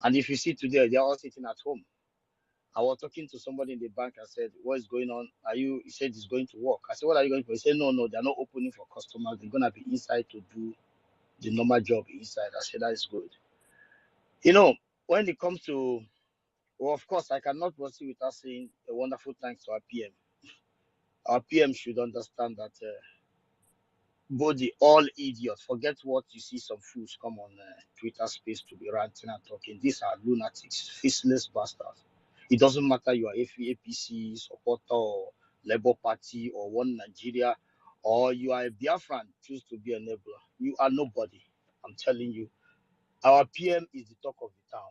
And if you see today, they're all sitting at home. I was talking to somebody in the bank. I said, "What is going on? Are you?" He said, "He's going to work." I said, "What are you going for?" He said, "No, no, they're not opening for customers. They're gonna be inside to do the normal job inside." I said, "That is good." You know, when it comes to, well, of course, I cannot proceed without saying a wonderful thanks to our PM. Our PM should understand that body all idiots. Forget what you see some fools come on Twitter space to be ranting and talking. These are lunatics, faceless bastards. It doesn't matter you are APC supporter or Labour Party or One Nigeria or you are a Biafran, choose to be a enabler. You are nobody. I'm telling you. Our PM is the talk of the town.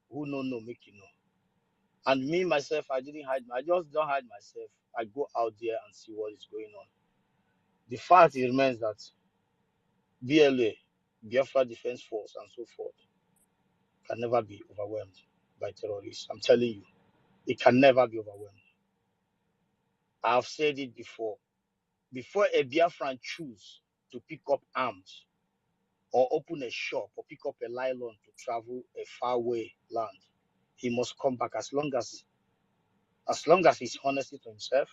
Who no make you know. And me myself, I didn't hide. I just don't hide myself. I go out there and see what is going on. The fact remains that BLA, Biafra Defense Force, and so forth, can never be overwhelmed by terrorists. I'm telling you, it can never be overwhelmed. I've said it before. Before a Biafran choose to pick up arms or open a shop or pick up a nylon to travel a faraway land, he must come back as long as he's honest to himself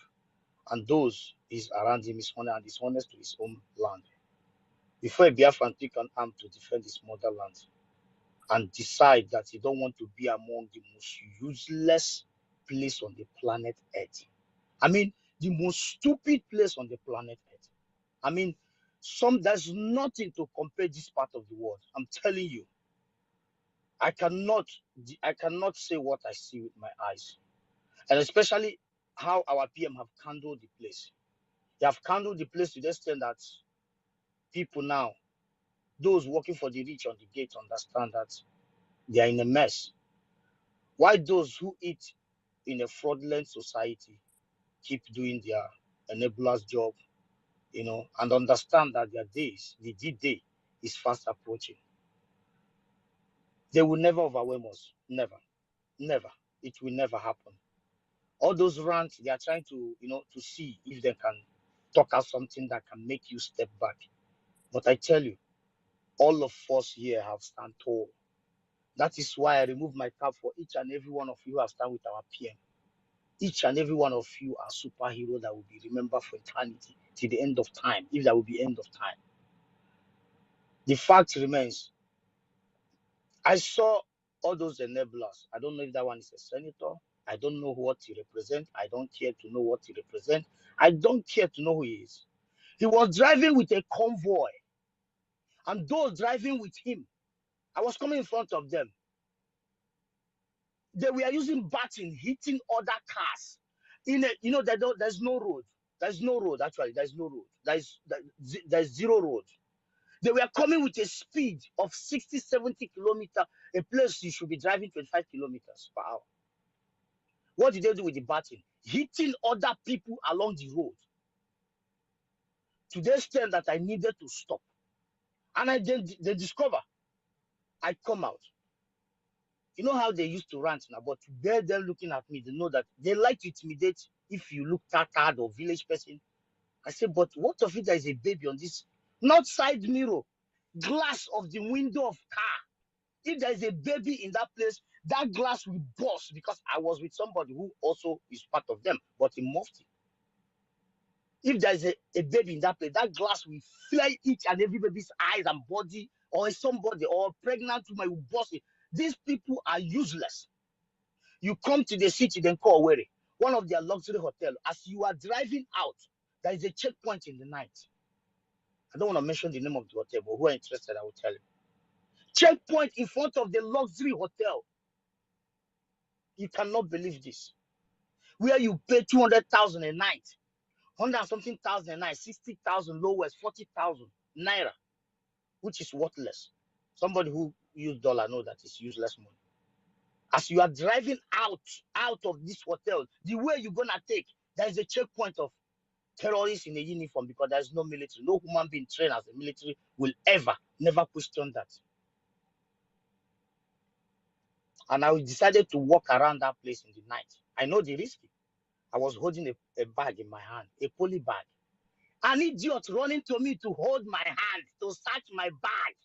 and those is around him is honest and is honest to his own land. Before a Biafran pick an arm to defend his motherland, and decide that you don't want to be among the most useless place on the planet Earth. I mean, the most stupid place on the planet Earth. I mean, there's nothing to compare this part of the world. I'm telling you, I cannot say what I see with my eyes, and especially how our PM have handled the place. They have handled the place to the extent that people now, those working for the rich on the gate, understand that they are in a mess. Why those who eat in a fraudulent society keep doing their enablers job, and understand that their days, the D-Day, is fast approaching. They will never overwhelm us. Never. Never. It will never happen. All those rants, they are trying to, to see if they can talk out something that can make you step back. But I tell you, all of us here have stand tall. That is why I remove my cap for each and every one of you who have stand with our PM. Each and every one of you are superheroes that will be remembered for eternity till the end of time, if there will be end of time. The fact remains, I saw all those enablers. I don't know if that one is a senator. I don't know what he represents. I don't care to know what he represents. I don't care to know who he is. He was driving with a convoy, and those driving with him, I was coming in front of them. They were using baton, hitting other cars. There's no road. There's no road, actually. There's no road. There's zero road. They were coming with a speed of 60, 70 kilometers, a place you should be driving 25 kilometers per hour. What did they do with the baton? Hitting other people along the road. To the extent that I needed to stop. And they discover. I come out. You know how they used to rant now, but they're looking at me. They know that they like to intimidate if you look tattered or village person. I say, but what if there is a baby on this? Not side mirror, glass of the window of car. If there is a baby in that place, that glass will burst because I was with somebody who also is part of them, but in mufti. If there is a baby in that place, that glass will fly each and every baby's eyes and body, or somebody, or a pregnant woman will burst it. These people are useless. You come to the city, then call Owerri, one of their luxury hotels. As you are driving out, there is a checkpoint in the night. I don't want to mention the name of the hotel, but who are interested, I will tell you. Checkpoint in front of the luxury hotel. You cannot believe this. Where you pay 200,000 a night, 100 something thousand a night, 60,000 lowest, 40,000 naira, which is worthless. Somebody who use dollar know that it's useless money. As you are driving out of this hotel, the way you're gonna take, there is a checkpoint of terrorists in a uniform because there's no military. No human being trained as a military will never question that. And I decided to walk around that place in the night. I know the risk. I was holding a bag in my hand, a poly bag. An idiot running to me to hold my hand, to search my bag.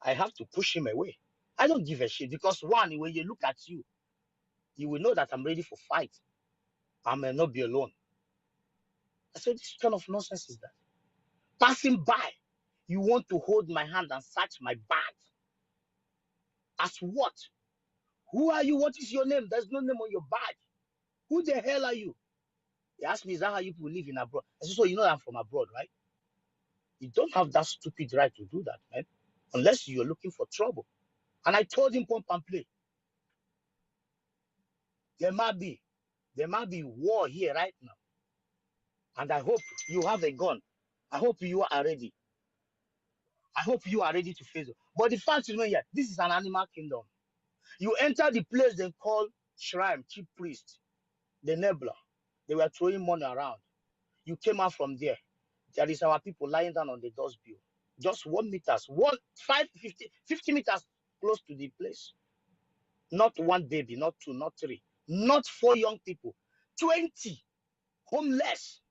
I have to push him away. I don't give a shit because one, when you look at you, you will know that I'm ready for fight. I may not be alone. I said, this kind of nonsense is that? Passing by, you want to hold my hand and search my bag. As what? Who are you? What is your name? There's no name on your badge. Who the hell are you? He asked me, is that how you people live in abroad? I said, so you know I'm from abroad, right? You don't have that stupid right to do that, man. Unless you're looking for trouble. And I told him, pump and play. There might be war here right now. And I hope you have a gun. I hope you are ready. I hope you are ready to face it. But the fact is, yeah, this is an animal kingdom. You enter the place they call shrine, chief priest, the Nebula. They were throwing money around. You came out from there. There is our people lying down on the dust bill. Just 1 meters, 50 meters close to the place. Not one baby, not two, not three, not 4 young people, 20 homeless.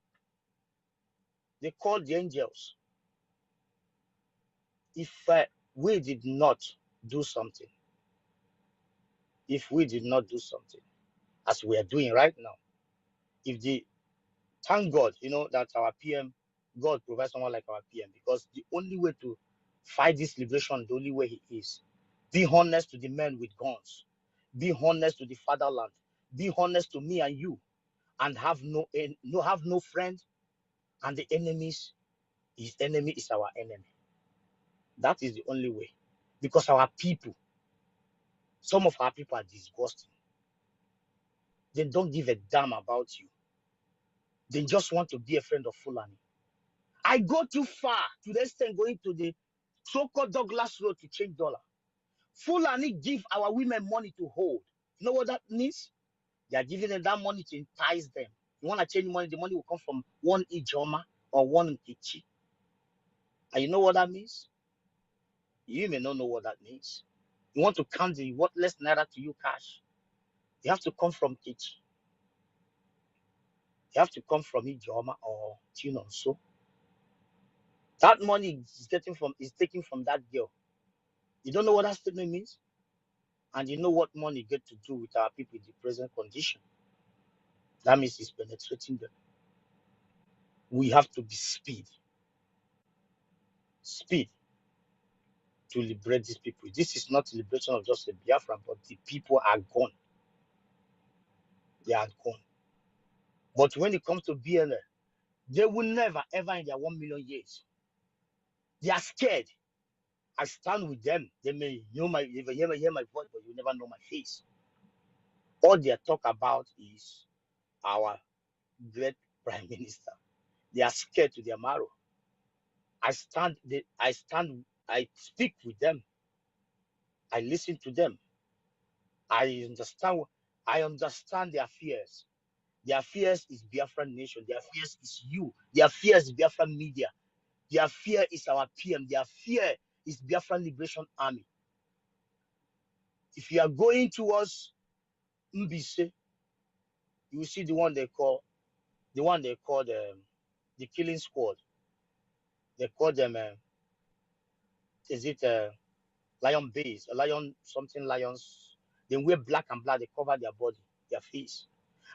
They called the angels. If we did not do something, as we are doing right now, thank God, that our PM, God provides someone like our PM, because the only way to fight this liberation, the only way he is, be honest to the men with guns, be honest to the fatherland, be honest to me and you, and have no friend, and the his enemy is our enemy. That is the only way, because some of our people are disgusting. They don't give a damn about you. They just want to be a friend of Fulani. I go too far to the extent going to the so-called Douglas Road to change dollar. Fulani give our women money to hold. You know what that means? They are giving them that money to entice them. You want to change money, the money will come from one Ijoma or one Nkichi. And you know what that means? You may not know what that means. You want to count the worthless naira to you cash. You have to come from Kichi. You have to come from Ijoma or Chinonso. That money is taken from that girl. You don't know what that statement means? And you know what money get to do with our people in the present condition? That means it's penetrating them. We have to be speed to liberate these people. This is not liberation of just the Biafran, but the people are gone. They are gone. But when it comes to BNL, they will never, ever in their 1 million years. They are scared. I stand with them. They may hear my voice, but you never know my face. All they talk about is our great prime minister. They are scared to their marrow. I speak with them. I listen to them. I understand their fears. Their fears is Biafran nation. Their fears is you. Their fears is Biafran media. Their fear is our PM. Their fear is Biafran Liberation Army. If you are going towards Mbise, you will see the one they call the killing squad. They call them lion base, lions. They wear black and black. They cover their body, their face.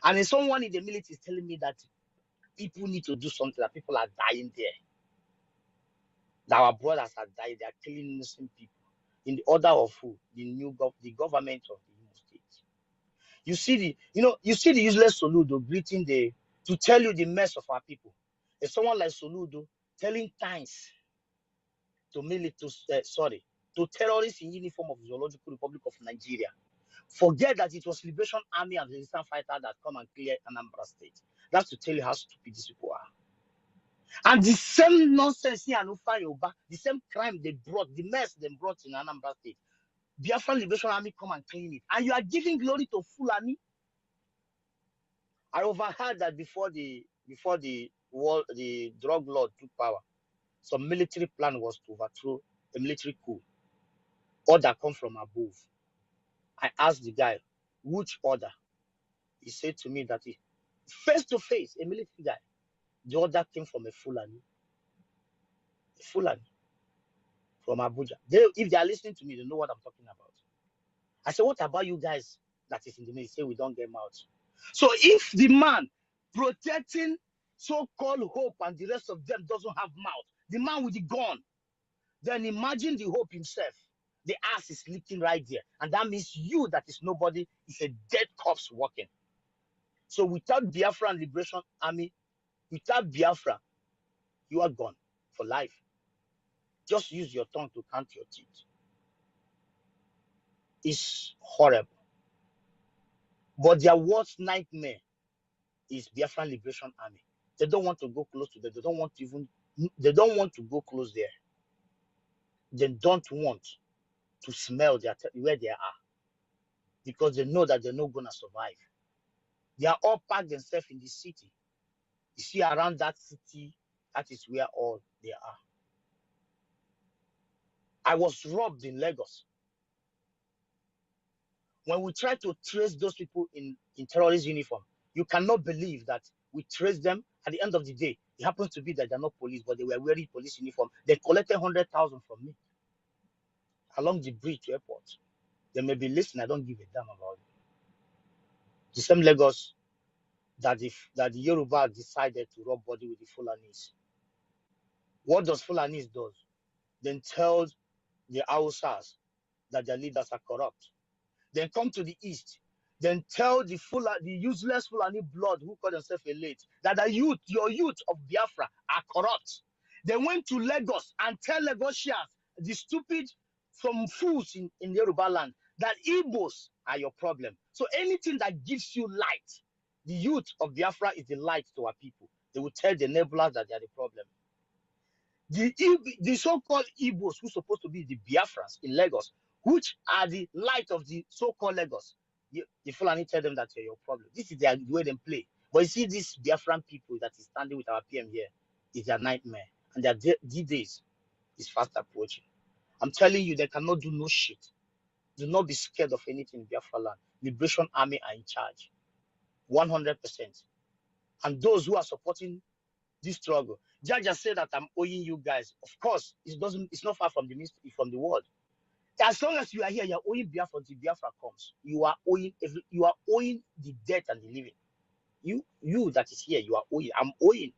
And then someone in the military is telling me that people need to do something. That people are dying there. That our brothers are dying. They are killing innocent people. In the order of who? The government of the Imo State. You see the useless Soludo greeting to tell you the mess of our people. There's someone like Soludo telling thanks to terrorists in uniform of the Zoological Republic of Nigeria. Forget that it was Liberation Army and resistance fighter that come and clear Anambra State. That's to tell you how stupid these people are. And the same nonsense here in Ufa Yoruba, the same crime they brought, the mess they brought in Anambra State, Biafran Liberation Army come and clean it. And you are giving glory to Fulani. I overheard that before the drug lord took power, some military plan was to overthrow a military coup. Order come from above. I asked the guy, which order? He said to me that face to face, a military guy, the order came from a Fulani. from Abuja. If they are listening to me, they know what I'm talking about. I said, what about you guys that is in the middle? Say we don't get mouth. So if the man protecting so-called Hope and the rest of them doesn't have mouth, the man with the gun, then imagine the Hope himself. The ass is leaking right there. And that means you, that is nobody, is a dead corpse walking. So without Biafra and Liberation Army, without Biafra, you are gone for life. Just use your tongue to count your teeth. It's horrible. But their worst nightmare is Biafran Liberation Army. They don't want to go close to them. They don't want to go close there. They don't want to smell where they are, because they know that they're not gonna survive. They are all packed themselves in the city. You see, around that city, that is where all they are. I was robbed in Lagos. When we try to trace those people in terrorist uniform, you cannot believe that we trace them. At the end of the day, it happens to be that they're not police, but they were wearing police uniform. They collected 100,000 from me along the bridge to airport. They may be listening. I don't give a damn about it. The same Lagos that the Yoruba decided to rub body with the Fulanis. What does Fulanis do? Then tell the Hausas that their leaders are corrupt. Then come to the east. Then tell the useless Fulani blood who call themselves elite that your youth of Biafra are corrupt. They went to Lagos and tell Lagosians, the stupid from fools in Yoruba land, that Igbos are your problem. So anything that gives you light, the youth of Biafra is the light to our people. They will tell the neighbors that they are the problem. The so-called Igbos who are supposed to be the Biafrans in Lagos, which are the light of the so-called Lagos, the Fulani tell them that you're your problem. This is the way they play. But you see, these Biafran people that is standing with our PM here is their nightmare. And their D-days is fast approaching. I'm telling you, they cannot do no shit. Do not be scared of anything in Biafra land. Liberation Army are in charge. 100%. And those who are supporting this struggle, Jaja said that I'm owing you guys. Of course, it's not far from the world. As long as you are here, you're owing Biafra until Biafra comes. You are owing the dead and the living. You that is here, you are owing. I'm owing.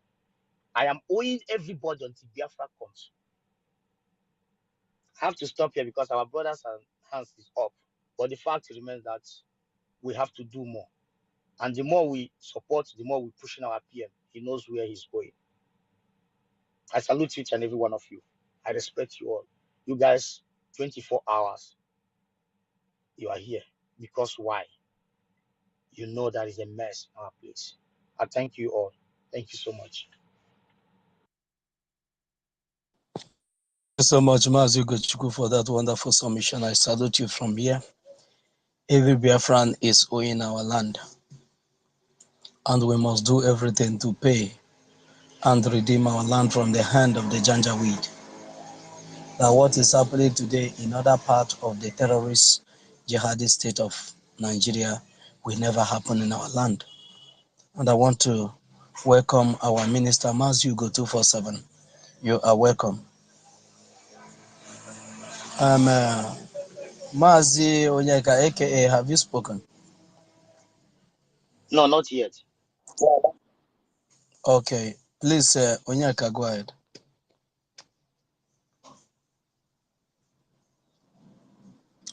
I am owing everybody until Biafra comes. I have to stop here because our brothers and hands is up. But the fact remains that we have to do more. And the more we support, the more we push in our PM. He knows where he's going. I salute each and every one of you. I respect you all. You guys, 24 hours, you are here. Because why? You know there is a mess in our place. I thank you all. Thank you so much. Thank you so much, Mazi Gochuku, for that wonderful submission. I salute you from here. Every Biafran is owing our land, and we must do everything to pay and redeem our land from the hand of the Janjaweed. That what is happening today in other parts of the terrorist jihadist state of Nigeria will never happen in our land. And I want to welcome our minister, Mazi Ugo 247. You are welcome. Mazi Onyeka, aka, have you spoken? No, not yet. Okay, please, Onyeka, go ahead.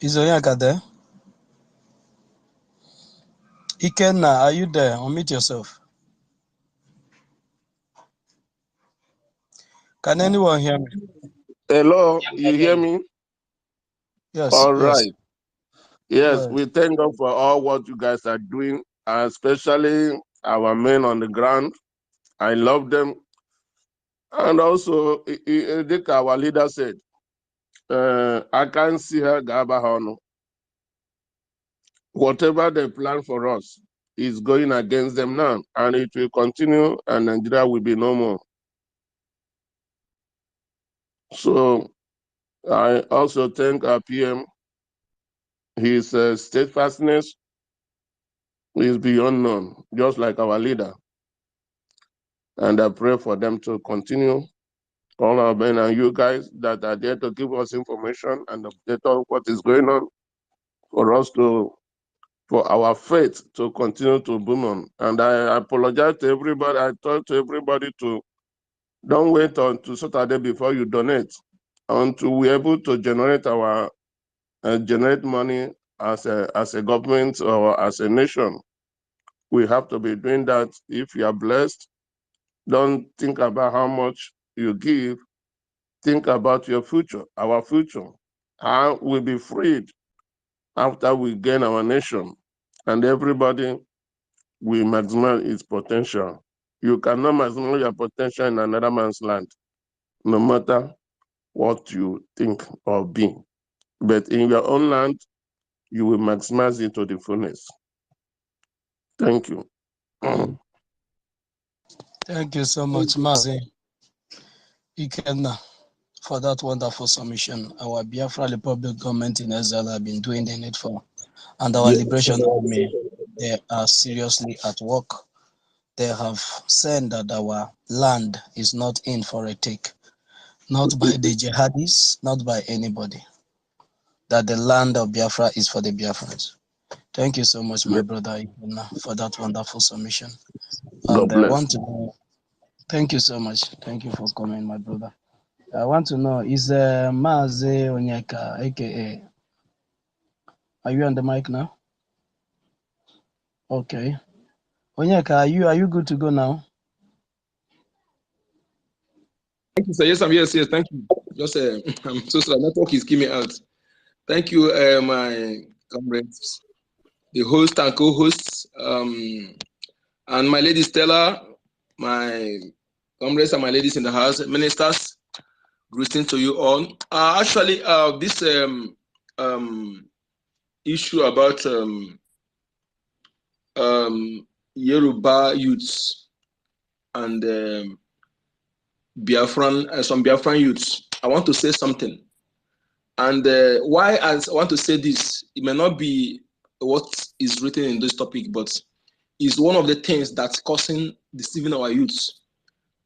Is Onyeka there? Ikenna, are you there? Unmute yourself. Can anyone hear me? Hello, Yeah, you hear me? Yes, All yes. right. Yes, we thank God for all what you guys are doing, especially our men on the ground. I love them. And also, like our leader said, I can see her Gabahono. Whatever they plan for us is going against them now, and it will continue, and Nigeria will be no more. So I also thank our PM. His steadfastness is beyond known, just like our leader. And I pray for them to continue all our men and you guys that are there to give us information and update on what is going on for us for our faith to continue to boom on. And I apologize to everybody. I told to everybody to don't wait until Saturday before you donate until we're able to generate our generate money as a government or as a nation. We have to be doing that. If you are blessed, don't think about how much you give. Think about your future, our future. How we'll be freed after we gain our nation, and everybody will maximize its potential. You cannot maximize your potential in another man's land, no matter what you think or be. But in your own land, you will maximize it to the fullness. Thank you. Thank you so much, Mazi Ikenna, for that wonderful submission. Our Biafra Republic government in Exile have been doing the needful, and our liberation army, they are seriously at work. They have said that our land is not in for a take, not by the jihadis, not by anybody, that the land of Biafra is for the Biafrans. Thank you so much, my brother, for that wonderful submission. And I want to know, thank you so much. Thank you for coming, my brother. I want to know, is Mazi Onyeka, aka, are you on the mic now? Okay. Onyeka, are you good to go now? Thank you, sir. Yes, yes, thank you. Just I'm so sorry, network is giving me out. Thank you, my comrades, the host and co-hosts, and my lady Stella, my comrades and my ladies in the house, ministers. Greetings to you all. Actually, this issue about Yoruba youths and some Biafran youths, I want to say something. And why I want to say this, it may not be what is written in this topic, but it's one of the things that's causing deceiving our youths.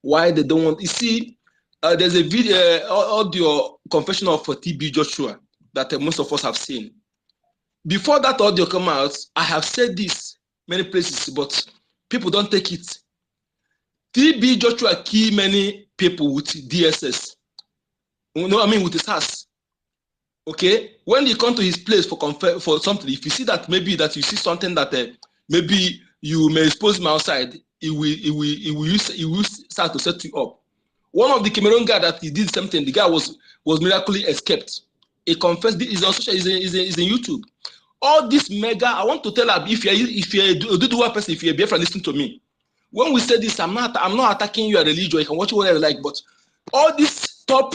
Why they don't want, you see, there's a video, audio confession of TB Joshua that most of us have seen. Before that audio come out, I have said this many places, but people don't take it. TB Joshua killed many people with DSS. With his house. Okay, when you come to his place for something, if you see that maybe that you see something that maybe you may expose him outside, he will start to set you up. One of the Cameroon guy that he did something, the guy was miraculously escaped. He confessed. Is on social, is in YouTube. All this mega. I want to tell her, if you're a Duduwa person, if you're a Biafra, listen to me. When we say this, I'm not attacking your religion. You can watch whatever you like, but all these top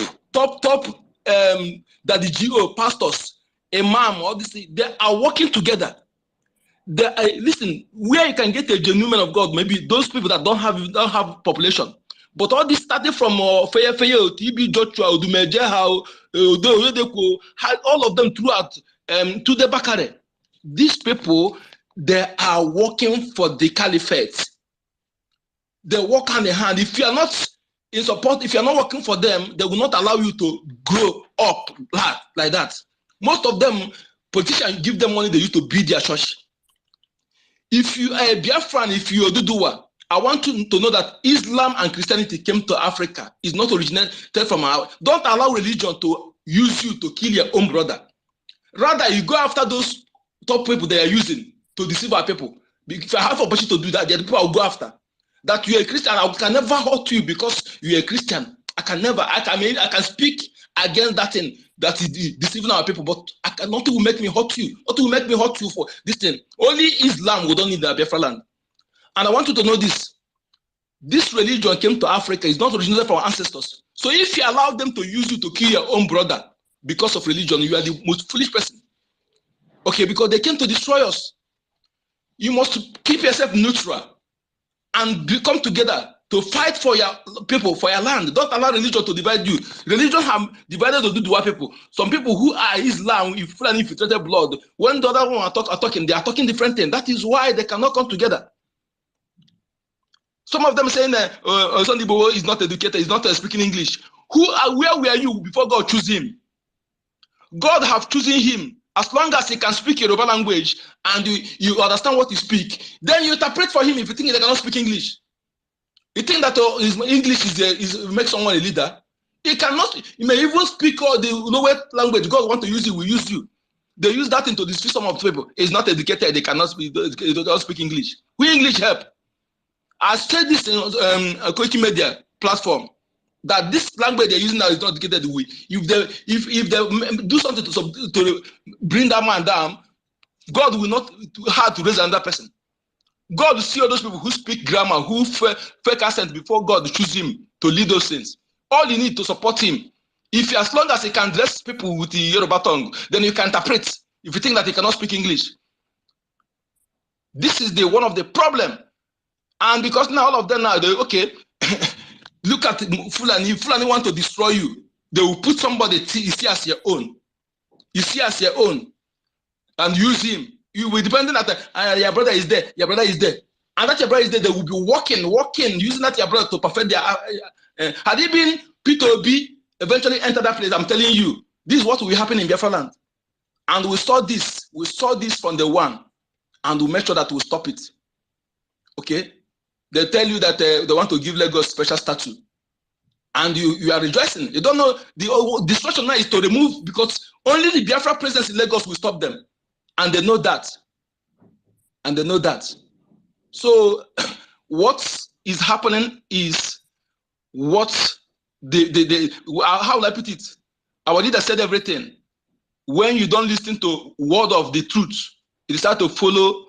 that the GO pastors, imam, all this, they are working together. Listen, where you can get a genuine man of God, maybe those people that don't have population. But all this started from Feye, TB Joshua, Odumeje, all of them throughout to the Bakare. These people, they are working for the caliphate. They work hand in hand. If you are not in support, if you are not working for them, they will not allow you to grow up like that. Most of them, politicians give them money they use to build their church. If you are a Biafran, if you are Duduwa, I want to know that Islam and Christianity came to Africa. It's not originated from our. Don't allow religion to use you to kill your own brother. Rather, you go after those top people they are using to deceive our people. If I have a opportunity to do that, the people I will go after. That you are a Christian, I can never hurt you because you are a Christian. I can speak against that thing that is deceiving our people, but nothing will make me hurt you. Nothing will make me hurt you for this thing. Only Islam we don't need the Biafra land. And I want you to know this. This religion came to Africa. It's not originated from our ancestors. So if you allow them to use you to kill your own brother because of religion, you are the most foolish person. Okay, because they came to destroy us. You must keep yourself neutral and come together to fight for your people, for your land. Don't allow religion to divide you. Religion have divided the Duduwa people. Some people who are Islam, infiltrated blood, when the other one are talking, they are talking different things. That is why they cannot come together. Some of them saying that Sunday Bowo is not educated, is not speaking English. Where were you before God chose him? God have chosen him. As long as he can speak Yoruba language and you understand what he speak, then you interpret for him if you think they cannot speak English. You think that his English is makes someone a leader? He cannot. He may even speak all the what language God want to use. He will use you. They use that into disfuse some of people. He's not educated. They cannot speak. They don't speak English. Will English help? I said this in a Koiki Media platform that this language they're using now is not educated. If they do something to bring that man down, God will not hard to raise another person. God will see all those people who speak grammar, who fake accent before God choose him to lead those things. All you need to support him. If as long as he can dress people with the Yoruba tongue, then you can interpret. If you think that he cannot speak English, this is one of the problem. And because now all of them now, okay, look at Fulani. Fulani want to destroy you. They will put somebody you see as your own. You see as your own, and use him. You will depending that your brother is there. Your brother is there, and that your brother is there. They will be working, using that your brother to perfect their. Had it been P2B eventually enter that place, I'm telling you, this is what will happen in Biafra land. And we saw this. We saw this from the one, and we make sure that we stop it. Okay. They tell you that they want to give Lagos special status, and you are rejoicing. You don't know the destruction now is to remove, because only the Biafra presence in Lagos will stop them, and they know that. And they know that. So what is happening is what how will I put it? Our leader said everything. When you don't listen to word of the truth, you decide to follow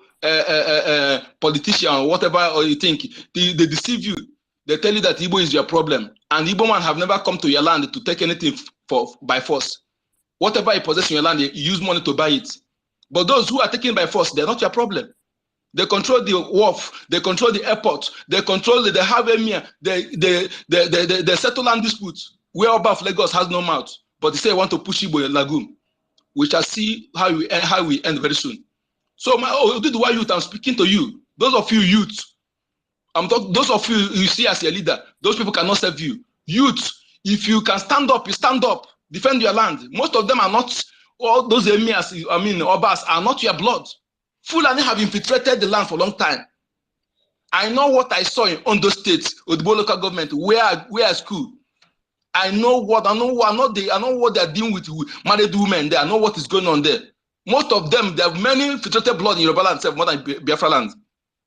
politician or whatever, or you think they deceive you. They tell you that Igbo is your problem, and Igbo man have never come to your land to take anything by force. Whatever you possess in your land, you use money to buy it. But those who are taken by force, they're not your problem. They control the wharf, they control the airport, they control they have emir, they settle land disputes. Where above Lagos has no mouth, but they say they want to push Igbo in Lagoon. We shall see how we end very soon. So why youth, I'm speaking to you. Those of you youth, those of you see as your leader, those people cannot serve you. Youth, if you can stand up, you stand up, defend your land. Most of them are not, all those emirs, Obas are not your blood. Fulani have infiltrated the land for a long time. I know what I saw in Ondo State, Odigbo local government, where I school. I know what they are dealing with married women there. I know what is going on there. Most of them, they have many infiltrated blood in Yoruba land, more than Biafra land.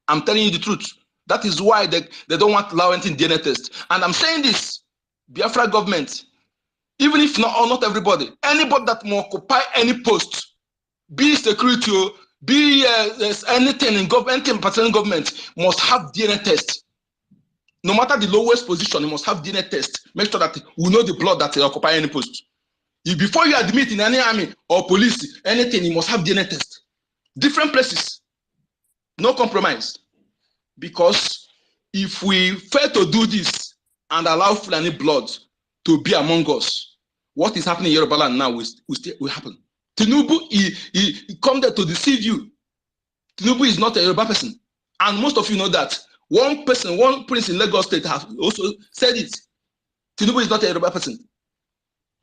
I'm telling you the truth. That is why they don't want to allow anything DNA test. And I'm saying this, Biafra government, even if not everybody, anybody that will occupy any post, be security, be anything in government, anything pertaining government, must have DNA test. No matter the lowest position, you must have DNA test. Make sure that we know the blood that occupy any post. Before you admit in any army or police, anything, you must have DNA test. Different places. No compromise. Because if we fail to do this and allow Fulani blood to be among us, what is happening in Yoruba land now will happen. Tinubu, he come there to deceive you. Tinubu is not a Yoruba person. And most of you know that. One prince in Lagos State has also said it. Tinubu is not a Yoruba person.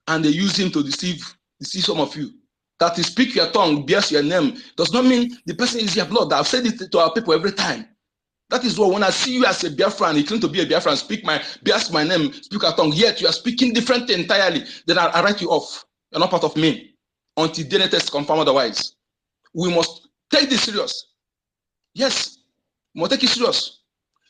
And they use him to deceive some of you. That you speak your tongue, bears your name, does not mean the person is your blood. I've said it to our people every time. That is why when I see you as a Biafran, you claim to be a Biafran, bears my name, speak your tongue, yet you are speaking different entirely, then I write you off. You're not part of me. Until DNA test confirm otherwise. We must take this serious. Yes, we must take it serious.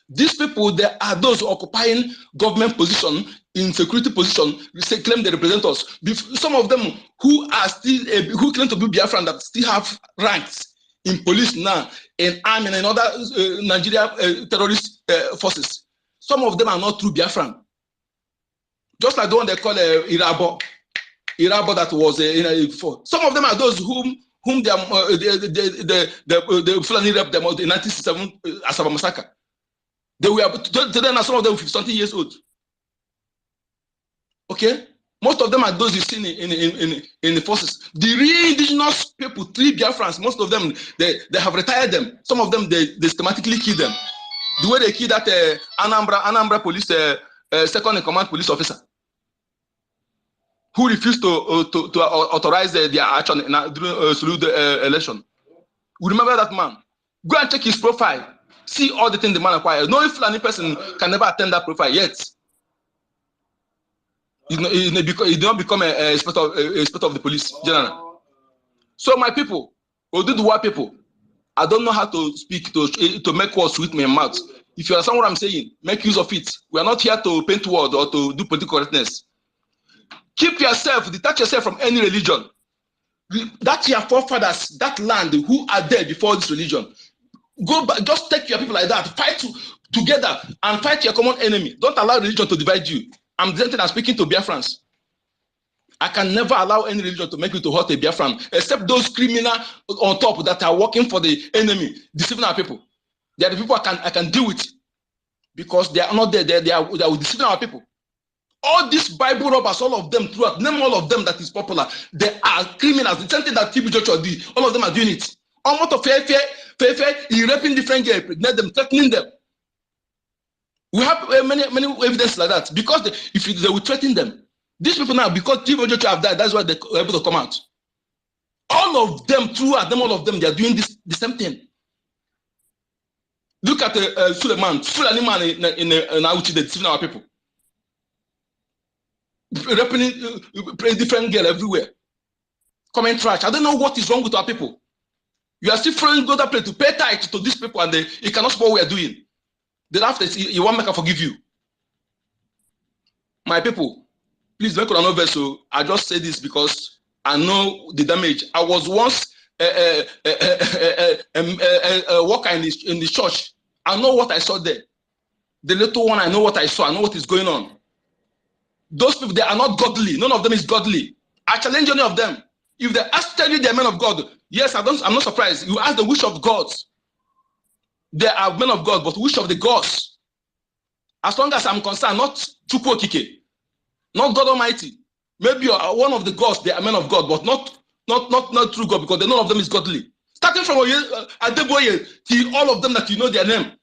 These people, they are those occupying government position, in security position, claim they represent us. Some of them who are still, who claim to be Biafran, that still have ranks in police now, in army, and other Nigeria terrorist forces. Some of them are not true Biafran. Just like the one they call Irabo that was before. Some of them are those whom the Fulani rep them in 1967 Asaba massacre. They were today now some of them 50-something years old. Okay, most of them are those you see in the forces. The real indigenous people, 3 Biafrans, most of them they have retired them. Some of them they systematically kill them. The way they kill that Anambra police second in command police officer. who refused to authorize their action during the election. We remember that man. Go and check his profile. See all the things the man acquired. No Fulani person can never attend that profile yet. He did not become a inspector of the police general. So my people, Oduduwa people, I don't know how to speak to make words with my mouth. If you understand what I'm saying, make use of it. We are not here to paint words or to do political correctness. Keep yourself, detach yourself from any religion. That's your forefathers, that land who are there before this religion. Go back, just take your people like that, fight together and fight your common enemy. Don't allow religion to divide you. I'm speaking to Biafrans. I can never allow any religion to make you to hurt a Biafran, except those criminals on top that are working for the enemy, deceiving our people. They are the people I can deal with because they are not there. They are deceiving our people. All these Bible robbers, all of them, throughout, name all of them that is popular, they are criminals. The same thing that TB Joshua did, all of them are doing it. Almost of fair, he raping different girls, pregnant them, threatening them. We have many evidence like that because if they will threaten them, these people now, because TB Joshua have died, that's why they're able to come out. All of them, throughout them, all of them, they are doing the same thing. Look at Suleiman, Fulani man in Auchi, they're deceiving our people. Playing different girl everywhere. Comment trash. I don't know what is wrong with our people. You are still throwing go that place to pay tithe to these people and you cannot support what we are doing. Then after you won't make her forgive you. My people, please make another vessel. I just say this because I know the damage. I was once a worker in the church. I know what I saw there. The little one, I know what I saw. I know what is going on. Those people, they are not godly. None of them is godly. I challenge any of them. If they tell you they're men of God, yes, I'm not surprised. You ask the wish of gods. They are men of God, but wish of the gods. As long as I'm concerned, not Chukwu Okike, not God Almighty. Maybe one of the gods, they are men of God, but not true God, because none of them is godly. Starting from Adeboye till all of them that you know their name.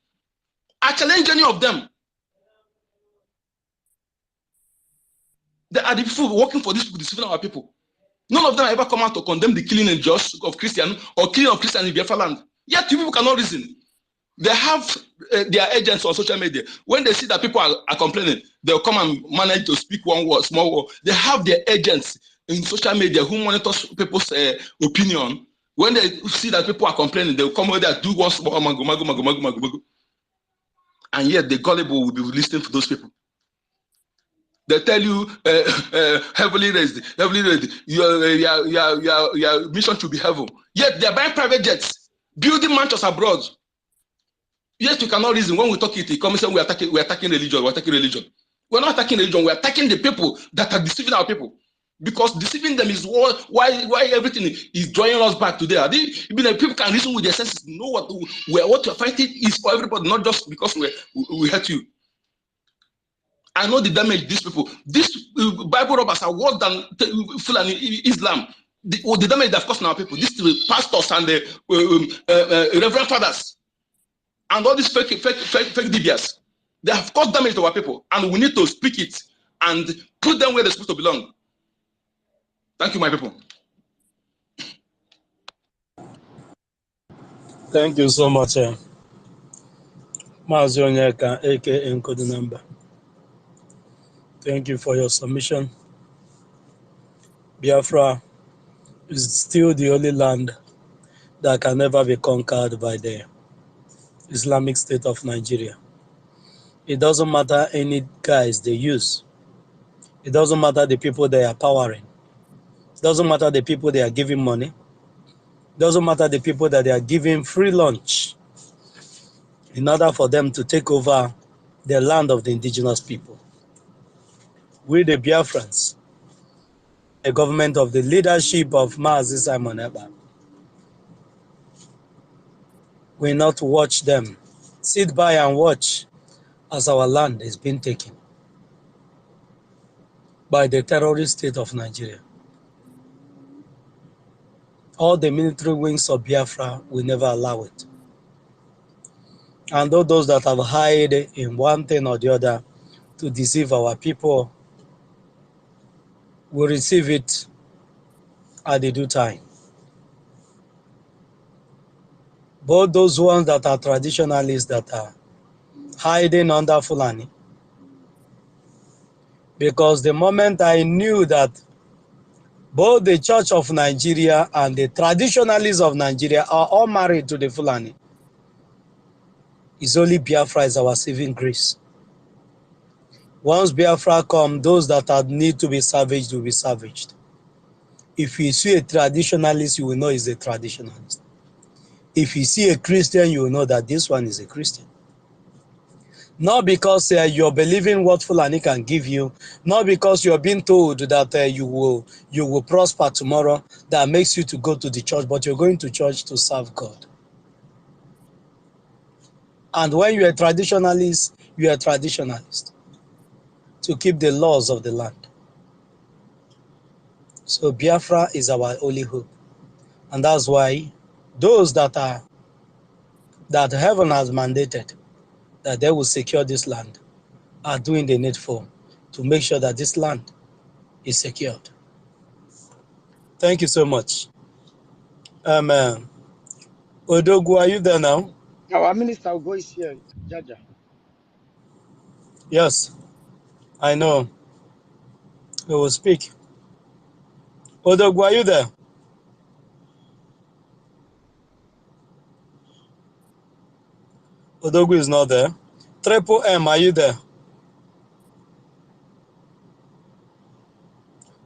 I challenge any of them. They are the people working for these people, deceiving our people. None of them ever come out to condemn the killing of Christian or killing of Christian in Biafra land. Yet people cannot reason. They have their agents on social media. When they see that people are complaining, they'll come and manage to speak one word, small word. They have their agents in social media who monitors people's opinion. When they see that people are complaining, they'll come over there, do one small mago. And yet the gullible will be listening to those people. They tell you heavily raised, your mission should be heaven. Yet they are buying private jets, building mansions abroad. Yet you cannot reason when we talk it. Come and say we're attacking religion. We're attacking religion. We're not attacking religion. We're attacking the people that are deceiving our people. Because deceiving them is why everything is drawing us back today. People can reason with their senses, know what you're fighting is for everybody, not just because we hurt you. I know the damage these people. These Bible robbers are worse than Fulani Islam. The damage they've caused on our people. These pastors and the reverend fathers and all these fake DBS. They have caused damage to our people, and we need to speak it and put them where they're supposed to belong. Thank you, my people. Thank you so much, Mazi Onyeka, aka Encode Number. Thank you for your submission. Biafra is still the only land that can never be conquered by the Islamic State of Nigeria. It doesn't matter any guys they use. It doesn't matter the people they are powering. It doesn't matter the people they are giving money. It doesn't matter the people that they are giving free lunch in order for them to take over the land of the indigenous people. We, the Biafrans, the government of the leadership of Mazi Simon Eba, will not watch them, sit by and watch as our land is being taken by the terrorist state of Nigeria. All the military wings of Biafra will never allow it. And all those that have hired in one thing or the other to deceive our people will receive it at the due time. Both those ones that are traditionalists that are hiding under Fulani, because the moment I knew that both the Church of Nigeria and the traditionalists of Nigeria are all married to the Fulani, it's only Biafra is our saving grace. Once Biafra come, those that are need to be savaged will be savaged. If you see a traditionalist, you will know he's a traditionalist. If you see a Christian, you will know that this one is a Christian. Not because you're believing what Fulani can give you, not because you're being told that you will prosper tomorrow, that makes you to go to the church, but you're going to church to serve God. And when you're a traditionalist, you're a traditionalist to keep the laws of the land. So Biafra is our only hope. And that's why those that heaven has mandated that they will secure this land are doing the needful to make sure that this land is secured. Thank you so much. Amen. Odogu, are you there now? Our minister will go is here, Jaja. Yes, I know. We will speak. Odogu, are you there? Odogu is not there. Triple M, are you there?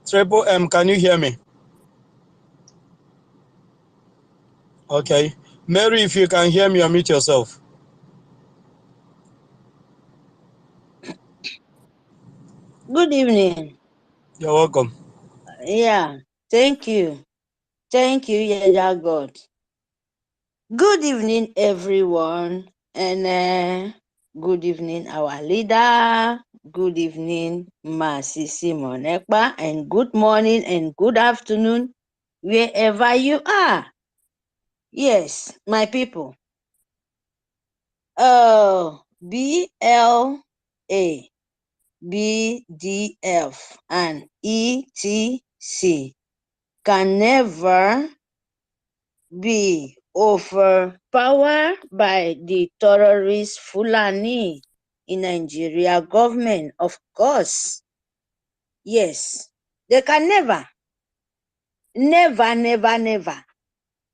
Triple M, can you hear me? Okay. Mary, if you can hear me, unmute yourself. Good evening. You're welcome. Yeah, thank you. Thank you, Yaya God. Good evening, everyone. And good evening, our leader. Good evening, Masi Simon Ekpa. And good morning and good afternoon, wherever you are. Yes, my people. BLA, BDF, and ETC can never be overpowered by the terrorist Fulani in Nigeria government, of course. Yes, they can never,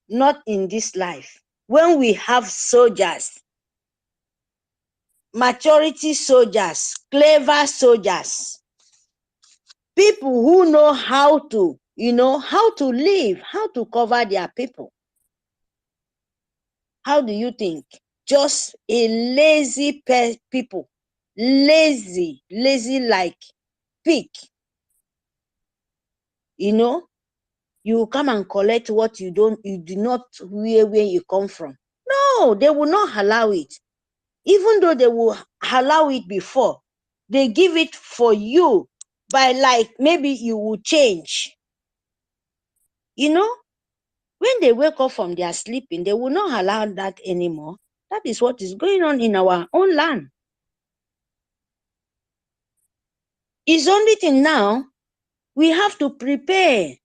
not in this life. When we have soldiers, maturity soldiers, clever soldiers, people who know how to, how to live, how to cover their people. How do you think? Just a lazy people, lazy like pig. You come and collect what you do not where you come from. No, they will not allow it. Even though they will allow it before, they give it for you by like maybe you will change. When they wake up from their sleeping, they will not allow that anymore. That is what is going on in our own land. It's only thing now, we have to prepare,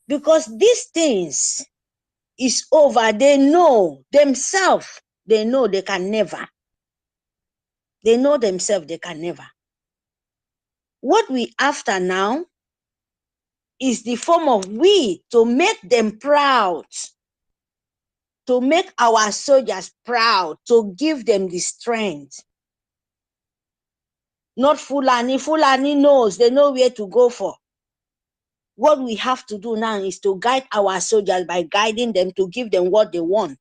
because these things is over. They know themselves. They know they can never. They know themselves they can never. What we after now is the form of we to make them proud, to make our soldiers proud, to give them the strength. Not Fulani. Fulani knows, they know where to go for. What we have to do now is to guide our soldiers by guiding them to give them what they want.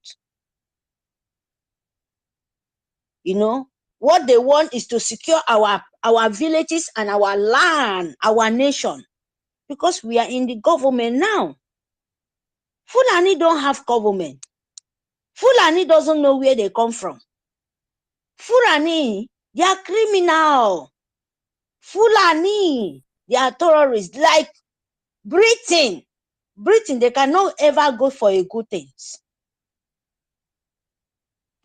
What they want is to secure our villages and our land, our nation, because we are in the government now. Fulani don't have government. Fulani doesn't know where they come from. Fulani, they are criminal. Fulani, they are terrorists. Like Britain, they cannot ever go for a good thing.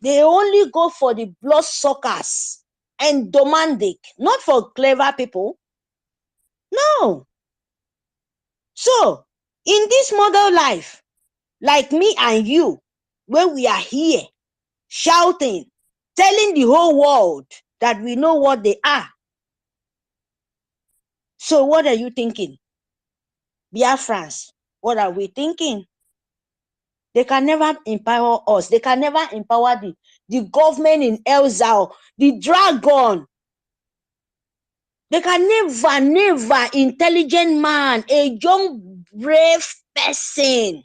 They only go for the bloodsuckers and domestic, not for clever people. No. So, in this model life, like me and you, when we are here, shouting, telling the whole world that we know what they are. So what are you thinking? Biafrans, what are we thinking? They can never empower us. They can never empower the government in Elzao, the dragon. They can never, intelligent man, a young, brave person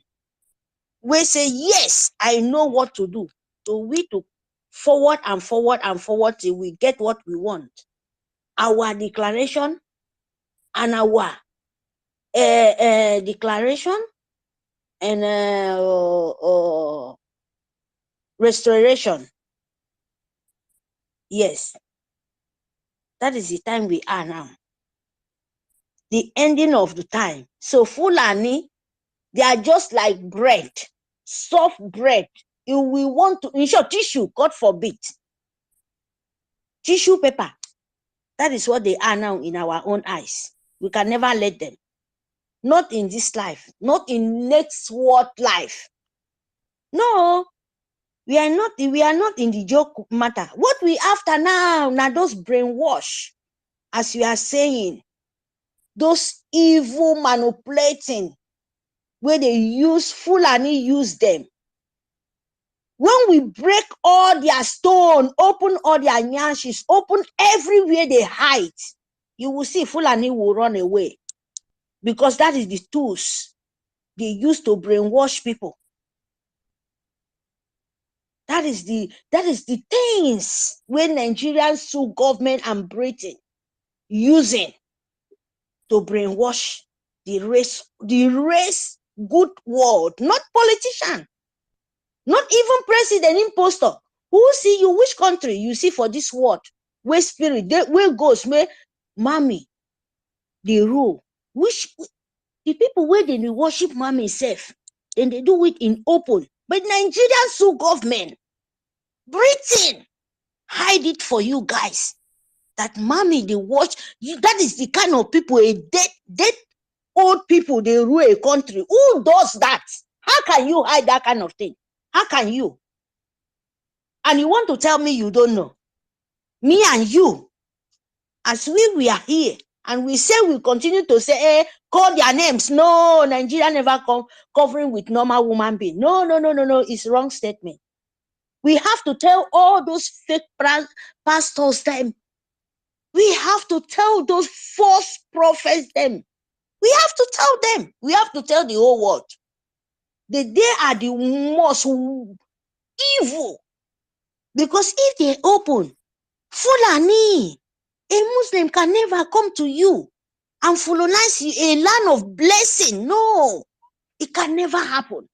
will say, yes, I know what to do. So we to forward and forward and forward till we get what we want. Our declaration and our declaration and restoration. Yes, that is the time we are now. The ending of the time. So Fulani, they are just like bread, soft bread. If we want to, in short, tissue, God forbid, tissue paper. That is what they are now in our own eyes. We can never let them. Not in this life, not in next world life. No, we are not in the joke matter. What we after now those brainwash, as you are saying, those evil manipulating, where they use Fulani use them. When we break all their stone, open all their nyashis, open everywhere they hide, you will see Fulani will run away. Because that is the tools they use to brainwash people. That is the things when Nigerians sue government and Britain using to brainwash the race good world, not politician, not even president impostor. Who see you, which country you see for this world, where spirit, where ghosts, where mommy, the rule, which the people where they worship mommy self, then they do it in open. But Nigerians sue government, Britain hide it for you guys. That mommy they watch you. That is the kind of people, a dead old people, they rule a country. Who does that? How can you hide that kind of thing? How can you? And you want to tell me you don't know? Me and you, as we are here, and we say we continue to say, call their names. No, Nigeria never covering with normal woman being. No. It's wrong statement. We have to tell all those fake pastors them. We have to tell those false prophets them. We have to tell them. We have to tell the whole world that they are the most evil. Because if they open, Fulani, a Muslim can never come to you and colonize a land of blessing. No, it can never happen.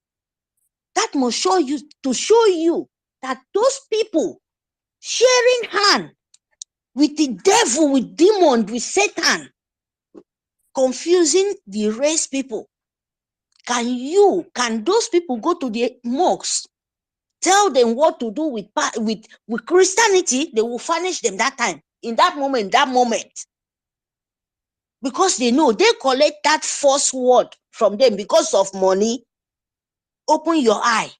That must show you that those people sharing hand with the devil, with demon, with Satan, confusing the race people. Can those people go to the mosques, tell them what to do with Christianity? They will furnish them that time, in that moment. Because they know they collect that false word from them because of money. Open your eye.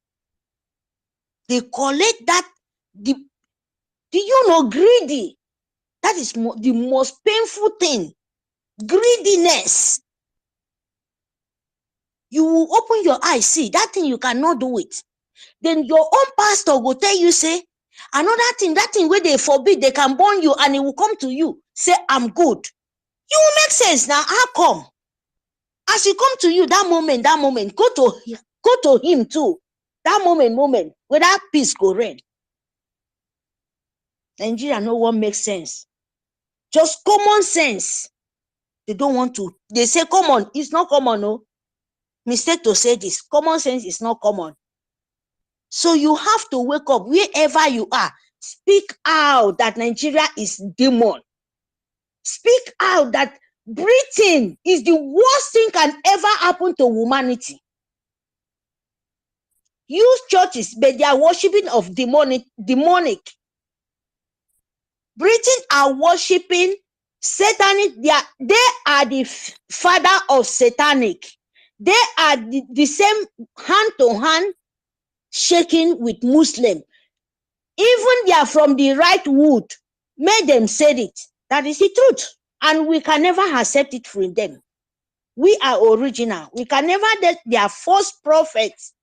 They collect that. Do you know greedy? That is the most painful thing. Greediness. You will open your eyes, see that thing you cannot do it. Then your own pastor will tell you, say, another thing, that thing where they forbid, they can burn you, and it will come to you, say, I'm good. You will make sense now. How come? As you come to you, that moment, go to him too. That moment, where that peace go reign. Nigeria no one makes sense. Just common sense. They don't want to. They say common. It's not common, no. Mistake to say this. Common sense is not common. So you have to wake up wherever you are. Speak out that Nigeria is demon. Speak out that Britain is the worst thing can ever happen to humanity. Use churches, but they are worshiping of demonic. Britain are worshiping Satanic, they are the father of satanic. They are the same hand to hand shaking with Muslim. Even they are from the right wood. May them say it. That is the truth. And we can never accept it from them. We are original. We can never let their false prophets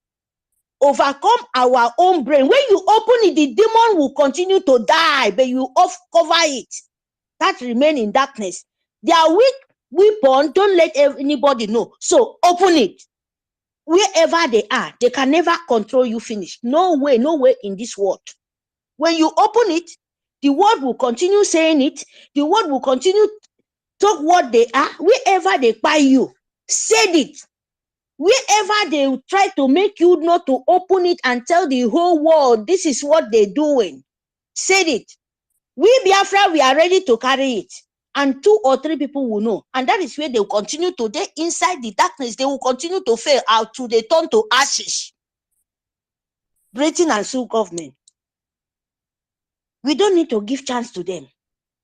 overcome our own brain. When you open it, the demon will continue to die, but you cover it. That remain in darkness. Their weak weapon, don't let anybody know. So open it. Wherever they are, they can never control you finish. No way in this world. When you open it, the word will continue saying it. The word will continue talk what they are. Wherever they buy you, said it. Wherever they try to make you not to open it and tell the whole world this is what they're doing, said it. We Biafra, we are ready to carry it. And 2 or 3 people will know. And that is where they will continue to, they inside the darkness, they will continue to fail out till they turn to ashes. Britain and sue government. We don't need to give chance to them.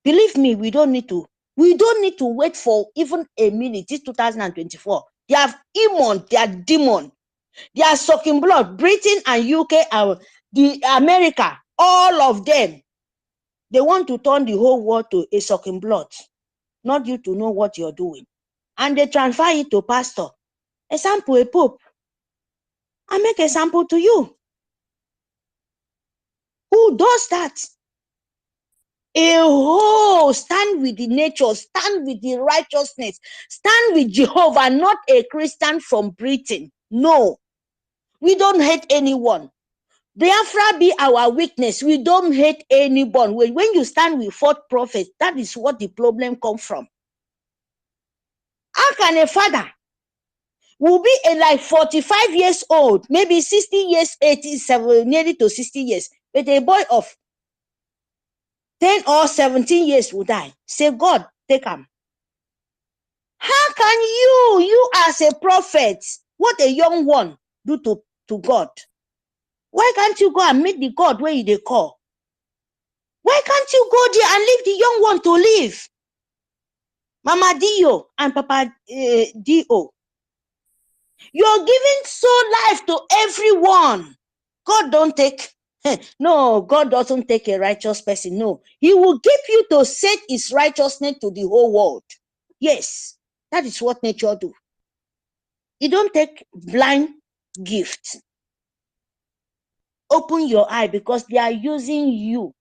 Believe me, we don't need to. We don't need to wait for even a minute. It's 2024. They have demon, they are demon. They are sucking blood. Britain and UK and the America, all of them. They want to turn the whole world to a sucking blood. Not you to know what you're doing. And they transfer it to pastor. Example, a pope. I make example to you. Who does that? Stand with the nature, stand with the righteousness, stand with Jehovah, not a Christian from Britain. No, we don't hate anyone. Biafra be our weakness. We don't hate anyone. When you stand with false prophets, that is what the problem comes from. How can a father will be like 45 years old, maybe 60 years, 87, nearly to 60 years, but a boy of 10 or 17 years will die? Say, God, take him. How can you as a prophet, what a young one do to God? Why can't you go and meet the God where they call? Why can't you go there and leave the young one to live? Mama Dio and Papa Dio. You're giving so life to everyone. God don't take, no, God doesn't take a righteous person. No, he will give you to set his righteousness to the whole world. Yes, that is what nature do. He don't take blind gift. Open your eye because they are using you.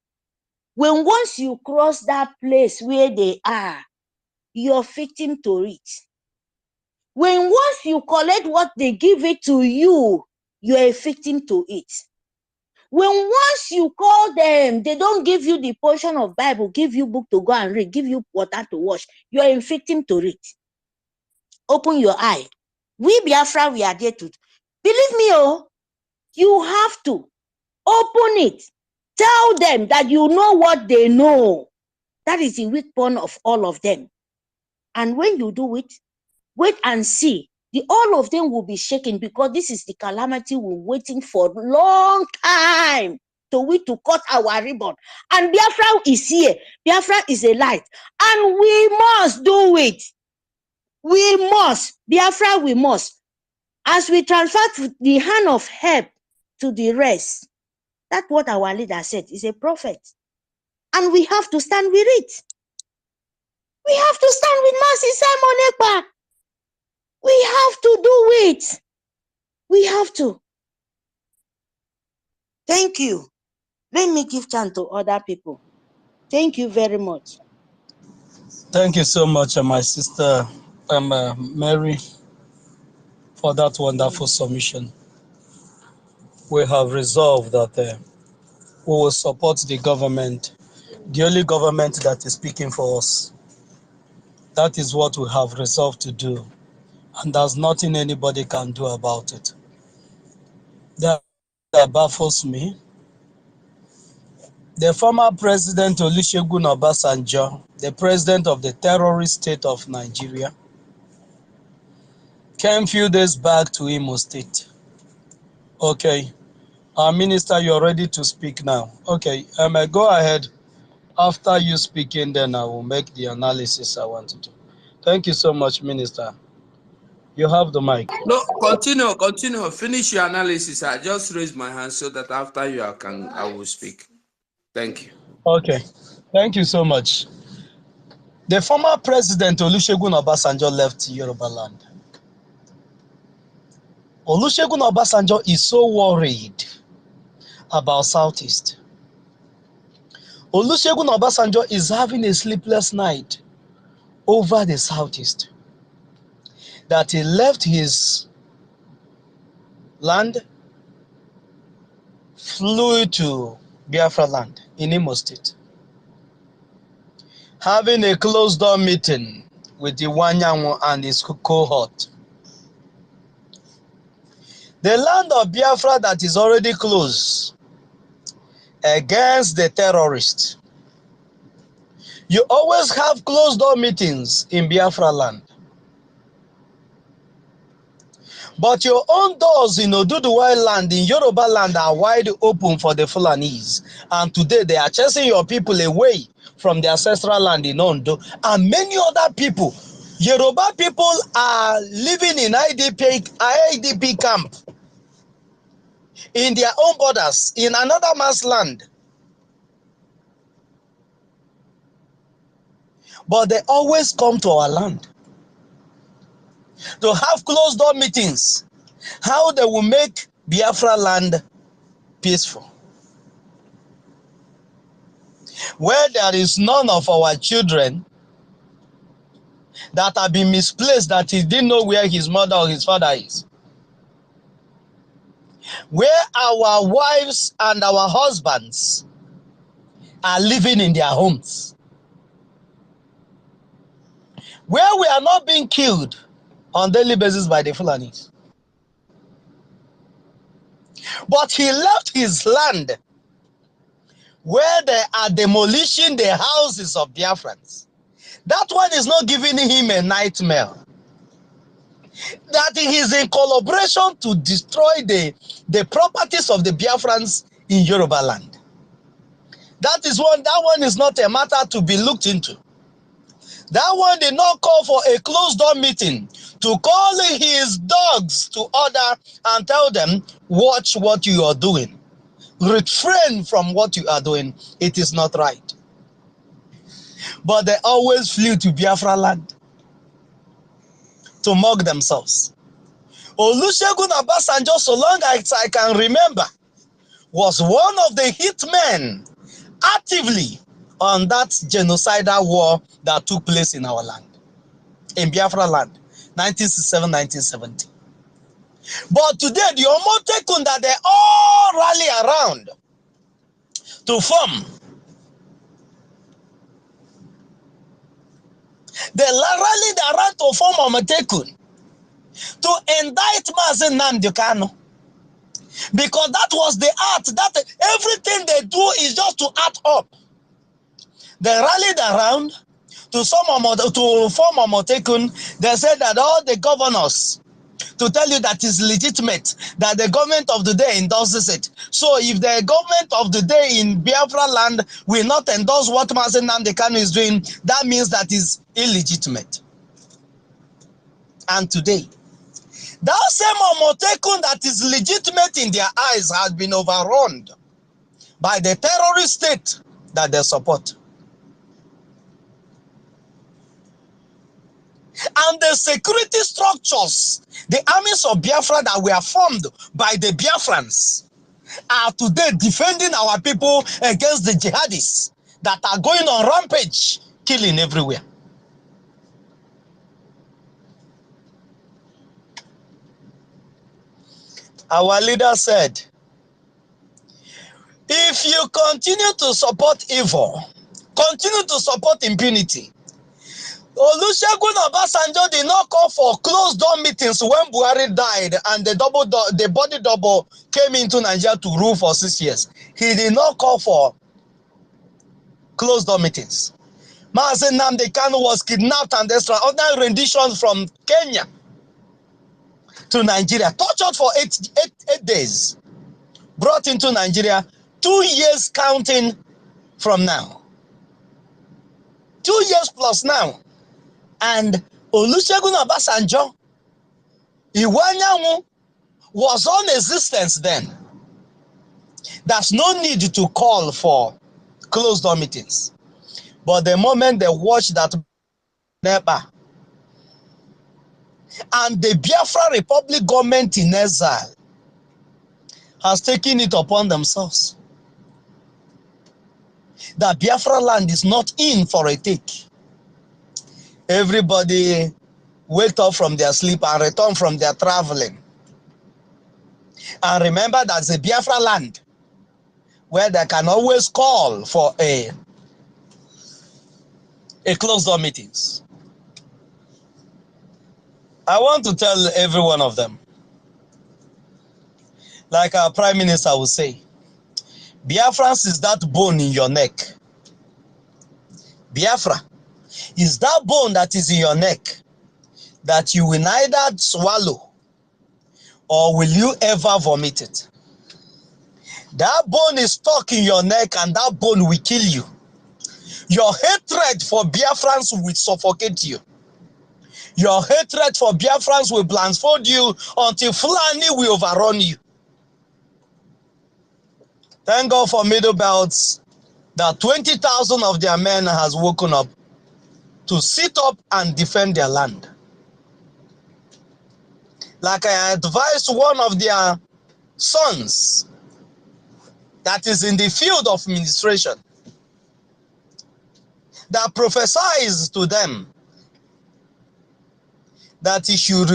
When once you cross that place where they are, you're victim to it. When once you collect what they give it to you, you're a victim to it. When once you call them, they don't give you the portion of Bible, give you book to go and read, give you water to wash, you're a victim to it. Open your eye. We Biafra, we are there to. Believe me, you have to open it. Tell them that you know what they know. That is the weak point of all of them. And when you do it, wait and see. All of them will be shaken because this is the calamity we're waiting for a long time to cut our ribbon. And Biafra is here. Biafra is a light. And we must do it. We must. Biafra, we must. As we transfer the hand of help to the rest, that's what our leader said. He's a prophet. And we have to stand with it. We have to stand with Mercy Simon Ekpa. We have to do it. We have to. Thank you. Let me give chance to other people. Thank you very much. Thank you so much, my sister Mary, for that wonderful submission. We have resolved that we will support the government, the only government that is speaking for us. That is what we have resolved to do, and there's nothing anybody can do about it. That baffles me. The former President Olusegun Obasanjo, the president of the terrorist state of Nigeria, came few days back to Imo State. Okay, our minister, you're ready to speak now. Okay, go ahead. After you speaking, then I will make the analysis I want to do. Thank you so much, Minister. You have the mic. No, continue. Finish your analysis. I just raised my hand so that after you I will speak. Thank you. Okay. Thank you so much. The former president Olusegun Obasanjo left Yoruba land. Olusegun Obasanjo is so worried about Southeast. Olusegun Obasanjo is having a sleepless night over the Southeast. That he left his land, flew to Biafra land in Imo State, having a closed-door meeting with the Wanyanwu and his cohort. The land of Biafra that is already closed against the terrorists. You always have closed-door meetings in Biafra land. But your own doors in Oduduwa land, in Yoruba land, are wide open for the Fulanese. And today they are chasing your people away from the ancestral land in Ondo. And many other people, Yoruba people, are living in IDP camp in their own borders, in another man's land. But they always come to our land to have closed-door meetings, how they will make Biafra land peaceful. Where there is none of our children that have been misplaced, that he didn't know where his mother or his father is. Where our wives and our husbands are living in their homes. Where we are not being killed on daily basis by the Fulanis. But he left his land where they are demolishing the houses of Biafrans. That one is not giving him a nightmare. That he is in collaboration to destroy the properties of the Biafrans in Yoruba land. That one is not a matter to be looked into. That one did not call for a closed-door meeting to call his dogs to order and tell them, watch what you are doing. Refrain from what you are doing. It is not right. But they always flew to Biafra land to mock themselves. Olusegun Obasanjo, so long as I can remember, was one of the hitmen actively on that genocidal war that took place in our land, in Biafra land, 1967-1970. But today, the Omotekun that they all rally around to form, they rallied around to form Omotekun to indict Mazi Nnamdi Kanu. Because that was the art, that everything they do is just to act up. They rallied around to form Omotekun. They said that all the governors, to tell you that is legitimate, that the government of the day endorses it. So if the government of the day in Biafra land will not endorse what Mazi Nnamdi Kanu is doing, that means that is illegitimate. And today, that same Omotekun that is legitimate in their eyes has been overrun by the terrorist state that they support. And the security structures, the armies of Biafra that were formed by the Biafrans, are today defending our people against the jihadists that are going on rampage, killing everywhere. Our leader said, if you continue to support evil, continue to support impunity. Olusegun Obasanjo did not call for closed-door meetings when Buhari died and the body double came into Nigeria to rule for 6 years. He did not call for closed-door meetings. Mazi Nnamdi Kanu was kidnapped and extraordinary renditions from Kenya to Nigeria, tortured for eight days, brought into Nigeria 2 years counting from now. 2 years plus now. And Olusegun Obasanjo, Iwanyanwu, was non-existent then. There's no need to call for closed door meetings. But the moment they watch that NEPA and the Biafra Republic government in exile has taken it upon themselves that Biafra land is not in for a take. Everybody wake up from their sleep and return from their traveling. And remember that's a Biafra land where they can always call for a closed door meetings. I want to tell every one of them, like our Prime Minister would say, Biafrans is that bone in your neck. Biafra is that bone that is in your neck that you will neither swallow or will you ever vomit it. That bone is stuck in your neck and that bone will kill you. Your hatred for Biafrans will suffocate you. Your hatred for Biafrans will blindfold you until Fulani will overrun you. Thank God for Middle Belts that 20,000 of their men has woken up to sit up and defend their land. Like I advised one of their sons that is in the field of administration, that prophesies to them that he should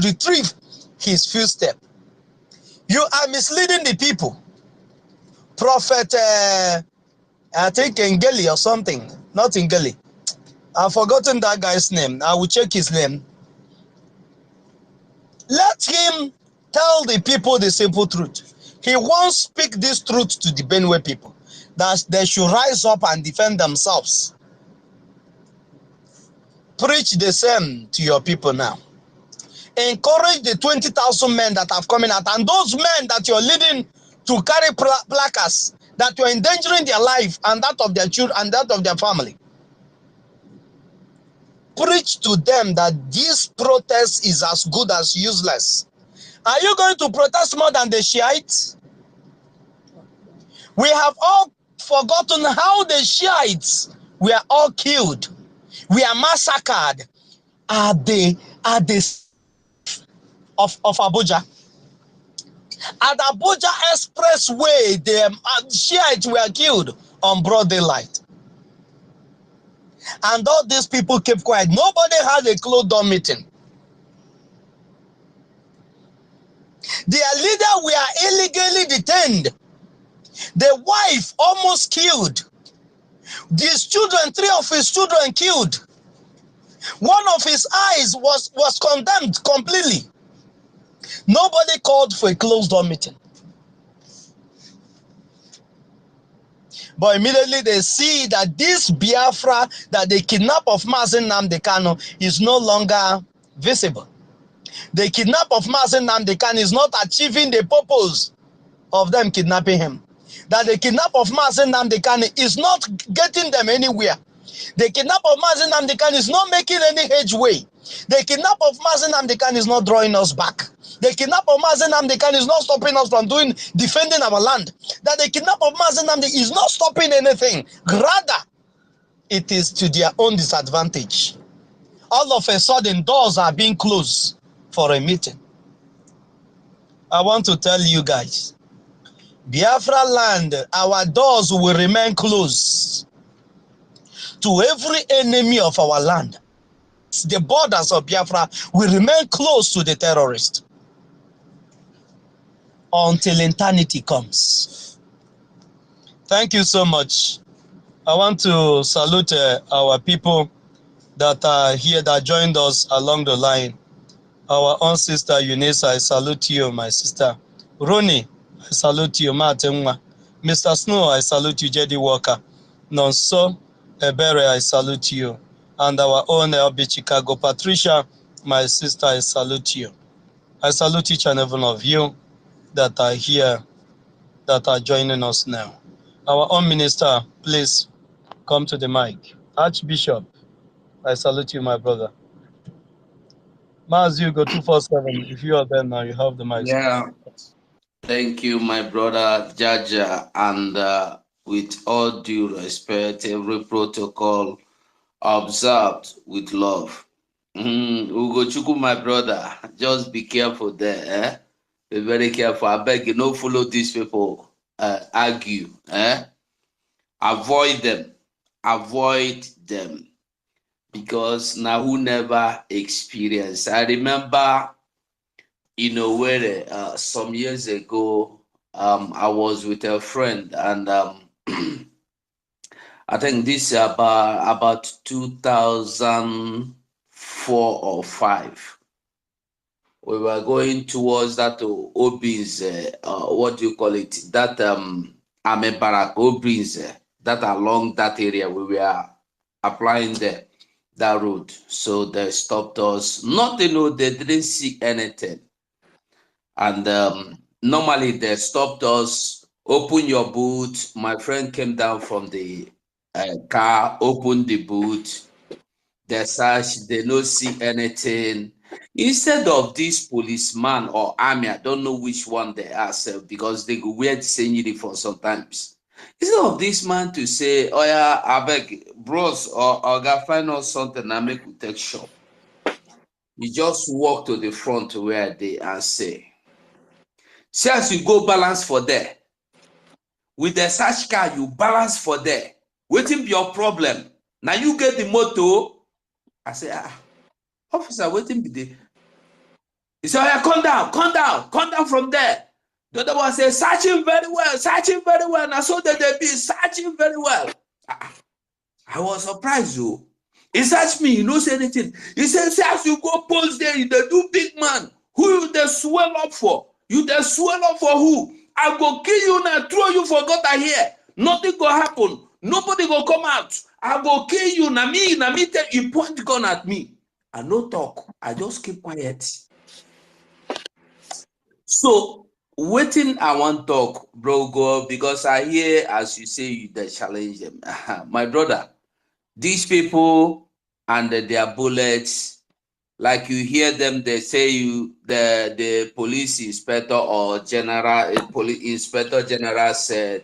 retrieve his footstep. You are misleading the people. Prophet, I think Ngeli or something, not Ngeli. I've forgotten that guy's name. I will check his name. Let him tell the people the simple truth. He won't speak this truth to the Benue people, that they should rise up and defend themselves. Preach the same to your people now. Encourage the 20,000 men that have coming out, and those men that you're leading to carry placards, that you're endangering their life and that of their children and that of their family. Preach to them that this protest is as good as useless. Are you going to protest more than the Shiites? We have all forgotten how the Shiites were all killed. We are massacred at the of Abuja. At Abuja Expressway, the Shiites were killed on broad daylight. And all these people kept quiet. Nobody had a closed door meeting. Their leader were illegally detained. The wife almost killed. These children, 3 of his children killed. One of his eyes was condemned completely. Nobody called for a closed door meeting. But immediately they see that this Biafra, that the kidnap of Mazi Nnamdi Kanu is no longer visible. The kidnap of Mazi Nnamdi Kanu is not achieving the purpose of them kidnapping him. That the kidnap of Mazi Nnamdi Kanu is not getting them anywhere. The kidnap of Mazi Nnamdi Kanu is not making any headway. The kidnap of Mazi Nnamdi Kanu is not drawing us back. The kidnap of Mazi Nnamdi Kanu is not stopping us from defending our land. That the kidnap of Mazi Nnamdi is not stopping anything. Rather, it is to their own disadvantage. All of a sudden, doors are being closed for a meeting. I want to tell you guys, Biafra land, our doors will remain closed to every enemy of our land. The borders of Biafra will remain closed to the terrorists until eternity comes. Thank you so much. I want to salute our people that are here, that joined us along the line. Our own sister Eunice, I salute you, my sister. Ronnie, I salute you, Martin. Mr. Snow, I salute you, Jedi Walker. Nonso Ebere, I salute you. And our own LB Chicago, Patricia, my sister, I salute you. I salute each and every one of you that are here, that are joining us now. Our own minister, please come to the mic. Archbishop, I salute you, my brother. Maz, you go 247. If you are there now, you have the mic. Yeah, thank you, my brother Jaja. And with all due respect, every protocol observed with love. Ugochukwu, my brother, just be careful there. Eh? Be very careful. I beg you, no follow these people argue. Eh? Avoid them. Avoid them. Because now who never experienced. I remember, where some years ago, I was with a friend, and I think this is about 2004 or 5. We were going towards that Obin's, what do you call it? That Amebarak Obin's, that along that area we were applying that road. So they stopped us. Nothing, they didn't see anything. And normally they stopped us, open your boot. My friend came down from the car, opened the boot. They searched, they don't see anything. Instead of this policeman or army, I don't know which one they are, because they go wear the same uniform sometimes. Instead of this man to say, oh yeah, I beg, bros, or go find us something and make we take shop. You just walk to the front where they and say, see as you go balance for there. With the search car, you balance for there. Waiting be your problem. Now you get the motor. I say, officer, waiting be the. He said, oh yeah, come down from there. The other one says, searching very well. And I saw that they be searching very well. I was surprised, though. He searched me, he knows say anything. He said, see as you go post there, you the do big man. Who you the swell up for? You the swell up for who? I go kill you now, throw you for gutter here. Nothing go happen. Nobody go come out. I go kill you. Na me tell you point gun at me. I no talk. I just keep quiet. So waiting, I want talk, bro, go, because I hear as you say you the challenge them. My brother, these people and their bullets, like you hear them, they say the police inspector or police inspector general said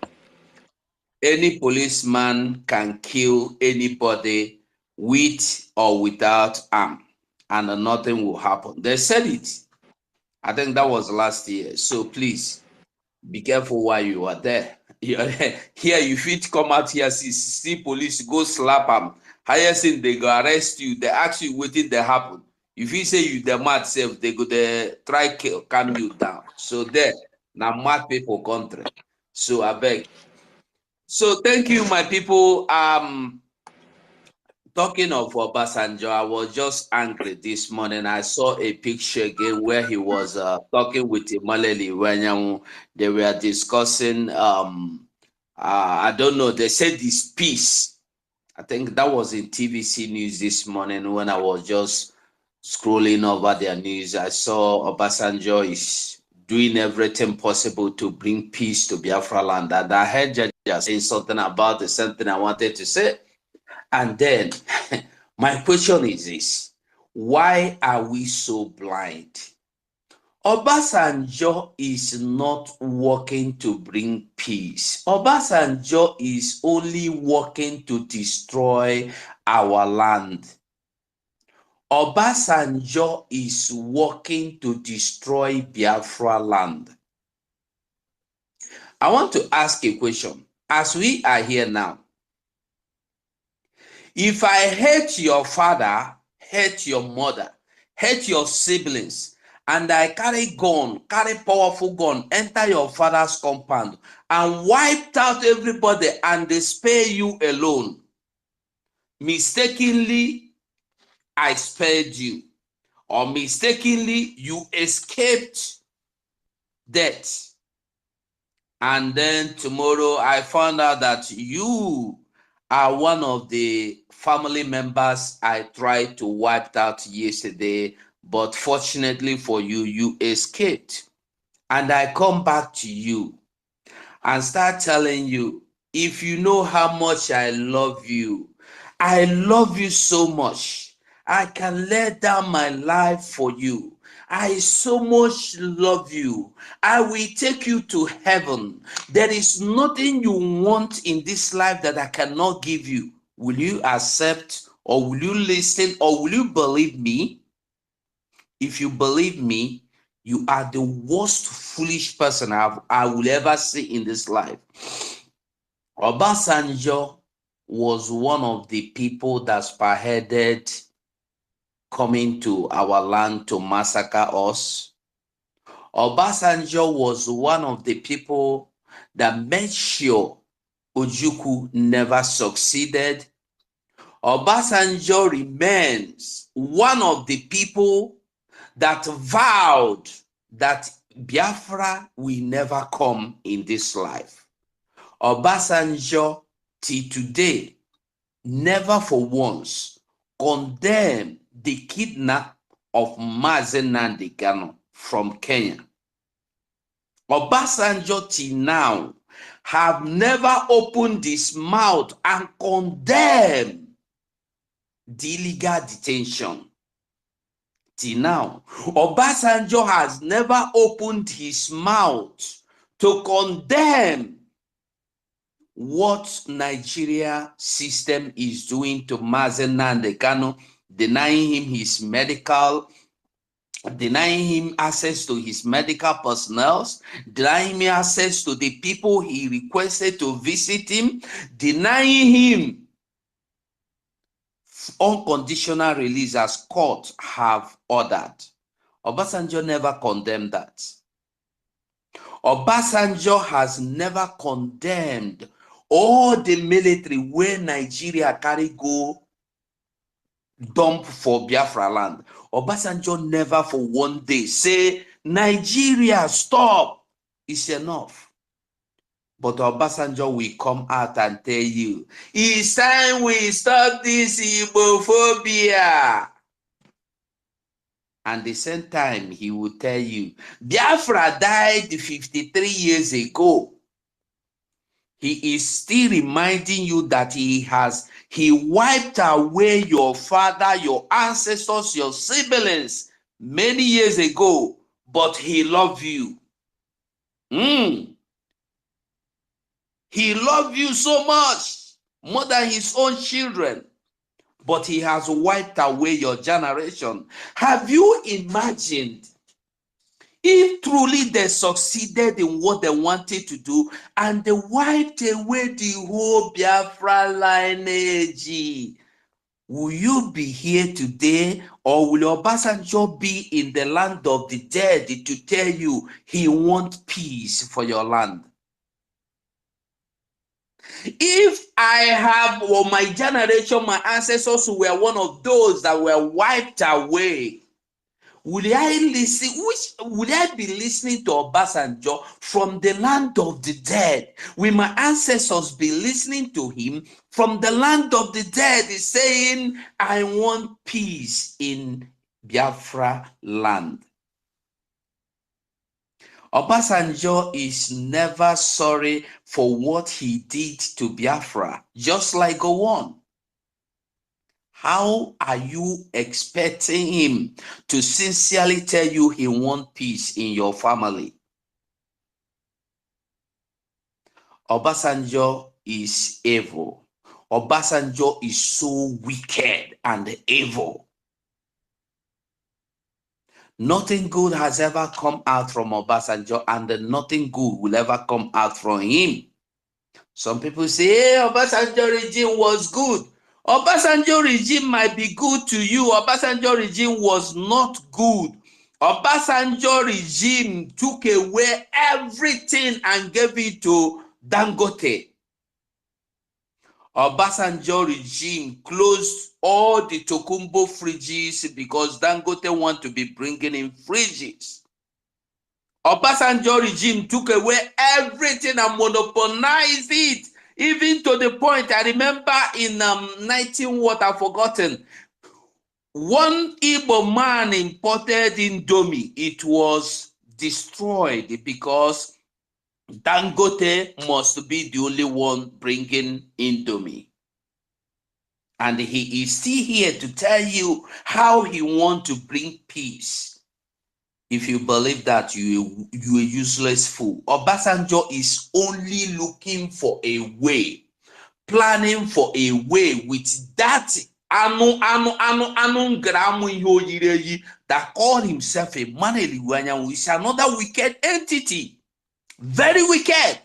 any policeman can kill anybody with or without arm and nothing will happen. They said it. I think that was last year. So please be careful while you are there. Here you fit come out here, see police, go slap them. Highest thing, they go arrest you. They ask you what did they happen. If you say you the mad self, they go try calm you down. So there, now mad people country. So I beg. So thank you, my people. Talking of Obasanjo, I was just angry this morning. I saw a picture again where he was talking with Imaleli when they were discussing, I don't know, they said this peace. I think that was in TVC News this morning when I was just scrolling over their news. I saw Obasanjo is doing everything possible to bring peace to Biafra land. And I heard Jaja saying something about the same thing I wanted to say. And then my question is this: why are we so blind? Obasanjo is not working to bring peace. Obasanjo is only working to destroy our land. Obasanjo is working to destroy Biafra land. I want to ask a question. As we are here now, if I hate your father, hate your mother, hate your siblings, and I carry powerful gun, enter your father's compound and wiped out everybody and they spare you alone, mistakenly, I spared you, or mistakenly, you escaped death. And then tomorrow I found out that you are one of the family members I tried to wipe out yesterday, but fortunately for you, you escaped. And I come back to you and start telling you, if you know how much I love you so much. I can lay down my life for you. I so much love you. I will take you to heaven. There is nothing you want in this life that I cannot give you. Will you accept, or will you listen, or will you believe me? If you believe me, you are the worst foolish person I will ever see in this life. Obasanjo was one of the people that spearheaded coming to our land to massacre us. Obasanjo was one of the people that made sure Ojukwu never succeeded. Obasanjo remains one of the people that vowed that Biafra will never come in this life. Obasanjo, till today, never for once condemned the kidnap of Mazi Nnamdi Kanu from Kenya. Obasanjo till now have never opened his mouth and condemned the illegal detention. Till now, Obasanjo has never opened his mouth to condemn what Nigeria system is doing to Mazi Nnamdi Kanu, denying him his medical, denying him access to his medical personnel, denying him access to the people he requested to visit him, denying him unconditional release as court have ordered. Obasanjo never condemned that. Obasanjo has never condemned all the military where Nigeria carry go dump for Biafra land. Obasanjo never for one day say, Nigeria, stop, it's enough. But Obasanjo will come out and tell you, it's time we stop this Igbophobia. And the same time, he will tell you, Biafra died 53 years ago. He is still reminding you that he wiped away your father, your ancestors, your siblings many years ago, but he loved you. He loved you so much, more than his own children, but he has wiped away your generation. Have you imagined if truly they succeeded in what they wanted to do and they wiped away the whole Biafra lineage? Will you be here today, or will Obasanjo be in the land of the dead to tell you he wants peace for your land? If I have, or my generation, my ancestors were one of those that were wiped away, would I be listening to Obasanjo from the land of the dead? Will my ancestors be listening to him from the land of the dead, saying, I want peace in Biafra land? Obasanjo is never sorry for what he did to Biafra, just like Gowon. How are you expecting him to sincerely tell you he wants peace in your family? Obasanjo is evil. Obasanjo is so wicked and evil. Nothing good has ever come out from Obasanjo, and nothing good will ever come out from him. Some people say, hey, Obasanjo regime was good. Obasanjo regime might be good to you. Obasanjo regime was not good. Obasanjo regime took away everything and gave it to Dangote. Obasanjo regime closed all the Tokumbo fridges because Dangote want to be bringing in fridges. Obasanjo regime took away everything and monopolized it, even to the point, I remember in 19 what I've forgotten, one Igbo man imported Indomie. It was destroyed because Dangote must be the only one bringing Indomie. And he is still here to tell you how he wants to bring peace. If you believe that, you a useless fool. Obasanjo is only looking for a way, planning for a way with that that called himself a Maneliwanya, who is another wicked entity. Very wicked.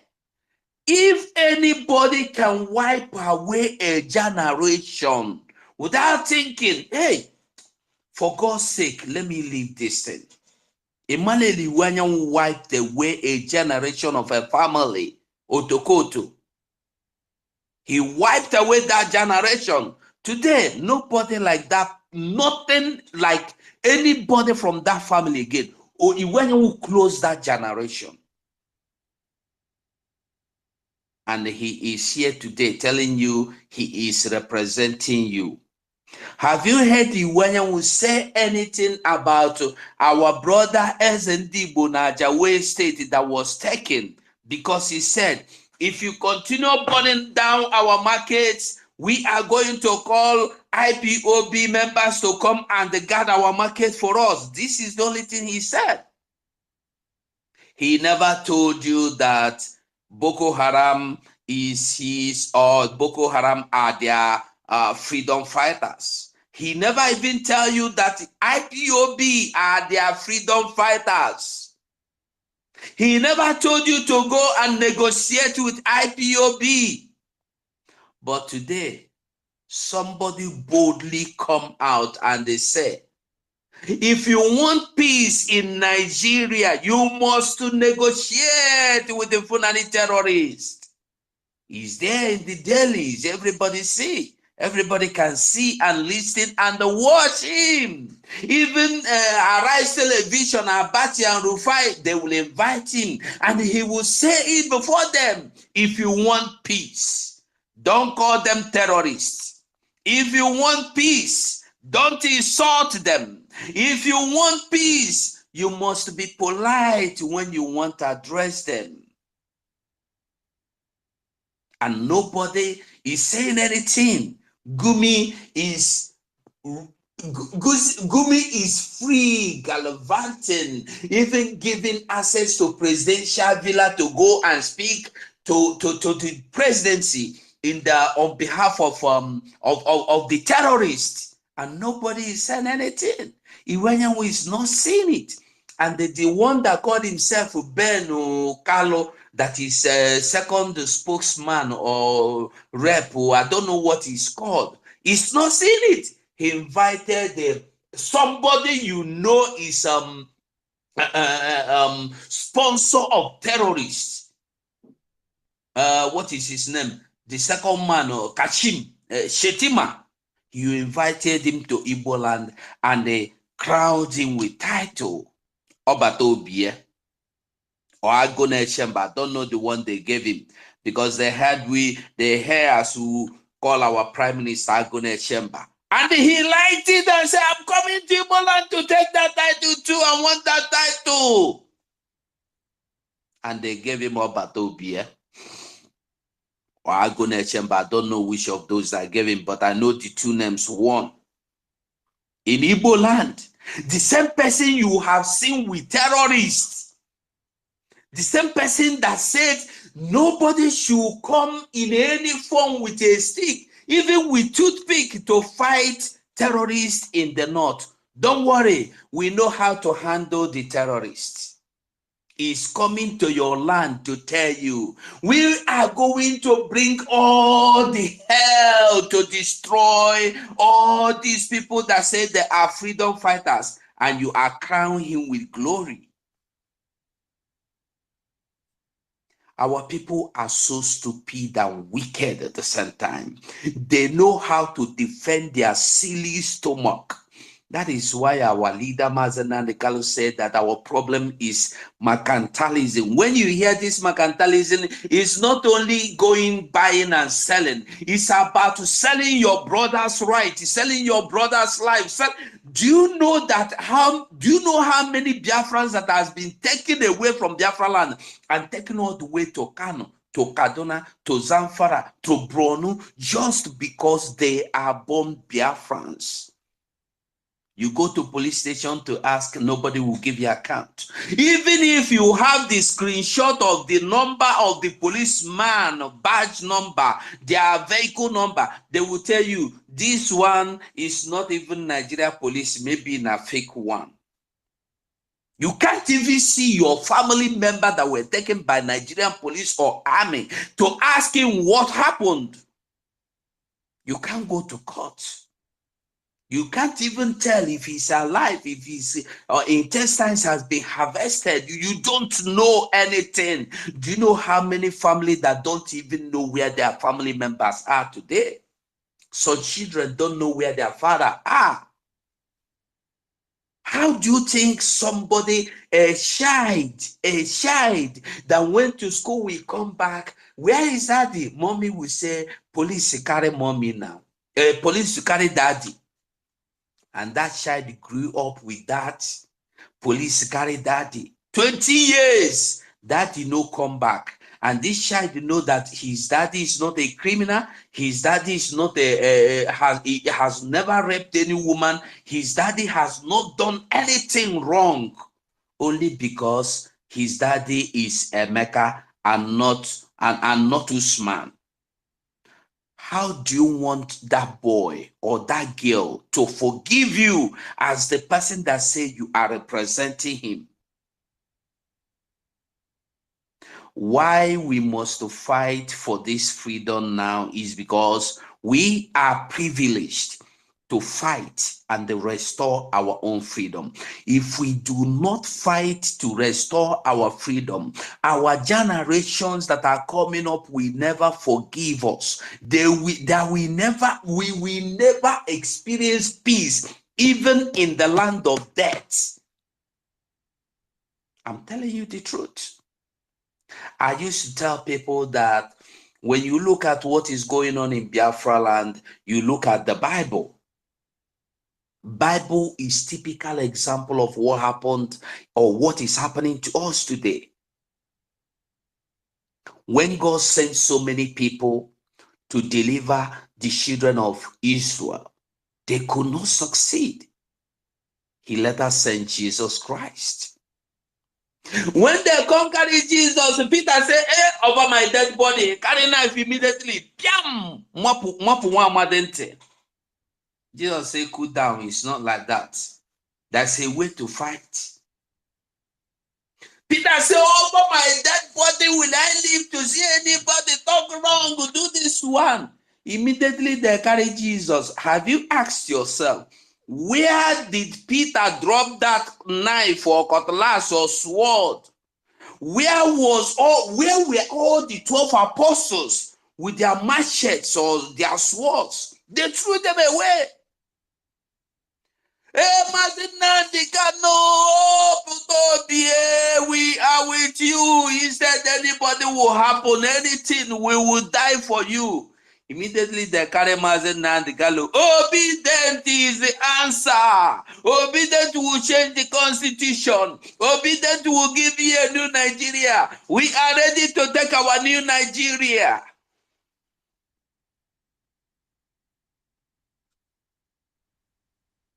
If anybody can wipe away a generation without thinking, hey, for God's sake, let me leave this thing. Emmanuel Iwanyan wiped away a generation of a family, WOTOWOTO. He wiped away that generation. Today, nobody like that, nothing like anybody from that family again. Or Iwanyan will close that generation. And he is here today telling you he is representing you. Have you heard Iwanyan will say anything about our brother SND Bonajawe State that was taken? Because he said, if you continue burning down our markets, we are going to call IPOB members to come and guard our market for us. This is the only thing he said. He never told you that Boko Haram is his, or Boko Haram are their freedom fighters. He never even tell you that IPOB are their freedom fighters. He never told you to go and negotiate with IPOB. But today, somebody boldly come out and they say, if you want peace in Nigeria, you must negotiate with the Fulani terrorists. He's there in the dailies. Everybody see. Everybody can see and listen and watch him. Even Arise Television, Abati and Rufai, they will invite him. And he will say it before them. If you want peace, don't call them terrorists. If you want peace, don't insult them. If you want peace, you must be polite when you want to address them. And nobody is saying anything. Gumi is free, gallivanting, even giving access to presidential villa to go and speak to the presidency in the on behalf of the terrorists, and nobody is saying anything. Iwanyan is not seeing it, and the one that called himself Ben Carlo, that is second spokesman or rep, or I don't know what he's called, he's not seeing it. He invited somebody you know is sponsor of terrorists. What is his name? The second man, Kashim Shetima. You invited him to Igbo land and they crowned him with title Obatobie or Agone Chemba. I don't know the one they gave him, because they had us who call our prime minister Agone Chemba. And he liked it and said, I'm coming to Igbo land to take that title too. I want that title. And they gave him Obatobie. Or Agone Chemba. I don't know which of those I gave him, but I know the two names. One, in Igbo land, the same person you have seen with terrorists, the same person that said nobody should come in any form with a stick, even with toothpick, to fight terrorists in the north. Don't worry, we know how to handle the terrorists. Is coming to your land to tell you, we are going to bring all the hell to destroy all these people that say they are freedom fighters, and you are crowning him with glory. Our people are so stupid and wicked at the same time. They know how to defend their silly stomach. That is why our leader Mazen Nandekalo said that our problem is mercantilism. When you hear this mercantilism, it's not only going buying and selling. It's about selling your brother's right, selling your brother's life. Do you know how many Biafrans that has been taken away from Biafra land and taken all the way to Kano, to Kaduna, to Zamfara, to Borno, just because they are born Biafrans? You go to police station to ask, nobody will give you account. Even if you have the screenshot of the number of the policeman, badge number, their vehicle number, they will tell you, this one is not even Nigeria police, maybe in a fake one. You can't even see your family member that were taken by Nigerian police or army to ask him what happened. You can't go to court. You can't even tell if he's alive, if his intestines has been harvested. You don't know anything. Do you know how many families that don't even know where their family members are today? Some children don't know where their father are. How do you think somebody, a child that went to school will come back? Where is daddy? Mommy will say, police carry mommy now. Police carry daddy. And that child grew up with that. Police carry daddy. 20 years, daddy no come back. And this child know that his daddy is not a criminal. His daddy is not he has never raped any woman. His daddy has not done anything wrong. Only because his daddy is Emeka and not Usman. How do you want that boy or that girl to forgive you as the person that said you are representing him? Why we must fight for this freedom now is because we are privileged to fight and restore our own freedom. If we do not fight to restore our freedom, our generations that are coming up will never forgive us. We will never experience peace, even in the land of death. I'm telling you the truth. I used to tell people that when you look at what is going on in Biafra land, you look at the Bible. Bible is typical example of what happened or what is happening to us today. When God sent so many people to deliver the children of Israel, they could not succeed. He later sent Jesus Christ. When they come carry Jesus, Peter said, hey, over my dead body, carry knife immediately. Piam! Jesus said, cool down. It's not like that. That's a way to fight. Peter said, over my dead body will I live to see anybody talk wrong, do this one. Immediately they carry Jesus. Have you asked yourself, where did Peter drop that knife or cutlass or sword? Where were all the 12 apostles with their machetes or their swords? They threw them away. We are with you. He said anybody will happen, anything, we will die for you. Immediately they carry Mazen and the gallows. Obedient is the answer. Obedient will change the constitution. Obedient will give you a new Nigeria. We are ready to take our new Nigeria.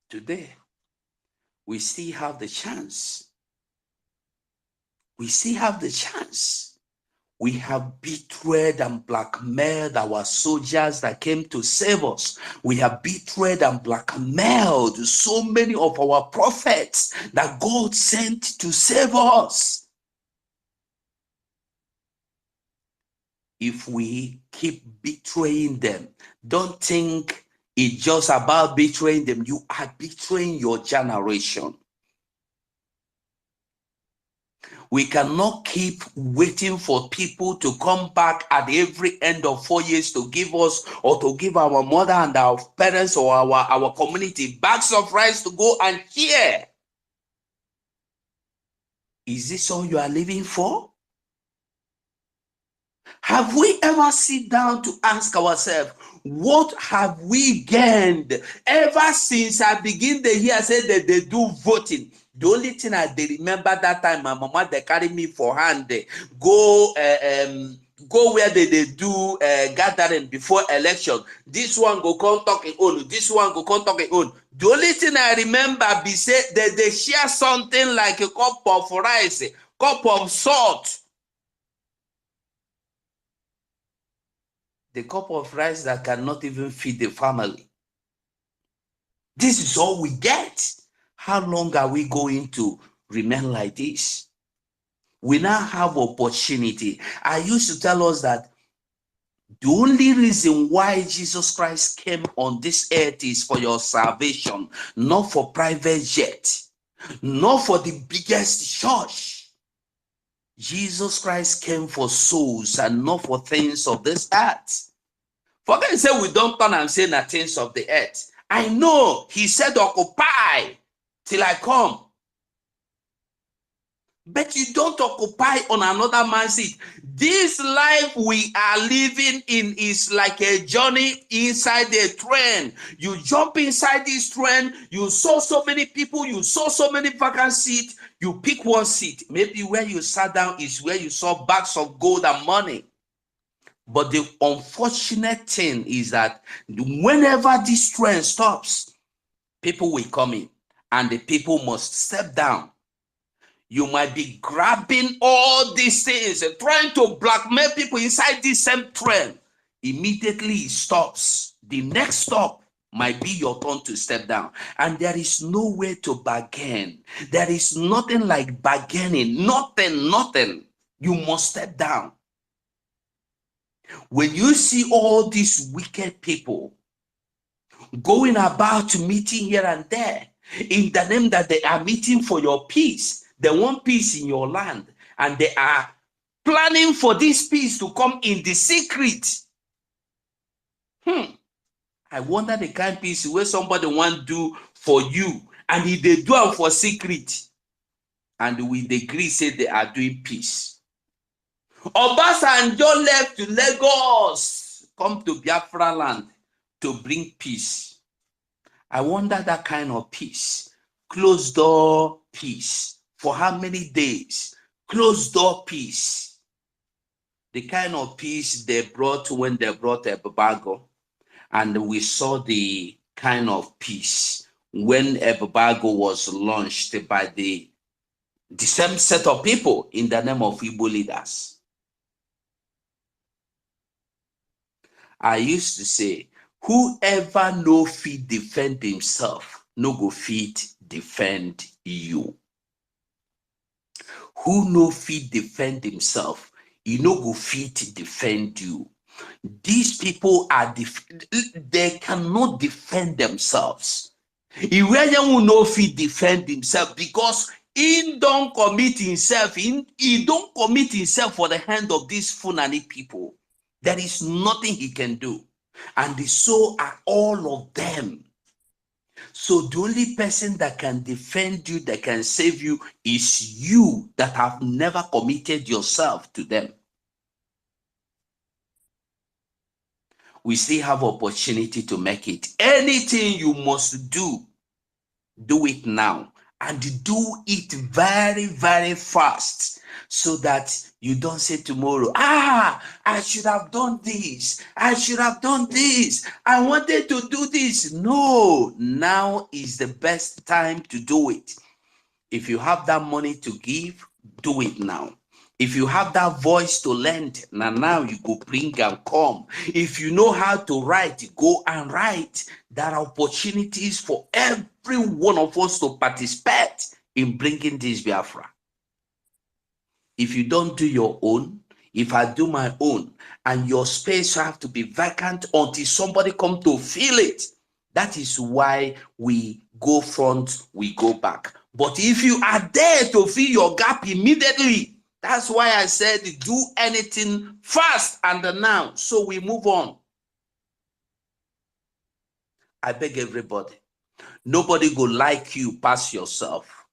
Today, we still have the chance. We still have the chance. We have betrayed and blackmailed our soldiers that came to save us. We have betrayed and blackmailed so many of our prophets that God sent to save us. If we keep betraying them, don't think it's just about betraying them. You are betraying your generation. We cannot keep waiting for people to come back at every end of 4 years to give us or to give our mother and our parents or our community bags of rice to go and share. Is this all you are living for? Have we ever sit down to ask ourselves, what have we gained ever since I begin the year say that they do voting? The only thing I remember that time, my mama they carry me for hand, go where they do gathering before election. This one go come talk in own. This one go come talk in own. The only thing I remember be say that they share something like a cup of rice, cup of salt. The cup of rice that cannot even feed the family. This is all we get. How long are we going to remain like this? We now have opportunity. I used to tell us that the only reason why Jesus Christ came on this earth is for your salvation, not for private jet, not for the biggest church. Jesus Christ came for souls and not for things of this earth. For them say we don't turn and say the things of the earth. I know he said occupy till I come. But you don't occupy on another man's seat. This life we are living in is like a journey inside a train. You jump inside this train, you saw so many people, you saw so many vacant seats, you pick one seat. Maybe where you sat down is where you saw bags of gold and money. But the unfortunate thing is that whenever this train stops, people will come in and the people must step down. You might be grabbing all these things and trying to blackmail people inside this same train. Immediately it stops. The next stop might be your turn to step down. And there is no way to bargain. There is nothing like bargaining. Nothing. You must step down. When you see all these wicked people going about meeting here and there in the name that they are meeting for your peace, they want peace in your land, and they are planning for this peace to come in the secret. I wonder the kind of peace where somebody want to do for you, and if they do it for secret, and we agree say they are doing peace. Obasanjo left to Lagos, come to Biafra land to bring peace. I wonder that kind of peace, closed door peace. For how many days? Closed door peace. The kind of peace they brought when they brought Ebubago, and we saw the kind of peace when Ebubago was launched by the same set of people in the name of Igbo leaders. I used to say, whoever no fit defend himself, no go fit defend you. Who no fit defend himself, he no go fit defend you. These people are they cannot defend themselves. He will no fit defend himself because he don't commit himself. He don't commit himself for the hand of these Fulani people. There is nothing he can do, and so are all of them. So the only person that can defend you, that can save you, is you that have never committed yourself to them. We still have opportunity to make it. Anything you must do it now, and do it very, very fast, so that you don't say tomorrow, I should have done this. I should have done this. I wanted to do this. No, now is the best time to do it. If you have that money to give, do it now. If you have that voice to lend, now you go bring and come. If you know how to write, go and write. There are opportunities for every one of us to participate in bringing this Biafra. If you don't do your own, if I do my own, and your space have to be vacant until somebody come to fill it, that is why we go front, we go back. But if you are there to fill your gap immediately, that's why I said do anything fast and now. So we move on. I beg everybody, nobody go like you past yourself.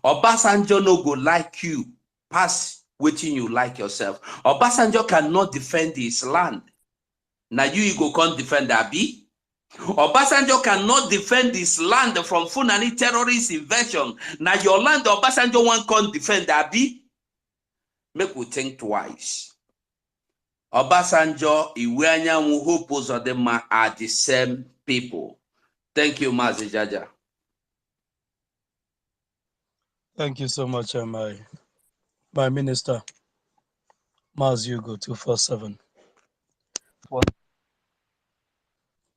Obasanjo no go like you past Waiting you like yourself. Obasanjo cannot defend his land. Now you go can't defend Abi. Obasanjo cannot defend his land from Fulani terrorist invasion. Now your land Obasanjo one can't defend Abi. Make we think twice. Obasanjo, Iweanyanwu, who pose on them are the same people. Thank you, Mazi Jaja. Thank you so much, my minister, Mazi Ugo 247.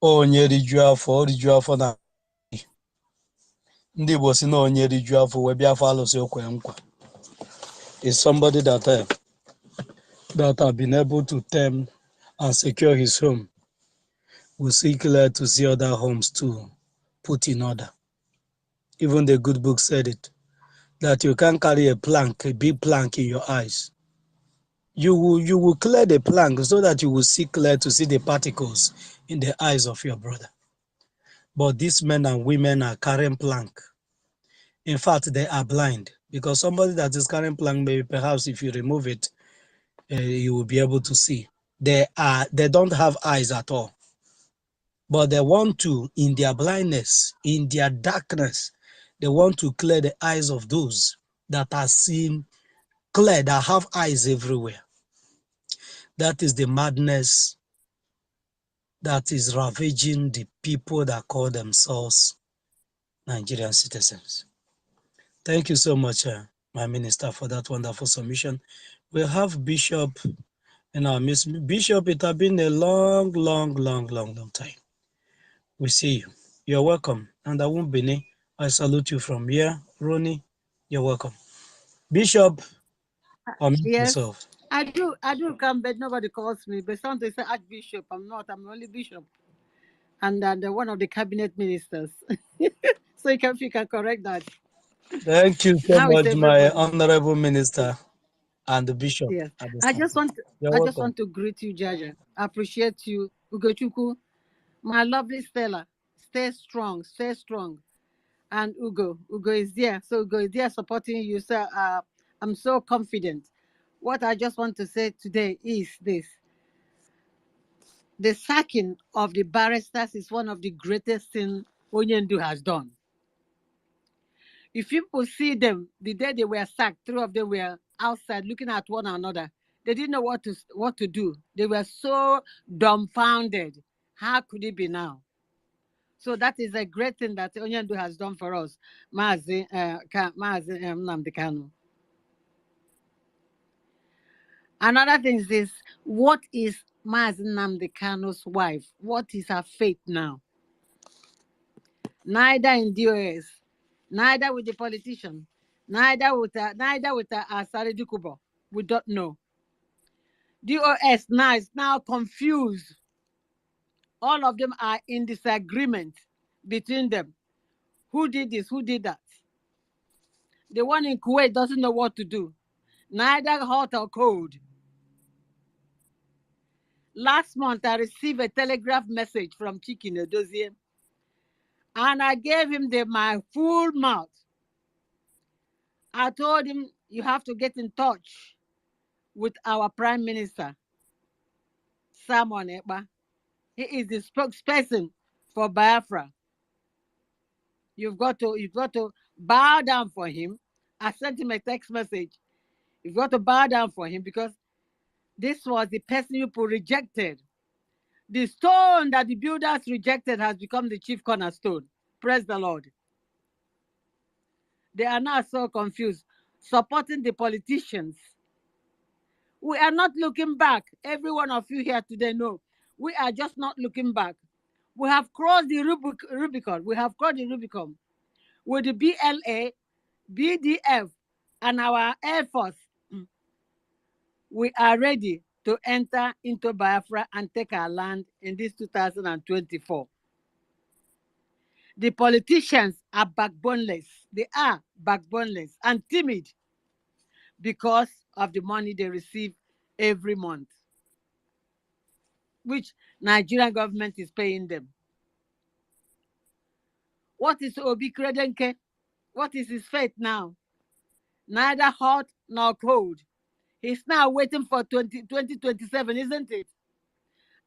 Onye riju afọ na ndị Igbo si na onye riju afọ wee bịa afọ alụsị okwe nkwa. Is somebody that have been able to tame and secure his home. We seek to see other homes too put in order. Even the good book said it, that you can't carry a big plank in your eyes. You will clear the plank so that you will see clear to see the particles in the eyes of your brother. But these men and women are carrying plank. In fact, they are blind, because somebody that is carrying plank, maybe perhaps if you remove it, you will be able to see. They don't have eyes at all. But they want to, in their blindness, in their darkness, they want to clear the eyes of those that are seen clear, that have eyes everywhere. That is the madness that is ravaging the people that call themselves Nigerian citizens. Thank you so much, my minister, for that wonderful submission. We have Bishop in our midst. Bishop, it has been a long time. We see you. You're welcome. And Awumbini, I salute you from here. Ronnie, you're welcome. Bishop, unmute Yes, yourself. I do come, but nobody calls me. But sometimes say Archbishop. I'm not. I'm only bishop, and one of the cabinet ministers. So if you can correct that. Thank you so How is much, my everybody? honorable minister and the bishop. Yes, At the I same just time. want You're I just welcome. want to greet you, Jaja. I appreciate you, Ugochukwu, my lovely Stella. Stay strong, stay strong. And Ugo is there. So Ugo is there supporting you. So I'm so confident. What I just want to say today is this: the sacking of the barristers is one of the greatest things Onyendu has done. If people see them, the day they were sacked, three of them were outside looking at one another. They didn't know what to do. They were so dumbfounded. How could it be now? So that is a great thing that Onyendu has done for us, Mazi Nnamdi Kanu. Another thing is this: what is Mazi Nnamdi Kanu's wife? What is her fate now? Neither in DOS, neither with the politician, neither with Asari Dukubo. We don't know. DOS now is now confused. All of them are in disagreement between them. Who did this? Who did that? The one in Kuwait doesn't know what to do. Neither hot or cold. Last month, I received a telegraph message from Chiki Nedozie, and I gave him my full mouth. I told him, you have to get in touch with our Prime Minister, Simon Ekpa. He is the spokesperson for Biafra. You've got to bow down for him. I sent him a text message. You've got to bow down for him, because this was the person you rejected. The stone that the builders rejected has become the chief cornerstone. Praise the Lord. They are now so confused, supporting the politicians. We are not looking back. Every one of you here today know we are just not looking back. We have crossed the Rubicon. We have crossed the Rubicon with the BLA, BDF, and our Air Force. We are ready to enter into Biafra and take our land in this 2024. The politicians are backboneless. They are backboneless and timid because of the money they receive every month, which Nigerian government is paying them. What is Obi Kredenke? What is his fate now? Neither hot nor cold. He's now waiting for 2027, isn't it?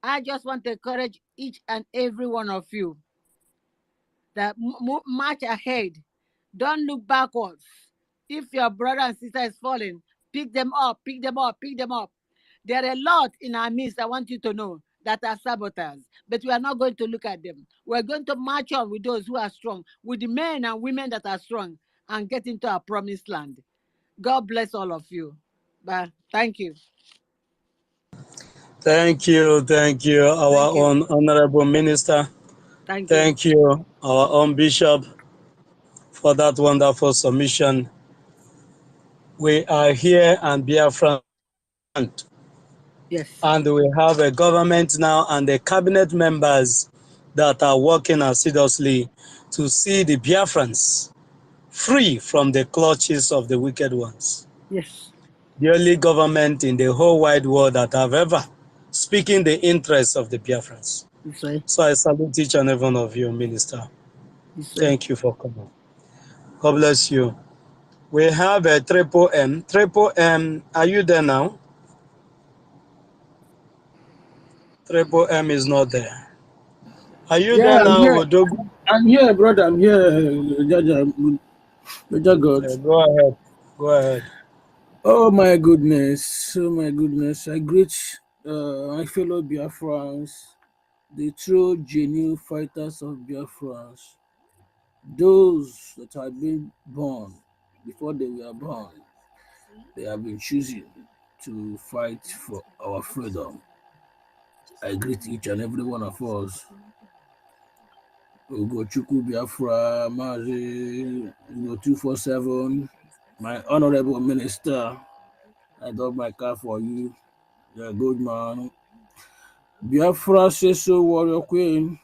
I just want to encourage each and every one of you that march ahead. Don't look backwards. If your brother and sister is falling, pick them up, pick them up, pick them up. There are a lot in our midst, I want you to know, that are saboteurs, but we are not going to look at them. We're going to march on with those who are strong, with the men and women that are strong, and get into our promised land. God bless all of you. Bye. Thank you. Thank you, our Thank you. own honorable minister. Thank you. Thank you, our own bishop, for that wonderful submission. We are here and Biafran, Yes. and we have a government now and the cabinet members that are working assiduously to see the Biafrans free from the clutches of the wicked ones. Yes. The only government in the whole wide world that have ever speaking the interests of the Biafrans. You say. So I salute each and every one of you, Minister. You say. Thank you for coming. God bless you. We have a Triple M. Triple M, are you there now? Triple M is not there. Are you Yeah, there I'm now, here. Odogu? I'm here, brother. I'm here, Jaja. God. Go ahead. Go ahead. Oh my goodness. Oh my goodness. I greet my fellow Biafrans, the true genuine fighters of Biafrans, those that have been born before they were born. They have been choosing to fight for our freedom. I greet each and every one of us. Ugochukwu Biafra, Mazi, 247, my honorable minister, I got my car for you. You're a good man. Biafra says so, warrior queen,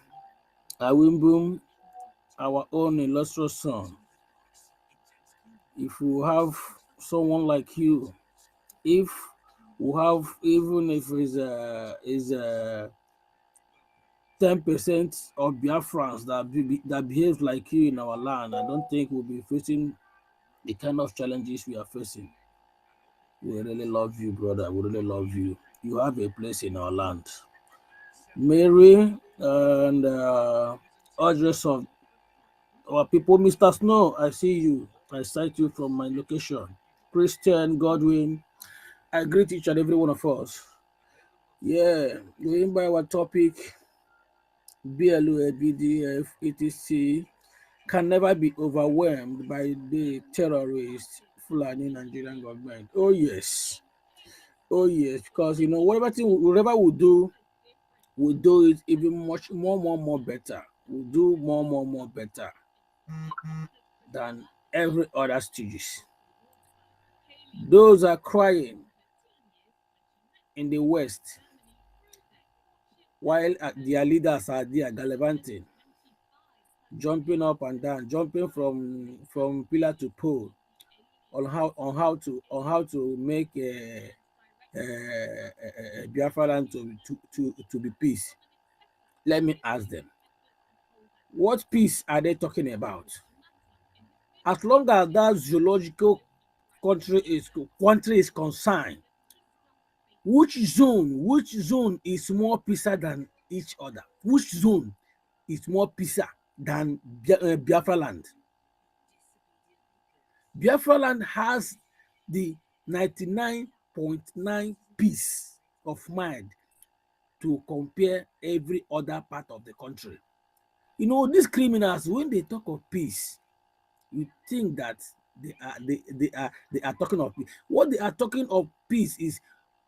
Awimboom, our own illustrious son. If we have someone like you, if we have, even if it's a 10% of Biafrans that behaves like you in our land, I don't think we'll be facing the kind of challenges we are facing. We really love you, brother. We really love you. You have a place in our land. Mary and others of our people, Mr. Snow, I see you. I sight you from my location. Christian, Godwin, I greet each and every one of us. Yeah, going by our topic, BLO, BDF, etc. can never be overwhelmed by the terrorist Fulani Nigerian government. Oh yes, because whatever we do, we'll do it even much more better. We'll do more better than every other stages. Those are crying in the West, while their leaders are there gallivanting, jumping up and down, jumping from pillar to pole on how to make Biafra land to be peace. Let me ask them, what peace are they talking about? As long as that zoological country is concerned, which zone is more peacer than each other? Which zone is more peacer than Biafra land? Biafra land has the 99.9 peace of mind to compare every other part of the country. You know, these criminals, when they talk of peace, you think that they are talking of peace. What they are talking of peace is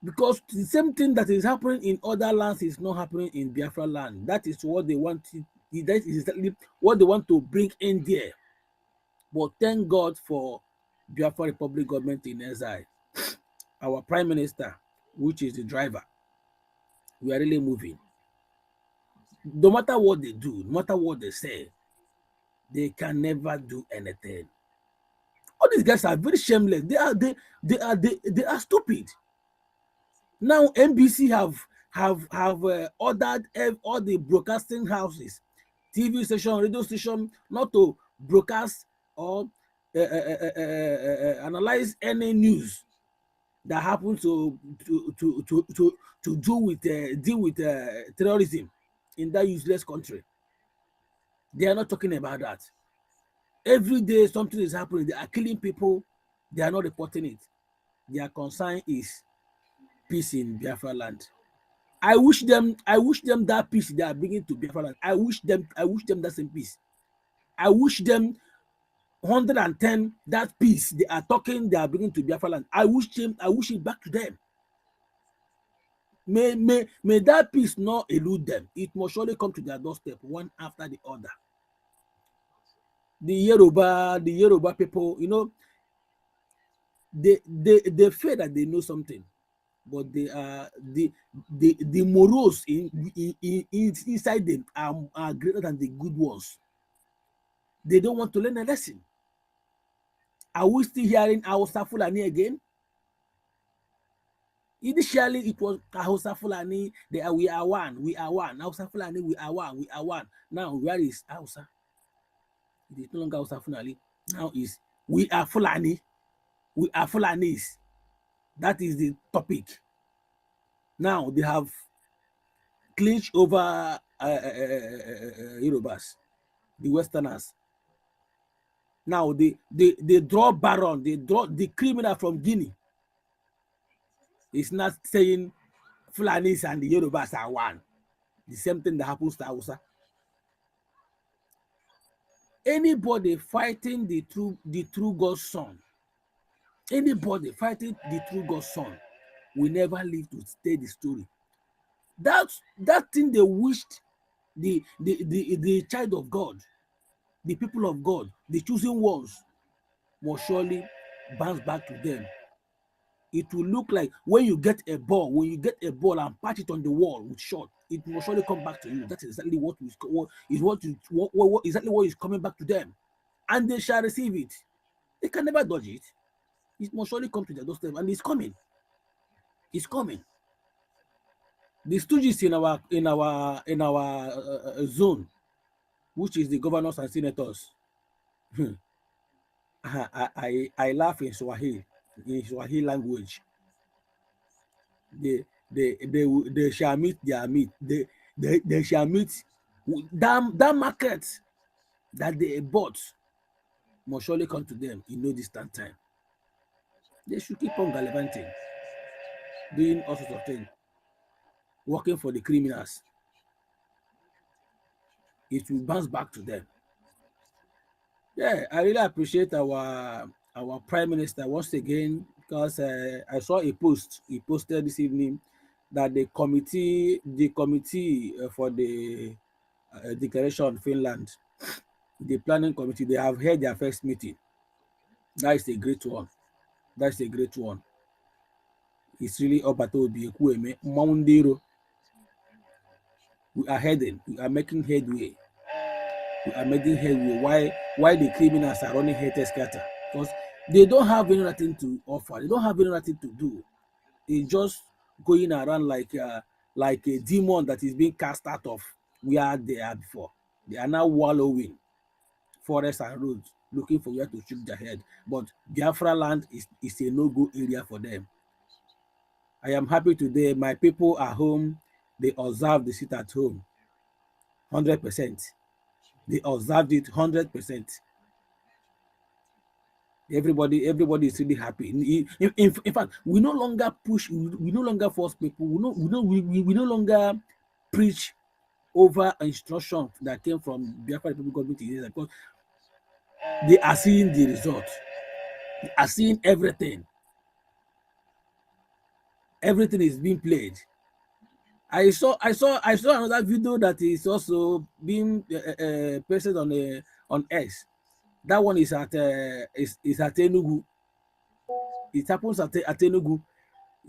because the same thing that is happening in other lands is not happening in Biafra land. That is what they want. That is exactly what they want to bring in there. But thank God for Biafra Republic government in exile. Our prime minister, which is the driver, we are really moving. No matter what they do, no matter what they say, they can never do anything. All these guys are very shameless. They are stupid. Now NBC have ordered all the broadcasting houses, TV station, radio station, not to broadcast or analyze any news that happen to deal with terrorism in that useless country. They are not talking about that. Every day something is happening. They are killing people. They are not reporting it. Their concern is peace in Biafra land. I wish them that peace they are bringing to Biafra land. I wish them that same peace. I wish them 110 that peace they are bringing to Biafra land. I wish it back to them. May that peace not elude them. It must surely come to their doorstep one after the other. The Yoruba people, you know, they fear that they know something, but they are the morals inside them are greater than the good ones. They don't want to learn a lesson. Are we still hearing Hausa Fulani again? Initially, it was Hausa Fulani. We are one. Hausa Fulani, we are one. Now, where is Hausa? It is no longer Hausa Fulani. Now is we are Fulani. We are Fulanis. That is the topic. Now they have clinched over Yorubas, the Westerners. Now they draw Baron, they draw the criminal from Guinea. It's not saying Fulanis and the Yorubas are one. The same thing that happens to Hausa. Anybody fighting the true God's son, anybody fighting the true God's son will never live to tell the story. That thing they wished the child of God, the people of God, the chosen ones, must surely bounce back to them. It will look like when you get a ball and patch it on the wall with shot, it will surely come back to you. That is exactly what is coming back to them, and they shall receive it. They can never dodge it. It must surely come to their doorstep, and it's coming. It's coming. The stooges in our zone, which is the governors and senators, I laugh in Swahili language. They shall meet their meat. They shall meet that market that they bought must surely come to them in no distant time. They should keep on gallivanting, doing all sorts of things, working for the criminals. It will bounce back to them. Yeah, I really appreciate our Prime Minister once again, because I saw a post he posted this evening that the committee for the declaration of Finland, the planning committee, they have held their first meeting. That is a great one. That's a great one. It's really up at Obi Mondiro. We are making headway. We are making headway. Why the criminals are running hate scatter? Because they don't have anything to offer. They don't have anything to do. They're just going around like a demon that is being cast out of where they are before. They are now wallowing forests and roads, looking for where to shoot their head. But Biafra land is a no-go area for them. I am happy today. My people are home. They observe the sit at home 100%. They observed it 100%. Everybody is really happy. In fact, we no longer push. We no longer force people. We no longer preach over instruction that came from Biafra people government, because they are seeing the result. They are seeing everything. Everything is being played. I saw another video that is also being posted on X. That one is at Enugu. It happens at Enugu.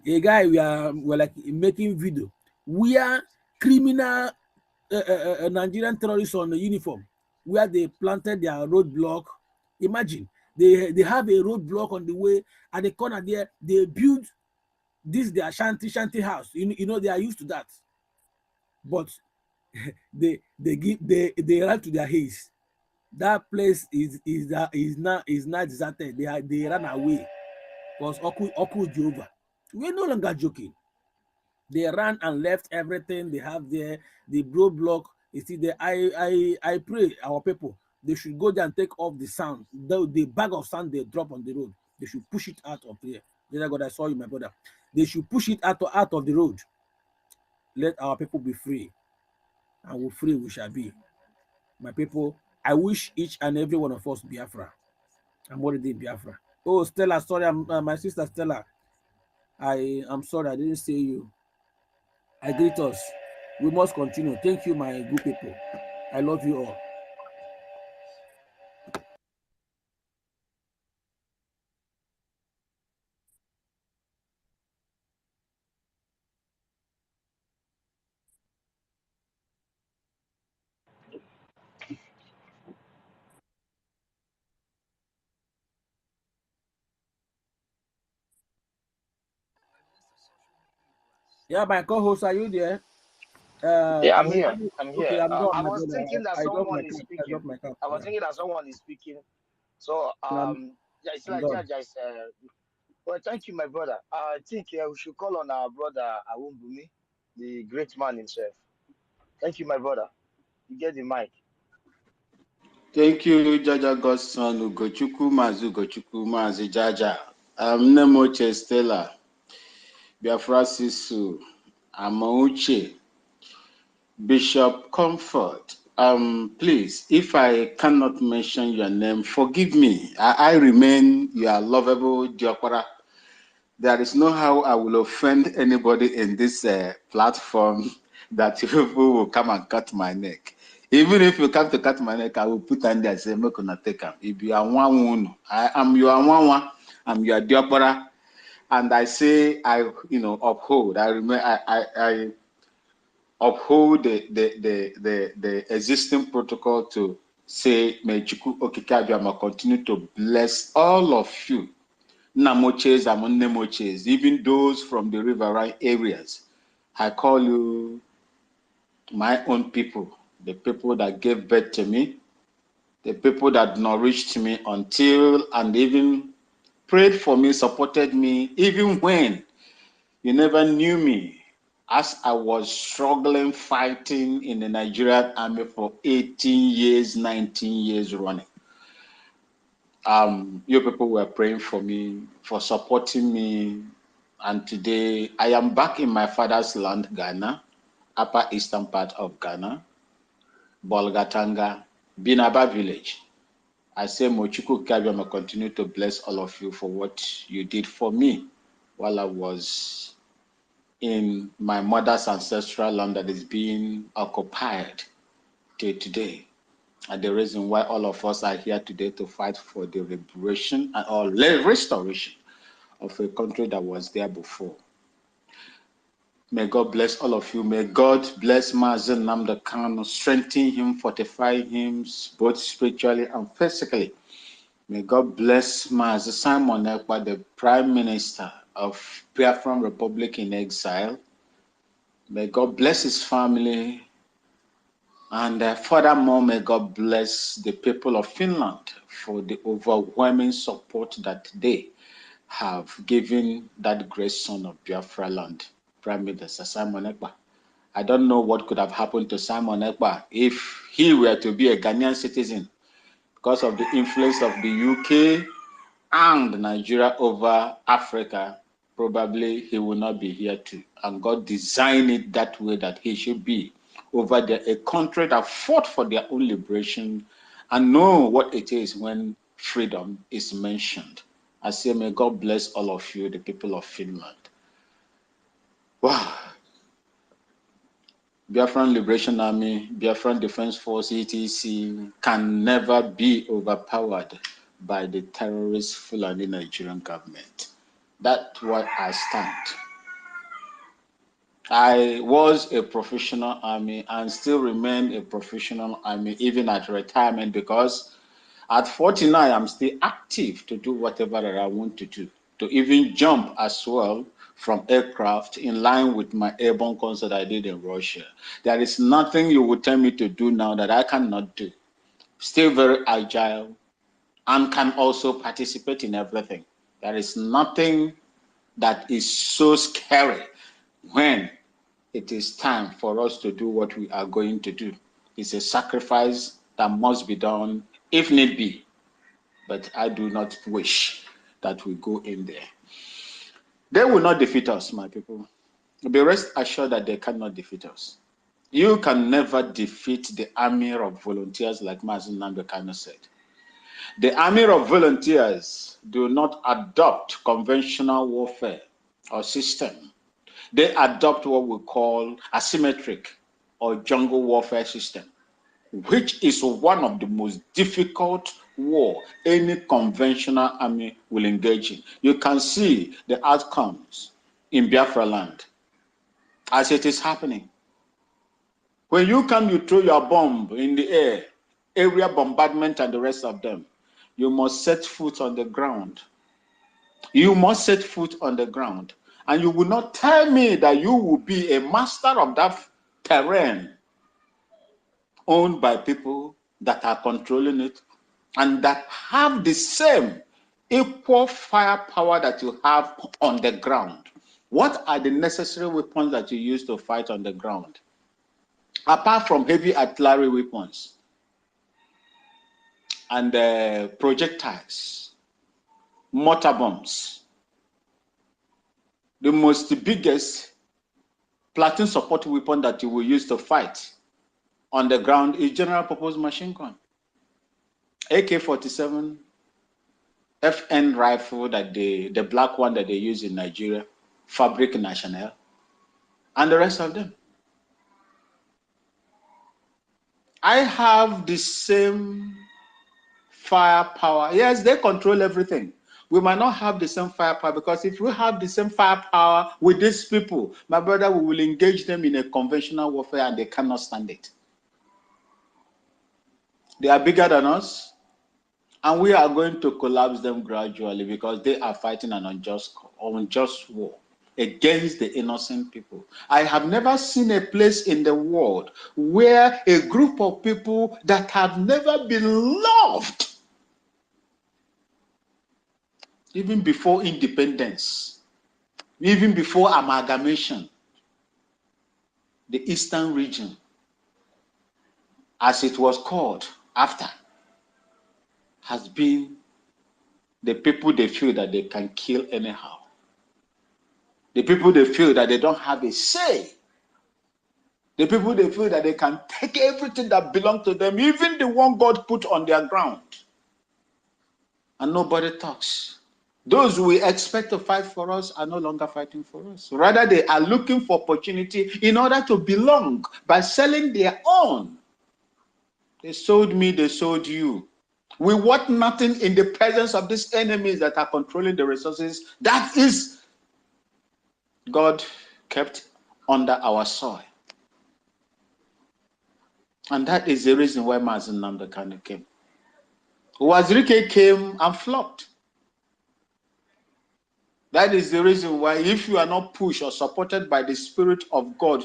A guy we're like making video. We are criminal Nigerian terrorists on the uniform, where they planted their roadblock. Imagine they have a roadblock on the way at the corner there. They build their shanty house. You know they are used to that, but they run to their haze. That place is not deserted. They ran away because Oku Jehovah. We're no longer joking. They ran and left everything they have there. The roadblock, you see, I pray our people, they should go there and take off the sand, the bag of sand they drop on the road. They should push it out of here. Dear God, I saw you, my brother. They should push it out of the road. Let our people be free, and we're free we shall be. My people, I wish each and every one of us Biafra. I'm already in Biafra. Oh, Stella, sorry, my sister Stella. I'm sorry I didn't say you. I greet us. We must continue. Thank you, my good people. I love you all. Yeah, my co-host, are you there? Yeah, I'm here. Eventually, I'm okay, here. I'm done, I my was brother. thinking that I dropped my someone is cup. I speaking. dropped my cup. I was Yeah, thinking that someone is speaking. So yeah, it's I'm like done. yeah, just well, thank you, my brother. I think we should call on our brother Awumbumi, the great man himself. Thank you, my brother. You get the mic. Thank you, Jaja Godson, Ugochukwu, Mazu Ugochukwu, Mazi Jaja. Nemoche Stella, Biafra Sisu, Amauche, Bishop Comfort. Please, if I cannot mention your name, forgive me. I remain your lovable Diakwara. There is no how I will offend anybody in this platform that people will come and cut my neck. Even if you come to cut my neck, I will put on there and say, "Make una take am." If you are one, I am your one, I'm your diapora, and I say uphold. I remain. I uphold the existing protocol to say, may Chukwu Okike Abiama continue to bless all of you. Namoches and Nemoches, even those from the riverine areas. I call you my own people, the people that gave birth to me, the people that nourished me until and even prayed for me, supported me, even when you never knew me, as I was struggling, fighting in the Nigerian army for 18 years, 19 years running. You people were praying for me, for supporting me, and today I am back in my father's land, Ghana, upper eastern part of Ghana, Bolgatanga, Binaba village. I say Mochuku Kabiama continue to bless all of you for what you did for me while I was in my mother's ancestral land that is being occupied till today. And the reason why all of us are here today to fight for the liberation or restoration of a country that was there before. May God bless all of you. May God bless Mazen Namda Khan, strengthen him, fortify him, both spiritually and physically. May God bless Mazen Simon Ekpa, the Prime Minister of Biafran Republic in exile. May God bless his family. And furthermore, may God bless the people of Finland for the overwhelming support that they have given that great son of Biafra land, Prime Minister Simon Ekpa. I don't know what could have happened to Simon Ekpa if he were to be a Ghanaian citizen because of the influence of the UK and Nigeria over Africa. Probably he will not be here too. And God designed it that way that he should be over there, a country that fought for their own liberation and know what it is when freedom is mentioned. I say, may God bless all of you, the people of Finland. Wow. Biafran Liberation Army, Biafran Defense Force, ETC, can never be overpowered by the terrorist Fulani Nigerian government. That's what I stand. I was a professional army and still remain a professional army even at retirement, because at 49, I'm still active to do whatever that I want to do, to even jump as well from aircraft in line with my airborne course that I did in Russia. There is nothing you would tell me to do now that I cannot do. Still very agile and can also participate in everything. There is nothing that is so scary when it is time for us to do what we are going to do. It's a sacrifice that must be done if need be, but I do not wish that we go in there. They will not defeat us, my people. Be rest assured that they cannot defeat us. You can never defeat the army of volunteers, like Mazi Nnamdi Kanu said. The army of volunteers do not adopt conventional warfare or system. They adopt what we call asymmetric or jungle warfare system, which is one of the most difficult war any conventional army will engage in. You can see the outcomes in Biafra land as it is happening. When you come, you throw your bomb in the air, area bombardment and the rest of them. You must set foot on the ground. You must set foot on the ground. And you will not tell me that you will be a master of that terrain owned by people that are controlling it and that have the same equal firepower that you have on the ground. What are the necessary weapons that you use to fight on the ground? Apart from heavy artillery weapons and projectiles, mortar bombs, the most biggest platoon support weapon that you will use to fight on the ground is general purpose machine gun. AK-47 FN rifle, that the black one that they use in Nigeria, Fabric National, and the rest of them. I have the same firepower. Yes, they control everything. We might not have the same firepower, because if we have the same firepower with these people, my brother, we will engage them in a conventional warfare and they cannot stand it. They are bigger than us, and we are going to collapse them gradually because they are fighting an unjust war against the innocent people. I have never seen a place in the world where a group of people that have never been loved, even before independence, even before amalgamation, the Eastern region, as it was called after, has been the people they feel that they can kill anyhow. The people they feel that they don't have a say. The people they feel that they can take everything that belongs to them, even the one God put on their ground. And nobody talks. Those we expect to fight for us are no longer fighting for us. Rather, they are looking for opportunity in order to belong by selling their own. They sold me, they sold you. We want nothing in the presence of these enemies that are controlling the resources. That is God kept under our soil. And that is the reason why Mazi Nnamdi Kanu came. Wazirike came and flopped. That is the reason why, if you are not pushed or supported by the Spirit of God,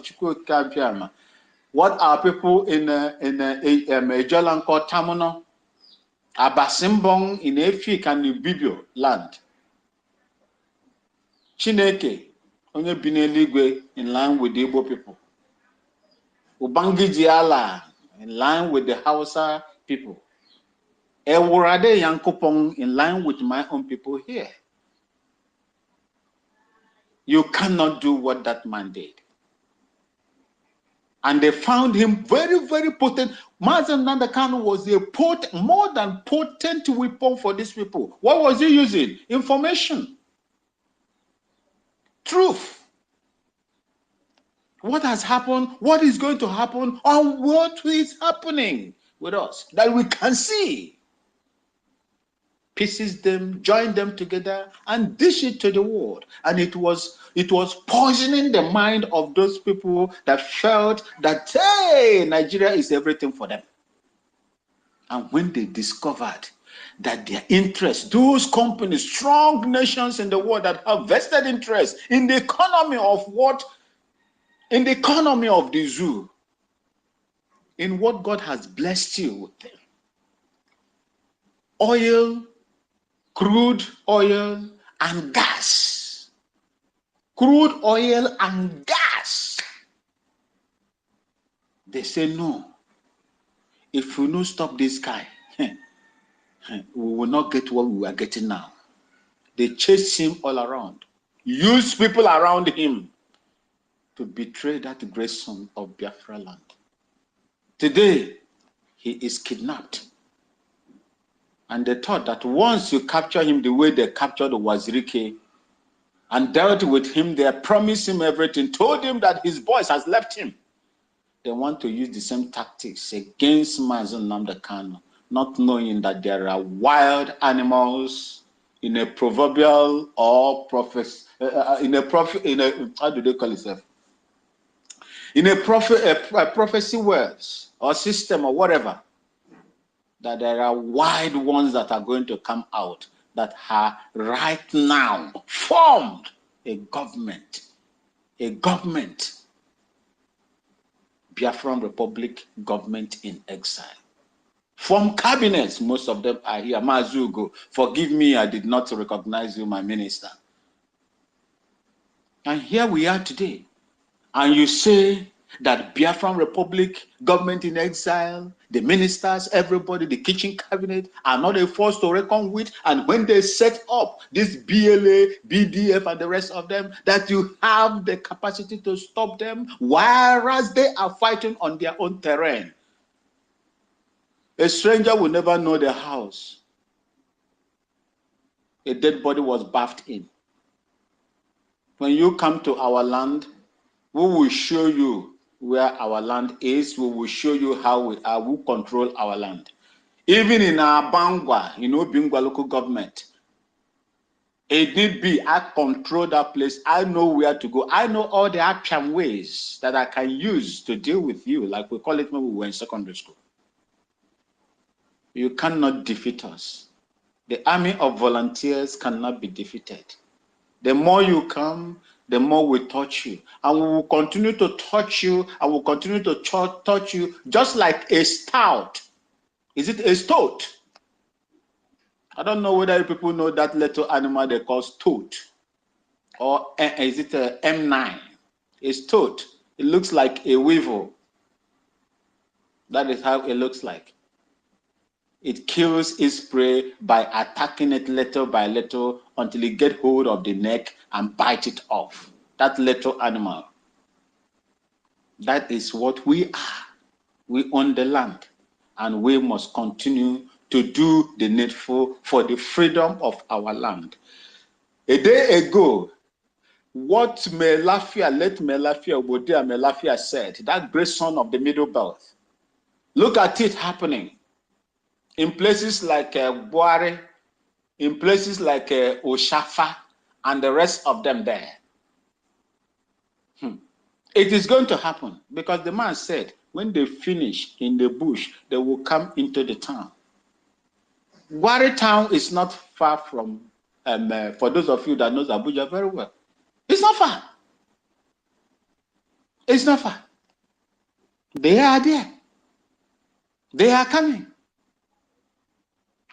what are people in Ejolan called Tamuno, Abasimbong in Efik and Ibibio land, Chineke, onye Bineligwe in line with the Igbo people, Ubangiji Allah in line with the Hausa people, Ewurade Yankopong in line with my own people here. You cannot do what that man did. And they found him very, very potent. Mazi Nnamdi Kanu was a more than potent weapon for these people. What was he using? Information. Truth. What has happened, what is going to happen, and what is happening with us that we can see. Pieces them, join them together, and dish it to the world. And it was poisoning the mind of those people that felt that, hey, Nigeria is everything for them. And when they discovered that their interests, those companies, strong nations in the world that have vested interest in the economy of in the economy of the zoo, in what God has blessed you with them. Oil, crude oil, and gas. crude oil and gas. They say no. If we don't stop this guy, we will not get what we are getting now. They chase him all around, use people around him to betray that great son of Biafra land. Today, he is kidnapped. And they thought that once you capture him the way they captured Wazirike and dealt with him, they promised him everything, told him that his voice has left him. They want to use the same tactics against Mazi Nnamdi Kanu, not knowing that there are wild animals in a proverbial or how do they call it? In a prophecy words or system or whatever, that there are wild ones that are going to come out that are right now formed a government, Biafran Republic government in exile. From cabinets, most of them are here. Mazugo, forgive me, I did not recognize you, my minister. And here we are today. And you say that Biafran Republic, government in exile, the ministers, everybody, the kitchen cabinet are not a force to reckon with. And when they set up this BLA, BDF, and the rest of them, that you have the capacity to stop them, whereas they are fighting on their own terrain. A stranger will never know the house a dead body was bathed in. When you come to our land, we will show you where our land is. We will show you how we are. We control our land. Even in our Bangwa, Bingwa local government, it need be, I control that place. I know where to go. I know all the action ways that I can use to deal with you, like we call it when we were in secondary school. You cannot defeat us. The army of volunteers cannot be defeated. The more you come, the more we touch you. And we will continue to touch you, and we'll continue to touch you just like a stout. Is it a stoat? I don't know whether people know that little animal they call stoat. Or is it a M9? A stoat. It looks like a weevil. That is how it looks like. It kills its prey by attacking it little by little until it gets hold of the neck and bite it off. That little animal. That is what we are. We own the land, and we must continue to do the needful for the freedom of our land. A day ago, what Melafia, late Melafia, Obodia Melafia said, that great son of the Middle Belt, look at it happening in places like Buare, in places like Oshafa, and the rest of them there. It is going to happen because the man said, when they finish in the bush, they will come into the town. Buare town is not far from, for those of you that knows Abuja very well, it's not far. It's not far. They are there. They are coming.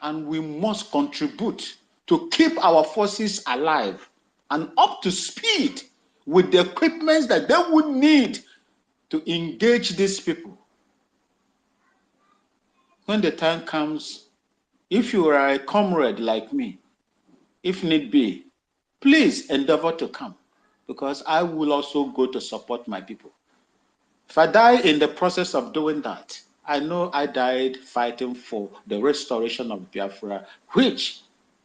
And we must contribute to keep our forces alive and up to speed with the equipment that they would need to engage these people. When the time comes, if you are a comrade like me, if need be, please endeavor to come, because I will also go to support my people. If I die in the process of doing that, I know I died fighting for the restoration of Biafra, which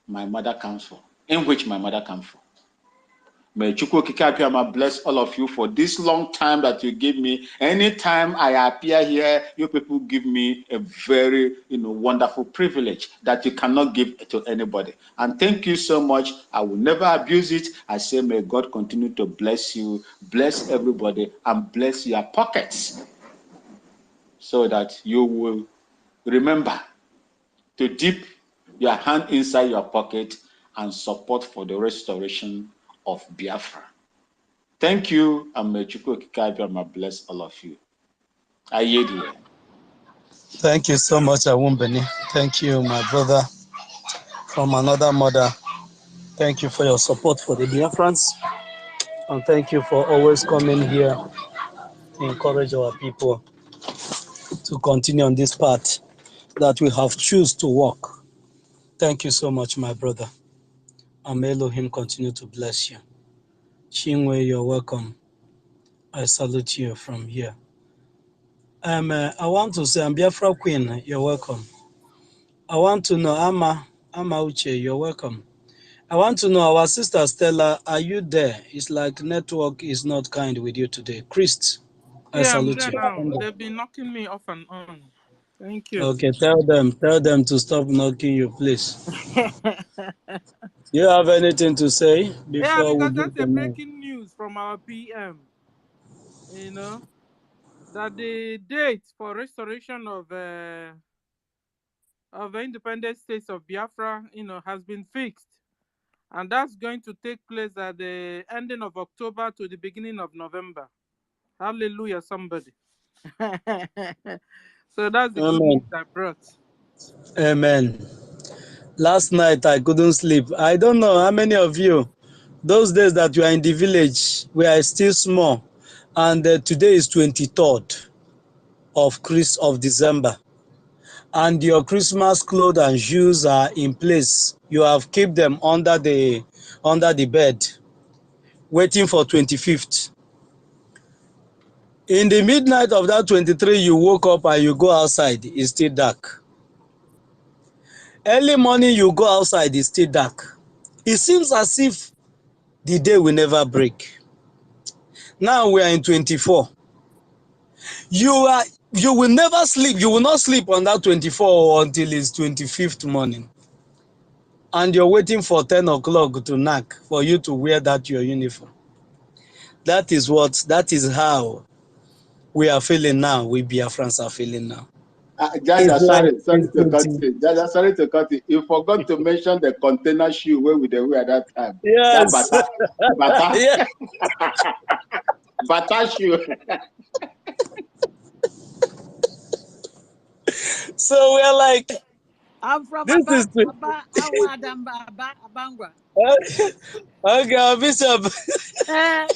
my mother comes from, in which my mother comes from. May Chukwu Kikapiyama bless all of you for this long time that you give me. Anytime I appear here, you people give me a very wonderful privilege that you cannot give to anybody. And thank you so much. I will never abuse it. I say may God continue to bless you, bless everybody, and bless your pockets, so that you will remember to dip your hand inside your pocket and support for the restoration of Biafra. Thank you, and may Chukwu Kikabiyama bless all of you. I yield here. Thank you so much, Awumbeni. Thank you, my brother from another mother. Thank you for your support for the Biafrans. And thank you for always coming here to encourage our people to continue on this path that we have choose to walk. Thank you so much, my brother. And may Elohim continue to bless you. Chinwe, you're welcome. I salute you from here. I want to say, Biafra Queen, you're welcome. I want to know, Ama Uche, you're welcome. I want to know, our sister Stella, are you there? It's like network is not kind with you today. Christ, I Yeah, I'm salute there you. now. They've been knocking me off and on. Thank you. Okay, tell them to stop knocking you, please. Do you have anything to say Yeah, before we because go that's to a now? breaking news from our PM. You know, that the date for restoration of the independent states of Biafra, has been fixed. And that's going to take place at the ending of October to the beginning of November. Hallelujah, somebody. So that's the good news Amen. I brought. Amen. Last night I couldn't sleep. I don't know how many of you, those days that you are in the village, we are still small, and today is 23rd of December, and your Christmas clothes and shoes are in place. You have kept them under the bed, waiting for 25th. In the midnight of that 23, you woke up and you go outside, it's still dark. Early morning, you go outside, it's still dark. It seems as if the day will never break. Now we are in 24. You will never sleep. You will not sleep on that 24 until it's 25th morning. And you're waiting for 10 o'clock to knock for you to wear that your uniform. That is how we are feeling now. We Biafrans are feeling now. Jaja, It's like sorry it's to cut 20. you. Jaja, sorry to cut you. You forgot to mention the container shoe where we wear at that time. That Yes. bata, Yeah. bata shoe. So we're like, I'm from this is Abangwa. okay, Bishop. I'm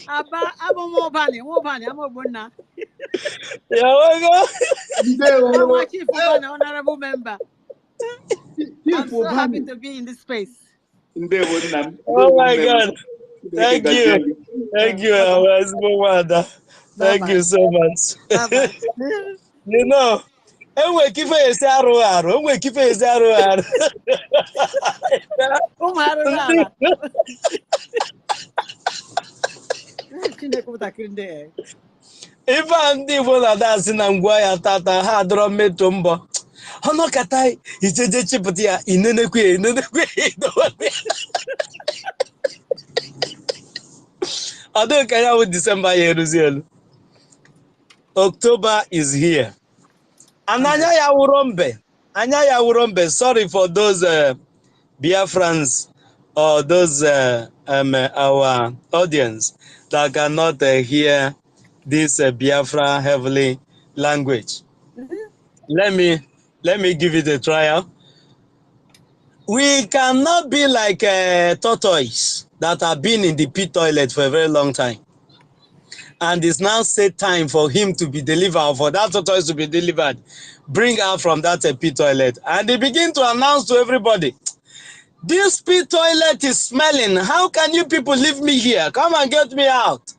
a Bona. Yeah, welcome. I'm a Chief Ubana, honorable member. I'm so happy Ubani. to be in this space. Oh my God. Thank you. Thank you, Bye-bye. Wanda. Thank Bye-bye. you so much. Bye-bye. You know, enwe kife esi arụ arụ, enwe kife esi arụ arụ. Ife a ndị Igbo na-adasị na ngwa ya tata ha adọrọ mmetụ mbọ. Ọnọkata ijeje chịpụta ya inenekwe idowe. Ọ dịghị ka ya bụ December ya eruzi elu. October is here. And anya ya wụrụ mbe. Anya ya wụrụ mbe. Sorry for those Biafrans or those our audience that cannot hear this Biafra heavenly language. Let me give it a trial. We cannot be like tortoise that have been in the pit toilet for a very long time. And it's now set time for him to be delivered, or for that tortoise to be delivered. Bring her from that pit toilet. And they begin to announce to everybody, this pit toilet is smelling. How can you people leave me here? Come and get me out.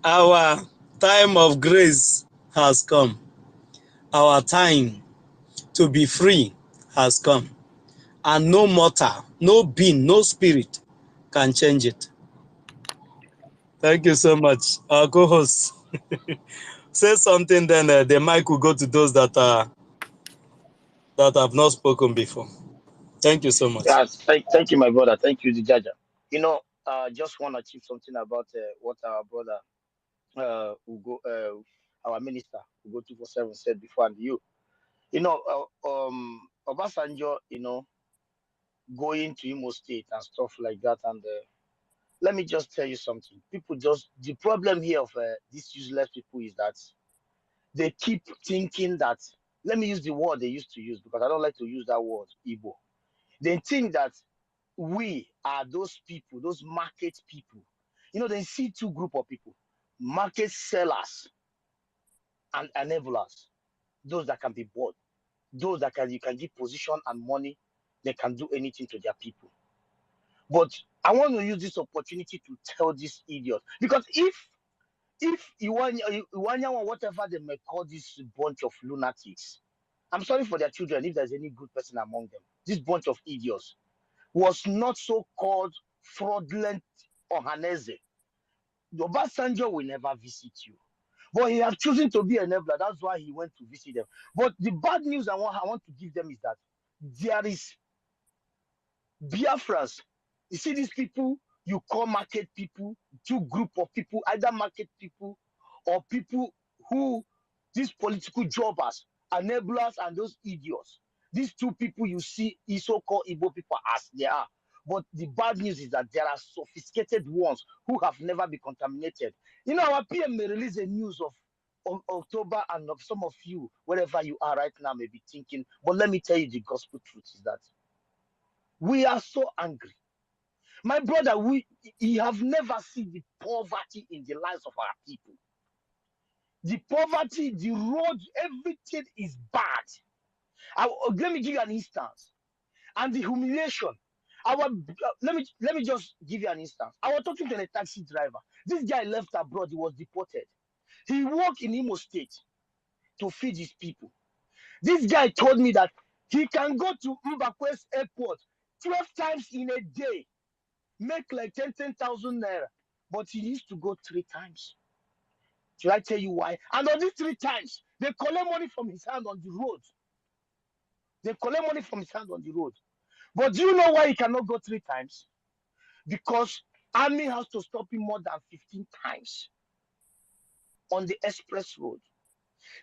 Our time of grace has come. Our time to be free has come. And no mortal, no being, no spirit can change it. Thank you so much. Our co-host. Say something, then the mic will go to those that have not spoken before. Thank you so much. Yes, thank you, my brother. Thank you, the judge. Just want to achieve something about what our brother Ugo, our minister Ugo 247 said before, and Obasanjo, going to Imo State and stuff like that. And let me just tell you something. The problem here of these useless people is that they keep thinking that, let me use the word they used to use because I don't like to use that word, Igbo. They think that we are those people, those market people. You know, they see two group of people: market sellers and enablers. Those that can be bought, those that you can give position and money, they can do anything to their people. But I want to use this opportunity to tell these idiots, because if you want whatever they may call this bunch of lunatics, I'm sorry for their children if there's any good person among them. This bunch of idiots was not so-called fraudulent Ohaneze. Obasanjo will never visit you. But he has chosen to be an enabler. That's why he went to visit them. But the bad news I want to give them is that there is Biafrans. You see these people you call market people, two group of people, either market people or people who, these political jobbers, enablers, and those idiots. These two people you see is so-called Igbo people as they are. But the bad news is that there are sophisticated ones who have never been contaminated. You know, our PM may release a news of October, and of some of you, wherever you are right now, may be thinking, but let me tell you the gospel truth is that we are so angry. My brother, you have never seen the poverty in the lives of our people. The poverty, the road, everything is bad. Let me give you an instance. And the humiliation. Let me just give you an instance. I was talking to a taxi driver. This guy left abroad. He was deported. He worked in Imo State to feed his people. This guy told me that he can go to Mbakwe's airport 12 times in a day, make like 10,000 naira, but he needs to go 3 times. Should I tell you why? And on these 3 times, they collect money from his hand on the road. They collect money from his hand on the road. But do you know why he cannot go 3 times? Because army has to stop him more than 15 times on the express road.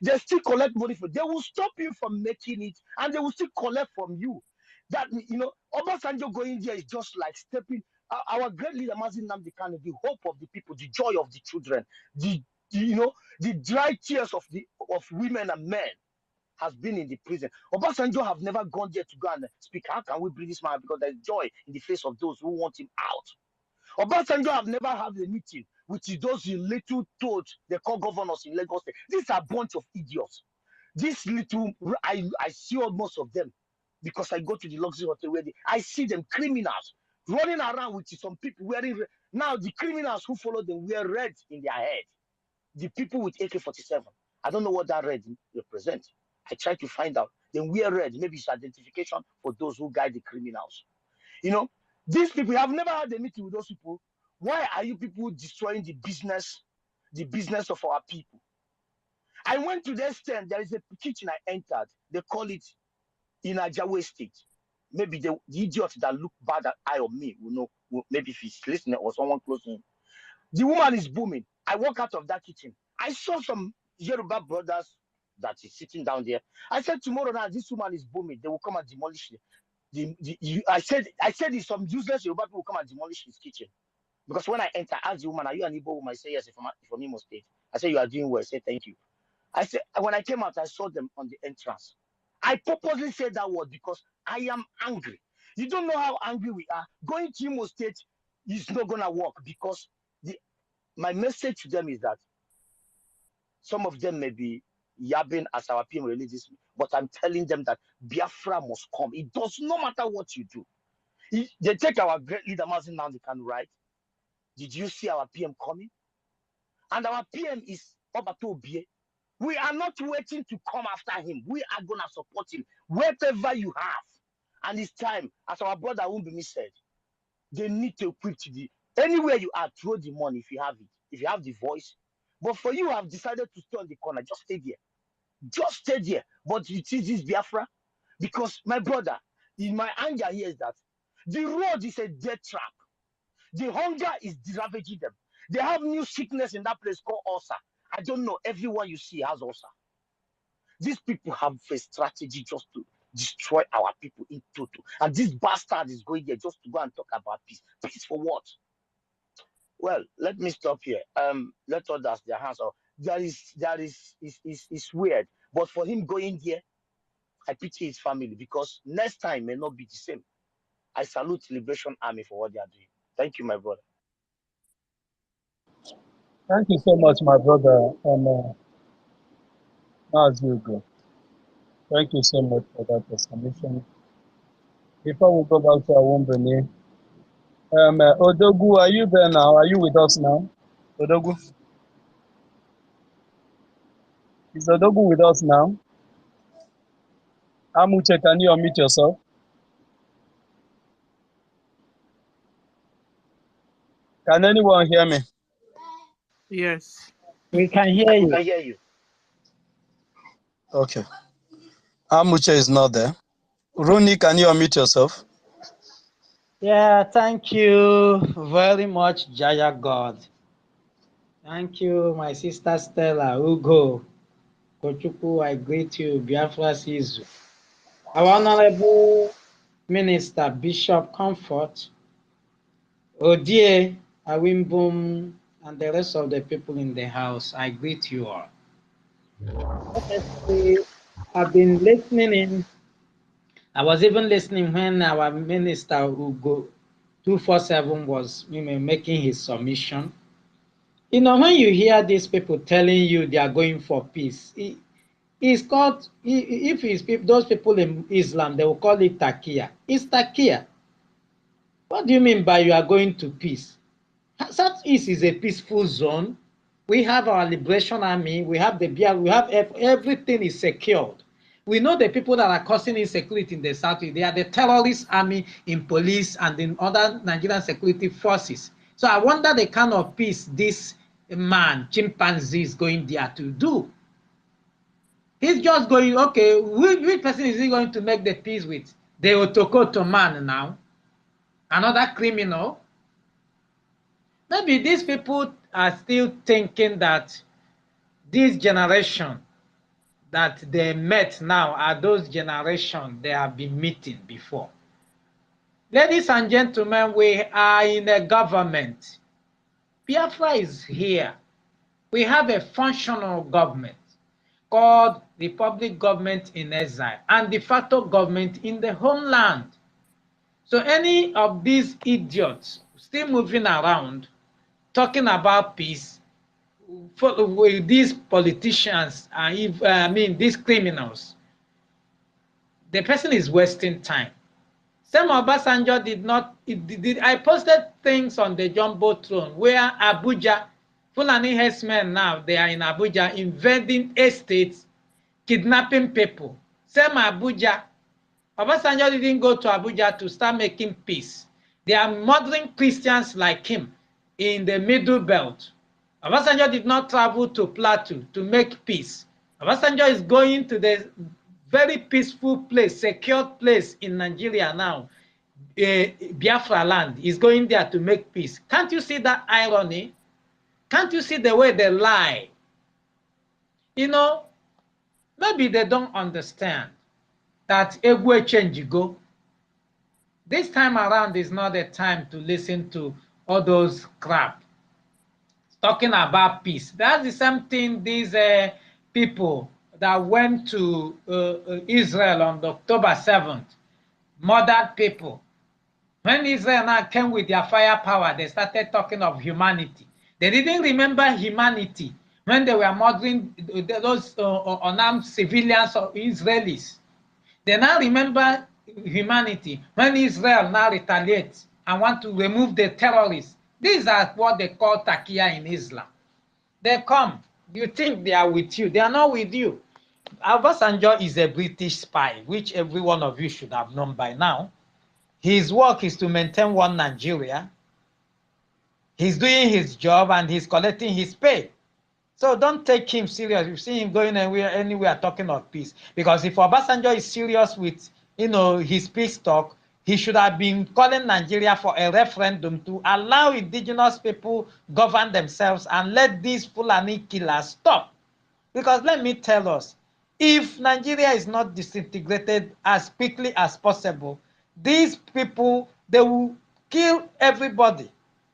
They still collect money for. They will stop you from making it, and they will still collect from you. That, you know, Obasanjo going there is just like stepping. Our great leader, Mazin Nnamdi Kanu, the hope of the people, the joy of the children, the dry tears of women and men, has been in the prison. Obasanjo have never gone there to go and speak. How can we bring this man? Because there's joy in the face of those who want him out. Obasanjo have never had a meeting with those little toads they call governors in Lagos State. These are a bunch of idiots. This little, I see most of them because I go to the luxury hotel where I see them criminals running around with some people wearing. Now the criminals who follow them wear red in their head. The people with AK-47, I don't know what that red represents. I try to find out. They wear red. Maybe it's identification for those who guide the criminals. You know, these people have never had a meeting with those people. Why are you people destroying the business of our people? I went to the stand. There is a kitchen I entered. They call it in Ajawa State. Maybe the idiot that look bad at eye on me will know. Maybe if he's listening or someone close to him. The woman is booming. I walk out of that kitchen. I saw some Yoruba brothers that is sitting down there. I said, tomorrow now, this woman is booming. They will come and demolish it. I said it's some useless Yoruba people will come and demolish his kitchen. Because when I enter, I asked the woman, are you an Igbo woman? I said, yes, from Imo State. I said, you are doing well. I said, thank you. I said, when I came out, I saw them on the entrance. I purposely said that word because I am angry. You don't know how angry we are. Going to Imo State is not going to work because my message to them is that some of them may be yabbing as our PM releases, but I'm telling them that Biafra must come. It does not matter what you do. They take our great leader, Mazin Nnamdi Kanu, right? Did you see our PM coming? And our PM is Obato Obie. We are not waiting to come after him. We are going to support him, whatever you have. And it's time, as our brother Wumbimi said, they need to equip anywhere you are, throw the money if you have it, if you have the voice. But for you, have decided to stay on the corner, just stay there. Just stay there. But you see this Biafra? Because, my brother, in my anger here is that the road is a death trap. The hunger is ravaging them. They have new sickness in that place called ulcer. I don't know, everyone you see has ulcer. These people have a strategy just to destroy our people in total. And this bastard is going there just to go and talk about peace. Peace for what? Well, let me stop here. Let others their hands off. It's weird. But for him going there, I pity his family because next time may not be the same. I salute Liberation Army for what they are doing. Thank you, my brother. Thank you so much, my brother. And as you go. Thank you so much for that explanation. Before we go back to our Wombani, Odogu, are you there now? Are you with us now? Odogu? Is Odogu with us now? Amuche, can you unmute yourself? Can anyone hear me? Yes. We can hear We you. can hear you. Okay. Amuche is not there. Rooney, can you unmute yourself? Yeah, thank you very much, Jaya God. Thank you, my sister Stella, Ugo, Kochuku, I greet you, Biafra Sizu. Our Honorable Minister, Bishop Comfort, Odie, Awimbum, and the rest of the people in the house, I greet you all. Honestly, I've been listening in. I was even listening when our minister, Ugo 247, was making his submission. You know, when you hear these people telling you they are going for peace, it's called, if it's those people in Islam, they will call it takia. It's takia. What do you mean by you are going to peace? Southeast is a peaceful zone. We have our liberation army. We have the BIA. We have everything is secured. We know the people that are causing insecurity in the Southeast. They are the terrorist army in police and in other Nigerian security forces. So I wonder the kind of peace this man, chimpanzee, is going there to do. He's just going, okay, which person is he going to make the peace with? The WOTOWOTO man now, another criminal. Maybe these people are still thinking that this generation that they met now are those generations they have been meeting before. Ladies and gentlemen, we are in a government. Biafra is here. We have a functional government called Republic Government in Exile and de facto government in the homeland. So any of these idiots still moving around talking about peace with these politicians and these criminals, the person is wasting time. Sam Obasanjo did not. I posted things on the Jumbotron where Abuja, Fulani herdsmen now they are in Abuja invading estates, kidnapping people. Same Abuja. Obasanjo didn't go to Abuja to start making peace. They are murdering Christians like him in the Middle Belt. Obasanjo did not travel to Plateau to make peace. Obasanjo is going to the very peaceful place, secured place in Nigeria now, Biafra land. He's going there to make peace. Can't you see that irony? Can't you see the way they lie? You know, maybe they don't understand that Egwe change go. This time around is not the time to listen to all those crap talking about peace. That's the same thing these people that went to Israel on October 7th, murdered people. When Israel now came with their firepower, they started talking of humanity. They didn't remember humanity when they were murdering those unarmed civilians or Israelis. They now remember humanity when Israel now retaliates and want to remove the terrorists. These are what they call takia in Islam. They come, you think they are with you. They are not with you. Obasanjo is a British spy, which every one of you should have known by now. His work is to maintain one Nigeria. He's doing his job and he's collecting his pay. So don't take him serious. You see him going anywhere talking of peace. Because if Obasanjo is serious with, his peace talk, he should have been calling Nigeria for a referendum to allow indigenous people govern themselves and let these Fulani killers stop. Because let me tell us, if Nigeria is not disintegrated as quickly as possible, these people, they will kill everybody.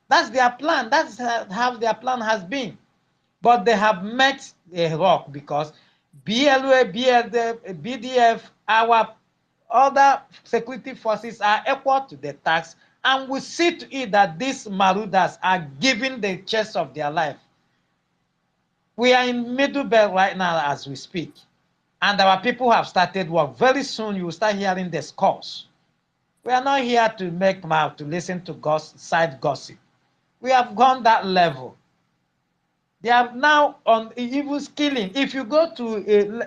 That's their plan. That's how their plan has been. But they have met a rock because BLA, BDF, our other security forces are equal to the task, and we see to it that these marauders are giving the chest of their life. We are in middle belt right now as we speak, and our people have started work. Very soon you will start hearing the scores. We are not here to make mouth, to listen to side gossip. We have gone that level. They are now on even skilling. If you go to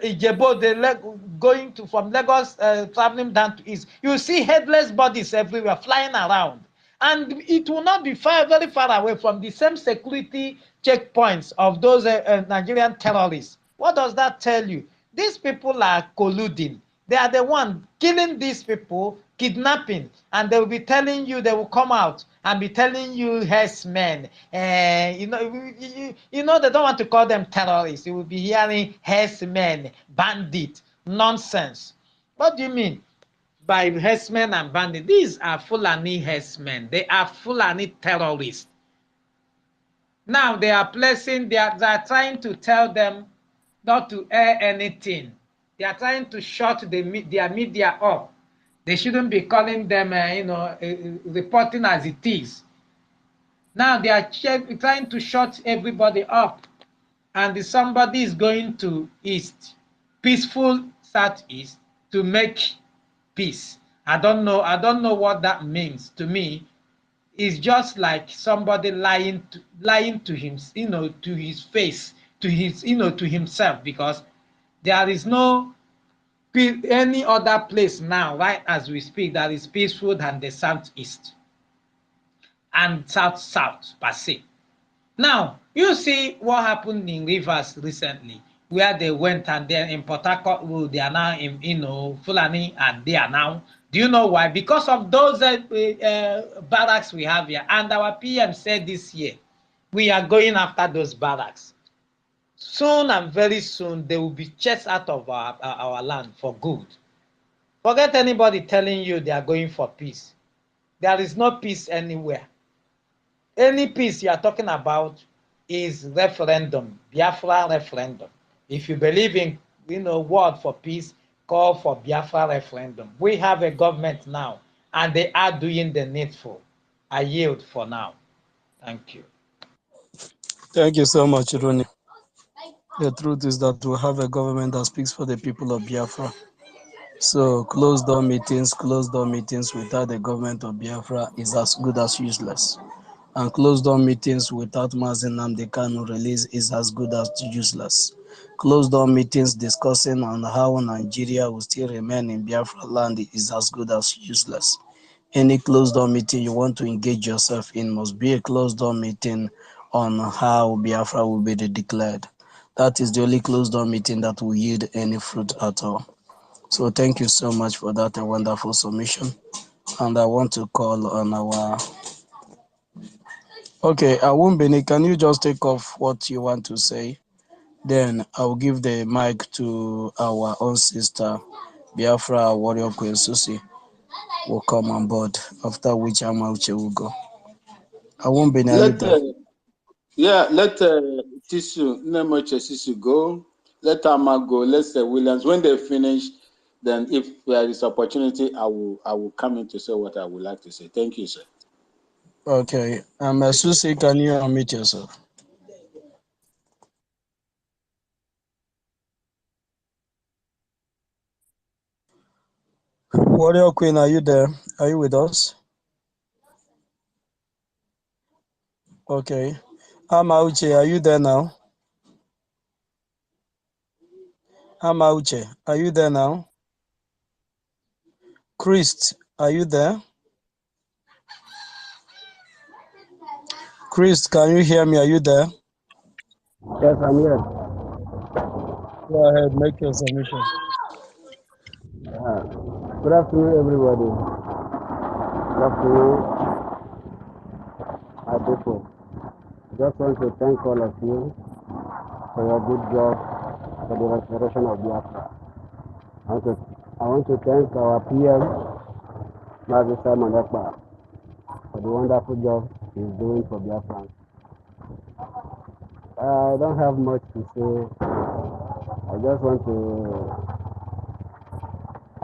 Ijebo, going to from Lagos, traveling down to east, you see headless bodies everywhere flying around, and it will not be very far away from the same security checkpoints of those Nigerian terrorists. What does that tell you? These people are colluding. They are the one killing these people, kidnapping, and they will be telling you, they will come out and be telling you, herdsmen. You know, they don't want to call them terrorists. You will be hearing herdsmen, bandit, nonsense. What do you mean by herdsmen and bandit? These are Fulani herdsmen. They are Fulani terrorists. Now they are placing, they are trying to tell them not to air anything. They are trying to shut their media up. They shouldn't be calling them, reporting as it is. Now they are trying to shut everybody up. And somebody is going to east, peaceful southeast, to make peace. I don't know what that means. To me, it's just like somebody lying to him, to his face, to himself, because there is no any other place now, right as we speak, that is peaceful than the southeast and south per se. Now, you see what happened in Rivers recently, where they went, and then in Port Harcourt, they are now in, Fulani, and they are now. Do you know why? Because of those barracks we have here. And our PM said this year, we are going after those barracks. Soon and very soon, they will be chased out of our land for good. Forget anybody telling you they are going for peace. There is no peace anywhere. Any peace you are talking about is referendum, Biafra referendum. If you believe in, word for peace, call for Biafra referendum. We have a government now, and they are doing the needful. I yield for now. Thank you. Thank you so much, Ronnie. The truth is that we have a government that speaks for the people of Biafra. So closed door meetings without the government of Biafra is as good as useless. And closed door meetings without Mazi Nnamdi Kanu release is as good as useless. Closed door meetings discussing on how Nigeria will still remain in Biafra land is as good as useless. Any closed door meeting you want to engage yourself in must be a closed door meeting on how Biafra will be declared. That is the only closed door meeting that will yield any fruit at all. So thank you so much for that wonderful submission. And I want to call on our... Okay, Awumbeni, can you just take off what you want to say? Then I'll give the mic to our own sister, Biafra Warrior Queen Susie, will come on board, after which Amauche will go. Awumbeni, are you there? Let Tissue go. Let Ama go. Let Williams. When they finish, then if there is opportunity, I will come in to say what I would like to say. Thank you, sir. Okay. Susie, can you unmute yourself? Warrior Queen, are you there? Are you with us? Okay. Amauche, are you there now? Amauche, are you there now? Christ, are you there? Chris, can you hear me? Are you there? Yes, I'm here. Go ahead, make your submission. Good afternoon, everybody. Good afternoon, my people. Just want to thank all of you for your good job for the restoration of Biafra. I want to thank our PM, Mazi Simon Ekpa, for the wonderful job he's doing for Biafra. I don't have much to say. I just want to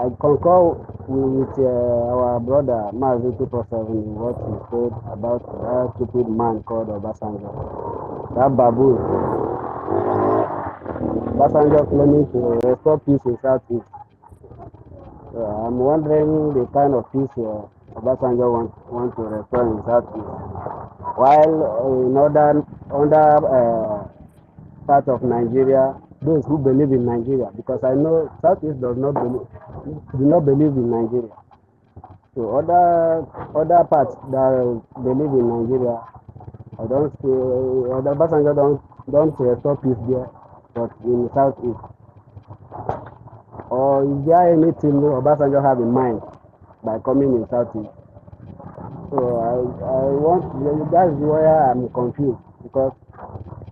I concur with our brother Mazi 247 in what he said about that stupid man called Obasanjo. That baboon. Obasanjo claiming to restore peace in Southeast. I'm wondering the kind of peace Obasanjo want to restore in Southeast. While in other part of Nigeria, those who believe in Nigeria, because I know Southeast do not believe in Nigeria. So other parts that believe in Nigeria, I don't see other Obasanjo don't restore peace there, but in Southeast. Or is there anything Obasanjo have in mind by coming in Southeast? So that's where I'm confused, because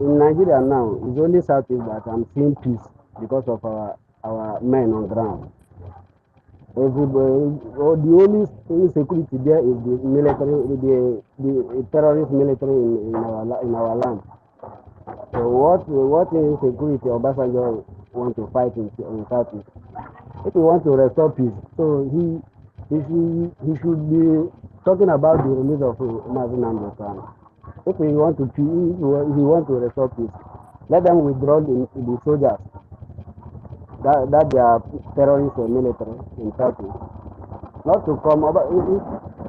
in Nigeria now, it's only Southeast that I'm seeing peace because of our men on ground. Everybody, the only insecurity there is the military, the terrorist military in our land. So what insecurity Obasanjo want to fight in Southeast? If he wants to restore peace, so he should be talking about the release of Mazi Nnamdi. If he want to restore peace, let them withdraw the soldiers that they are terrorist military in Turkey. Not to come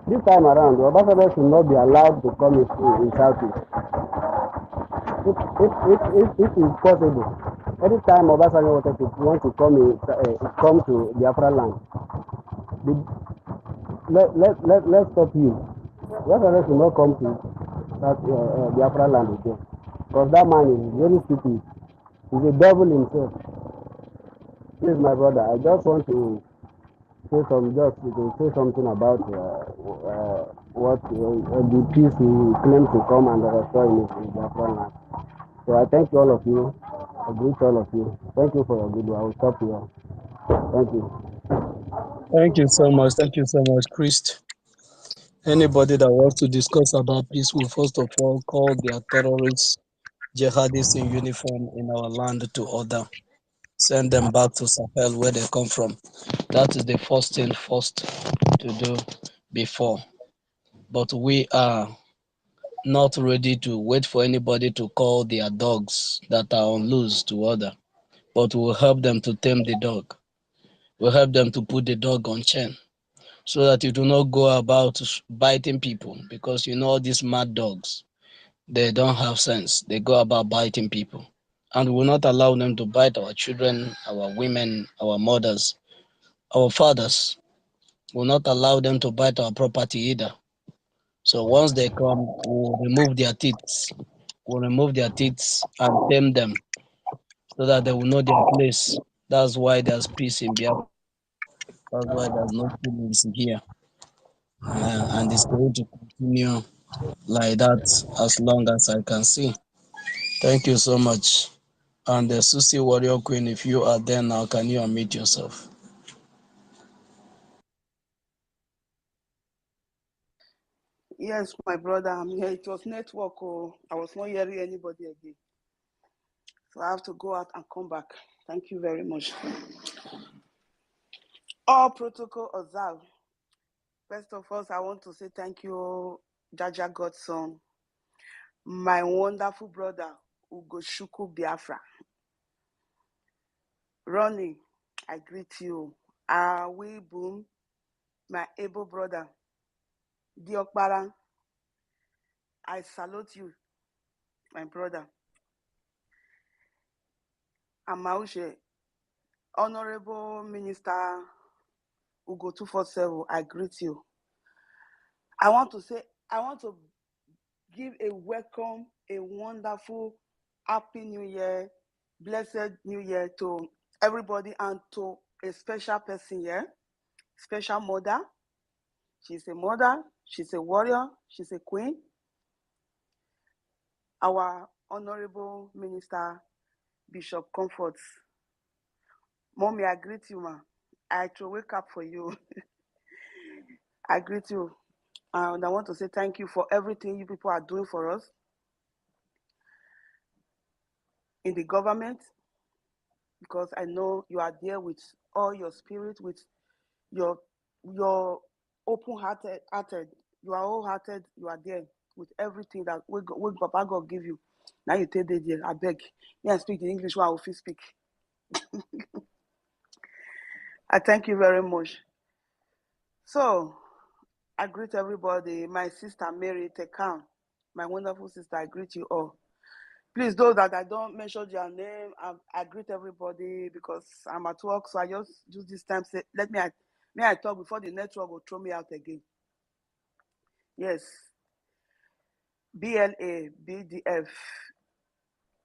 this time around, the Obasanjo should not be allowed to come in Turkey. If it's possible, every time Obasanjo want to come to BIAFRALANDS, let's stop him. Obasanjo should not come to BIAFRALANDS again, because that man is very stupid. He's a devil himself. Please, my brother, I just want to say something about what the peace he claims to come and restore in Biafra. So I thank all of you. I greet all of you. Thank you for your good work. I will stop here. Thank you. Thank you so much. Thank you so much, Christ. Anybody that wants to discuss about peace will first of all call their terrorists, jihadists in uniform in our land to order. Send them back to Sahel where they come from. That is the first thing to do before. But we are not ready to wait for anybody to call their dogs that are on loose to order. But we'll help them to tame the dog. We'll help them to put the dog on chain so that it will not go about biting people, because all these mad dogs, they don't have sense. They go about biting people. And we will not allow them to bite our children, our women, our mothers, our fathers. We will not allow them to bite our property either. So once they come, we'll remove their teeth. We'll remove their teeth and tame them so that they will know their place. That's why there's peace in Biafra. That's why there's no killings here. And it's going to continue like that as long as I can see. Thank you so much. And the Susie Warrior Queen, if you are there now, can you unmute yourself? Yes, my brother, I'm here. It was network. I was not hearing anybody again. So I have to go out and come back. Thank you very much. All protocol observed. First of all, I want to say thank you, Jaja Godson, my wonderful brother, Ugoshuku Biafra. Ronnie, I greet you. We Boom, my able brother. Diokbara, I salute you, my brother. Amaushe, Honorable Minister Ugo 247, I greet you. I want to give a welcome, a wonderful, happy New Year, blessed New Year to everybody, and to a special person here, special mother. She's a mother, she's a warrior, she's a queen. Our Honorable Minister, Bishop Comforts. Mommy, I greet you, ma. I to wake up for you. I greet you. And I want to say thank you for everything you people are doing for us in the government, because I know you are there with all your spirit, with you're open-hearted, you are wholehearted, you are there with everything that we Papa God give you. Now you take the deal. I beg. Me, I speak the English while I speak. I thank you very much. So I greet everybody. My sister Mary Tekan, my wonderful sister, I greet you all. Please, those that I don't mention their name, I greet everybody because I'm at work. So I just use this time say, may I talk before the network will throw me out again. Yes. BLA, BDF,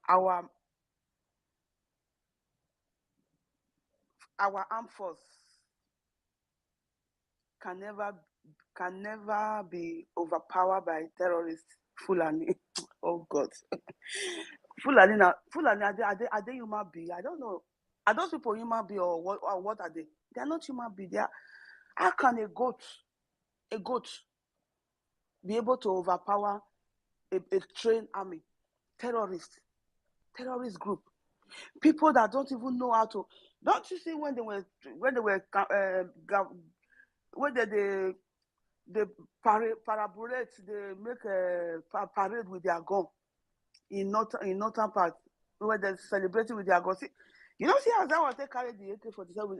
our armed force can never be overpowered by terrorists. Fulani. Oh God. Fulani, are they human beings? I don't know. Are those people human beings or what are they? They are not human beings. How can a goat be able to overpower a trained army? Terrorist group. People that don't even know how to. Don't you see when they parabolate, they make a parade with their gun in northern part where they're celebrating with their gun. See, you know, see how that was they carried the AK-47.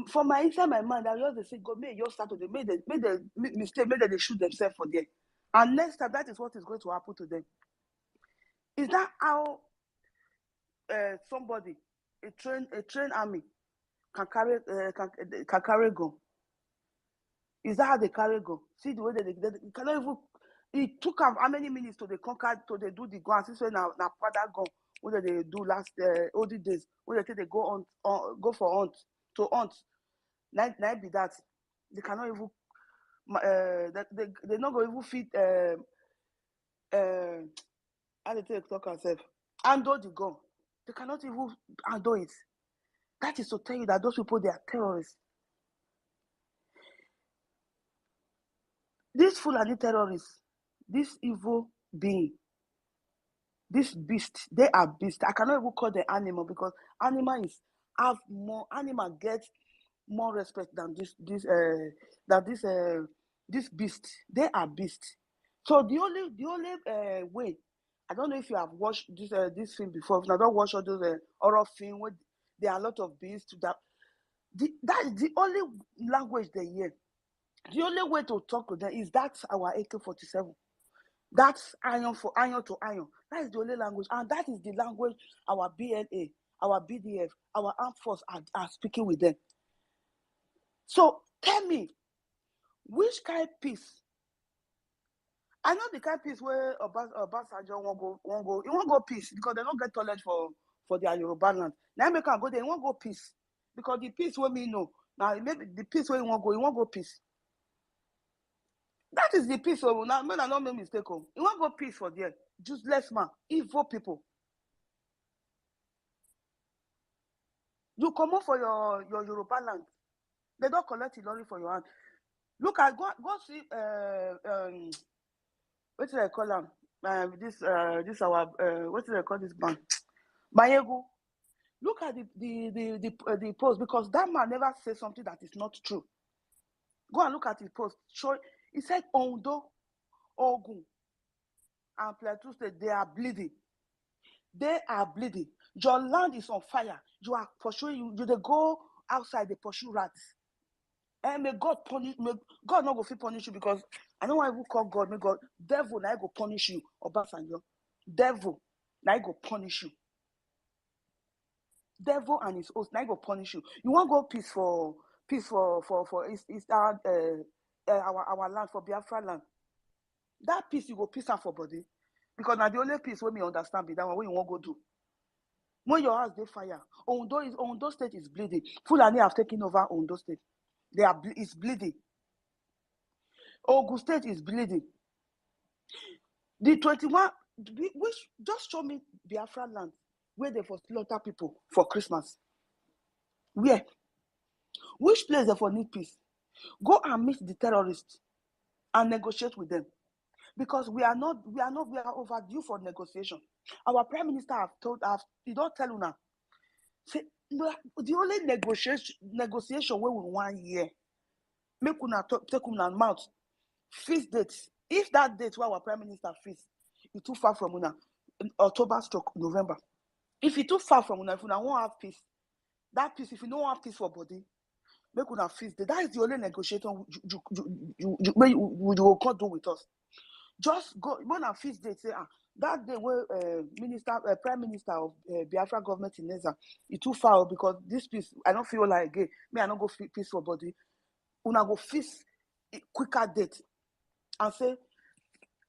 For my inside my mind, I just say, God, may you start to make the mistake, maybe they shoot themselves for there. And next time, that is what is going to happen to them. Is that how somebody, a trained army, can carry gun? Is that how they carry gun? See the way they cannot even. It took them how many minutes to they conquer, to they do the gun? Since when now father gun, what did they do last all the days? What they go on go for hunt to hunt? Night be that they cannot even. They not going to even fit. How they take talk ourselves? Handle the gun. They cannot even handle it. That is to tell you that those people, they are terrorists. These Fulani terrorists, this evil being, this beast, they are beasts. I cannot even call them animal because animal gets more respect than this beast. They are beasts. So the only way, I don't know if you have watched this film before. If you don't watch all those horror films where there are a lot of beasts, that is the only language they hear. The only way to talk to them is that's our AK-47. That's iron to iron. That is the only language, and that is the language our BLA, our BDF, our armed force are speaking with them. So tell me, which kind of peace? I know the kind of peace where Obasanjo won't go. He won't go peace because they don't get toilet for their Yoruba land. Now make can go there. He won't go peace because the peace where me know now. Maybe the peace where he won't go peace. That is the peace. So now, men are not make mistake. He won't go peace for there. Useless man, evil people. You come up for your Yoruba land. They don't collect the lorry for your hand. Look, I go see what do they call them? This our what do they call this band? Mayegu. Look at the post because that man never said something that is not true. Go and look at his post. Show he said Ondo, Ogun, and Plateau State, they are bleeding. They are bleeding. Your land is on fire. You are pursuing you. They go outside. They pursue rats. And may God punish. May God not go fit punish you because I know why we call God. May God devil now go punish you. Obasanjo, devil now go punish you. Devil and his host now go punish you. You want go peace for our land for Biafra land. That peace you go peace out for body because now the only peace when me understand be that one. What you want go do? When your house they fire, Ondo State is bleeding. Fulani have taken over Ondo State. It's bleeding. Ogun State is bleeding. The 21, which just show me Biafra land where they for slaughter people for Christmas. Where? Which place they for need peace? Go and meet the terrorists and negotiate with them. Because we are overdue for negotiation. Our prime minister he don't tell you now. Say, the only negotiation where we 1 year. Make una take una mouth. Fix dates. If that date where our Prime Minister fix, it's too far from una, October stroke November. If it's too far from una, if una won't have peace, that peace, if you don't have peace for body, make una fix date. That is the only negotiation you will can't do with us. Just go when I fix date, say that day where Prime Minister of Biafra government in Neza, it's too far because this peace, I don't feel like again. Me, I don't go peace for body. Una go fix a quicker date and say,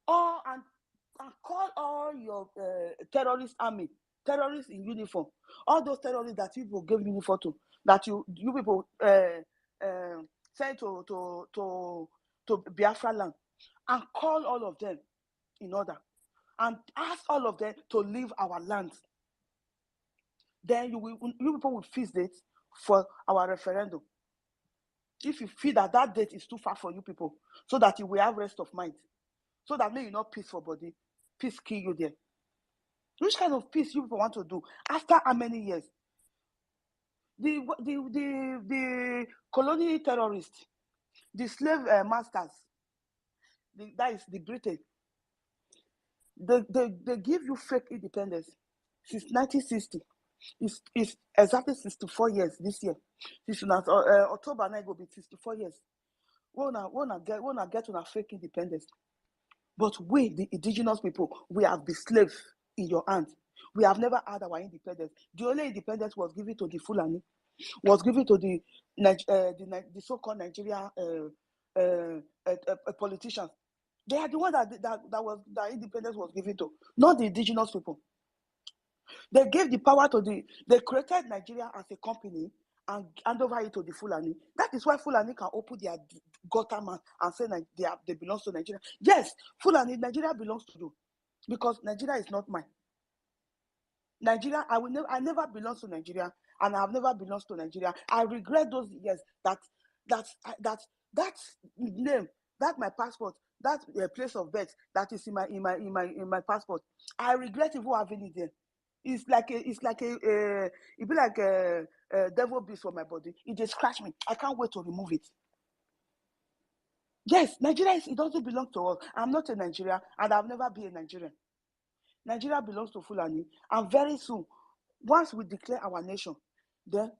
and call all your terrorist army, terrorists in uniform, all those terrorists that people gave uniform to, that you people sent to Biafra land, and call all of them in order, and ask all of them to leave our land. Then you people will fix dates for our referendum. If you feel that date is too far for you people, so that you will have rest of mind, so that may you not peace for body, peace kill you there. Which kind of peace you people want to do after how many years? The colonial terrorists, the slave masters, that is the Britain. They give you fake independence since 1960. It's exactly 64 years this year. This October night will be 64 years. Wanna get on a fake independence. But we, the indigenous people, we have been slaves in your hands. We have never had our independence. The only independence was given to the Fulani, was given to the so-called Nigeria politicians. They are the ones that independence was given to, not the indigenous people. They gave the power to they created Nigeria as a company and hand over it to the Fulani. That is why Fulani can open their gutter mouth and say they belong to Nigeria. Yes, Fulani, Nigeria belongs to you, because Nigeria is not mine. Nigeria, I never belonged to Nigeria, and I have never belonged to Nigeria. I regret those years that name, that my passport, that place of birth that is in my passport. I regret even having it there. It be like a devil beast for my body. It just scratch me. I can't wait to remove it. Yes, Nigeria it doesn't belong to us. I'm not a Nigerian, and I've never been a Nigerian. Nigeria belongs to Fulani, and very soon, once we declare our nation, then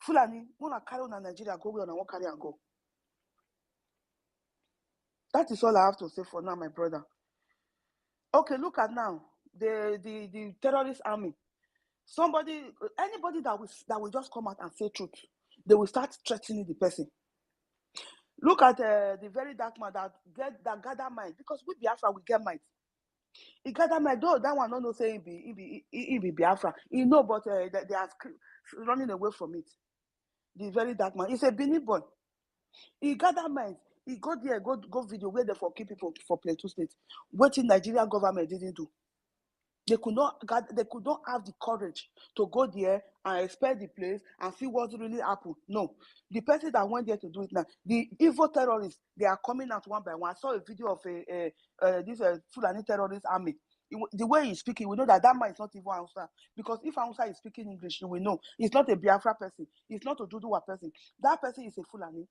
Fulani wanna carry on Nigeria go where I won't carry and go. That is all I have to say for now, my brother. Okay, look at now the terrorist army. Anybody that will just come out and say truth, they will start threatening the person. Look at the very dark man that gather mind, because we Biafra we get mind. He gather mind. Though that one don't know say he be Biafra. He know, but they are running away from it. The very dark man. He's a Benin boy. He gather mind. He go there, go video where they for keep people for Plateau State. What in Nigerian government didn't do. They could not have the courage to go there and inspect the place and see what really happened. No. The person that went there to do it now, the evil terrorists, they are coming out one by one. I saw a video of this Fulani terrorist army. The way he's speaking, we know that man is not even Hausa. Because if Hausa is speaking English, you will know. It's not a Biafra person. It's not a Duduwa person. That person is a Fulani.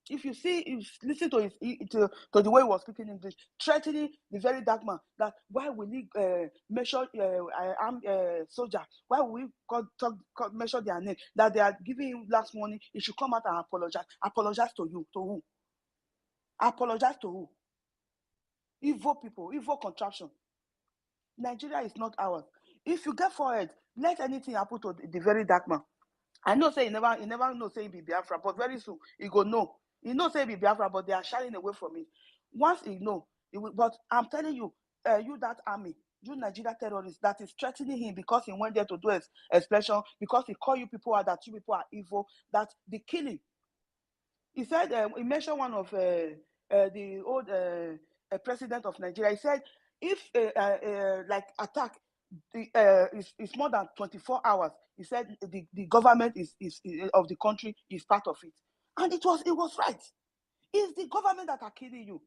If you listen to the way he was speaking English, threatening the very dark man, that why will he measure soldier? Why will we measure their name? That they are giving him last morning, he should come out and apologize. Apologize to you. To who? Apologize to who? Evil people, evil contraption. Nigeria is not ours. If you get forward, let anything happen to the very dark man. I know say he never know say he be Biafra, but very soon he go know. He knows say he be Biafra, but they are shying away from it. Once he know, he will, but I'm telling you, you that army, you Nigeria terrorists that is threatening him because he went there to do his expression, because he call you people out, that you people are evil, that the killing. He said, he mentioned one of the old president of Nigeria. He said, if like attack is more than 24 hours, he said the government is of the country is part of it. And it was right. It's the government that are killing you.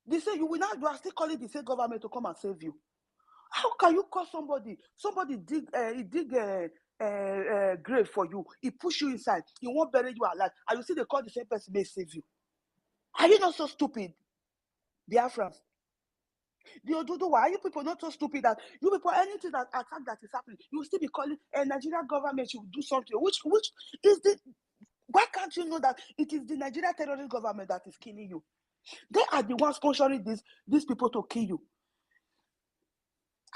They say you are still calling the same government to come and save you. How can you call somebody dig grave for you, he push you inside, he won't bury you alive, and you see they call the same person may save you? Are you not so stupid, Biafrans? The Odudu, why are you people not so stupid that you people, anything that attack that is happening, you will still be calling a Nigerian government should do something? Which is the, why can't you know that it is the Nigerian terrorist government that is killing you? They are the ones sponsoring these people to kill you.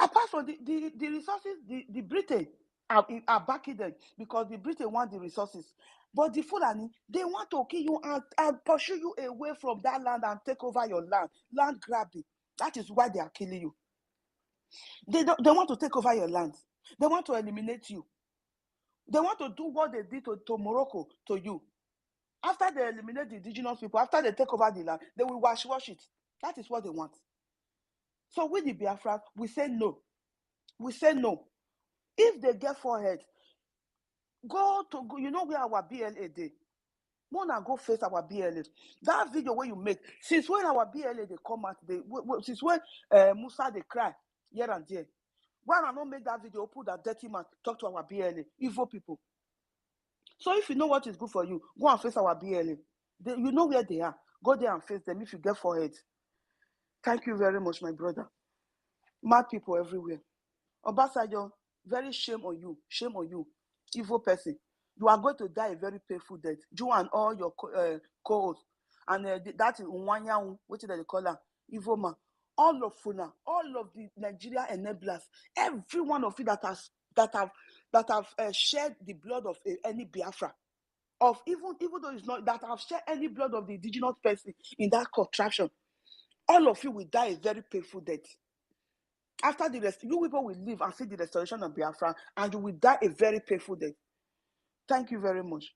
Apart from the resources, the Britain are backing them because the Britain want the resources. But the Fulani, they want to kill you and pursue you away from that land and take over your land grabbing. That is why they are killing you. They want to take over your land. They want to eliminate you. They want to do what they did to Morocco to you. After they eliminate the indigenous people, after they take over the land, they will wash it. That is what they want. So with the Biafra, we say no. We say no. If they get forehead, you know where our BLA did. Wanna go face our BLA. That video where you make, since when our BLA they come out, since when Musa they cry here and there. Why not make that video, put that dirty man, talk to our BLA, evil people. So if you know what is good for you, go and face our BLA. You know where they are. Go there and face them if you get forehead. Thank you very much, my brother. Mad people everywhere. Obasanjo, very shame on you. Shame on you. Evil person. You are going to die a very painful death. You and all your co-hosts. And that is Unwanyahu, what did they call her? Evil man. All of Funa, all of the Nigeria enablers, every one of you that have shed the blood of any Biafra, of even though it's not, that have shed any blood of the indigenous person in that contraption, all of you will die a very painful death. After the rest, you people will live and see the restoration of Biafra, and you will die a very painful death. Thank you very much.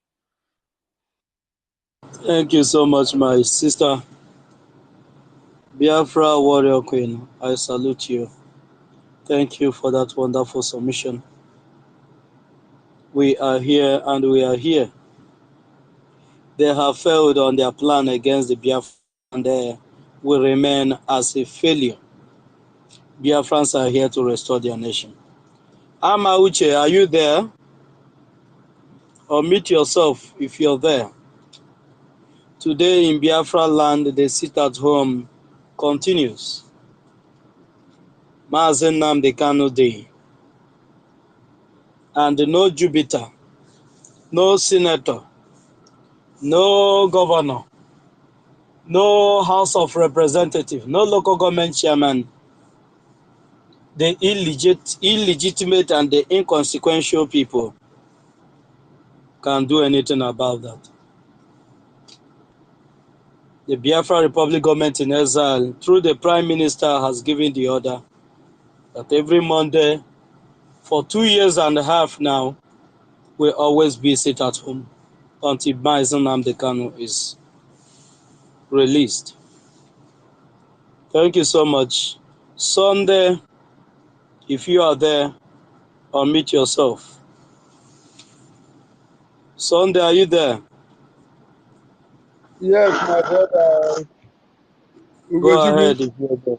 Thank you so much, my sister. Biafra warrior queen, I salute you. Thank you for that wonderful submission. We are here and we are here. They have failed on their plan against the Biafra and they will remain as a failure. Biafrans are here to restore their nation. Ama Uche, are you there? Or meet yourself if you're there. Today in Biafra land, the sit at home continues. Mazen Nnamdi Kanu Day. And no Jupiter, no senator, no governor, no House of Representatives, no local government chairman, the illegitimate and the inconsequential people can do anything about that. The Biafra Republic government in exile, through the Prime Minister, has given the order that every Monday, for 2.5 years now, will always be sit at home until Mazen Nnamdi Kanu is released. Thank you so much. Sunday, if you are there, unmute yourself. Sunday, are you there? Yes, my brother. Go ahead if you're there.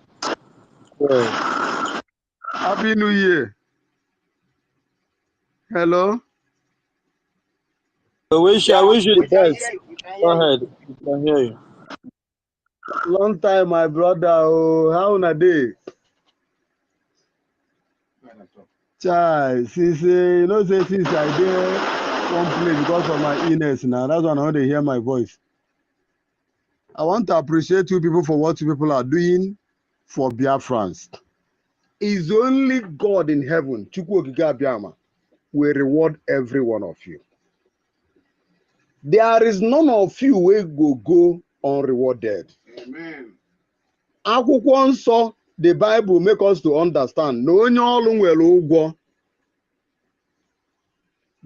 Go ahead. Happy New Year. Hello. I wish you the best. Go ahead. We can hear you. Long time, my brother. Oh, how na day? Chai, since you know, since I did one place because of my illness now, that's why I want to hear my voice. I want to appreciate you people for what you people are doing for Biafrans. It's only God in heaven, Chukwu Okike Abiama, will reward every one of you. There is none of you who go unrewarded. Amen. Akwụkwọ nsọ, the Bible make us to understand na onye ọlụ nwere ụgwọ.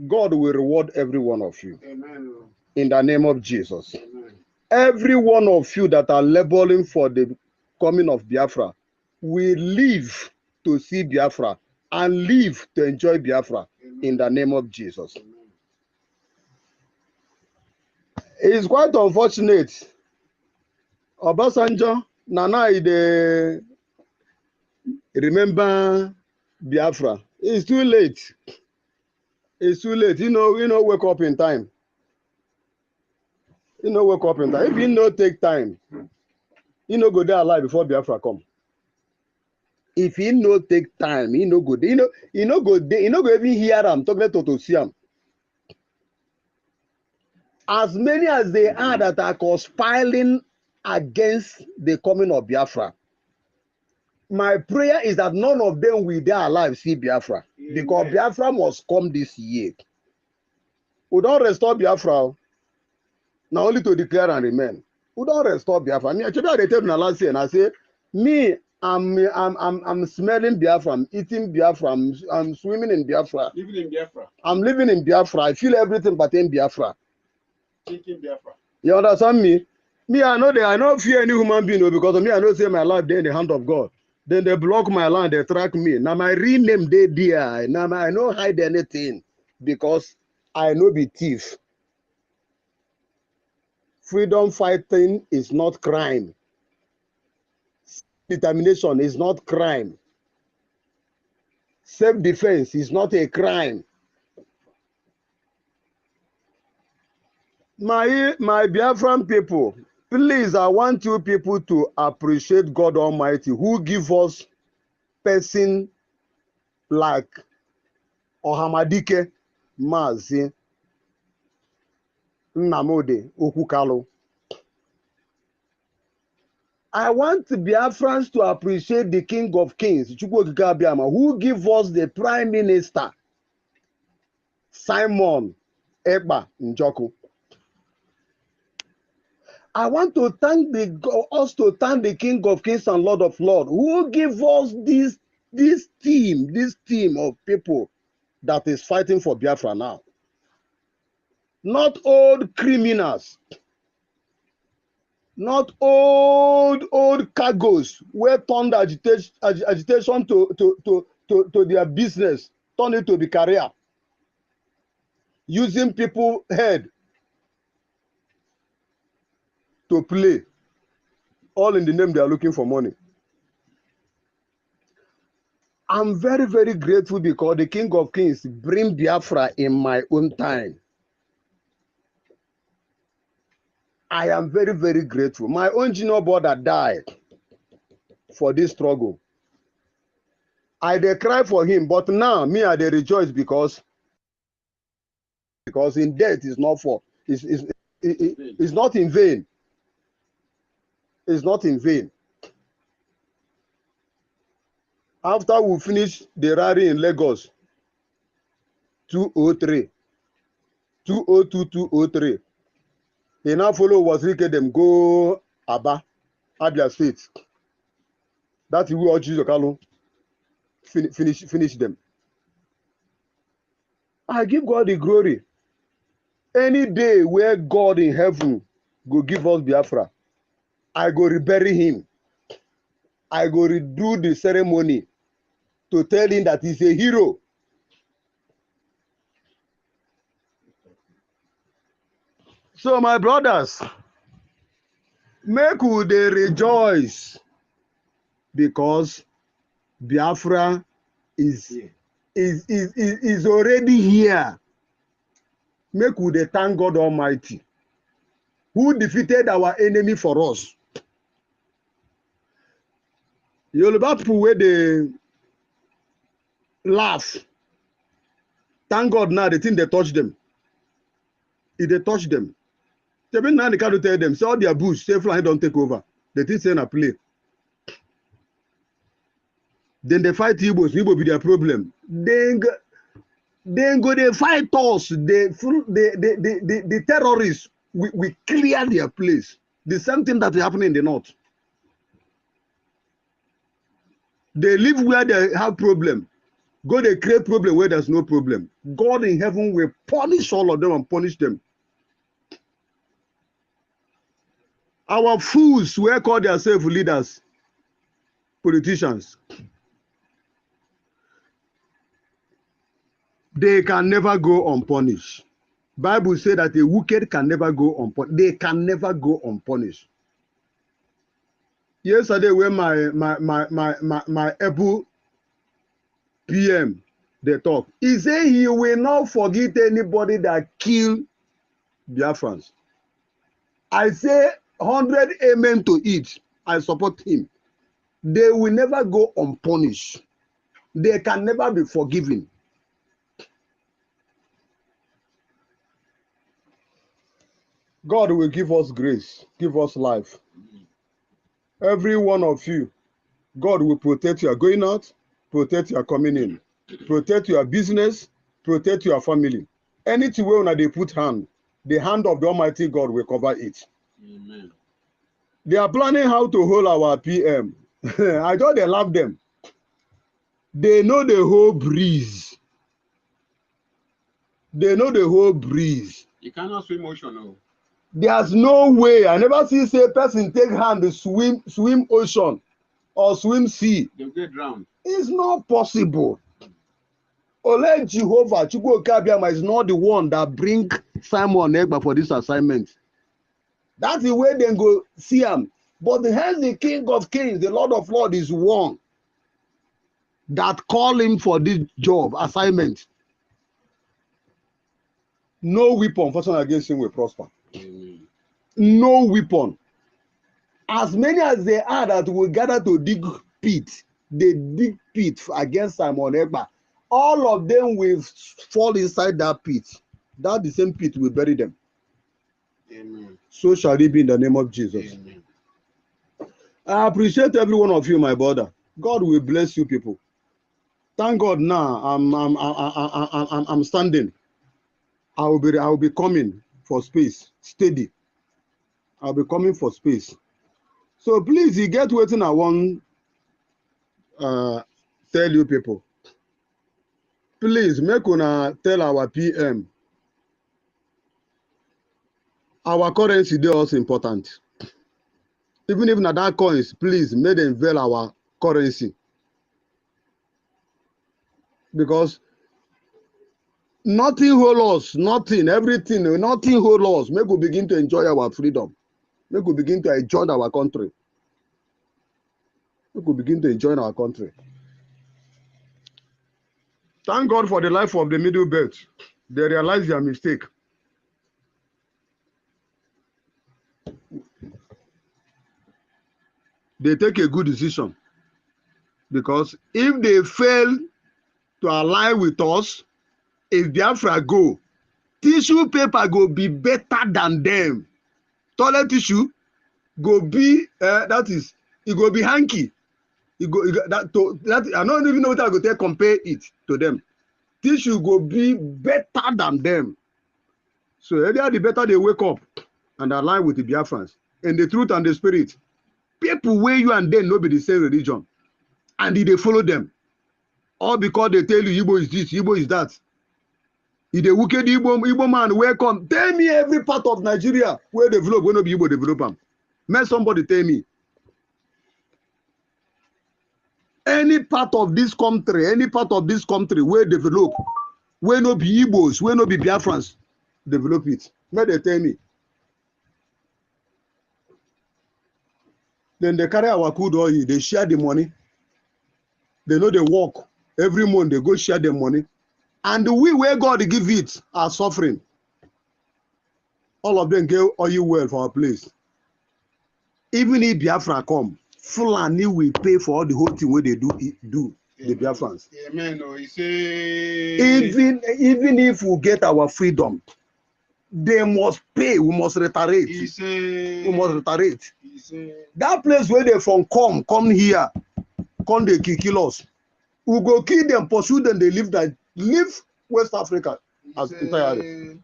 God will reward every one of you. Amen. In the name of Jesus. Amen. Every one of you that are laboring for the coming of Biafra will live to see Biafra and live to enjoy Biafra. Amen. In the name of Jesus. Amen. It's quite unfortunate. Obasanjo, Nana, remember Biafra. It's too late. It's too late. You know, wake up in time. You know, wake up in time. If you no take time, you know, go there alive before Biafra come. If you no take time, you know, go there. You know, go there. You know, go even hear them talking to see them. As many as they are that are conspiring against the coming of Biafra, my prayer is that none of them will die alive see Biafra. Amen. Because Biafra must come this year. We don't restore Biafra. Now only to declare and remain. We don't restore Biafra. I mean, actually, I tell me last year and I say, me, I'm smelling Biafra, I'm eating Biafra, I'm swimming in Biafra. Living in Biafra. I'm living in Biafra. I feel everything but in Biafra. Thinking Biafra. You understand me? Me, I don't fear any human being because of me, I know say my life there in the hand of God. Then they block my land, they track me. Now my real name they there. Now I don't hide anything because I know be thief. Freedom fighting is not crime. Determination is not crime. Self-defense is not a crime. My Biafran people, please, I want you people to appreciate God Almighty who give us person like Ohamadike Mazi Nnamdi Okukalu. I want Biafrans to appreciate the King of Kings, who give us the Prime Minister, Simon Ekpa Njoku. I want to thank us to thank the King of Kings and Lord of Lords, who give us this team of people that is fighting for Biafra now. Not old criminals, not old cargoes where turned agitation to their business, turn it to the career, using people's head to play, all in the name they are looking for money. I'm very, very grateful because the King of Kings bring Biafra in my own time. I am very, very grateful. My own junior brother died for this struggle. I dey cry for him, but now me I dey rejoice because in death is not for it's not in vain. It's not in vain. After we finish the rally in Lagos, 202, 203, he now follow Wazirike them go Aba, Abia State. That is where Jesus Kalu finish them. I give God the glory. Any day where God in heaven go give us Biafra, I go rebury him. I go redo the ceremony to tell him that he's a hero. So my brothers, make we dey rejoice because Biafra is already here. Make we dey thank God Almighty who defeated our enemy for us. Yoruba people where they laugh, thank God now the thing they touch them. If they touch them, they been now they can't tell them, say all their bush, say fly don't take over. The thing saying a play. Then they fight Igbos, Igbo be their problem. Then go they fight us. The terrorists, we clear their place. The same thing that is happening in the north. They live where they have problem. Go they create problem where there's no problem. God in heaven will punish all of them and punish them. Our fools who call themselves leaders, politicians, they can never go unpunished. Bible says that the wicked can never go unpunished. They can never go unpunished. Yesterday when my Apple PM they talk, he say he will not forget anybody that kill Biafrans. I say 100 amen to it. I support him. They will never go unpunished. They can never be forgiven. God will give us grace, give us life. Every one of you, God will protect your going out, protect your coming in, protect your business, protect your family. Anything where they put hand, the hand of the Almighty God will cover it. Amen. They are planning how to hold our PM. I thought they love them. They know the whole breeze. They know the whole breeze. You cannot swim ocean, no. There's no way. I never see say person take hand to swim ocean or swim sea. They'll get drowned. It's not possible. Ole Jehovah Chukwuka is not the one that bring Simon Egba for this assignment. That's the way they go see him. But here's the King of Kings, the Lord of Lords is one that call him for this job assignment. No weapon fashioned against him will prosper. Amen. No weapon. As many as they are that will gather to dig pit, they dig pit against Simon Egba. All of them will fall inside that pit. That the same pit will bury them. Amen. So shall it be in the name of Jesus. Amen. I appreciate every one of you, my brother. God will bless you people. Thank God now I'm standing. I will be coming for space, steady. I'll be coming for space. So please, you get waiting. I want tell you people. Please make una tell our PM. Our currency they also important. Even if not that coins, please make them veil our currency. Because nothing hold us, nothing, everything, nothing hold us. Make we begin to enjoy our freedom. Make we begin to enjoy our country. Make we begin to enjoy our country. Thank God for the life of the Middle Belt. They realize their mistake. They take a good decision. Because if they fail to align with us, if Biafra go, tissue paper go be better than them. Toilet tissue go be that is it go be hanky. I don't even know what I go take compare it to them. Tissue go be better than them. So earlier the better they wake up and align with the Biafrans in the truth and the spirit. People where you and them no be the same religion, and they follow them. All because they tell you Igbo is this, Igbo is that. If the wicked Igbo man welcome, tell me every part of Nigeria where develop, where no be Igbo develop them. May somebody tell me. Any part of this country where develop, where no be Igbos, where no be Biafrans, develop it. May they tell me. Then they carry our crude oil, they share the money. They know they work. Every month they go share the money. And we where God give it are suffering. All of them get oil well for our place. Even if Biafra come, Fulani will pay for all the whole thing where they do the Biafrans. Amen. No, he say... Even if we get our freedom, they must pay. We must reiterate. We must reiterate. That place where they from come here, come they kill us. We go kill them, pursue them, they leave West Africa as entirely.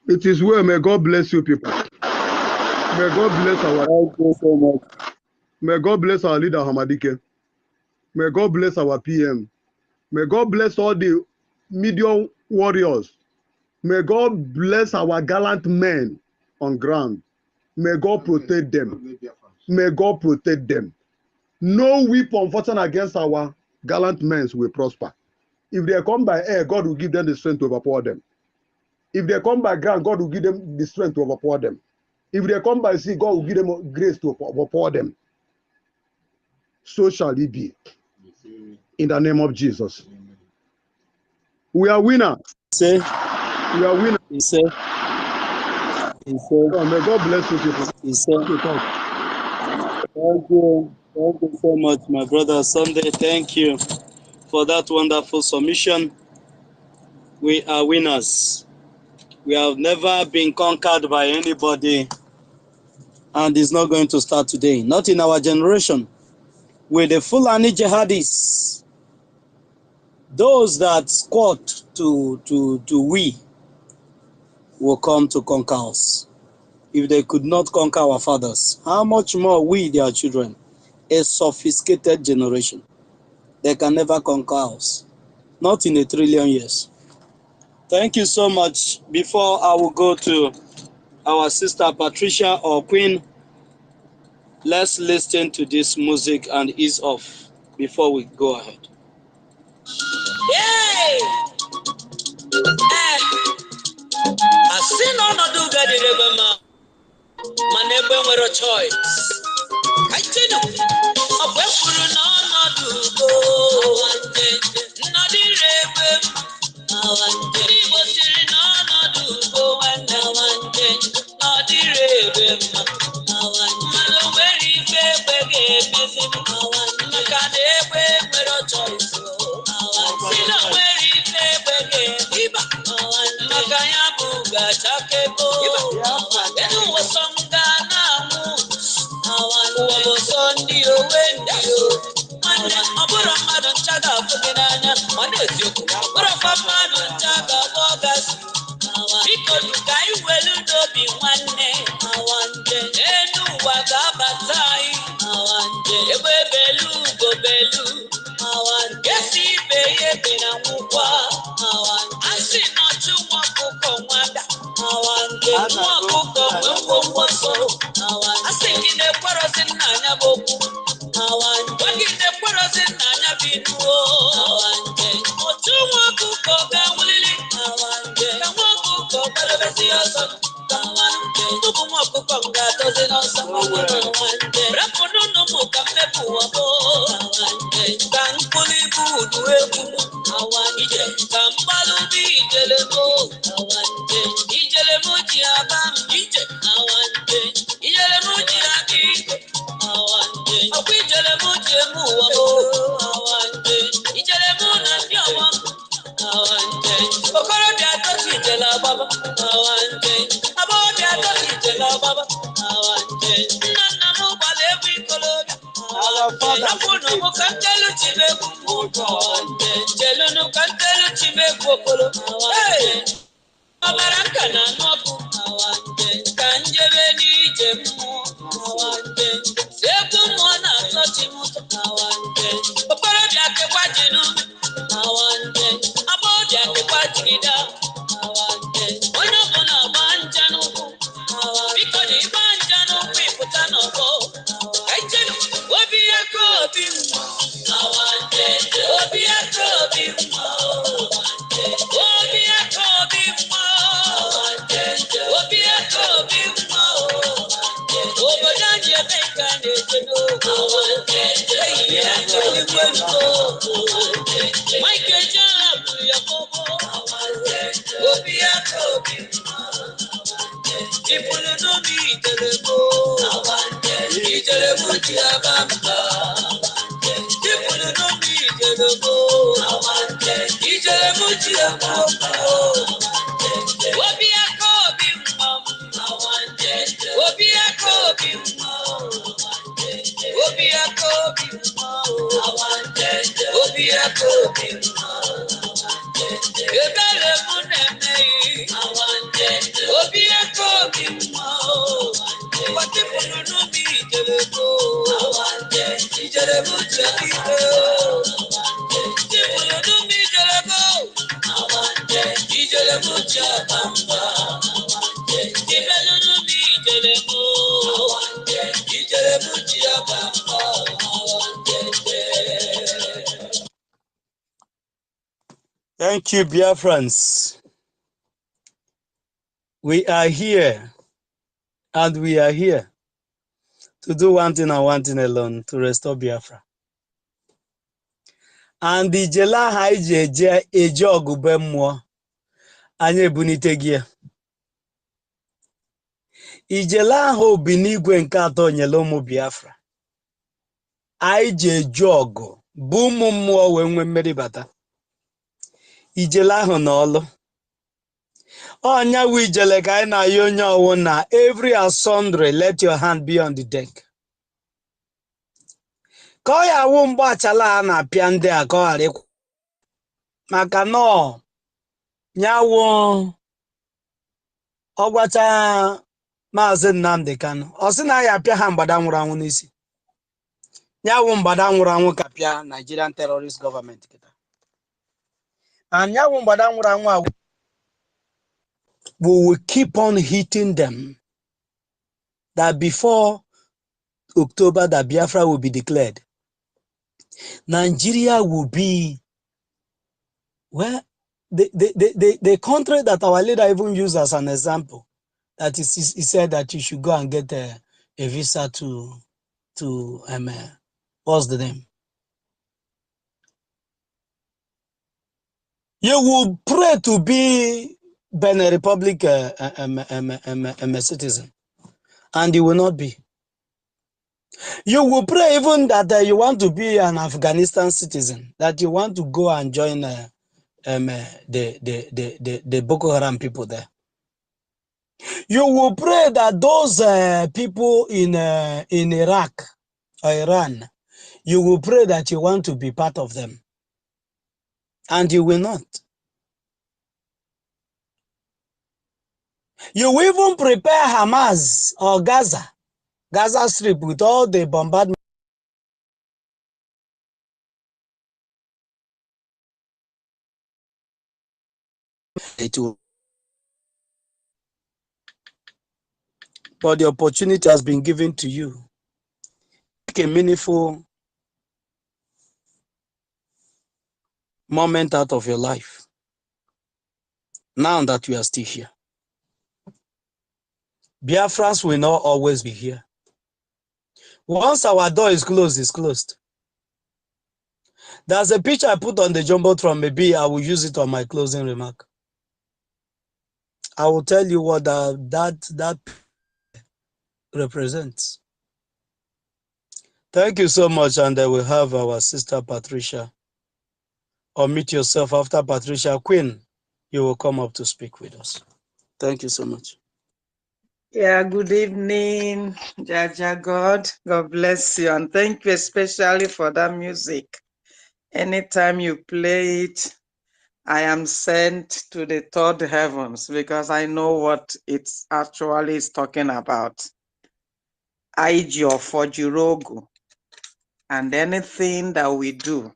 It is well. May God bless you people. May God bless our. Thank you so much. May God bless our leader Hamadike. May God bless our PM. May God bless all the medium warriors. May God bless our gallant men on ground. May God protect them. May God protect them. No weapon fashioned against our gallant men will prosper. If they come by air, God will give them the strength to overpower them. If they come by ground, God will give them the strength to overpower them. If they come by sea, God will give them grace to pour them. So shall it be. In the name of Jesus. We are winners. Say, we are winners. He said, Oh, may God bless you people. He said, thank you so much, my brother Sunday. Thank you for that wonderful submission. We are winners. We have never been conquered by anybody, and it's not going to start today. Not in our generation. With the Fulani jihadis, those that squat to we will come to conquer us. If they could not conquer our fathers, how much more we, their children, a sophisticated generation. They can never conquer us. Not in a trillion years. Thank you so much. Before I will go to our sister Patricia or Queen, let's listen to this music and ease off before we go ahead. Yay! I see none of you get it, my neighbor with a choice. I tell you, a weapon on do go. Not the Thank you, Biafrans. We are here And we are here to do one thing and one thing alone, to restore Biafra. And the jela haije eje ogube mmụọ anyị ebunite gị. Ijele ahụ obi n'igwe nke atọ nyere ụmụ Biafra. Anyị ji eju ọgụ bụ ụmụ mmụọ wee nwee mmeri bata. Ijele ahụ n'ọlụ. Onya wu ijele ka anyị na-ayọ onye ọwụ na every asundry let your hand be on the deck. Ka ọ ya wụ mgbachala a na-apịa ndị a ka ọ ghara ịkwụ. Maka nọọ nyawo ọgwacha Maazị Nnamdi Kanu ọ sị na ya apịa ha mgbada nwụrụ anwụ n'isi. Nyawo mgbada nwụrụ anwụ ka pịa Nigerian terrorist government kita. And nyawo mgbada nwụrụ anwụ a we will keep on hitting them that before October that Biafra will be declared. Nigeria will be well, the country that our leader even used as an example, that he said that you should go and get a visa to what's the name? You will pray to be Benin Republic a citizen, and you will not be. You will pray even that you want to be an Afghanistan citizen, that you want to go and join the Boko Haram people there. You will pray that those people in Iraq or Iran, you will pray that you want to be part of them, and you will not. You will even prepare Hamas or Gaza Strip with all the bombardment. But the opportunity has been given to you. Take a meaningful moment out of your life. Now that we are still here. Biafrans will not always be here. Once our door is closed, it's closed. There's a picture I put on the Jumbotron. Maybe I will use it on my closing remark. I will tell you what that represents. Thank you so much, and I will have our sister Patricia. Or meet yourself after Patricia Queen. You will come up to speak with us. Thank you so much. Yeah, good evening, Jaja God. God bless you, and thank you especially for that music. Anytime you play it, I am sent to the third heavens because I know what it's actually is talking about. Aijio for Jirogu, and anything that we do,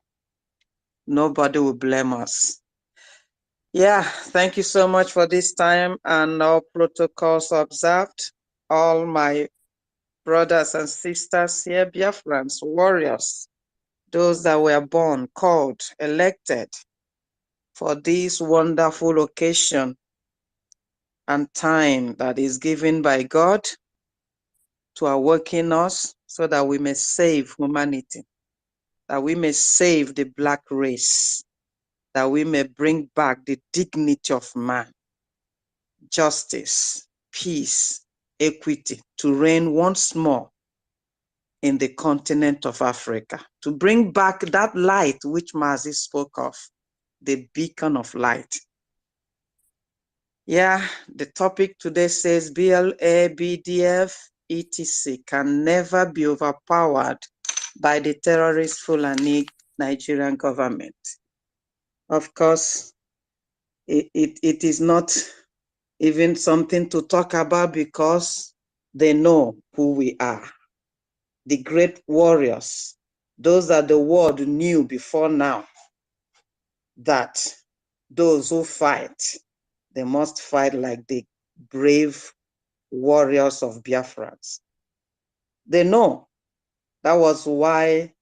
nobody will blame us. Yeah, thank you so much for this time, and all protocols observed. All my brothers and sisters here, Biafrans, warriors, those that were born, called, elected for this wonderful occasion and time that is given by God to awaken us so that we may save humanity, that we may save the black race, that we may bring back the dignity of man, justice, peace, equity, to reign once more in the continent of Africa, to bring back that light which Mazi spoke of, the beacon of light. Yeah, the topic today says BLA, BDF, etc. can never be overpowered by the terrorist Fulani Nigerian government. Of course, it is not even something to talk about because they know who we are. The great warriors, those that the world knew before now, that those who fight, they must fight like the brave warriors of Biafrans. They know. That was why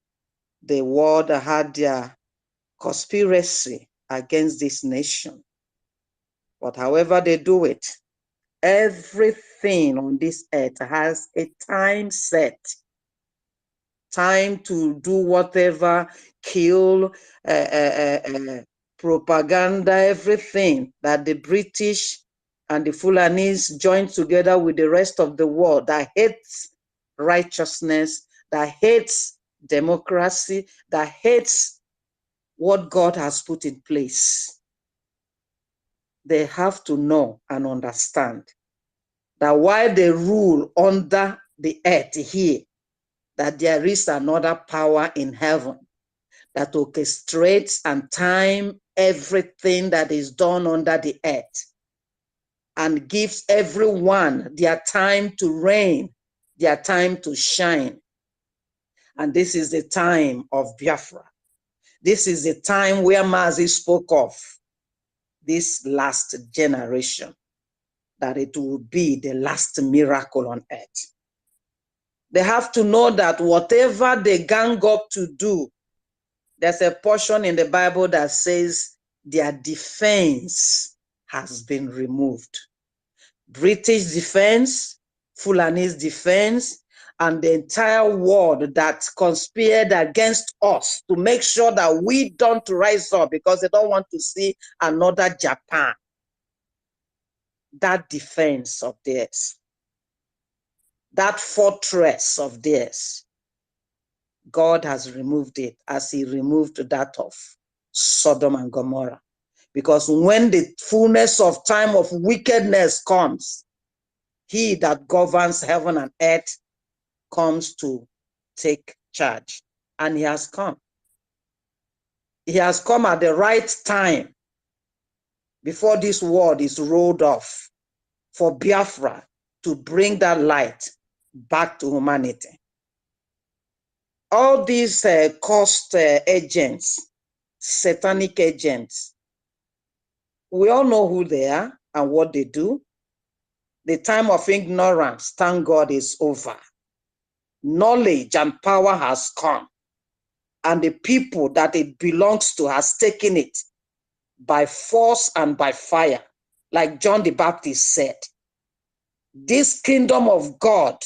the world had their conspiracy against this nation. But however they do it, everything everything on this earth has a time set. Time to do whatever, kill, propaganda, everything that the British and the Fulanis joined together with the rest of the world that hates righteousness, that hates democracy, that hates what God has put in place. They have to know and understand that while they rule under the earth here, that there is another power in heaven that orchestrates and time everything that is done under the earth and gives everyone their time to reign, their time to shine. And this is the time of Biafra. This is the time where Mazi spoke of this last generation, that it will be the last miracle on earth. They have to know that whatever they gang up to do, there's a portion in the Bible that says their defense has been removed. British defense, Fulani's defense, and the entire world that conspired against us to make sure that we don't rise up because they don't want to see another Japan. That defense of theirs, that fortress of theirs, God has removed it as he removed that of Sodom and Gomorrah. Because when the fullness of time of wickedness comes, he that governs heaven and earth comes to take charge. And he has come. He has come at the right time before this world is rolled off for Biafra to bring that light back to humanity. All these cost agents, satanic agents, we all know who they are and what they do. The time of ignorance, thank God, is over. Knowledge and power has come, and the people that it belongs to has taken it by force and by fire. Like John the Baptist said, this kingdom of God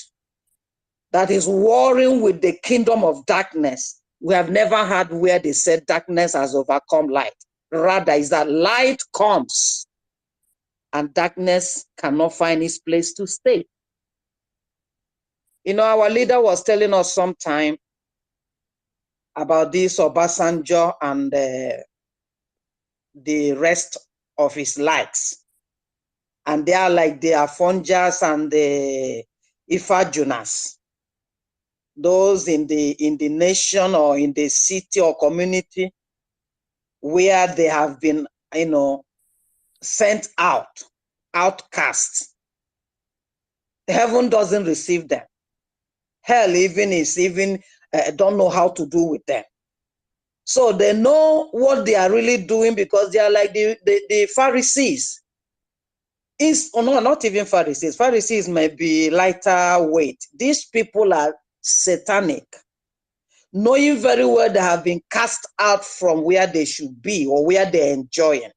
that is warring with the kingdom of darkness, we have never had where they said darkness has overcome light. Rather, is that light comes and darkness cannot find its place to stay. You know, our leader was telling us sometime about this Obasanjo and the rest of his likes. And they are like the Afonjas and the Ifajunas. Those in the nation or in the city or community where they have been, you know, sent out, outcasts. Heaven doesn't receive them. Hell even don't know how to do with them. So they know what they are really doing because they are like the Pharisees. No, not even Pharisees. Pharisees may be lighter weight. These people are satanic, knowing very well they have been cast out from where they should be or where they're enjoying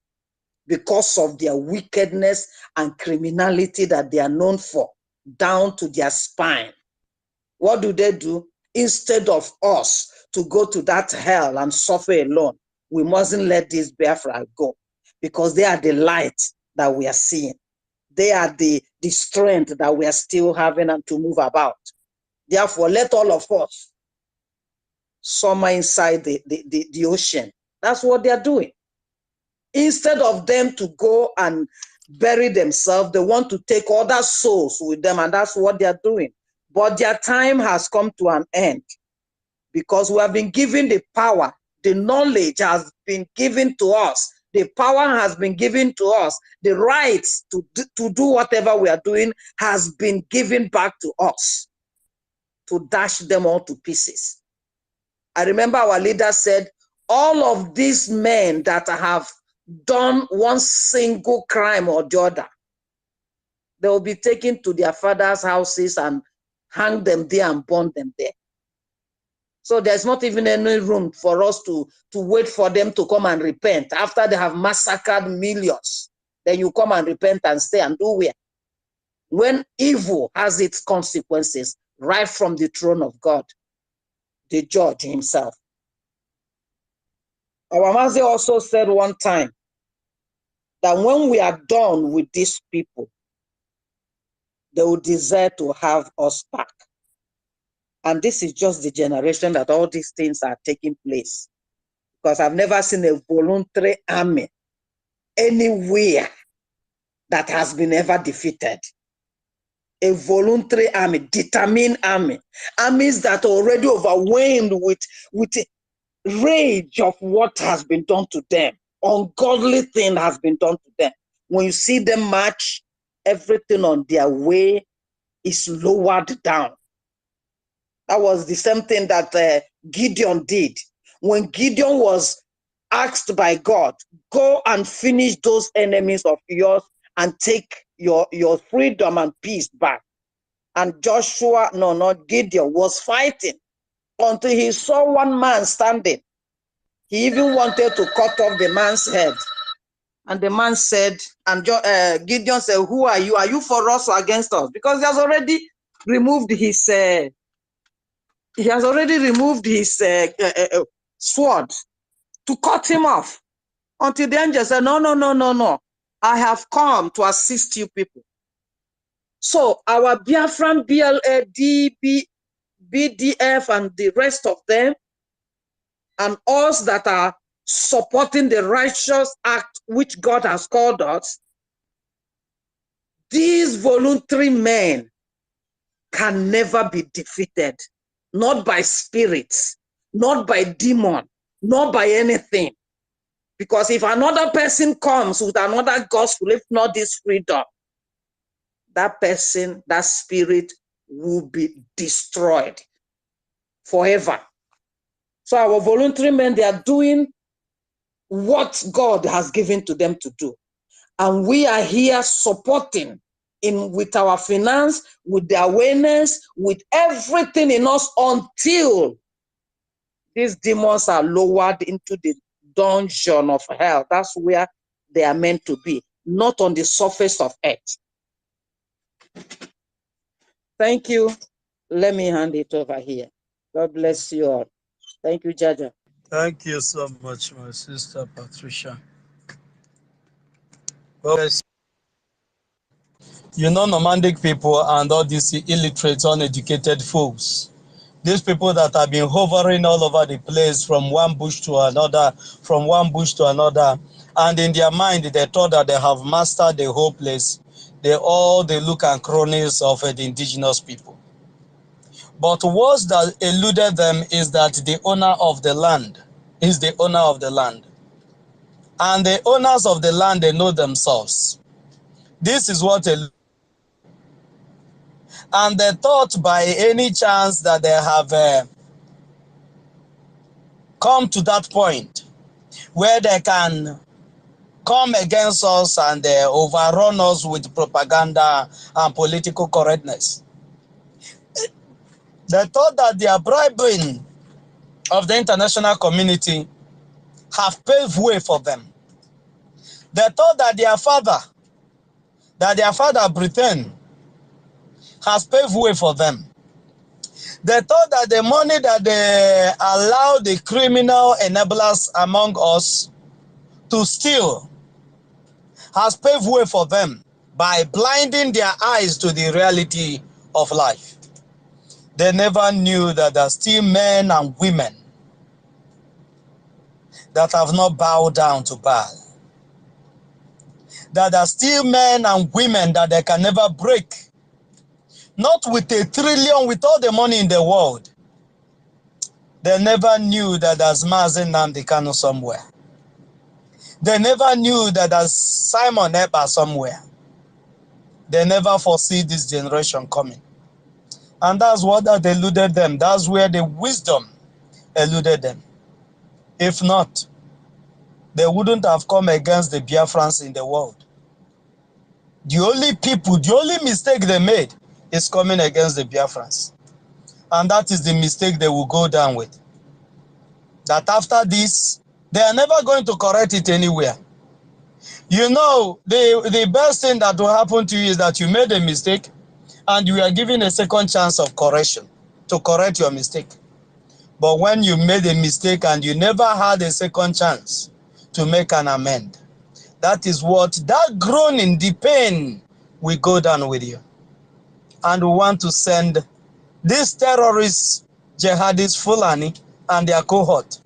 because of their wickedness and criminality that they are known for, down to their spine. What do? Instead of us to go to that hell and suffer alone, we mustn't let this Biafra go, because they are the light that we are seeing. They are the strength that we are still having and to move about. Therefore, let all of us summer inside the ocean. That's what they are doing. Instead of them to go and bury themselves, they want to take other souls with them, and that's what they are doing. But their time has come to an end because we have been given the power. The knowledge has been given to us. The power has been given to us. The rights to do whatever we are doing has been given back to us to dash them all to pieces. I remember our leader said, all of these men that have done one single crime or the other, they will be taken to their father's houses and hang them there and burn them there. So there's not even any room for us to wait for them to come and repent. After they have massacred millions, then you come and repent and stay and do where? when evil has its consequences right from the throne of God, the judge himself. Our Master also said one time that when we are done with these people, they will desire to have us back. And this is just the generation that all these things are taking place. Because I've never seen a voluntary army anywhere that has been ever defeated. A voluntary army, determined army, armies that are already overwhelmed with rage of what has been done to them. Ungodly thing has been done to them. When you see them march, everything on their way is lowered down. That was the same thing that Gideon did. When Gideon was asked by God, go and finish those enemies of yours and take your freedom and peace back. And Joshua, no, not Gideon, was fighting until he saw one man standing. He even wanted to cut off the man's head. And the man said, and Gideon said, who are you? Are you for us or against us? Because he has already removed his sword to cut him off. Until the angel said, no, no, no, no, no. I have come to assist you people. So our Biafran, BDF, and the rest of them, and us that are supporting the righteous act which God has called us, these voluntary men can never be defeated, not by spirits, not by demon, not by anything. Because if another person comes with another gospel, if not this freedom, that person, that spirit will be destroyed forever. So our voluntary men, they are doing what God has given to them to do. And we are here supporting with our finance, with the awareness, with everything in us until these demons are lowered into the dungeon of hell. That's where they are meant to be, not on the surface of earth. Thank you. Let me hand it over here. God bless you all. Thank you, Jaja. Thank you so much, my sister Patricia. Well, you know, nomadic people and all these illiterate, uneducated folks, these people that have been hovering all over the place from one bush to another, and in their mind, they thought that they have mastered the whole place. They look and cronies of the indigenous people. But what that eluded them is that the owner of the land is the owner of the land. And the owners of the land, they know themselves. This is what and they thought by any chance that they have come to that point where they can come against us and overrun us with propaganda and political correctness. They thought that their bribing of the international community have paved way for them. They thought that their father Britain has paved way for them. They thought that the money that they allow the criminal enablers among us to steal has paved way for them by blinding their eyes to the reality of life. They never knew that there are still men and women that have not bowed down to Baal. That there are still men and women that they can never break. Not with $1 trillion, with all the money in the world. They never knew that there's Mazi Nnamdi Kanu somewhere. They never knew that there's Simon Ekpa somewhere. They never foresee this generation coming. And that's what that eluded them. That's where the wisdom eluded them. If not, they wouldn't have come against the Biafrans in the world. The only mistake they made is coming against the Biafrans. And that is the mistake they will go down with. That after this, they are never going to correct it anywhere. You know, the best thing that will happen to you is that you made a mistake and you are given a second chance of correction to correct your mistake. But when you made a mistake and you never had a second chance to make an amend, that is what, that groaning, the pain will go down with you. And we want to send these terrorists, jihadists, Fulani, and their cohort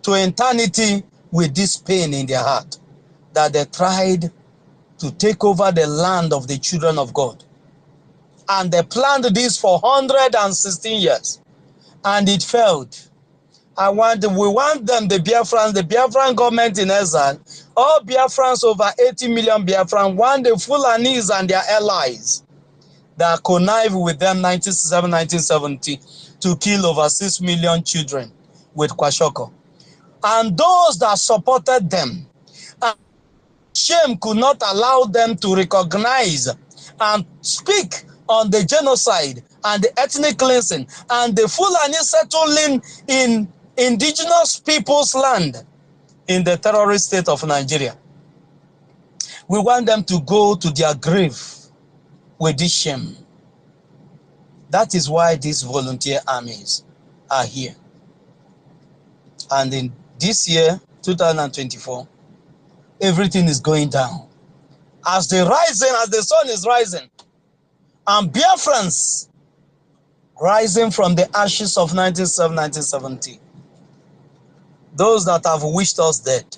to eternity with this pain in their heart, that they tried to take over the land of the children of God. And they planned this for 116 years, and it failed. We want them, the Biafrans, the Biafran government in exile, all Biafrans, over 80 million Biafrans, want the Fulanis and their allies that connived with them 1970 to kill over 6 million children with Kwashoko. And those that supported them, and shame could not allow them to recognize and speak on the genocide and the ethnic cleansing and the Fulani settling in indigenous people's land in the terrorist state of Nigeria. We want them to go to their grave with this shame. That is why these volunteer armies are here. And in this year, 2024, everything is going down. As the sun is rising, and Biafrans rising from the ashes of 1970, those that have wished us dead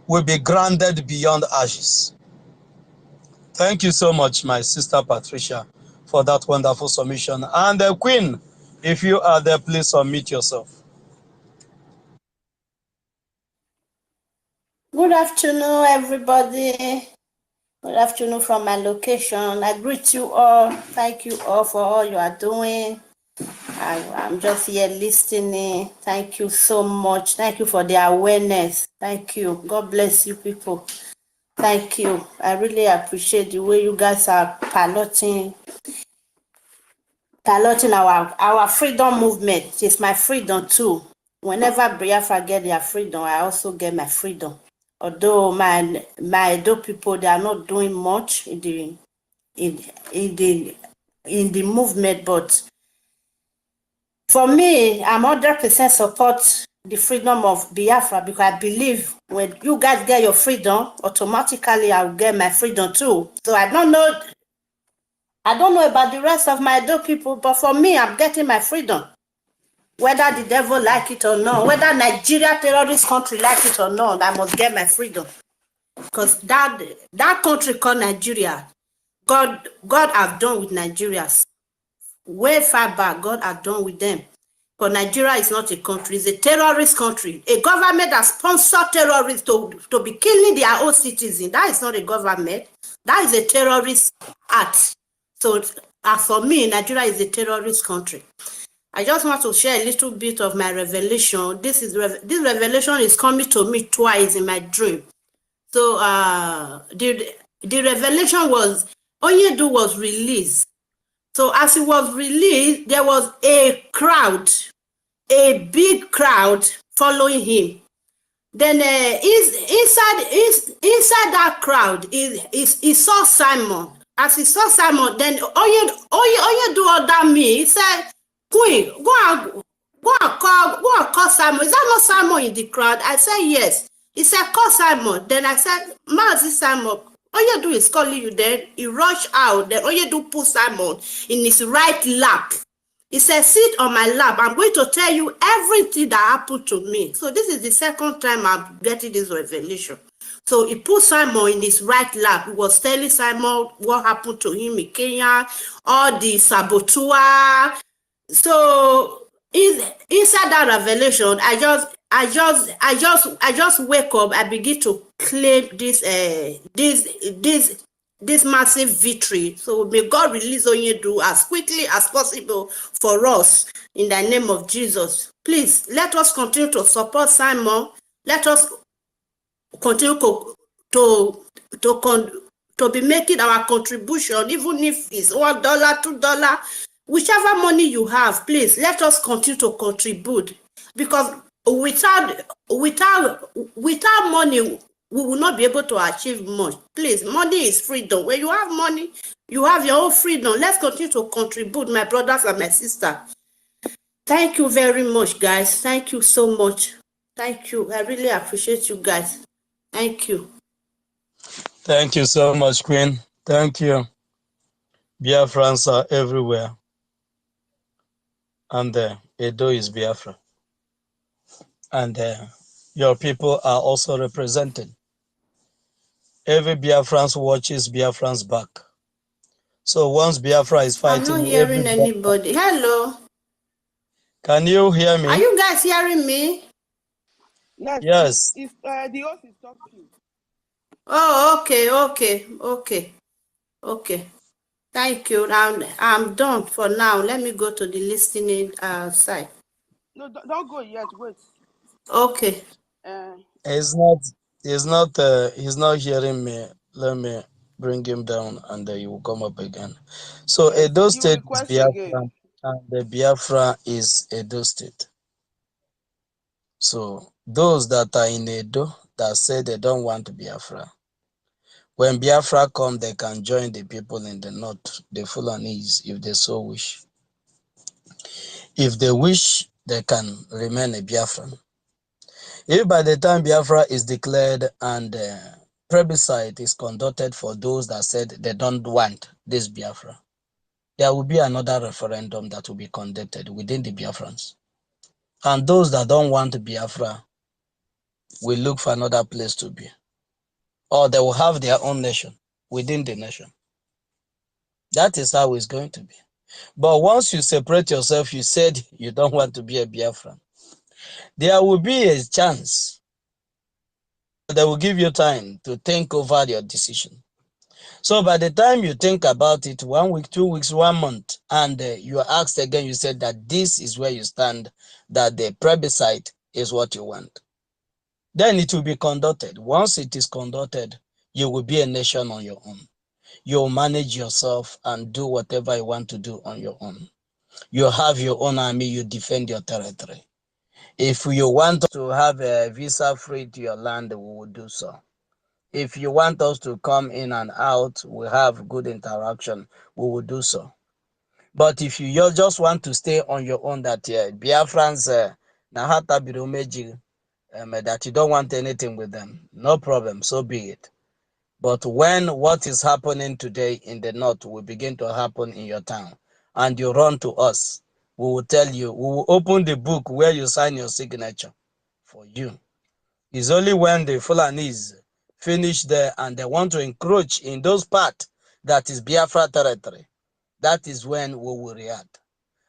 will be grounded beyond ashes. Thank you so much, my sister Patricia, for that wonderful submission. And the Queen, if you are there, please unmute yourself. Good afternoon, everybody. Good afternoon from my location. I greet you all. Thank you all for all you are doing. I'm just here listening. Thank you so much. Thank you for the awareness. Thank you. God bless you people. Thank you. I really appreciate the way you guys are piloting our freedom movement. It's my freedom too. Whenever Biafra get their freedom, I also get my freedom. Although my Edo people, they are not doing much in the movement, but for me, I'm 100% support the freedom of Biafra, because I believe when you guys get your freedom, automatically I'll get my freedom too. So I don't know about the rest of my Edo people, but for me, I'm getting my freedom. Whether the devil like it or not, whether Nigeria terrorist country like it or not, I must get my freedom. Because that country called Nigeria, God have done with Nigerians. Way far back, God have done with them. Because Nigeria is not a country, it's a terrorist country. A government that sponsors terrorists to be killing their own citizens. That is not a government. That is a terrorist act. So as for me, Nigeria is a terrorist country. I just want to share a little bit of my revelation. This revelation is coming to me twice in my dream. So the revelation was, Onyedu was released. So as it was released, there was a crowd, a big crowd following him. Then inside that crowd, he saw Simon. As he saw Simon, then Onyedu ordered me. He said, Queen, go and call Simon. Is that not Simon in the crowd? I said, yes. He said, call Simon. Then I said, Mazi Simon, Onyedu is calling you. Then he rushed out. Then Onyedu put Simon in his right lap. He said, sit on my lap. I'm going to tell you everything that happened to me. So this is the second time I'm getting this revelation. So he put Simon in his right lap. He was telling Simon what happened to him in Kenya, all the saboteur. So inside that revelation, I just wake up. I begin to claim this massive victory. So may God release Onyedu as quickly as possible for us in the name of Jesus. Please let us continue to support Simon. Let us continue to be making our contribution, even if it's $1, $2. Whichever money you have, please let us continue to contribute, because without money we will not be able to achieve much. Please, money is freedom. When you have money, you have your own freedom. Let's continue to contribute, my brothers and my sisters. Thank you very much, guys. Thank you so much. Thank you. I really appreciate you guys. Thank you. Thank you so much, Queen. Thank you. Biafrans are everywhere. And Edo is Biafra. And your people are also represented. Every Biafrans watches Biafrans back. So once Biafra is fighting, I'm not hearing anybody. Hello. Can you hear me? Are you guys hearing me? Yes. The host is talking. Oh, okay. Thank you. I'm done for now. Let me go to the listening side. No, don't go yet. Wait. Okay. He's not hearing me. Let me bring him down and he will come up again. So Yes, Edo you State is request Biafra again. and the Biafra is Edo State. So those that are in Edo that say they don't want Biafra, when Biafra come, they can join the people in the north, the Fulanis, if they so wish. If they wish, they can remain a Biafran. If by the time Biafra is declared and plebiscite is conducted for those that said they don't want this Biafra, there will be another referendum that will be conducted within the Biafrans. And those that don't want Biafra will look for another place to be. Or they will have their own nation within the nation. That is how it's going to be. But once you separate yourself, you said you don't want to be a Biafran, there will be a chance. They will give you time to think over your decision. So by the time you think about it, 1 week, 2 weeks, 1 month, and you are asked again, you said that this is where you stand, that the plebiscite is what you want. Then it will be conducted. Once it is conducted, you will be a nation on your own. You'll manage yourself and do whatever you want to do on your own. You have your own army, you defend your territory. If you want to have a visa free to your land, we will do so. If you want us to come in and out, we have good interaction, we will do so. But if you just want to stay on your own, that Biafrans, that you don't want anything with them, no problem, so be it. But when what is happening today in the north will begin to happen in your town, and you run to us, we will tell you, we will open the book where you sign your signature for you. It's only when the Fulanis finish there and they want to encroach in those parts that is Biafra territory, that is when we will react.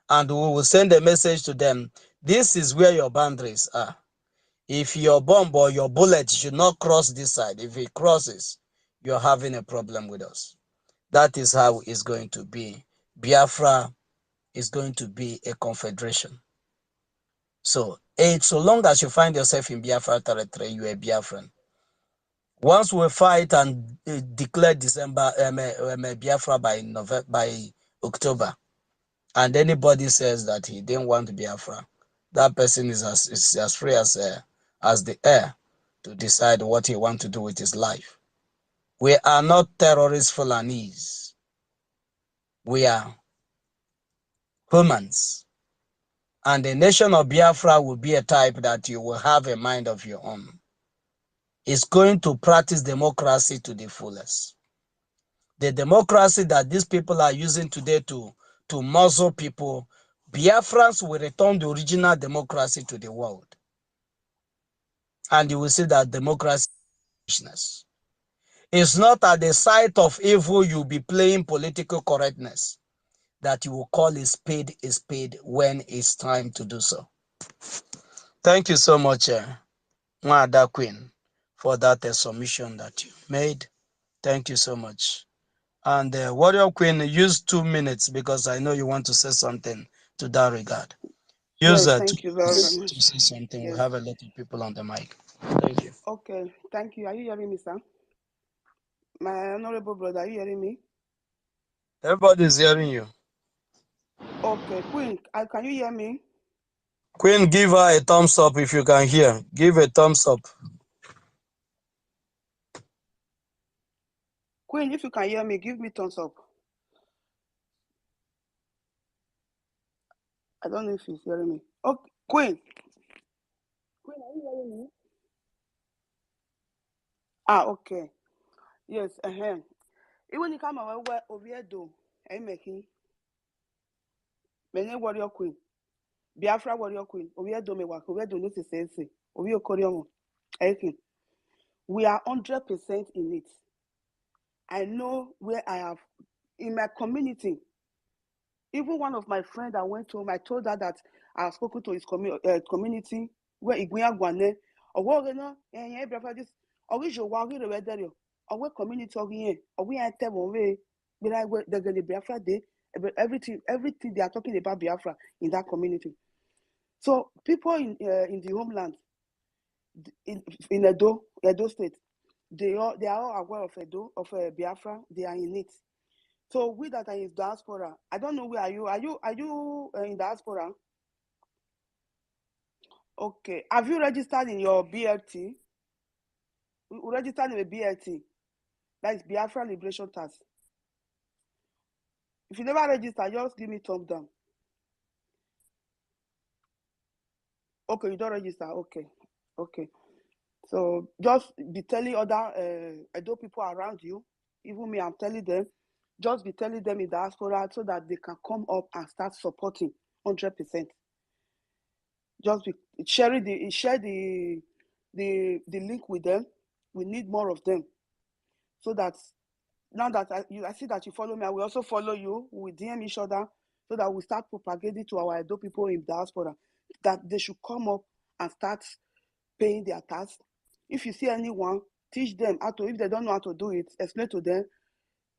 And we will send a message to them, this is where your boundaries are. If your bomb or your bullet should not cross this side, if it crosses, you're having a problem with us. That is how it's going to be. Biafra is going to be a confederation. So long as you find yourself in Biafra territory, you're a Biafran. Once we fight and declare Biafra by October, and anybody says that he didn't want Biafra, that person is as free as the air to decide what he wants to do with his life. We are not terrorist Fulanese. We are humans. And the nation of Biafra will be a type that you will have a mind of your own. It's going to practice democracy to the fullest. The democracy that these people are using today to muzzle people, Biafrans will return the original democracy to the world. And you will see that democracy is foolishness. It's not at the sight of evil you'll be playing political correctness that you will call a spade when it's time to do so. Thank you so much, Mwada Queen, for that submission that you made. Thank you so much. And Warrior Queen, use 2 minutes because I know you want to say something to that regard. Use Yes, 2 thank you very minutes to much. say something. Yes. We have a lot of people on the mic. Thank you. Okay, thank you. Are you hearing me, sir? My honorable brother, are you hearing me? Everybody's hearing you. Okay, Queen, can you hear me? Queen, give her a thumbs up if you can hear. Give a thumbs up. Queen, if you can hear me, give me thumbs up. I don't know if he's hearing me. Oh, Queen. Queen, are you hearing me? Ah, okay. Yes, Even you come away over here, do I'm making many warrior queen. Biafra warrior queen. Over here, do me work. Over here, do this say. Over here, Korean. We are 100% in it. I know where I have in my community. Even one of my friends that went home, I told her that I have spoken to his community where Iguya Guane, or what this, or we should walk in the weather, or what community or we are way, but I they're going to Biafra day, everything they are talking about Biafra in that community. So people in the homeland, in Edo State, they are all aware of Biafra. They are in it. So we that are in diaspora, I don't know where are you. Are you in diaspora? Okay. Have you registered in your BLT? We registered in a BLT. That is Biafra Liberation Task. If you never register, just give me thumb down. Okay, you don't register. Okay. Okay. So just be telling other Edo people around you, even me, I'm telling them, just be telling them in diaspora so that they can come up and start supporting 100%. Just be share the link with them. We need more of them, so that now that I see that you follow me, I will also follow you. We DM each other so that we start propagating to our Edo people in diaspora that they should come up and start paying their tax. If you see anyone, teach them how to. If they don't know how to do it, explain to them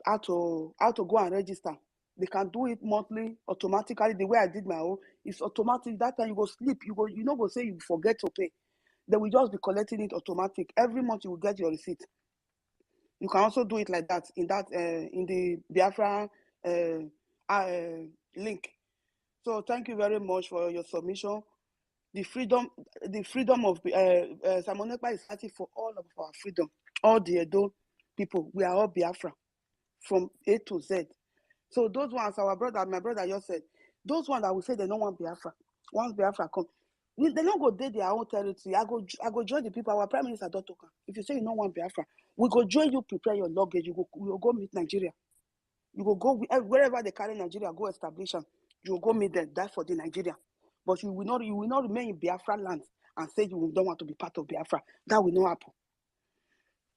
how to go and register. They can do it monthly, automatically. The way I did my own, it's automatic. That time you go sleep, you know, go say you forget to pay. They will just be collecting it automatic. Every month you will get your receipt. You can also do it like that in the Biafra link. So thank you very much for your submission. The freedom of Simon Ekpa is fighting for all of our freedom. All the Edo people, we are all Biafra from A to Z. So those ones, my brother just said, those ones that will say they don't want Biafra, once Biafra come, they don't go there their own territory. I go join the people. Our Prime Minister don't talk. If you say you don't want Biafra, we go join you, prepare your luggage. You will go meet Nigeria. You will go wherever they carry Nigeria, go establish them. You will go meet them. That's for the Nigeria. But you will not remain in Biafra lands and say you don't want to be part of Biafra. That will not happen.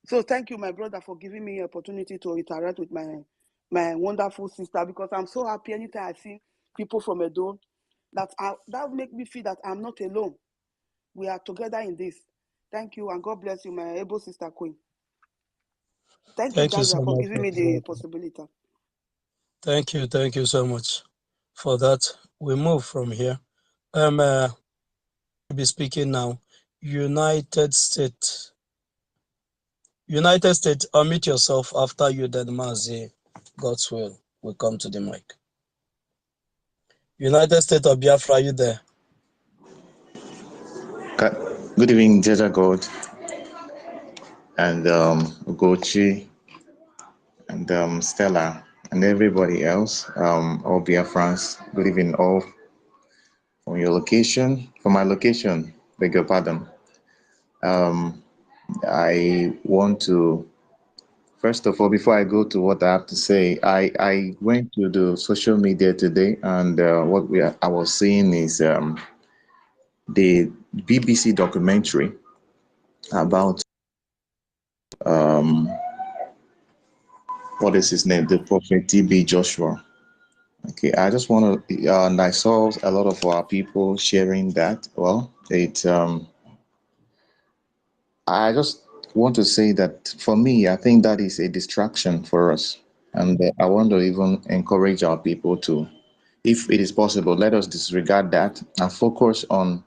So thank you, my brother, for giving me an opportunity to interact with my wonderful sister, because I'm so happy anytime I see people from Edo that make me feel that I'm not alone. We are together in this. Thank you, and God bless you, my able sister Queen. Thank you, Jaja, for giving me the possibility. Thank you so much for that. We move from here. We'll be speaking now. United States, unmute yourself after you, then Mazi, God's will come to the mic. United States of Biafra, are you there? Good evening, Jaja God, and Ugochi, and Stella, and everybody else, all Biafrans. Good evening, all. From your location, from my location, beg your pardon. I want to, first of all, before I go to what I have to say, I went to the social media today, and what I was seeing is the BBC documentary about what is his name, the Prophet TB Joshua. Okay, I just want to, and I saw a lot of our people sharing that. Well, I just want to say that for me, I think that is a distraction for us. And I want to even encourage our people to, if it is possible, let us disregard that and focus on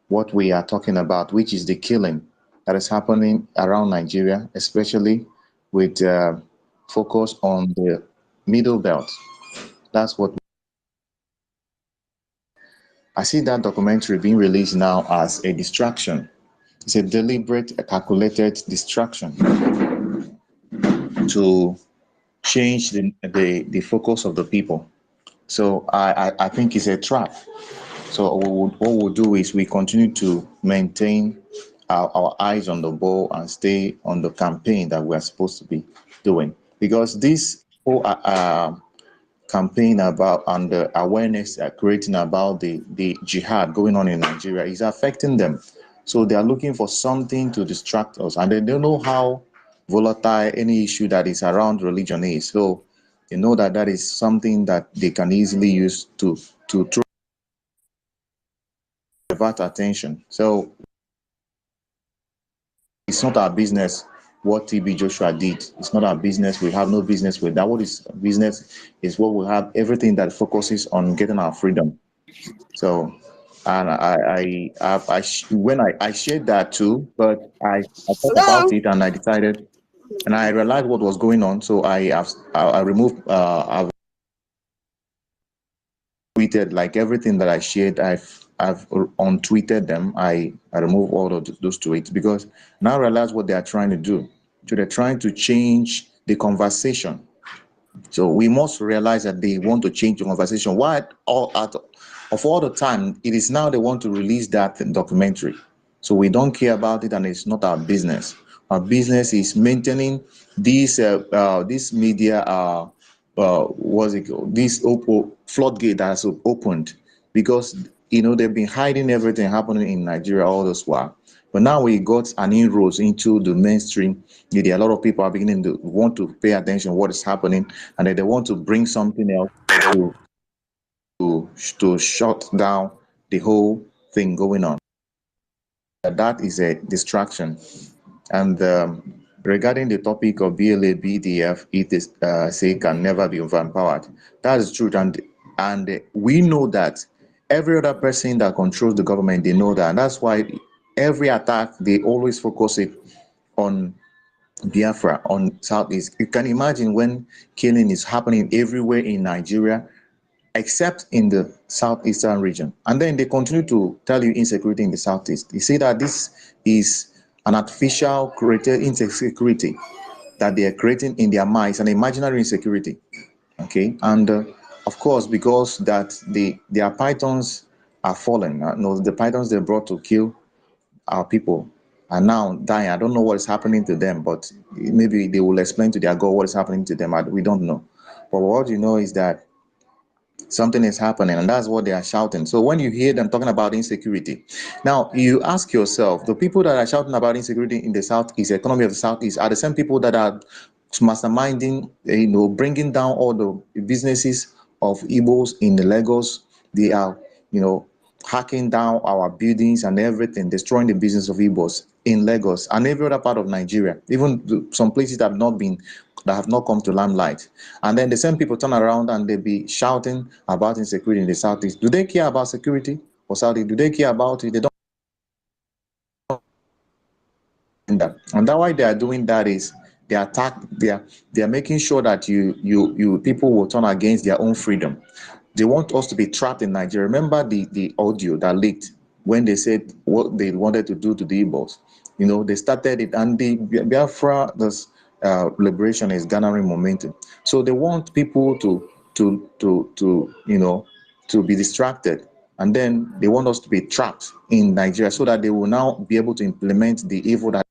what we are talking about, which is the killing that is happening around Nigeria, especially with focus on the middle belt. That's what I see that documentary being released now as a distraction. It's a deliberate, calculated distraction. to change the focus of the people. So I think it's a trap. So what we'll do is we continue to maintain our eyes on the ball and stay on the campaign that we're supposed to be doing. Because this whole campaign about and the awareness creating about the jihad going on in Nigeria is affecting them. So they are looking for something to distract us, and they don't know how volatile any issue that is around religion is. So they know that that is something that they can easily use to divert attention. So it's not our business what TB Joshua did. It's not our business. We have no business with that. What is business is what we have, everything that focuses on getting our freedom. So, and when I shared that too, but I thought about it and I decided, and I realized what was going on. So I removed, I've tweeted like everything that I shared. I've untweeted them. I removed all of those tweets because now I realize what they are trying to do. So they're trying to change the conversation. So we must realize that they want to change the conversation. Why of all the time, it is now they want to release that documentary. So we don't care about it, and it's not our business. Our business is maintaining this media what's it called? This floodgate that has opened, because they've been hiding everything happening in Nigeria all this while. But now we got an inroads into the mainstream media. A lot of people are beginning to want to pay attention to what is happening, and they want to bring something else to shut down the whole thing going on. That is a distraction. And regarding the topic of BLA, BDF, it is say can never be overempowered. That is true, and we know that every other person that controls the government, they know that. And that's why every attack they always focus it on Biafra, on Southeast. You can imagine when killing is happening everywhere in Nigeria, except in the southeastern region. And then they continue to tell you insecurity in the southeast. You see that this is an artificial created insecurity that they are creating in their minds, an imaginary insecurity. Okay, and of course, because that their pythons are fallen. The pythons they brought to kill our people are now dying. I don't know what is happening to them, but maybe they will explain to their God what is happening to them. We don't know. But what you know is that something is happening, and that's what they are shouting. So when you hear them talking about insecurity, now you ask yourself, the people that are shouting about insecurity in the southeast, economy of the southeast, are the same people that are masterminding, bringing down all the businesses of Igbos in the Lagos. They are, hacking down our buildings and everything, destroying the business of Igbos in Lagos and every other part of Nigeria, even some places that have not come to limelight. And then the same people turn around and they be shouting about insecurity in the southeast. Do they care about security or Saudi? Do they care about it? They don't. And that why they are doing that is they are making sure that you people will turn against their own freedom. They want us to be trapped in Nigeria. Remember the audio that leaked when they said what they wanted to do to the Igbos. They started it, and the Biafra liberation is gathering momentum. So they want people to be distracted, and then they want us to be trapped in Nigeria so that they will now be able to implement the evil that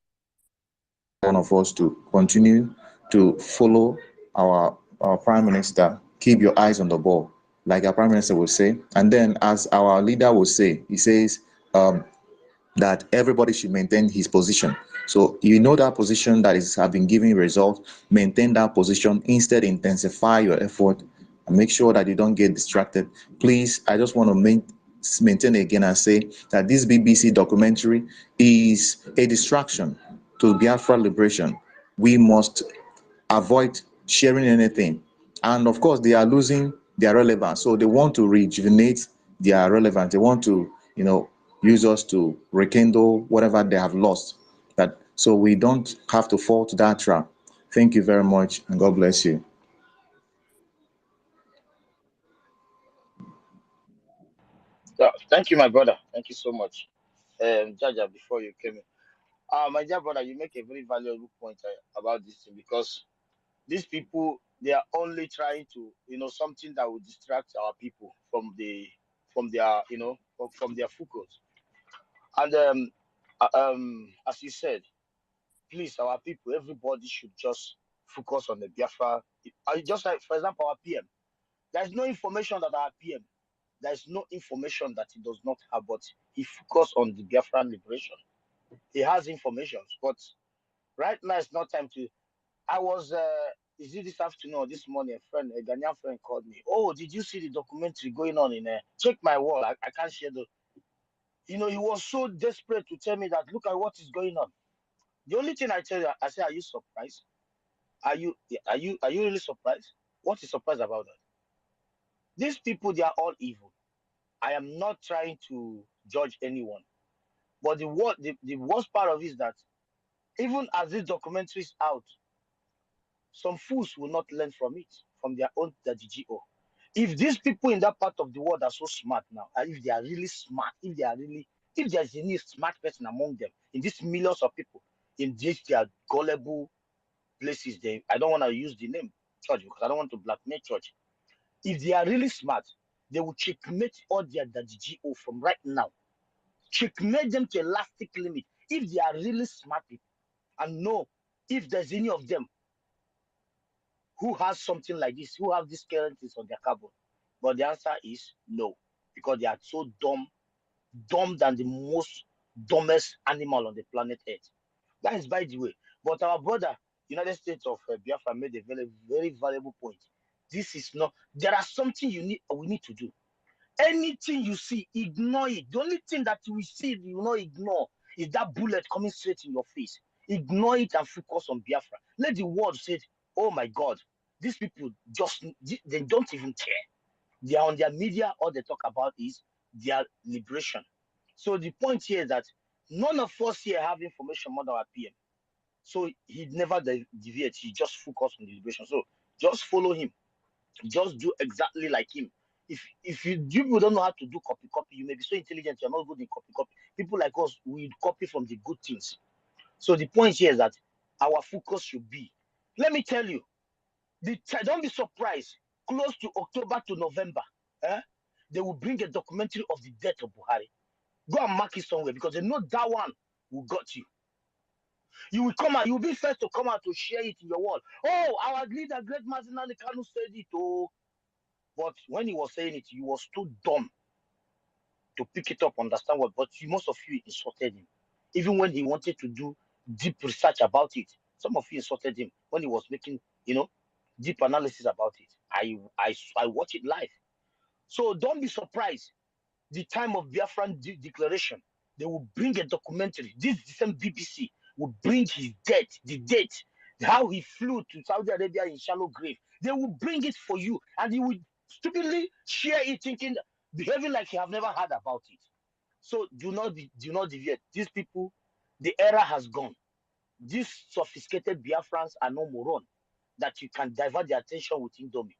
one of us to continue to follow our prime minister. Keep your eyes on the ball, like our prime minister will say. And then, as our leader will say, he says that everybody should maintain his position. So that position that have been giving results, maintain that position. Instead, intensify your effort and make sure that you don't get distracted. Please, I just want to maintain again and say that this BBC documentary is a distraction to Biafra liberation. We must avoid sharing anything. And of course, they are losing their relevance. So they want to rejuvenate their relevance. They want to, use us to rekindle whatever they have lost. So we don't have to fall to that trap. Thank you very much, and God bless you. Thank you, my brother. Thank you so much. Jaja, before you came in. My dear brother, you make a very valuable point about this thing, because These people, they are only trying to, something that will distract our people from their, from their focus. And as you said, please, our people, everybody should just focus on the Biafra. Just like, for example, our PM. There's no information that our PM, there's no information that he does not have, but he focused on the Biafran liberation. He has information, but right now it's not time to. I was, is it this afternoon or this morning? A Ghanaian friend called me. Oh, did you see the documentary going on in there? Check my wall. I can't share the. He was so desperate to tell me that look at what is going on. The only thing I tell you, I say, are you surprised? Are you really surprised? What is surprised about that? These people, they are all evil. I am not trying to judge anyone, but the worst part of it is that even as this documentary is out, some fools will not learn from it, from their own WGO. If these people in that part of the world are so smart now, and if they are really smart, if there's any smart person among them, in these millions of people, in these their gullible places, I don't want to use the name church because I don't want to blackmail church. If they are really smart, they will checkmate all their WGO from right now. Checkmate them to elastic limit if they are really smart people and know if there's any of them who has something like this, who have these skeletons on their carbon. But the answer is no, because they are so dumb than the most dumbest animal on the planet Earth. That is by the way. But our brother, United States of Biafra, made a very, very valuable point. This is not. There are something we need to do. Anything you see, ignore it. The only thing that we see you not ignore is that bullet coming straight in your face. Ignore it and focus on Biafra. Let the world say, oh my God, these people they don't even care. They are on their media, all they talk about is their liberation. So the point here is that none of us here have information more than our PM. So he never deviates. He just focus on the liberation. So just follow him. Just do exactly like him. If you people don't know how to do copy, you may be so intelligent, you're not good in copy. People like us, we copy from the good things. So the point here is that our focus should be. Let me tell you, don't be surprised. Close to October to November, they will bring a documentary of the death of Buhari. Go and mark it somewhere because they know that one will got you. You will come out. You will be first to come out to share it in your wall. Oh, our leader, great Mazinali Kanu, said it. Oh, but when he was saying it, you was too dumb to pick it up, understand what. But most of you insulted him, even when he wanted to do deep research about it. Some of you insulted him when he was making, deep analysis about it. I watch it live. So don't be surprised. The time of Biafran declaration, they will bring a documentary. This the same BBC will bring his death, the date, how he flew to Saudi Arabia in shallow grave. They will bring it for you, and you will stupidly share it, behaving like you have never heard about it. So do not deviate. These people, the era has gone. These sophisticated Biafrans are no moron that you can divert their attention with Indomie.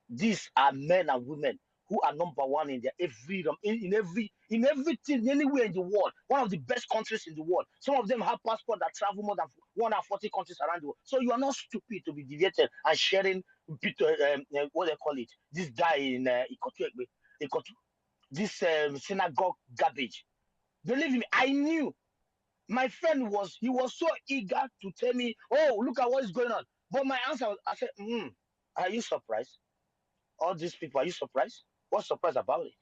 These are men and women who are number one in their in everything, anywhere in the world. One of the best countries in the world. Some of them have passports that travel more than 140 countries around the world. So you are not stupid to be deviated and sharing what they call it. This guy in Ikotu, this synagogue garbage. Believe me, I knew. My friend was so eager to tell me, oh, look at what is going on. But my answer was, I said, are you surprised? All these people, are you surprised? What's surprised about it?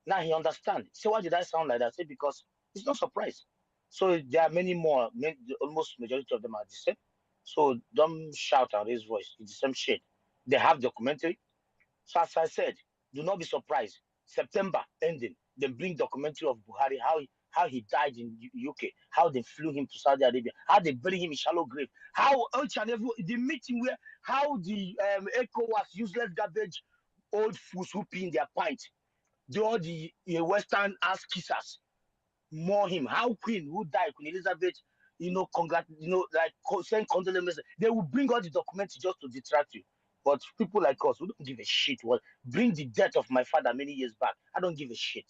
Now he understands. So why did I sound like that? I said, because he's not surprised. So there are many more, almost majority of them are the same. So don't shout and raise voice. It's the same shit. They have documentary. So as I said, do not be surprised. September ending, they bring documentary of Buhari, how he died in UK, how they flew him to Saudi Arabia, how they buried him in shallow grave, how each and every the meeting where how the ECOWAS useless garbage old fools who pee in their pint, all the Western ass kissers more him. How Queen who died, Queen Elizabeth, send condolences. They will bring all the documents just to detract you. But people like us, we don't give a shit. Well, bring the death of my father many years back. I don't give a shit.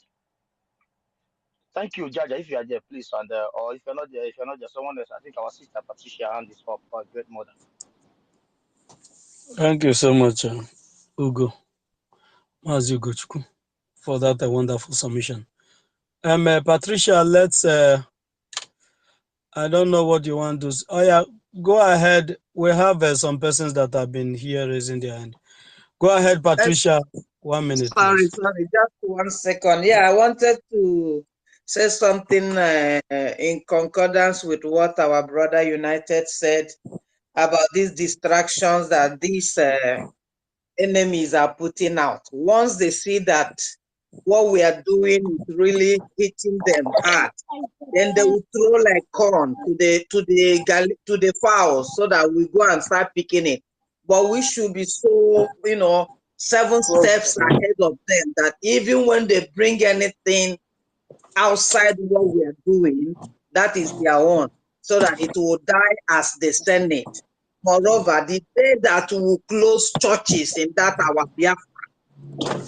Thank you, Jaja. If you are there, please, and or if you're not there, someone else. I think our sister Patricia hand is up. Great mother. Thank you so much, Ugo, Mazi Ugochukwu, for that wonderful submission. Patricia, let's, I don't know what you want to say. Oh, yeah, go ahead. We have some persons that have been here raising their hand. Go ahead, Patricia. 1 minute, Sorry, please. sorry, just 1 second. Yeah, I wanted to say something in concordance with what our brother United said about these distractions that these enemies are putting out. Once they see that what we are doing is really hitting them hard, then they will throw like corn to the fowls so that we go and start picking it. But we should be so, 7 steps ahead of them, that even when they bring anything outside what we are doing, that is their own, so that it will die as they send it. Moreover, the day that we will close churches in that our Biafra,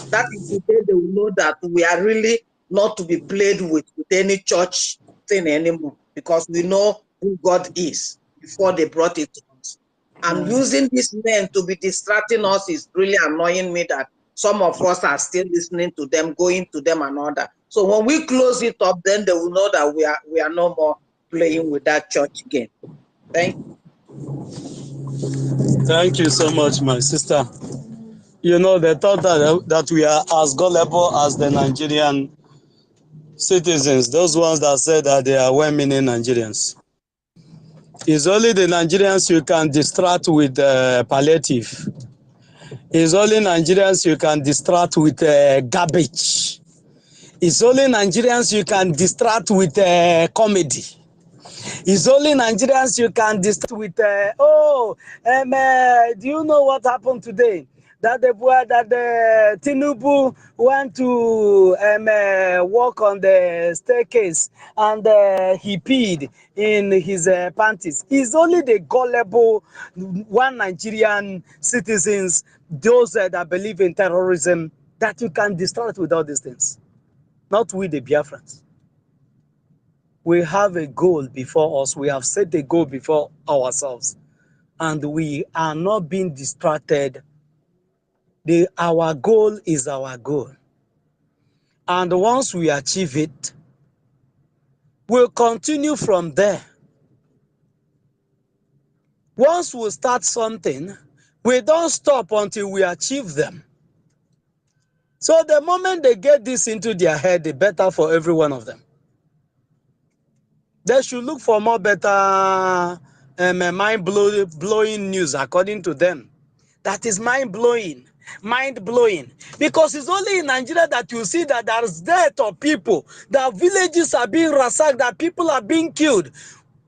that is the day they will know that we are really not to be played with any church thing anymore, because we know who God is before they brought it to us. And using these men to be distracting us is really annoying me, that some of us are still listening to them, going to them and all that. So when we close it up, then they will know that we are no more playing with that church again. Thank you. Thank you so much, my sister. You know, they thought that we are as gullible as the Nigerian citizens, those ones that said that they are well-meaning Nigerians. It's only the Nigerians you can distract with palliative. It's only Nigerians you can distract with garbage. It's only Nigerians you can distract with comedy. It's only Nigerians you can distract with, do you know what happened today? That the Tinubu went to walk on the staircase and he peed in his panties. It's only the gullible one Nigerian citizens, those that believe in terrorism, that you can distract with all these things. Not we, the Biafrans. We have a goal before us. We have set a goal before ourselves, and we are not being distracted. Our goal is our goal. And once we achieve it, we'll continue from there. Once we start something, we don't stop until we achieve them. So the moment they get this into their head, the better for every one of them. They should look for more better mind-blowing news according to them. That is mind-blowing. Mind-blowing. Because it's only in Nigeria that you see that there's death of people, that villages are being ransacked, that people are being killed.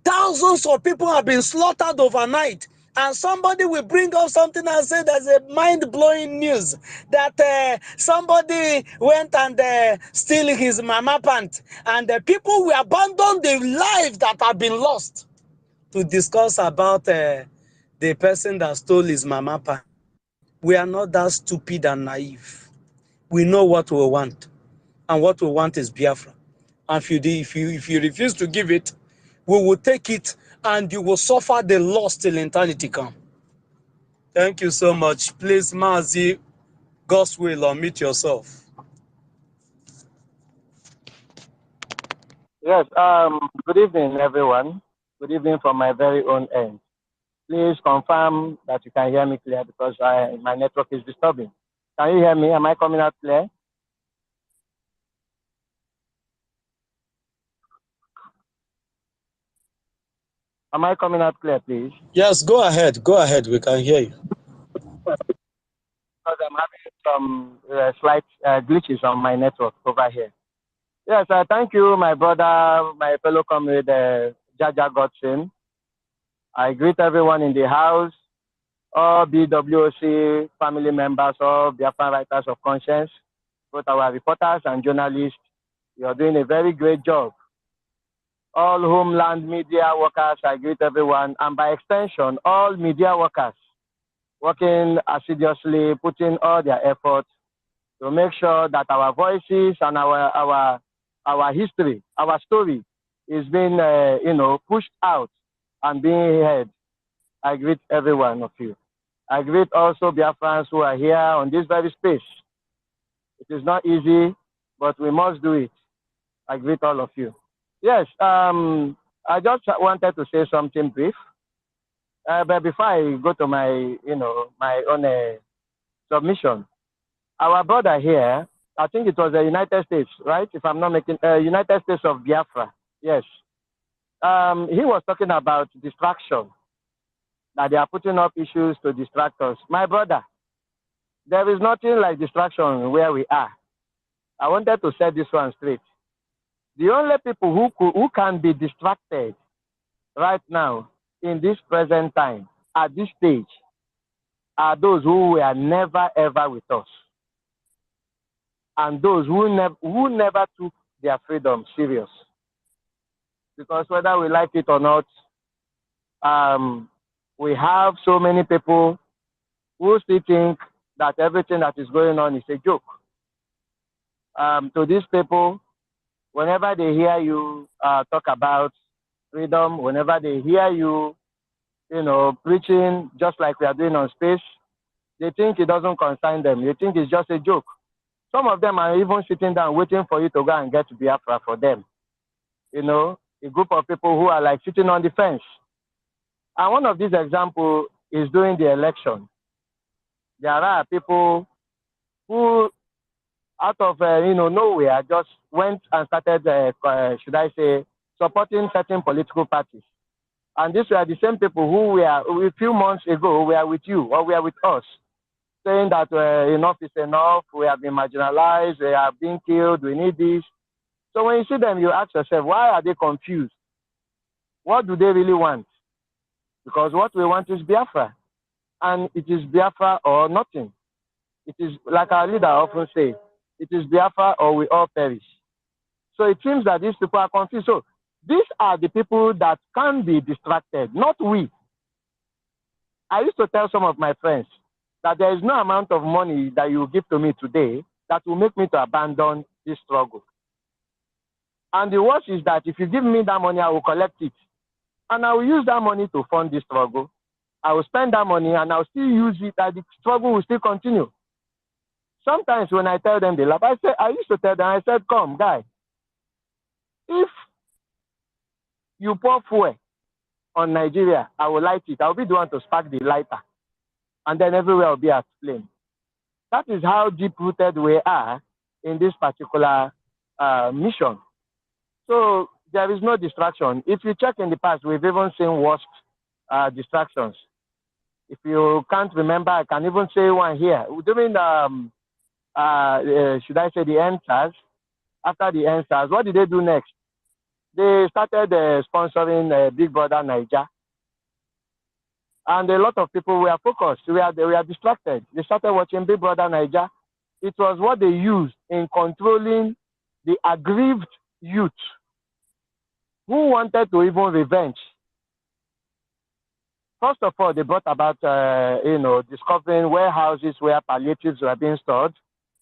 Thousands of people have been slaughtered overnight. And somebody will bring up something and say there's a mind-blowing news that somebody went and steal his mama pant, and the people will abandon the lives that have been lost to discuss about the person that stole his mama pant. We are not that stupid and naive. We know what we want, and what we want is Biafra. And if you refuse to give it, we will take it, and you will suffer the loss till eternity come. Thank you so much. Please, Mazi, God's will, unmute yourself. Yes, good evening, everyone. Good evening from my very own end. Please confirm that you can hear me clear, because my network is disturbing. Can you hear me? Am I coming out clear? Am I coming out clear, please? Yes, go ahead. Go ahead. We can hear you. Because I'm having some slight glitches on my network over here. Yes, thank you, my brother, my fellow comrade, Jaja Godson. I greet everyone in the house, all BWOC family members, all Biafran writers of conscience, both our reporters and journalists. You're doing a very great job. All homeland media workers, I greet everyone, and by extension, all media workers working assiduously, putting all their efforts to make sure that our voices and our history, our story is being pushed out and being heard. I greet every one of you. I greet also Biafrans who are here on this very space. It is not easy, but we must do it. I greet all of you. Yes, I just wanted to say something brief. But before I go to my, my own submission, our brother here, I think it was the United States, right? If I'm not making, United States of Biafra. Yes. He was talking about distraction, that they are putting up issues to distract us. My brother, there is nothing like distraction where we are. I wanted to set this one straight. The only people who can be distracted right now in this present time, at this stage, are those who were never ever with us, and those who never took their freedom serious. Because whether we like it or not, we have so many people who still think that everything that is going on is a joke. To these people, whenever they hear you talk about freedom, whenever they hear you, preaching just like we are doing on space, they think it doesn't concern them. They think it's just a joke. Some of them are even sitting down waiting for you to go and get Biafra for them. A group of people who are like sitting on the fence. And one of these examples is during the election. There are people who, out of nowhere, just went and started, should I say, supporting certain political parties. And these were the same people who were, a few months ago, were with you or were with us, saying that enough is enough, we have been marginalized, we are being killed, we need this. So when you see them, you ask yourself, why are they confused? What do they really want? Because what we want is Biafra. And it is Biafra or nothing. It is, like our leader often say, it is Biafra or we all perish. So it seems that these people are confused. So these are the people that can be distracted, not we. I used to tell some of my friends that there is no amount of money that you give to me today that will make me to abandon this struggle. And the worst is that if you give me that money, I will collect it. And I will use that money to fund this struggle. I will spend that money and I will still use it, that the struggle will still continue. Sometimes when I tell them they laugh, I used to tell them, I said, come, guy, if you pour fuel on Nigeria, I will light it. I will be the one to spark the lighter. And then everywhere will be at flame. That is how deep-rooted we are in this particular mission. So there is no distraction. If you check in the past, we've even seen worse distractions. If you can't remember, I can even say one here. During should I say the NSAS, after the NSAS, what did they do next? They started sponsoring Big Brother Niger. And a lot of people were focused, they were distracted. They started watching Big Brother Niger. It was what they used in controlling the aggrieved youth who wanted to even revenge. First of all, they brought about, discovering warehouses where palliatives were being stored.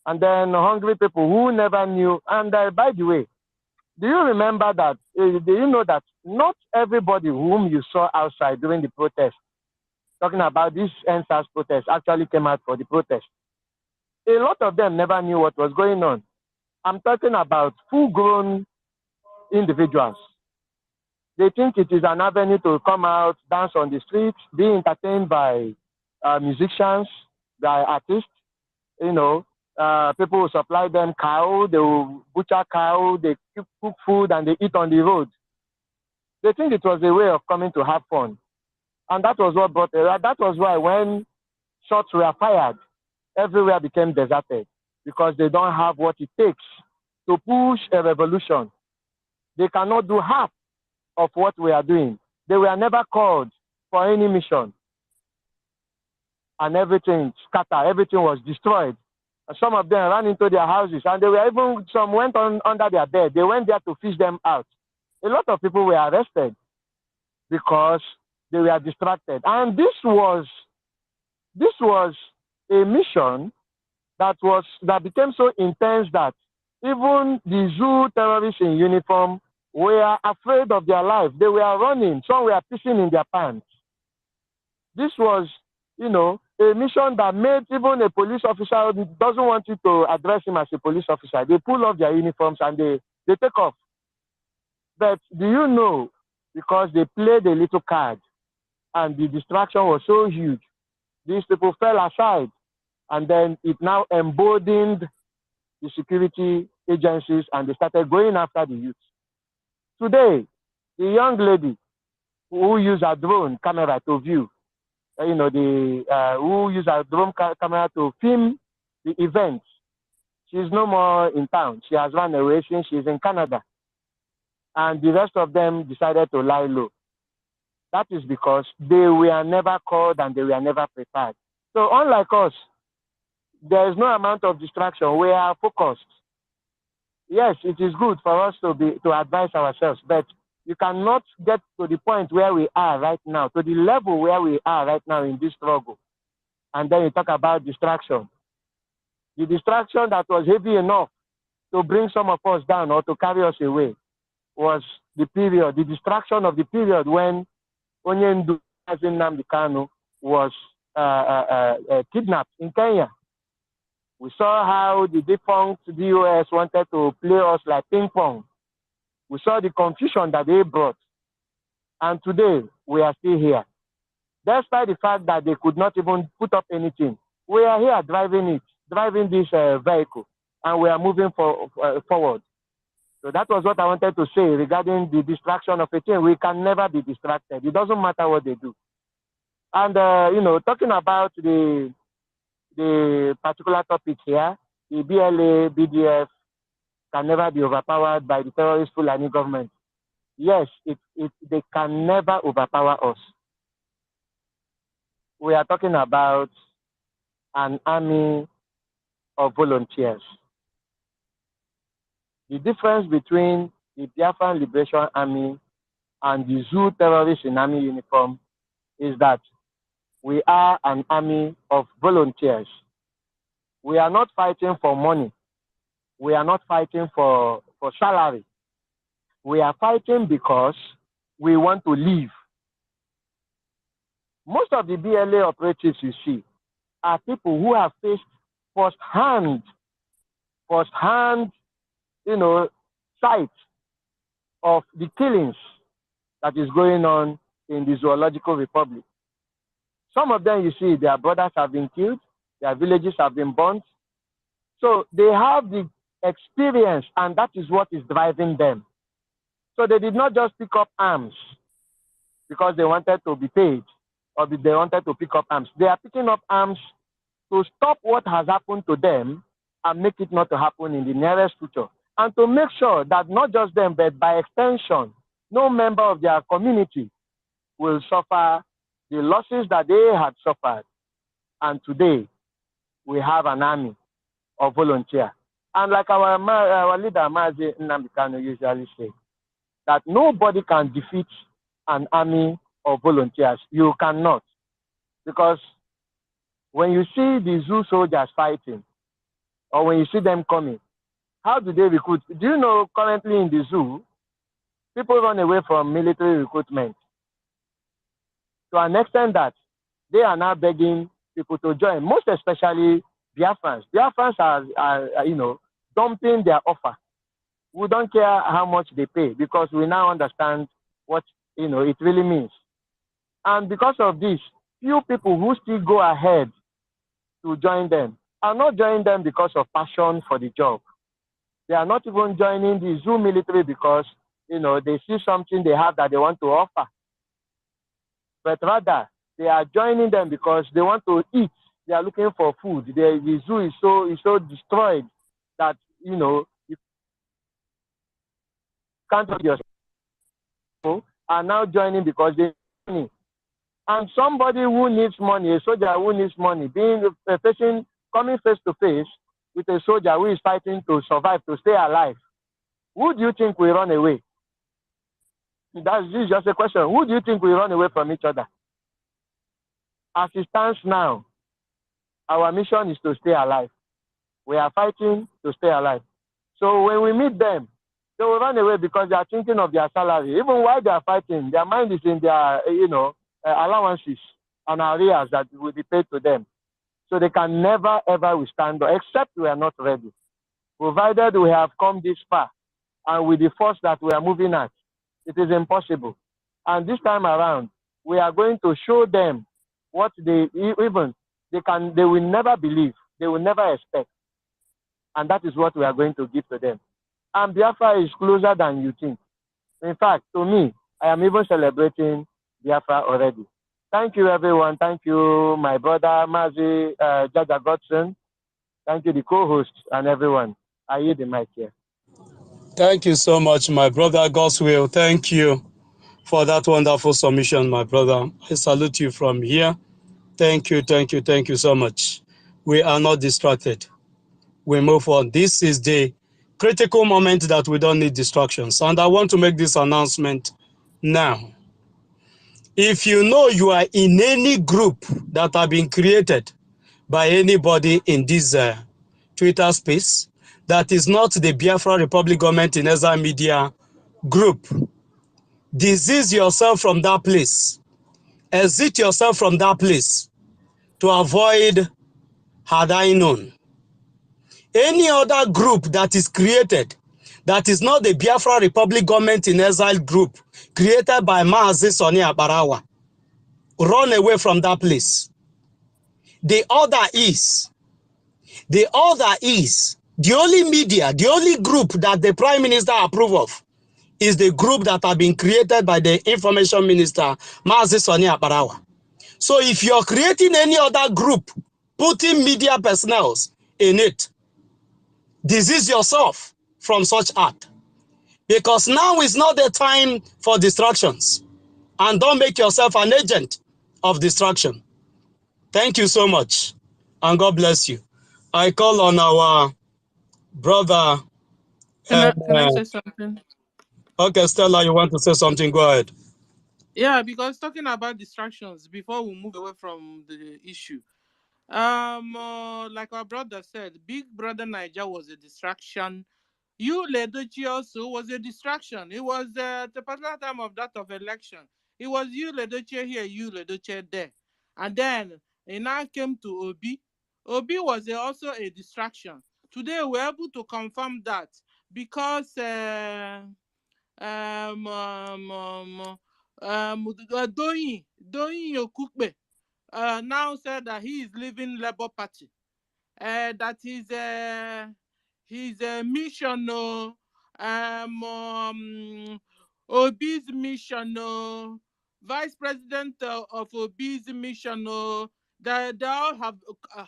And then hungry people who never knew. And by the way, do you remember that, do you know that not everybody whom you saw outside during the protest, talking about this NSAS protest, actually came out for the protest? A lot of them never knew what was going on. I'm talking about full-grown individuals. They think it is an avenue to come out, dance on the streets, be entertained by musicians, by artists, people will supply them cow, they will butcher cow, they cook food, and they eat on the road. They think it was a way of coming to have fun. And that was what brought it. That was why when shots were fired, everywhere became deserted, because they don't have what it takes to push a revolution. They cannot do half of what we are doing. They were never called for any mission. And everything scattered, everything was destroyed. And some of them ran into their houses, and they were even, some went on under their bed. They went there to fish them out. A lot of people were arrested because they were distracted. And this was a mission that became so intense that even the zoo terrorists in uniform were afraid of their life. They were running. Some were pissing in their pants. This was, a mission that made even a police officer who doesn't want you to address him as a police officer. They pull off their uniforms and they take off. But do you know, because they played a little card and the distraction was so huge, these people fell aside, and then it now emboldened the security agencies and they started going after the youth. Today, the young lady who used a drone camera to view, who use a drone camera to film the event, she's no more in town. She has run away since she's in Canada. And the rest of them decided to lie low. That is because they were never called and they were never prepared. So unlike us, there is no amount of distraction. We are focused. Yes, it is good for us to advise ourselves, but you cannot get to the point where we are right now, to the level where we are right now in this struggle. And then you talk about distraction. The distraction that was heavy enough to bring some of us down or to carry us away was the period, the distraction of the period when Onyendu Nnamdi Kanu was kidnapped in Kenya. We saw how the defunct DOS wanted to play us like ping pong. We saw the confusion that they brought. And today, we are still here. Despite the fact that they could not even put up anything, we are here driving this vehicle, and we are moving forward. So that was what I wanted to say regarding the distraction of a thing. We can never be distracted. It doesn't matter what they do. And, talking about the particular topic here, the BLA, BDF can never be overpowered by the terrorist Fulani government. Yes, they can never overpower us. We are talking about an army of volunteers. The difference between the Biafran Liberation Army and the zoo terrorists in army uniform is that we are an army of volunteers. We are not fighting for money. We are not fighting for salary. We are fighting because we want to live. Most of the BLA operatives you see are people who have faced first-hand, sight of the killings that is going on in the Zoological Republic. Some of them, you see, their brothers have been killed, their villages have been burnt. So they have the experience, and that is what is driving them. So they did not just pick up arms because they wanted to be paid or they wanted to pick up arms. They are picking up arms to stop what has happened to them and make it not to happen in the nearest future. And to make sure that not just them, but by extension, no member of their community will suffer the losses that they had suffered. And today, we have an army of volunteers. And like our leader, Mazi Nnamdi Kanu, usually say, that nobody can defeat an army of volunteers. You cannot. Because when you see the zoo soldiers fighting, or when you see them coming, how do they recruit? Do you know currently in the zoo, people run away from military recruitment to an extent that they are now begging people to join, most especially Biafrans. Biafrans are dumping their offer. We don't care how much they pay because we now understand what it really means. And because of this, few people who still go ahead to join them are not joining them because of passion for the job. They are not even joining the zoo military because they see something they have that they want to offer. But rather, they are joining them because they want to eat. They are looking for food. The zoo is so destroyed that you can't help yourself. Are now joining because they need money. And somebody who needs money, a soldier who needs money, coming face to face with a soldier who is fighting to survive, to stay alive, who do you think will run away? This is just a question. Who do you think will run away from each other? As it stands now, our mission is to stay alive. We are fighting to stay alive. So when we meet them, they will run away because they are thinking of their salary. Even while they are fighting, their mind is in their, allowances. and arrears that will be paid to them. So they can never, ever withstand, except we are not ready. Provided we have come this far, and with the force that we are moving at, it is impossible. And this time around, we are going to show them what they will never believe, they will never expect. And that is what we are going to give to them. And Biafra is closer than you think. In fact, to me, I am even celebrating Biafra already. Thank you, everyone. Thank you, my brother, Mazi Jaja Godson. Thank you, the co-host, and everyone. I yield the mic here. Thank you so much, my brother Goswill. Thank you for that wonderful submission, my brother. I salute you from here. Thank you, thank you, thank you so much. We are not distracted. We move on. This is the critical moment that we don't need distractions. And I want to make this announcement now. If you know you are in any group that have been created by anybody in this Twitter space that is not the Biafra Republic Government in Exile Media group, disease yourself from that place. Exit yourself from that place to avoid had I known. Any other group that is created that is not the Biafra Republic Government in Exile group created by Mazi Soni Abarawa, run away from that place. The other is the only media, the only group that the Prime Minister approve of is the group that have been created by the Information Minister Mazi Soni Abarawa. So if you're creating any other group, putting media personnel in it, disease yourself from such act. Because now is not the time for distractions. And don't make yourself an agent of distraction. Thank you so much. And God bless you. I call on our brother. Can I say something? Okay, Stella, you want to say something? Go ahead. Yeah, because talking about distractions before we move away from the issue. Like our brother said, Big Brother Niger was a distraction. You Ledochi also was a distraction. It was the particular time of that of election. It was you Ledochi here, you Ledochi there. And then it now came to Obi. Obi was also a distraction. Today we're able to confirm that because Doyin Okukpe now said that he is leaving Labour Party. That is his mission, Obi's mission, Vice President of Obi's mission, they all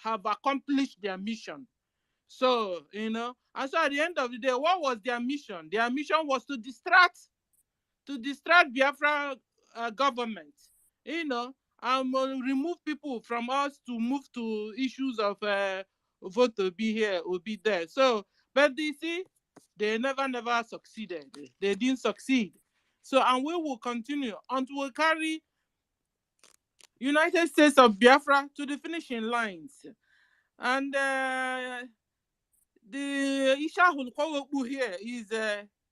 have accomplished their mission. So, and so at the end of the day, what was their mission? Their mission was to distract Biafra government, and remove people from us to move to issues of vote to be here or be there. So, but you see, they never succeeded. They didn't succeed. So, and we will continue until we carry United States of Biafra to the finishing lines. And the issue here is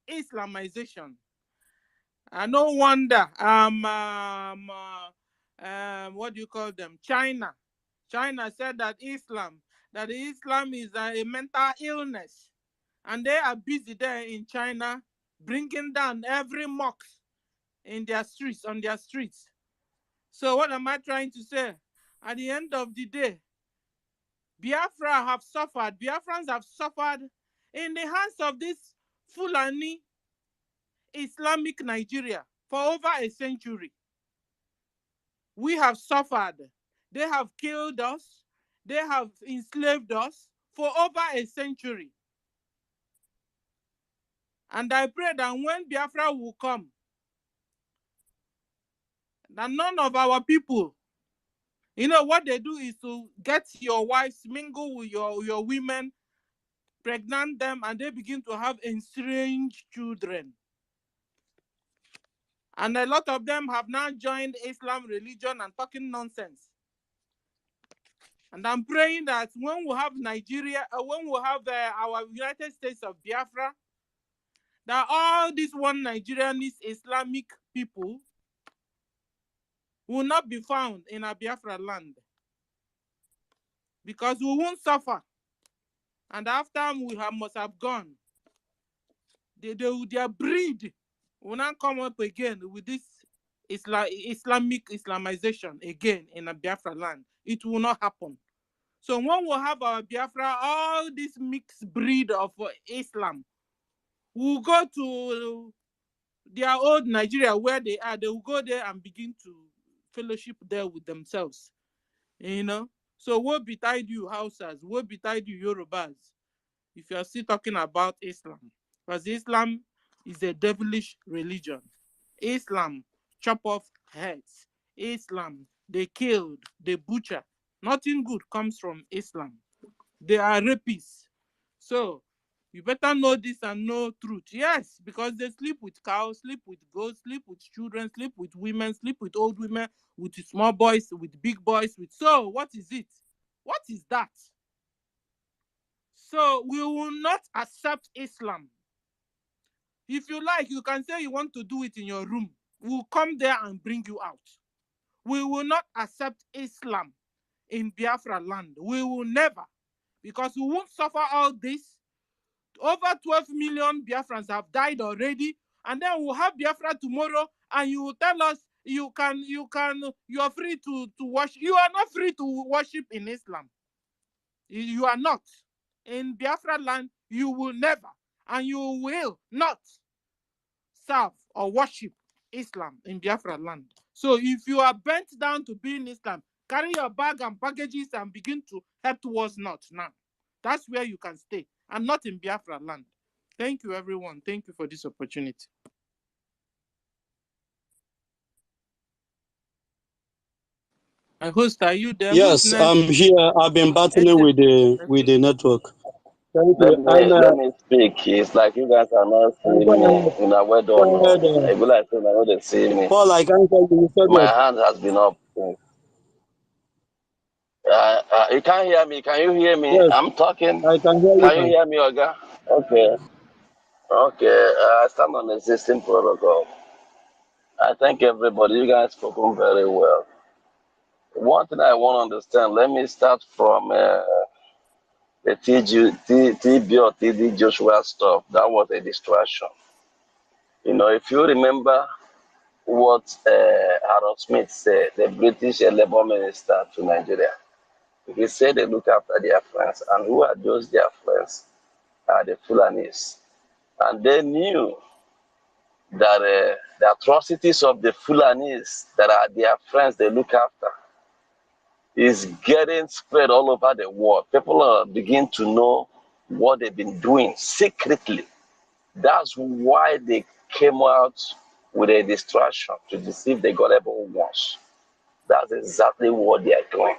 Islamization. No wonder what do you call them? China said that Islam is a mental illness, and they are busy there in China bringing down every mosque on their streets. So what am I trying to say? At the end of the day, Biafrans have suffered in the hands of this Fulani Islamic Nigeria for over a century. We have suffered. They have killed us. They have enslaved us for over a century. And I pray that when Biafra will come, that none of our people, what they do is to get your wives, mingle with your women, pregnant them, and they begin to have estranged children. And a lot of them have now joined Islam religion and talking nonsense. And I'm praying that when we have Nigeria, when we have our United States of Biafra, that all these one Nigerianist Islamic people will not be found in a Biafra land, because we won't suffer. And after we must have gone, their breed will not come up again with this Islamic Islamization again in a Biafra land. It will not happen. So when we have our Biafra, all this mixed breed of Islam will go to their old Nigeria where they are. They will go there and begin to fellowship there with themselves. You know? So woe betide you, Hausas, woe betide you, Yorubas, if you are still talking about Islam. Because Islam is a devilish religion. Islam chop off heads. Islam, they killed, they butcher. Nothing good comes from Islam. They are rapists. So you better know this and know truth. Yes, because they sleep with cows, sleep with goats, sleep with children, sleep with women, sleep with old women, with small boys, with big boys. So what is it? What is that? So we will not accept Islam. If you like, you can say you want to do it in your room. We'll come there and bring you out. We will not accept Islam in Biafra land. We will never. Because we won't suffer all this. Over 12 million Biafrans have died already. And then we'll have Biafra tomorrow, and you will tell us you are free to worship. You are not free to worship in Islam. You are not. In Biafra land, you will never, and you will not serve or worship Islam in Biafra land. So if you are bent down to be in Islam, carry your bag and baggages and begin to head towards north now. That's where you can stay, and not in Biafra land. Thank you, everyone. Thank you for this opportunity. My host, are you there? Yes, I'm here. I've been battling with the network. Thank Let you. me speak. It's like you guys are not seeing me. You know, well done. I feel like I know they see me. Paul, I can't tell you. My hand has been up. You can't hear me. Can you hear me? Yes, I'm talking. I can hear you. Can you hear me, Oga? Okay. Okay. I stand on the existing protocol. I thank everybody. You guys spoken very well. One thing I want to understand, let me start from the TB or TD Joshua stuff. That was a distraction. You know, if you remember what Harold Smith said, the British Labour Minister to Nigeria, he said they look after their friends. And who are those their friends? Are the Fulanis. And they knew that the atrocities of the Fulanis that are their friends they look after is getting spread all over the world. People are beginning to know what they've been doing secretly. That's why they came out with a distraction to deceive the gullible ones. That's exactly what they are doing.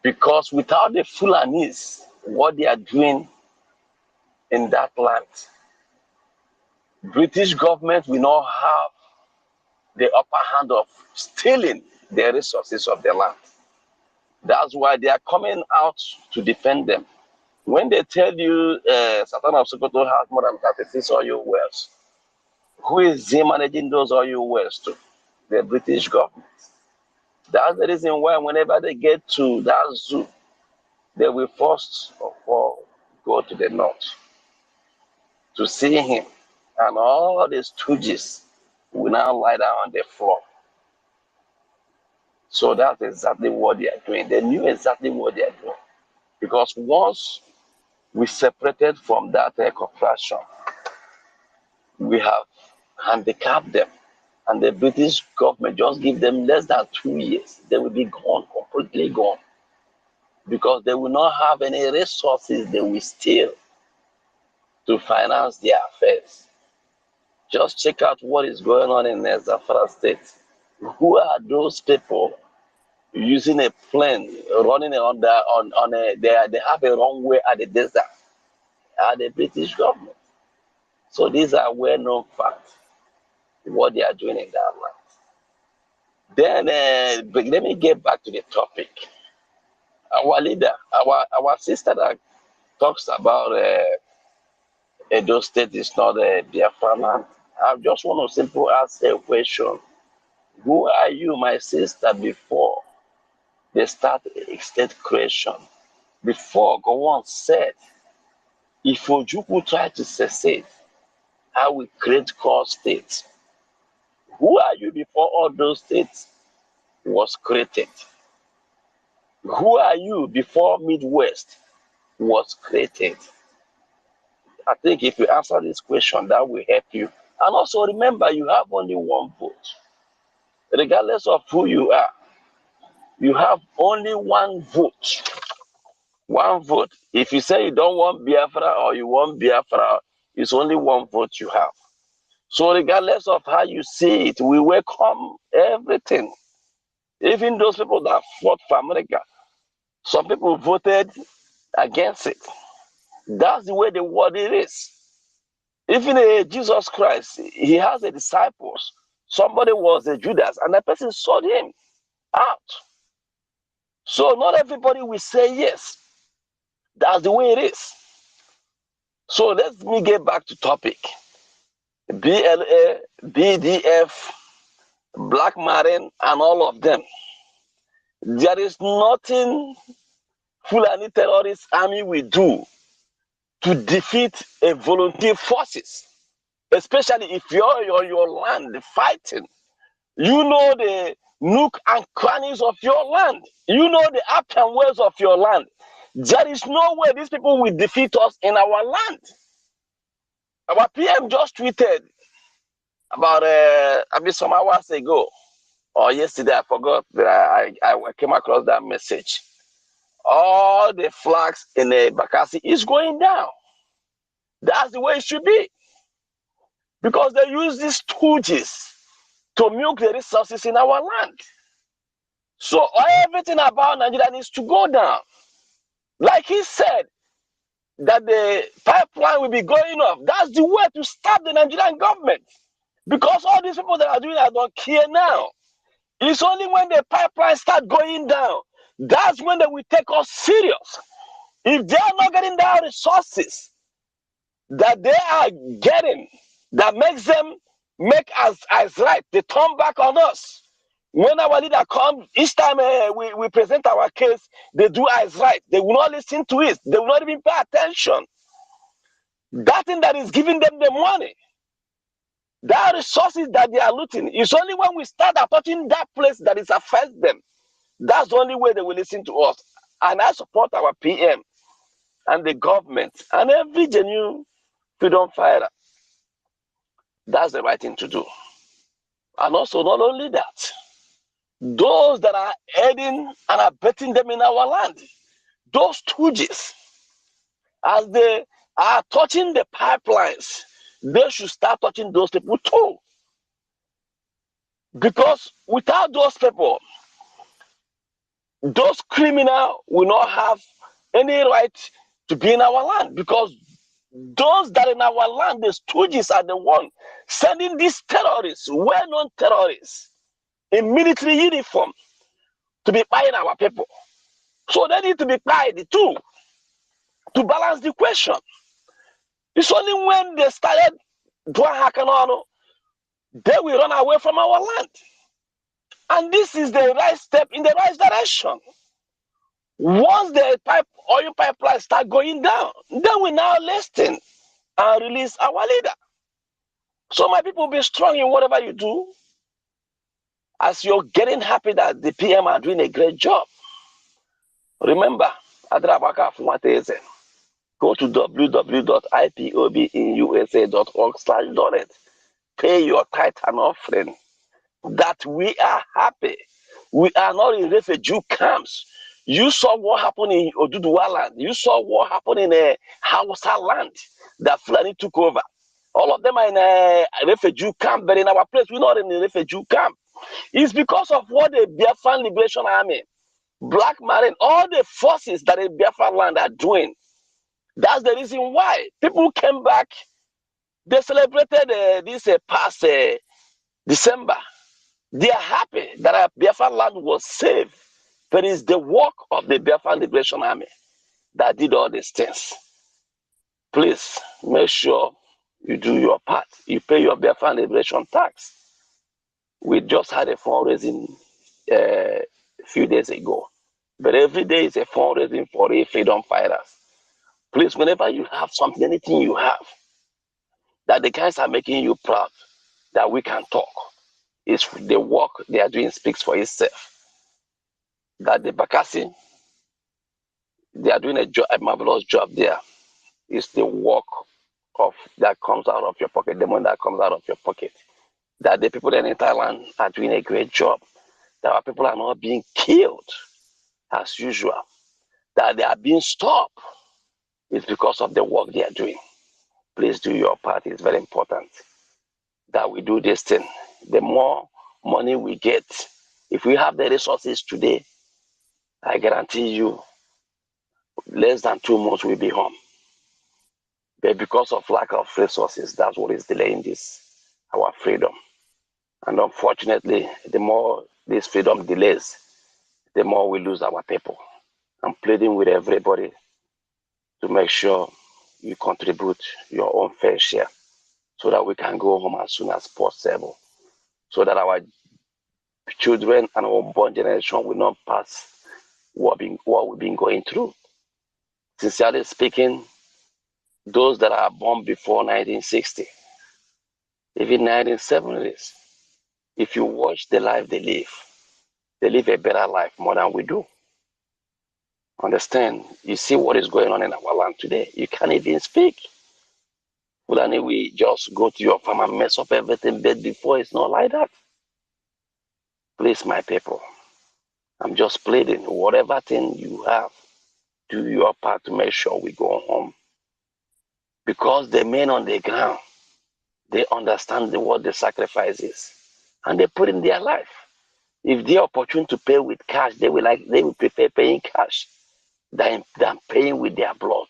Because without the Fulanis, what they are doing in that land, British government will not have the upper hand of stealing the resources of the land. That's why they are coming out to defend them. When they tell you Sultan of Sokoto has more than 36 oil wells, who is managing those oil wells to? The British government. That's the reason why whenever they get to that zoo, they will first of all go to the north to see him. And all the stooges will now lie down on the floor. So that's exactly what they are doing. They knew exactly what they are doing. Because once we separated from that corporation, we have handicapped them. And the British government just give them less than 2 years. They will be gone, completely gone. Because they will not have any resources they will steal to finance their affairs. Just check out what is going on in Zamfara State. Who are those people using a plane, running on they have a runway at the desert? Are the British government. So these are well-known facts, what they are doing in that land. Then let me get back to the topic. Our leader, our sister that talks about Edo State is not a Biafra land. I just want to simply ask a question. Who are you, my sister, before they start state creation? Before Gowon said, if Ojukwu tried to secede, I will create core states. Who are you before all those states was created? Who are you before Midwest was created? I think if you answer this question, that will help you. And also remember, you have only one vote. Regardless of who you are, you have only one vote. One vote. If you say you don't want Biafra or you want Biafra, it's only one vote you have. So regardless of how you see it, we welcome everything. Even those people that fought for America, some people voted against it. That's the way the world is. Even Jesus Christ, he has a disciples. Somebody was a Judas, and that person sold him out. So not everybody will say yes. That's the way it is. So let me get back to topic. BLA, BDF, Black Marine, and all of them. There is nothing Fulani terrorist army will do to defeat a volunteer forces, especially if you're on your land fighting. You know the nook and crannies of your land. You know the up and ways of your land. There is no way these people will defeat us in our land. Our PM just tweeted about some hours ago, or yesterday, I forgot, but I came across that message. All the flags in the Bakassi is going down. That's the way it should be. Because they use these stooges to milk the resources in our land. So everything about Nigeria needs to go down. Like he said, that the pipeline will be going off. That's the way to stop the Nigerian government. Because all these people that are doing that don't care now. It's only when the pipeline start going down, that's when they will take us serious. If they are not getting the resources that they are getting, that makes them make as right, they turn back on us. When our leader comes, each time we present our case, they do as right. They will not listen to it. They will not even pay attention. That thing that is giving them the money, that resources that they are looting, it's only when we start approaching that place that it affects them. That's the only way they will listen to us. And I support our PM and the government and every genuine freedom fighter. That's the right thing to do. And also, not only that, those that are aiding and abetting them in our land, those stooges, as they are touching the pipelines, they should start touching those people too. Because without those people, those criminals will not have any right to be in our land. Because those that are in our land, the stooges, are the ones sending these terrorists, well-known terrorists, in military uniform to be buying our people. So they need to be tied too, to balance the question. It's only when they started doing Hakanano, they will run away from our land. And this is the right step in the right direction. Once the oil pipeline start going down, then we now listen and release our leader. So my people, be strong in whatever you do, as you're getting happy that the PM are doing a great job. Remember, Adrabaka Fumateze. Go to www.ipobinusa.org/donate. Pay your tithe and offering. That we are happy. We are not in refugee camps. You saw what happened in Oduduwa land. You saw what happened in a Hausa land that Fulani took over. All of them are in a refugee camp, but in our place, we're not in a refugee camp. It's because of what the Biafran Liberation Army, Black Marine, all the forces that the Biafran land are doing. That's the reason why people came back. They celebrated this past December. They are happy that Biafran land was saved. But it's the work of the Biafran Liberation Army that did all these things. Please make sure you do your part. You pay your Biafran Liberation tax. We just had a fundraising a few days ago. But every day is a fundraising for a freedom fighters. Please, whenever you have something, anything you have, that the guys are making you proud, that we can talk. It's the work they are doing speaks for itself. That the Bakassi, they are doing a marvelous job there. It's the work of that comes out of your pocket, the money that comes out of your pocket. That the people in Thailand are doing a great job. That our people are not being killed as usual. That they are being stopped. It's because of the work they are doing. Please do your part. It's very important that we do this thing. The more money we get, if we have the resources today, I guarantee you, less than 2 months we'll be home. But because of lack of resources, that's what is delaying this, our freedom. And unfortunately, the more this freedom delays, the more we lose our people. I'm pleading with everybody to make sure you contribute your own fair share so that we can go home as soon as possible, so that our children and our unborn generation will not pass what we've been going through. Sincerely speaking, those that are born before 1960, even 1970s, if you watch the life they live a better life more than we do. Understand? You see what is going on in our land today. You can't even speak. Fulani, we just go to your farm and mess up everything, but before it's not like that. Please, my people, I'm just pleading, whatever thing you have, do your part to make sure we go home. Because the men on the ground, they understand what the sacrifice is. And they put in their life. If they're opportune to pay with cash, they will prefer paying cash than paying with their blood.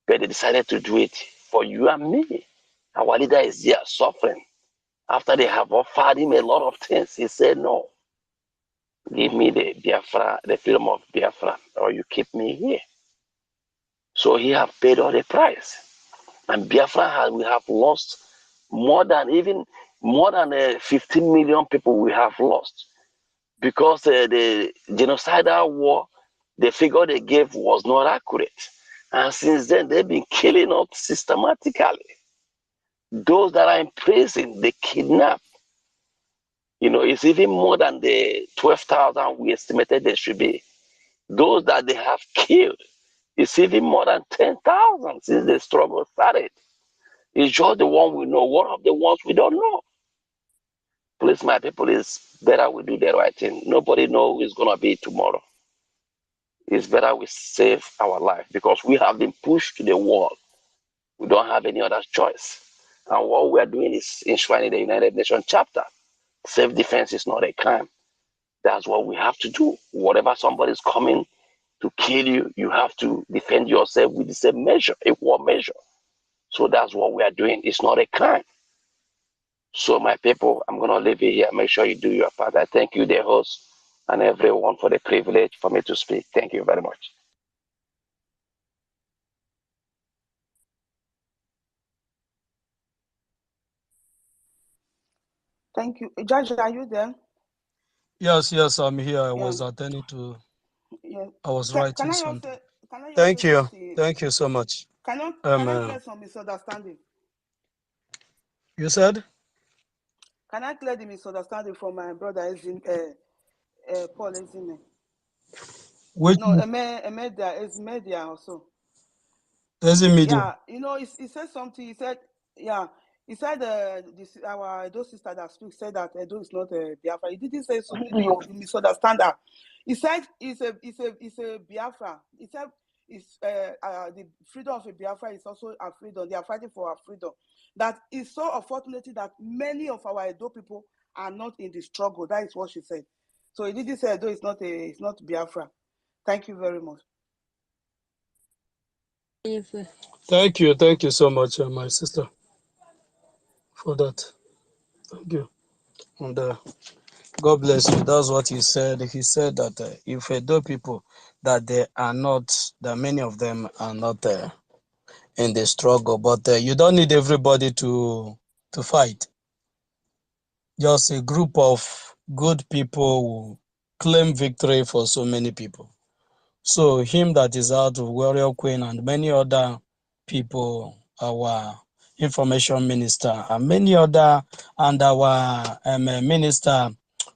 But they decided to do it for you and me. Our leader is there suffering. After they have offered him a lot of things, he said, no, give me the Biafra, the freedom of Biafra, or you keep me here. So he have paid all the price. And Biafra we have lost more than 15 million people we have lost. Because the genocidal war, the figure they gave was not accurate. And since then, they've been killing us systematically. Those that are in prison, they kidnap. It's even more than the 12,000 we estimated they should be. Those that they have killed, it's even more than 10,000 since the struggle started. It's just the one we know. What of the ones we don't know? Please, my people, it's better we do the right thing. Nobody knows who it's going to be tomorrow. It's better we save our life because we have been pushed to the wall. We don't have any other choice. And what we are doing is enshrining the United Nations Charter. Self-defense is not a crime. That's what we have to do. Whatever somebody's coming to kill you, you have to defend yourself with the same measure, equal measure. So that's what we are doing. It's not a crime. So my people, I'm going to leave it here. Make sure you do your part. I thank you, the host, and everyone for the privilege for me to speak. Thank you very much. Thank you. Judge, are you there? Yes, I'm here. I Yeah. was attending to. Yeah. I was Can writing I something. also Thank say you. something? Thank you so much. Can I clear some misunderstanding? You said? Can I clear the misunderstanding from my brother Paul Ezine? Which? No, Emedia also. Media. Yeah, he said something. He said, he said our Edo sister that speaks said that Edo is not a Biafra. He didn't say so. You misunderstand that. He said it's a Biafra. He said it's the freedom of a Biafra is also a freedom. They are fighting for our freedom. That is so unfortunate that many of our Edo people are not in the struggle. That is what she said. So he didn't say Edo is not Biafra. Thank you very much. Thank you so much, my sister, for that. Thank you. And God bless you. That's what he said. He said that if Edo people, that many of them are not in the struggle, but you don't need everybody to fight. just a group of good people who claim victory for so many people. So him that is out of Warrior Queen and many other people, our information minister and many other, and our minister,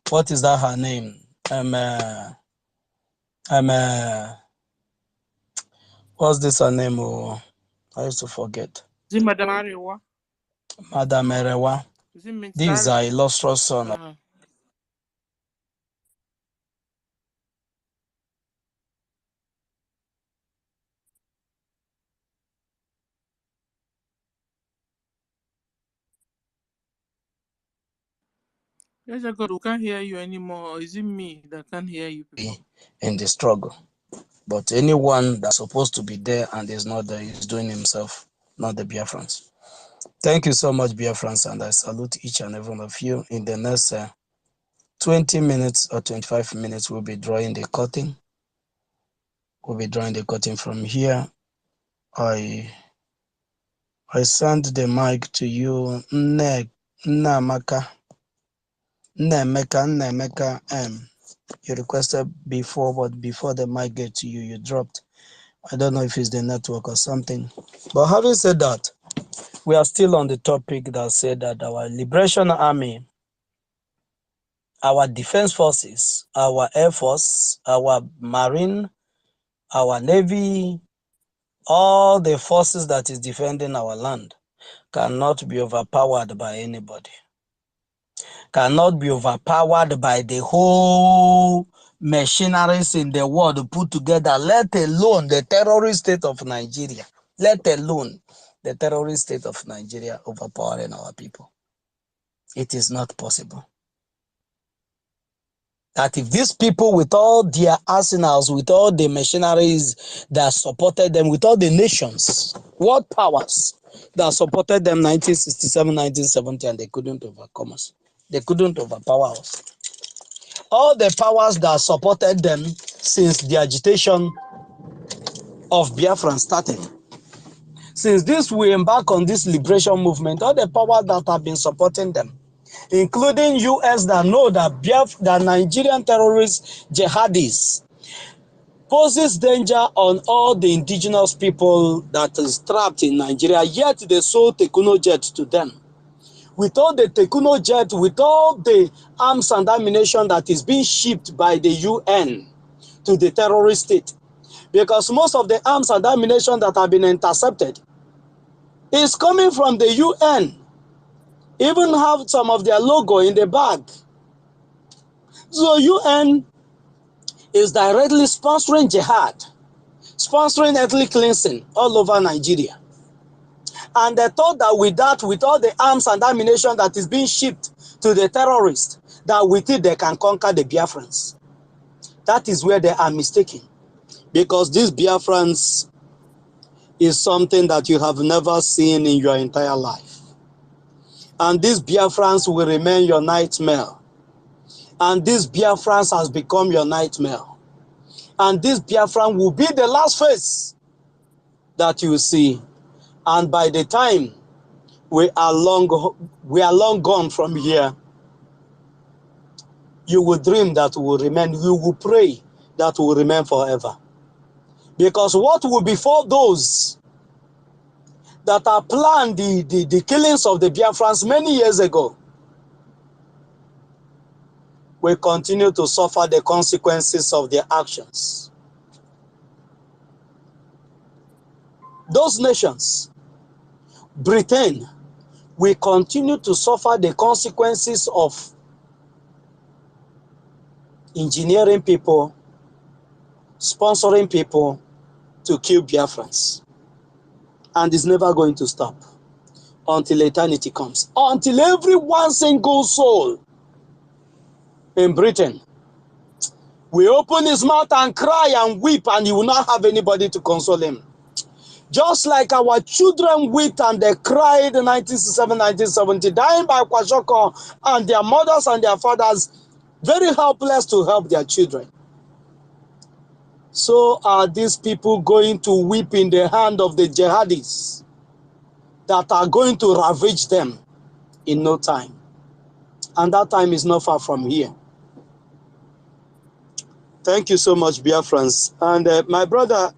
what is that her name? What's this her name? Oh, I used to forget. Is it Madam Arewa? Madam Erewa. Is it Mr. This is our illustrious son. Yes, God, we can't hear you anymore. Or is it me that can't hear you people? In the struggle. But anyone that's supposed to be there and is not there is doing himself, not the Biafrans. Thank you so much, Biafrans, and I salute each and every one of you. In the next 20 minutes or 25 minutes, we'll be drawing the curtain. We'll be drawing the curtain from here. I send the mic to you, Nnameka. You requested before, but before the mic get to you, you dropped. I don't know if it's the network or something. But having said that, we are still on the topic that said that our Liberation Army, our defense forces, our air force, our marine, our navy, all the forces that is defending our land cannot be overpowered by anybody. Cannot be overpowered by the whole machineries in the world put together, let alone the terrorist state of Nigeria. Let alone the terrorist state of Nigeria overpowering our people. It is not possible. That if these people with all their arsenals, with all the machineries that supported them, with all the nations, world powers that supported them 1967, 1970, and they couldn't overcome us. They couldn't overpower us. All the powers that supported them since the agitation of Biafran started. Since this we embark on this liberation movement, all the powers that have been supporting them, including US that know that that Nigerian terrorists, jihadis, poses danger on all the indigenous people that is trapped in Nigeria, yet they sold Tekuno jet to them. With all the Tekuno jet, with all the arms and ammunition that is being shipped by the UN to the terrorist state, because most of the arms and ammunition that have been intercepted is coming from the UN, even have some of their logo in the bag. So UN is directly sponsoring jihad, sponsoring ethnic cleansing all over Nigeria. And they thought that with all the arms and ammunition that is being shipped to the terrorists, that with it they can conquer the Biafrans. That is where they are mistaken. Because these Biafrans is something that you have never seen in your entire life. And these Biafrans will remain your nightmare. And these Biafrans has become your nightmare. And this Biafran will be the last face that you see. And by the time we are long gone from here, you will dream that will remain, you will pray that will remain forever. Because what will befall those that are planned the killings of the Biafrans many years ago will continue to suffer the consequences of their actions. Those nations, Britain, will continue to suffer the consequences of engineering people, sponsoring people to kill Biafrans. And it's never going to stop until eternity comes. Until every one single soul in Britain will open his mouth and cry and weep, and he will not have anybody to console him. Just like our children wept and they cried in 1967, 1970, dying by Kwashoko, and their mothers and their fathers very helpless to help their children. So are these people going to weep in the hand of the jihadis that are going to ravage them in no time. And that time is not far from here. Thank you so much, Biafrans. And my brother,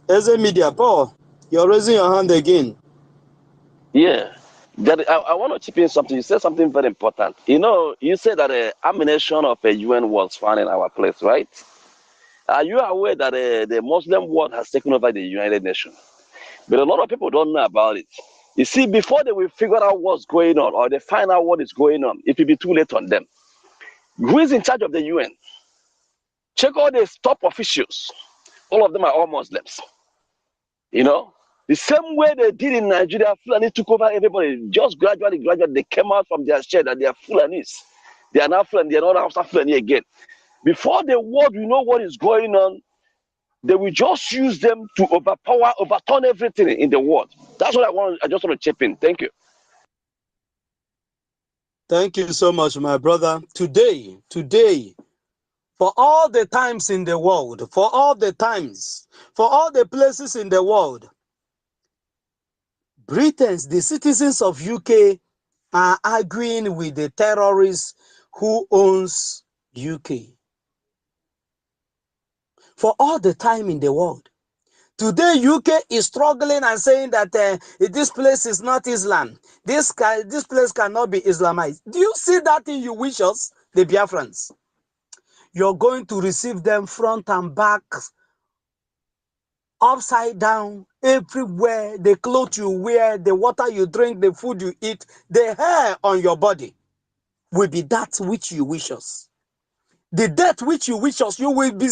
Eze Media, Paul, you're raising your hand again. Yeah. I want to chip in something. You said something very important. You know, you said that ammunition of a UN was found in our place, right? Are you aware that the Muslim world has taken over the United Nations? But a lot of people don't know about it. You see, before they will figure out what's going on or they find out what is going on, it will be too late on them. Who is in charge of the UN? Check all the top officials. All of them are all Muslims. You know, the same way they did in Nigeria, Fulani took over everybody. Just gradually, they came out from their shed that they are Fulanis. They are now Fulani, they are not Hausa Fulani again. Before the world will know what is going on, they will just use them to overturn everything in the world. That's what I just want to chip in. Thank you. Thank you so much, my brother. Today, for all the times in the world, for all the times, for all the places in the world, Britons, the citizens of UK, are arguing with the terrorists who owns UK. For all the time in the world. Today, UK is struggling and saying that this place is not Islam. This place cannot be Islamized. Do you see that in you wish us, the Biafrans? You're going to receive them front and back, upside down, everywhere. The clothes you wear, the water you drink, the food you eat, the hair on your body will be that which you wish us. The death which you wish us, you will be,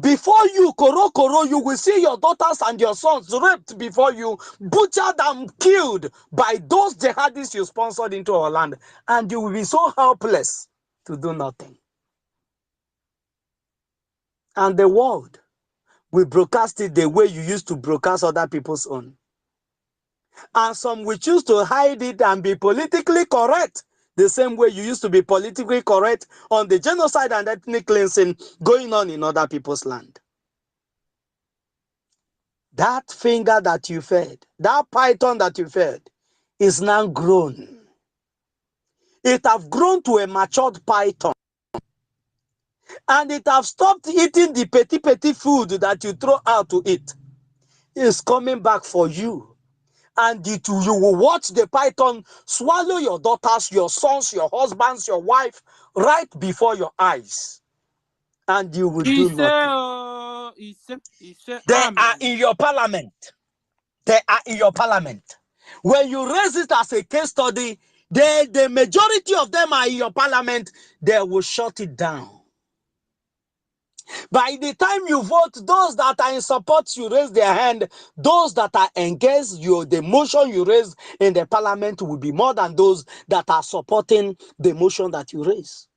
before you, koro, you will see your daughters and your sons raped before you, butchered and killed by those jihadists you sponsored into our land. And you will be so helpless to do nothing. And the world will broadcast it the way you used to broadcast other people's own. And some will choose to hide it and be politically correct the same way you used to be politically correct on the genocide and ethnic cleansing going on in other people's land. That finger that you fed, that python that you fed, is now grown. It have grown to a matured python. And it have stopped eating the petty food that you throw out to eat. It's coming back for you. And you will watch the python swallow your daughters, your sons, your husbands, your wife, right before your eyes. And you will do nothing. They are in your parliament. They are in your parliament. When you raise it as a case study, the majority of them are in your parliament. They will shut it down. By the time you vote, those that are in support, you raise their hand. Those that are engaged, the motion you raise in the parliament will be more than those that are supporting the motion that you raise.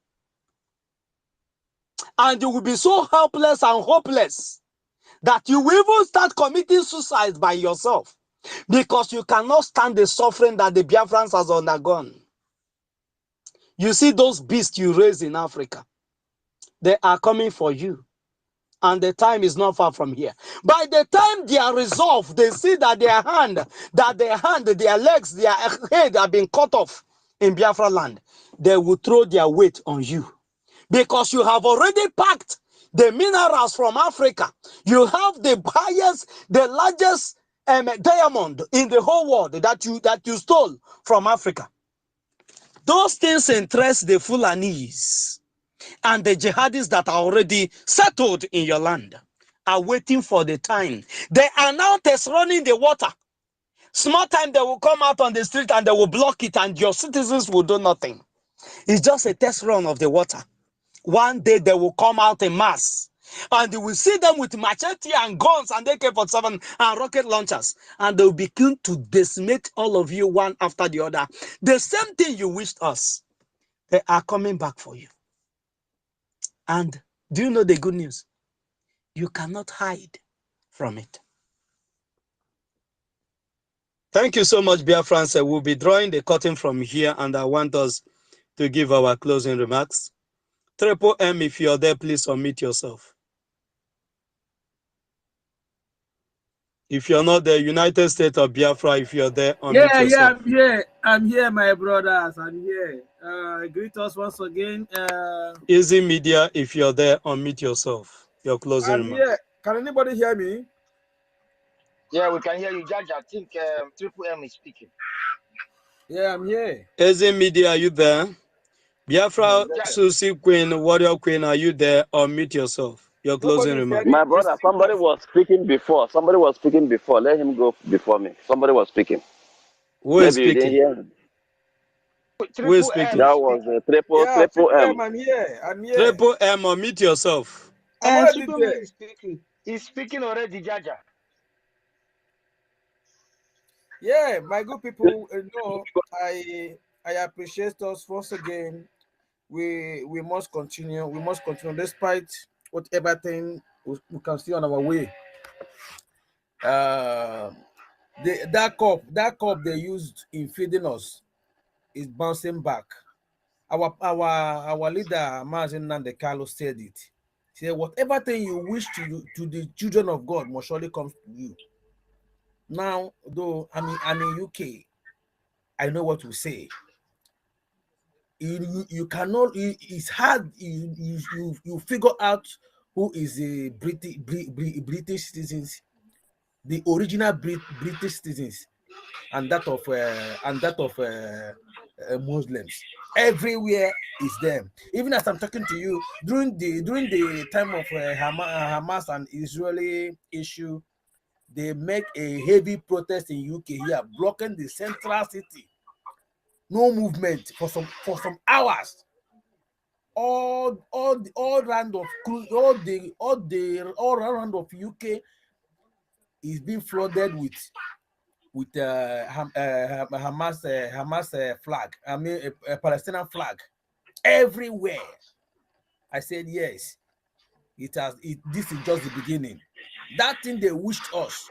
And you will be so helpless and hopeless that you will even start committing suicide by yourself because you cannot stand the suffering that the Biafrans has undergone. You see those beasts you raise in Africa, they are coming for you. And the time is not far from here. By the time they are resolved, they see that their legs, their head have been cut off in Biafra land. They will throw their weight on you. Because you have already packed the minerals from Africa. You have the highest, the largest diamond in the whole world that you stole from Africa. Those things interest the Fulanis. And the jihadists that are already settled in your land are waiting for the time. They are now test running the water. Small time they will come out on the street and they will block it and your citizens will do nothing. It's just a test run of the water. One day they will come out in mass. And you will see them with machete and guns and AK-47 and rocket launchers. And they will begin to decimate all of you one after the other. The same thing you wished us. They are coming back for you. And do you know the good news? You cannot hide from it. Thank you so much, Biafrans. We'll be drawing the curtain from here, and I want us to give our closing remarks. Triple M, if you're there, please unmute yourself. If you're not there, United States of Biafra, if you're there, unmute yourself. I'm here, my brothers. I'm here. Greet us once again. Easy Media, if you're there, unmute yourself. Your closing I'm remarks. here. Can anybody hear me? Yeah, we can hear you, Judge. I think Triple M is speaking. Yeah, I'm here. Easy Media, are you there? Biafra, Susie Queen, Warrior Queen, are you there? Unmute yourself. Your closing remarks. My brother, somebody was speaking before. Somebody was speaking before. Let him go before me. Somebody was speaking. Who is Maybe you didn't speaking? hear him. Who is speaking? That was triple M. I'm here. I'm here. Triple M, unmute yourself. I'm already Triple there. M is speaking. He's speaking already, Jaja. Yeah, my good people, I appreciate us once again. We must continue. We must continue despite whatever thing we can see on our way. That cup they used in feeding us is bouncing back. Our leader Mazin Nandekalo said it. He said, whatever thing you wish to the children of God must surely come to you. Now, though I'm in UK, I know what to say. You cannot. It's hard. You figure out who is a British citizens, the original British citizens, and that of Muslims. Everywhere is them. Even as I'm talking to you, during the time of Hamas and Israeli issue, they make a heavy protest in UK here, blocking the central city. No movement for some hours. All round of UK is being flooded with Hamas flag. I mean a Palestinian flag everywhere. I said yes. This is just the beginning. That thing they wished us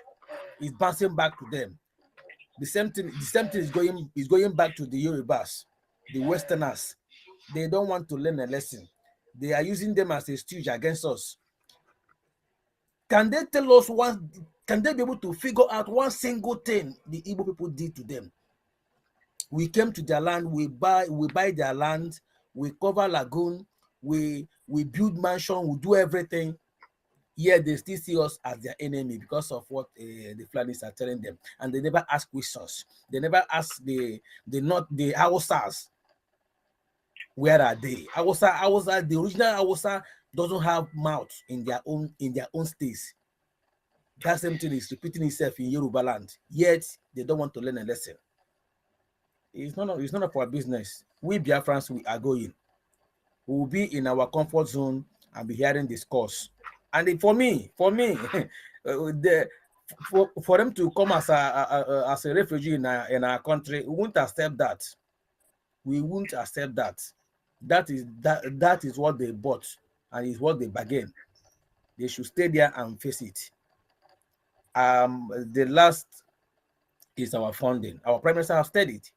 is bouncing back to them. The same thing is going back to the Yorubas, the Westerners. They don't want to learn a lesson. They are using them as a stooge against us. Can they tell us one? Can they be able to figure out one single thing the Igbo people did to them? We came to their land, we buy their land, we cover lagoon, we build mansion, we do everything. Yeah, they still see us as their enemy because of what the Fulanis are telling them, and they never ask questions. They never ask the Hausas. Where are they? Hausa, the original Hausa doesn't have mouth in their own states. That same thing is repeating itself in Yoruba land. Yet they don't want to learn a lesson. It's none of our business. We Biafrans, we are going. We will be in our comfort zone and be hearing this course. And for me, for them to come as a refugee in our country, we won't accept that. We won't accept that. That is what they bought and is what they bargained. They should stay there and face it. The last is our funding. Our Prime Minister has said it.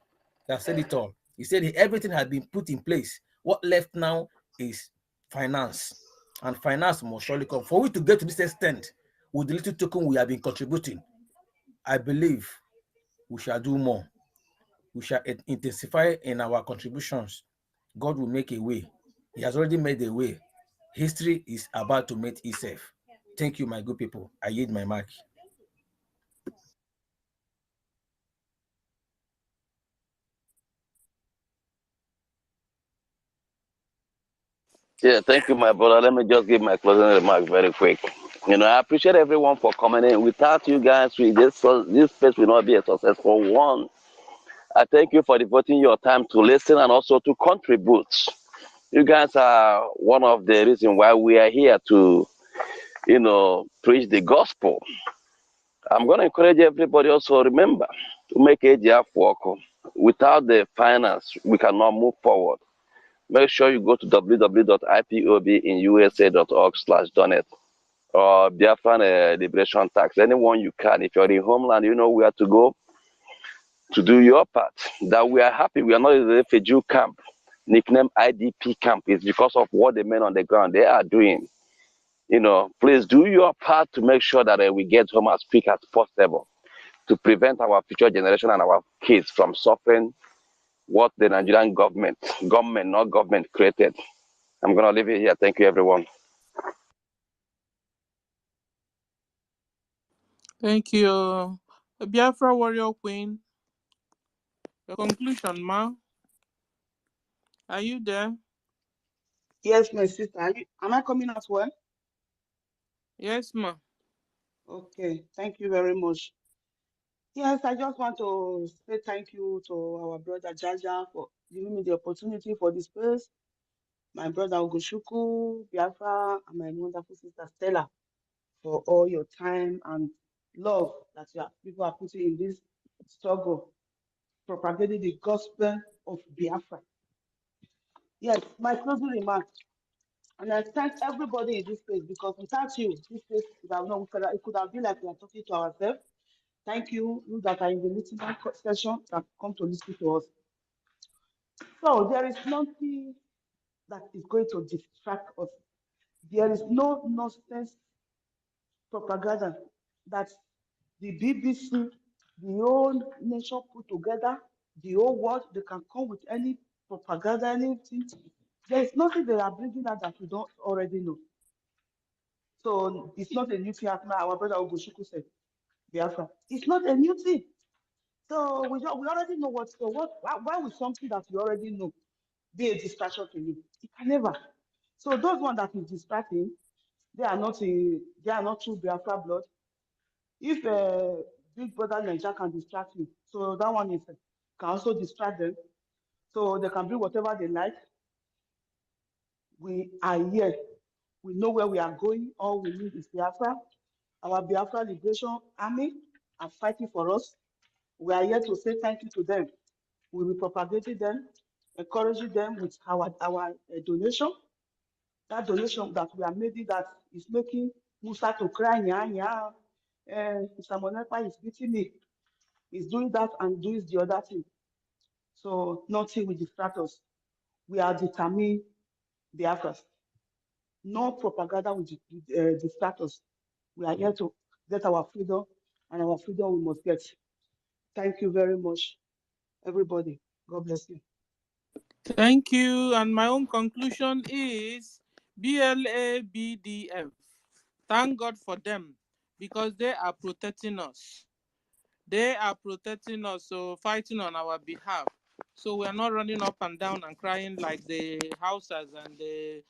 He has said it all. He said everything has been put in place. What left now is finance. And finance must surely come. For we to get to this extent, with the little token we have been contributing, I believe we shall do more. We shall intensify in our contributions. God will make a way. He has already made a way. History is about to make itself. Thank you, my good people. I yield my mic. Yeah, thank you, my brother. Let me just give my closing remarks very quick. I appreciate everyone for coming in. Without you guys, this space will not be a successful one. I thank you for devoting your time to listen and also to contribute. You guys are one of the reasons why we are here to, preach the gospel. I'm going to encourage everybody also, remember, to make AGF work. Without the finance, we cannot move forward. Make sure you go to www.ipobinusa.org/donate or Biafran Liberation Tax. Anyone you can. If you're in homeland, you know where to go to do your part. That we are happy. We are not in the refugee camp, nicknamed IDP camp. It's because of what the men on the ground they are doing. Please do your part to make sure that we get home as quick as possible to prevent our future generation and our kids from suffering what the Nigerian government, not government, created. I'm going to leave it here. Thank you, everyone. Thank you. Biafra warrior queen. The conclusion, ma. Are you there? Yes, my sister. Am I coming as well? Yes, ma. Okay, thank you very much. Yes, I just want to say thank you to our brother Jaja for giving me the opportunity for this space. My brother Ogoshuku, Biafra, and my wonderful sister Stella for all your time and love that people are putting in this struggle, propagating the gospel of Biafra. Yes, my closing remarks. And I thank everybody in this place because without you, this place it could have been like we are talking to ourselves. Thank you, you that are in the listening session that come to listen to us. So there is nothing that is going to distract us. There is no nonsense propaganda that the BBC, the whole nation put together, the whole world, they can come with any propaganda, anything. There is nothing they are bringing out that we don't already know. So it's not a new thing, as our brother Ogoshuku said, Biafra. It's not a new thing. So we already know what's so why would something that you already know be a distraction to you? It can never. So those ones that is distracting, they are not true Biafra blood. If Big Brother Niger can distract you, so that one can also distract them. So they can do whatever they like. We are here. We know where we are going. All we need is Biafra. Our Biafra Liberation Army are fighting for us. We are here to say thank you to them. We will propagate them, encouraging them with our donation. That donation that we are making that is making Musa to cry, yeah. Mr. Monepa is beating me. He's doing that and doing the other thing. So nothing will distract us. We are determined Biafras. No propaganda will distract us. We are here to get our freedom, and our freedom we must get. Thank you very much, everybody. God bless you. Thank you. And my own conclusion is BLABDF. Thank God for them because they are protecting us. They are protecting us, so fighting on our behalf. So we are not running up and down and crying like the houses and the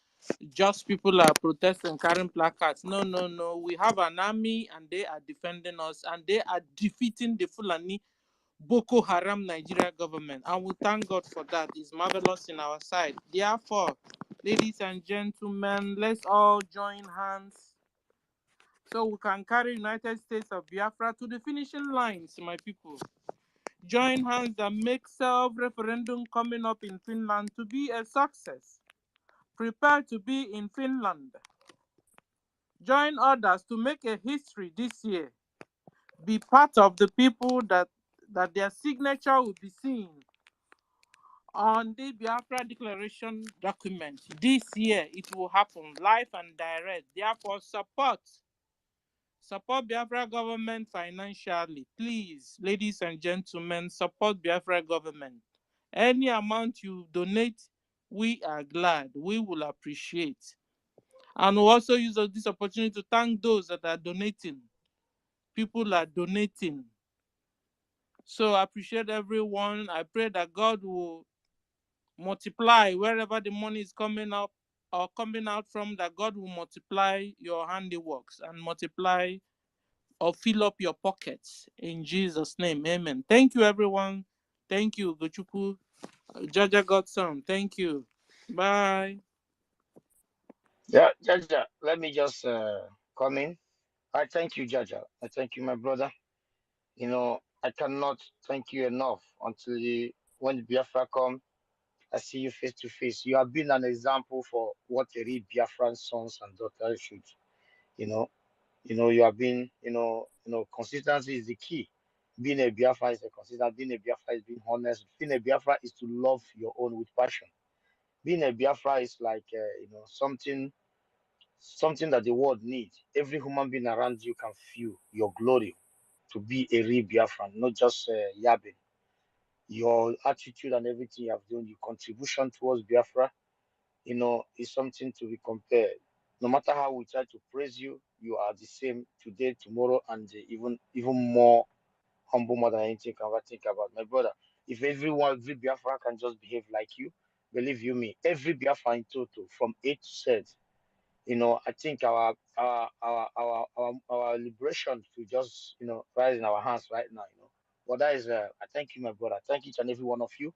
just people are protesting, carrying placards. No. We have an army and they are defending us and they are defeating the Fulani Boko Haram Nigeria government. And we thank God for that. It's marvelous in our side. Therefore, ladies and gentlemen, let's all join hands so we can carry United States of Biafra to the finishing lines, my people. Join hands and make self-referendum coming up in Finland to be a success. Prepare to be in Finland. Join others to make a history this year. Be part of the people that their signature will be seen on the Biafra Declaration document. This year it will happen live and direct. Therefore, support Biafra government financially. Please, ladies and gentlemen, support Biafra government. Any amount you donate, we are glad. We will appreciate. And we'll also use this opportunity to thank those that are donating. People are donating. So I appreciate everyone. I pray that God will multiply wherever the money is coming up or coming out from, that God will multiply your handiworks and multiply or fill up your pockets in Jesus' name. Amen. Thank you, everyone. Thank you, Gochuku. Jaja Godson. Thank you. Bye. Yeah, Jaja, let me just come in. I thank you, Jaja. I thank you, my brother. I cannot thank you enough when the Biafra come, I see you face to face. You have been an example for what a real Biafran sons and daughters should, you know. You have been, consistency is the key. Being a Biafra is a consistent. Being a Biafra is being honest. Being a Biafra is to love your own with passion. Being a Biafra is like, something that the world needs. Every human being around you can feel your glory to be a real Biafran, not just yabbing. Your attitude and everything you have done, your contribution towards Biafra, is something to be compared. No matter how we try to praise you, you are the same today, tomorrow, and even more humble more than anything I can ever think about. My brother, if every Biafra can just behave like you, believe you me, every Biafra in total, from A to Z, I think our liberation to just rise in our hands right now. But that is I thank you, my brother. Thank each and every one of you.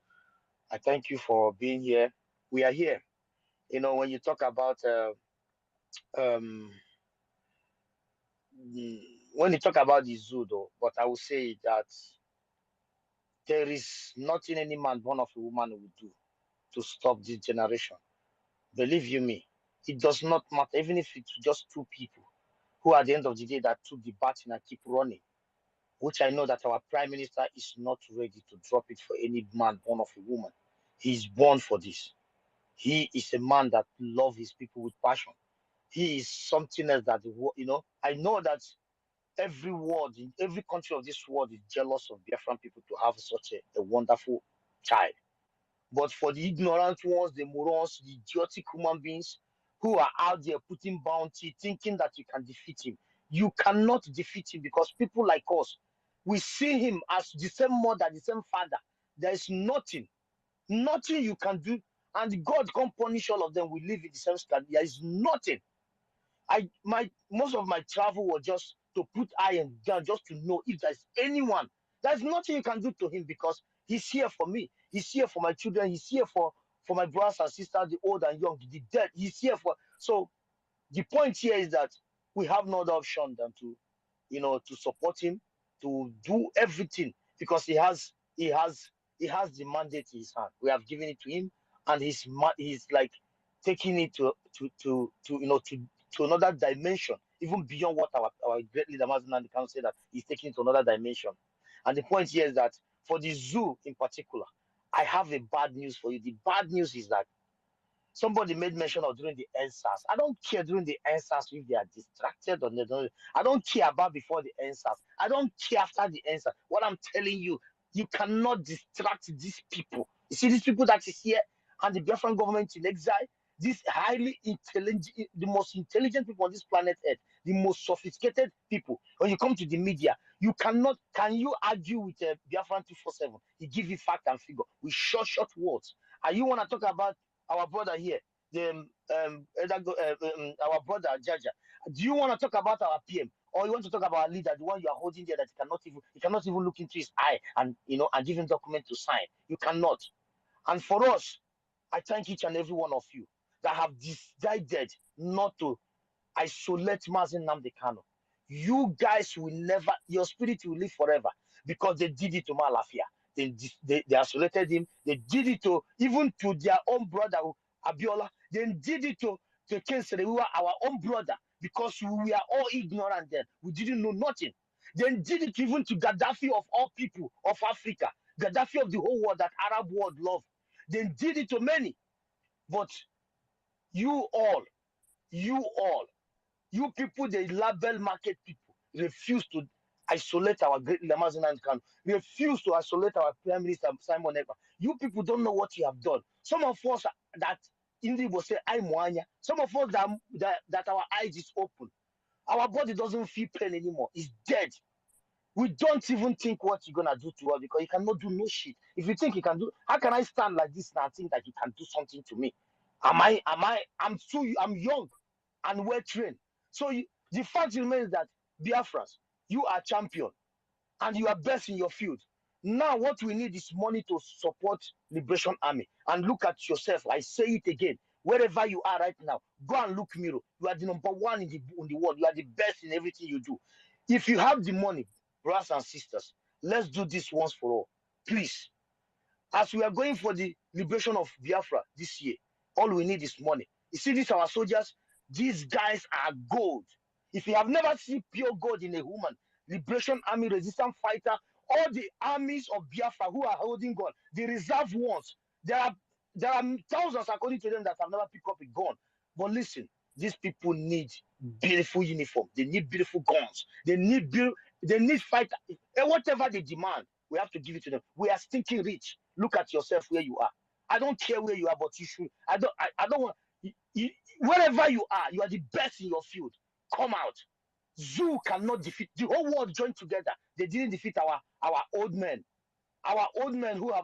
I thank you for being here. We are here. When you talk about um when you talk about the zoo though, but I will say that there is nothing any man born of a woman will do to stop this generation. Believe you me, it does not matter, even if it's just two people who at the end of the day that took the baton and keep running, which I know that our prime minister is not ready to drop it for any man born of a woman. He's born for this. He is a man that loves his people with passion. He is something else that I know that every world in every country of this world is jealous of Biafran people to have such a wonderful child. But for the ignorant ones, the morons, the idiotic human beings who are out there putting bounty, thinking that you can defeat him, you cannot defeat him because people like us, we see him as the same mother, the same father. There is nothing you can do, and God can punish all of them. We live in the same state. There is nothing. Most of my travel was just to put eye and down, just to know if there's anyone. There's nothing you can do to him because he's here for me. He's here for my children. He's here for my brothers and sisters, the old and young, the dead. He's here for. So the point here is that we have no other option than to support him, to do everything because he has the mandate in his hand. We have given it to him, and he's like taking it to another dimension, even beyond what our great leader Mazen can say that he's taking it to another dimension. And the point here is that for the zoo in particular, I have a bad news for you. The bad news is that somebody made mention of during the answers. I don't care during the answers if they are distracted or they don't. I don't care about before the answers. I don't care after the answer. What I'm telling you, you cannot distract these people. You see these people that is here and the Biafran government in exile, these highly intelligent, the most intelligent people on this planet Earth, the most sophisticated people. When you come to the media, can you argue with Biafran 247? He give you fact and figure with short words. And you want to talk about our brother here, our brother Jaja. Do you want to talk about our PM, or you want to talk about our leader, the one you are holding there that he cannot even look into his eye and and give him document to sign? You cannot. And for us, I thank each and every one of you that have decided not to isolate Mazen Nnamdi Kanu. You guys will never, your spirit will live forever because they did it to Malafia. They isolated him. They did it to even to their own brother Abiola. They did it to Ken Serewa, our own brother, because we are all ignorant then. We didn't know nothing. They did it even to Gaddafi of all people of Africa, Gaddafi of the whole world that Arab world love. They did it to many, but you all, you people, the label market people, refuse to isolate our great Lamazin and Khan, refuse to isolate our Prime Minister Simon Ekpa. You people don't know what you have done. Some of us that Indy will say, I'm Mwanya. Some of us that our eyes is open. Our body doesn't feel pain anymore. It's dead. We don't even think what you're gonna do to us because you cannot do no shit. If you think you can do, how can I stand like this now and think that you can do something to me? I'm young and well trained. So the fact remains that Biafrans, you are champion and you are best in your field. Now what we need is money to support Liberation Army. And look at yourself. I say it again. Wherever you are right now, go and look mirror. You are the number one in the world. You are the best in everything you do. If you have the money, brothers and sisters, let's do this once for all. Please. As we are going for the liberation of Biafra this year, all we need is money. You see, these our soldiers, these guys are gold. If you have never seen pure gold in a human, Liberation Army, resistance fighter, all the armies of Biafra who are holding gun, the reserve ones, there are thousands according to them that have never picked up a gun. But listen, these people need beautiful uniform. They need beautiful guns. They need fighter. Whatever they demand, We have to give it to them. We are stinking rich. Look at yourself where you are. I don't care where you are, but you should. I don't want. Wherever you are the best in your field. Come out. Zoo cannot defeat the whole world. Joined together. They didn't defeat our old men. Our old men who was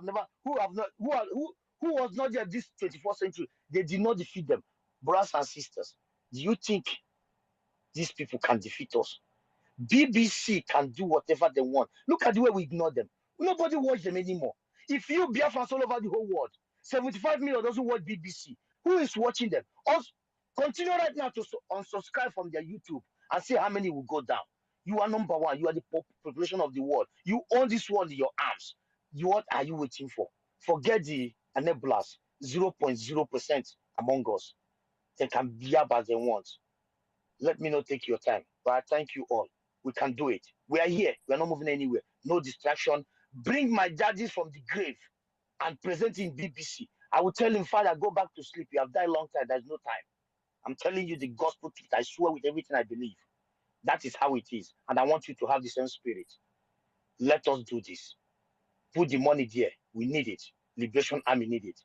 not there this 24th century. They did not defeat them. Brothers and sisters, do you think these people can defeat us? BBC can do whatever they want. Look at the way we ignore them. Nobody watch them anymore. If you Biafrans all over the whole world, 75 million doesn't watch BBC. Who is watching them? Also, continue right now to unsubscribe from their YouTube and see how many will go down. You are number one. You are the population of the world. You own this world in your arms. What are you waiting for? Forget the enablers. 0.0% among us. They can be as they want. Let me not take your time, but I thank you all. We can do it. We are here. We are not moving anywhere. No distraction. Bring my daddies from the grave and present in BBC. I will tell him, Father, go back to sleep. You have died a long time. There's no time. I'm telling you the gospel truth. I swear with everything I believe. That is how it is. And I want you to have the same spirit. Let us do this. Put the money there. We need it. Liberation Army need it.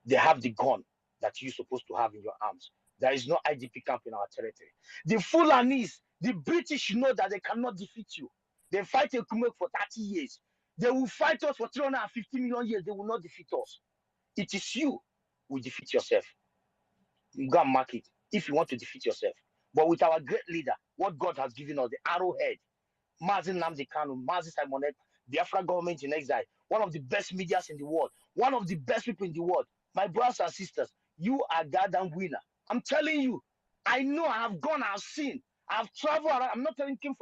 They have the gun that you're supposed to have in your arms. There is no IDP camp in our territory. The Fulanis, the British know that they cannot defeat you. They fight Ekumek for 30 years. They will fight us for 350 million years. They will not defeat us. It is you who defeat yourself. You go and mark it if you want to defeat yourself. But with our great leader, what God has given us, the arrowhead, Mazin Nnamdi Kanu, Mazin Simonet, Biafra government in exile, one of the best medias in the world, one of the best people in the world. My brothers and sisters, you are goddamn winner. I'm telling you, I know. I have gone, I've seen, I've traveled around. I'm not telling him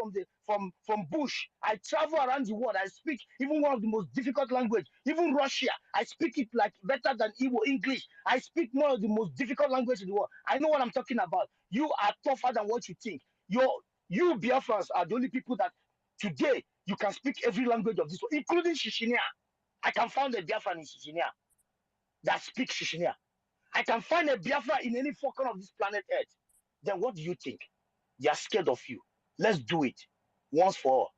from Bush. I travel around the world. I speak even one of the most difficult language, even Russia. I speak it like better than Igbo English. I speak one of the most difficult language in the world. I know what I'm talking about. You are tougher than what you think. You Biafrans are the only people that today you can speak every language of this world, including Shishinia. I can find a Biafran in Shishinia that speaks Shishinia. I can find a Biafra in any four corner of this planet Earth. Then what do you think? They are scared of you. Let's do it once for all.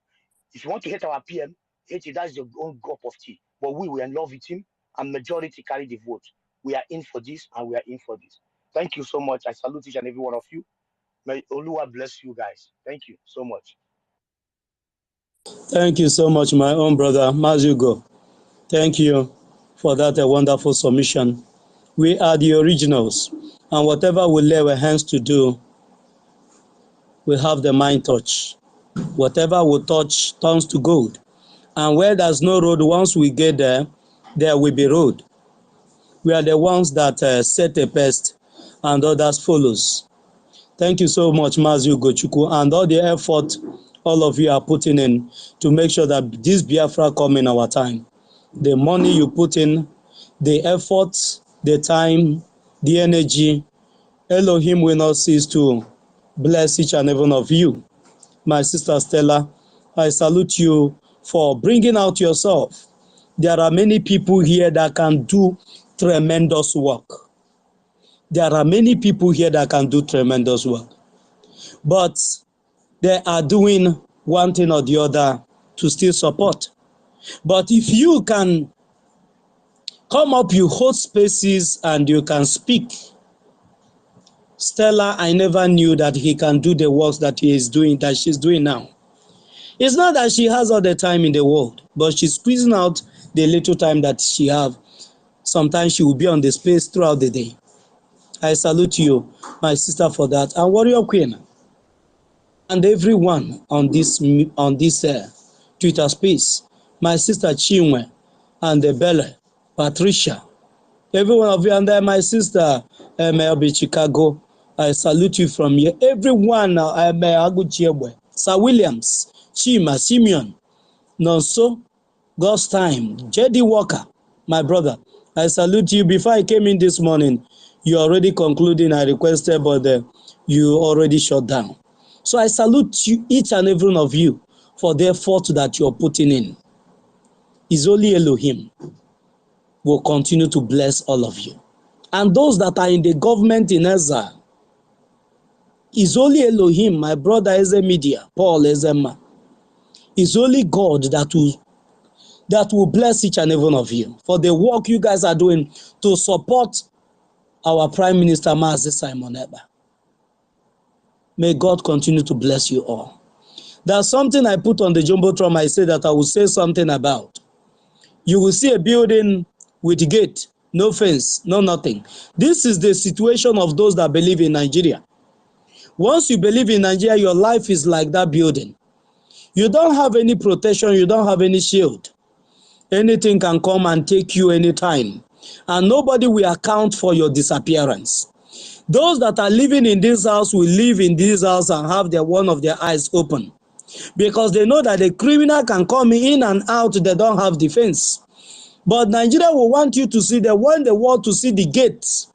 If you want to hate our PM, hate it. That's your own cup of tea. But we are in love with him, and majority carry the vote. We are in for this, and we are in for this. Thank you so much. I salute each and every one of you. May Oluwa bless you guys. Thank you so much. Thank you so much, my own brother Mazugo. Thank you for that wonderful submission. We are the originals, and whatever we lay our hands to do, we have the mind touch. Whatever we touch turns to gold. And where there's no road, once we get there, there will be road. We are the ones that set a pace and others follows. Thank you so much, Mazi Ugochukwu, and all the effort all of you are putting in to make sure that this Biafra come in our time. The money you put in, the effort, the time, the energy, Elohim will not cease to bless each and every one of you. My sister Stella, I salute you for bringing out yourself. There are many people here that can do tremendous work. There are many people here that can do tremendous work. But they are doing one thing or the other to still support. But if you can come up, you hold spaces and you can speak. Stella, I never knew that he can do the works that he is doing, that she's doing now. It's not that she has all the time in the world, but she's squeezing out the little time that she have. Sometimes she will be on the space throughout the day. I salute you, my sister, for that. And Warrior Queen, and everyone on this Twitter space, my sister Chinwe, and Bella, Patricia, every one of you, and then my sister MLB Chicago, I salute you from here. Everyone, Sir Williams, Chima, Simeon, Nonso, God's time, JD Walker, my brother, I salute you. Before I came in this morning, you already concluding, I requested, but you already shut down. So I salute you, each and every one of you, for the effort that you're putting in. It's only Elohim will continue to bless all of you. And those that are in the government in exile, it's only Elohim, my brother Ezemedia, Paul Ezema. It's only God that will that will bless each and every one of you for the work you guys are doing to support our Prime Minister, Mazi Simon Eba. May God continue to bless you all. There's something I put on the Jumbotron I said that I will say something about. You will see a building with a gate, no fence, no nothing. This is the situation of those that believe in Nigeria. Once you believe in Nigeria, your life is like that building. You don't have any protection, you don't have any shield. Anything can come and take you anytime. And nobody will account for your disappearance. Those that are living in this house will live in this house and have one of their eyes open. Because they know that the criminal can come in and out, they don't have defense. But Nigeria will want you to see, they want the world to see the gates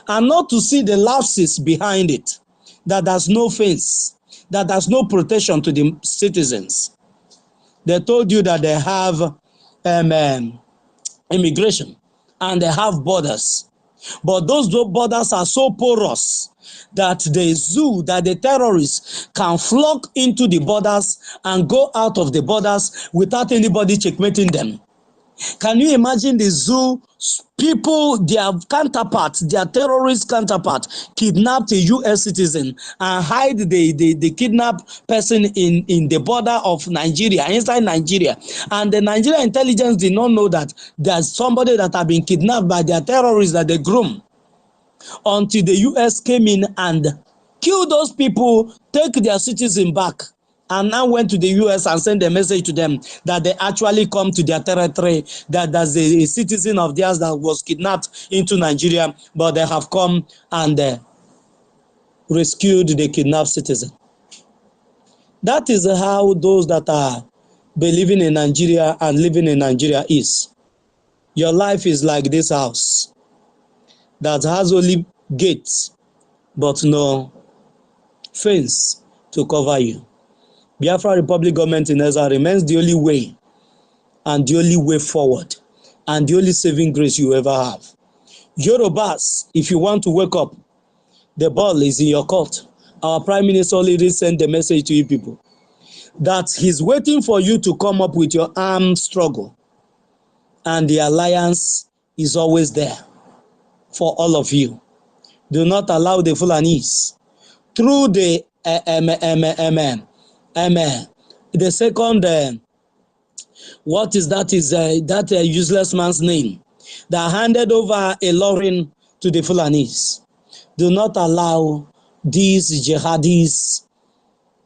and not to see the lapses behind it, that there's no fence, that there's no protection to the citizens. They told you that they have immigration and they have borders. But those borders are so porous that the terrorists can flock into the borders and go out of the borders without anybody checkmating them. Can you imagine the zoo people, their counterparts, their terrorist counterpart, kidnapped a U.S. citizen and hide the kidnapped person in the border of Nigeria, inside Nigeria. And the Nigerian intelligence did not know that there's somebody that had been kidnapped by their terrorists that they groom, until the U.S. came in and killed those people, take their citizen back, and now went to the U.S. and sent a message to them that they actually come to their territory, that there's a citizen of theirs that was kidnapped into Nigeria, but they have come and rescued the kidnapped citizen. That is how those that are believing in Nigeria and living in Nigeria is. Your life is like this house that has only gates but no fence to cover you. Biafra Republic government in Ezra remains the only way and the only way forward and the only saving grace you ever have. Yorubas, if you want to wake up, the ball is in your court. Our Prime Minister already sent the message to you people that he's waiting for you to come up with your armed struggle, and the alliance is always there for all of you. Do not allow the Fulanis through the second what is that useless man's name that handed over a lorry to the Fulanis. Do not allow these jihadis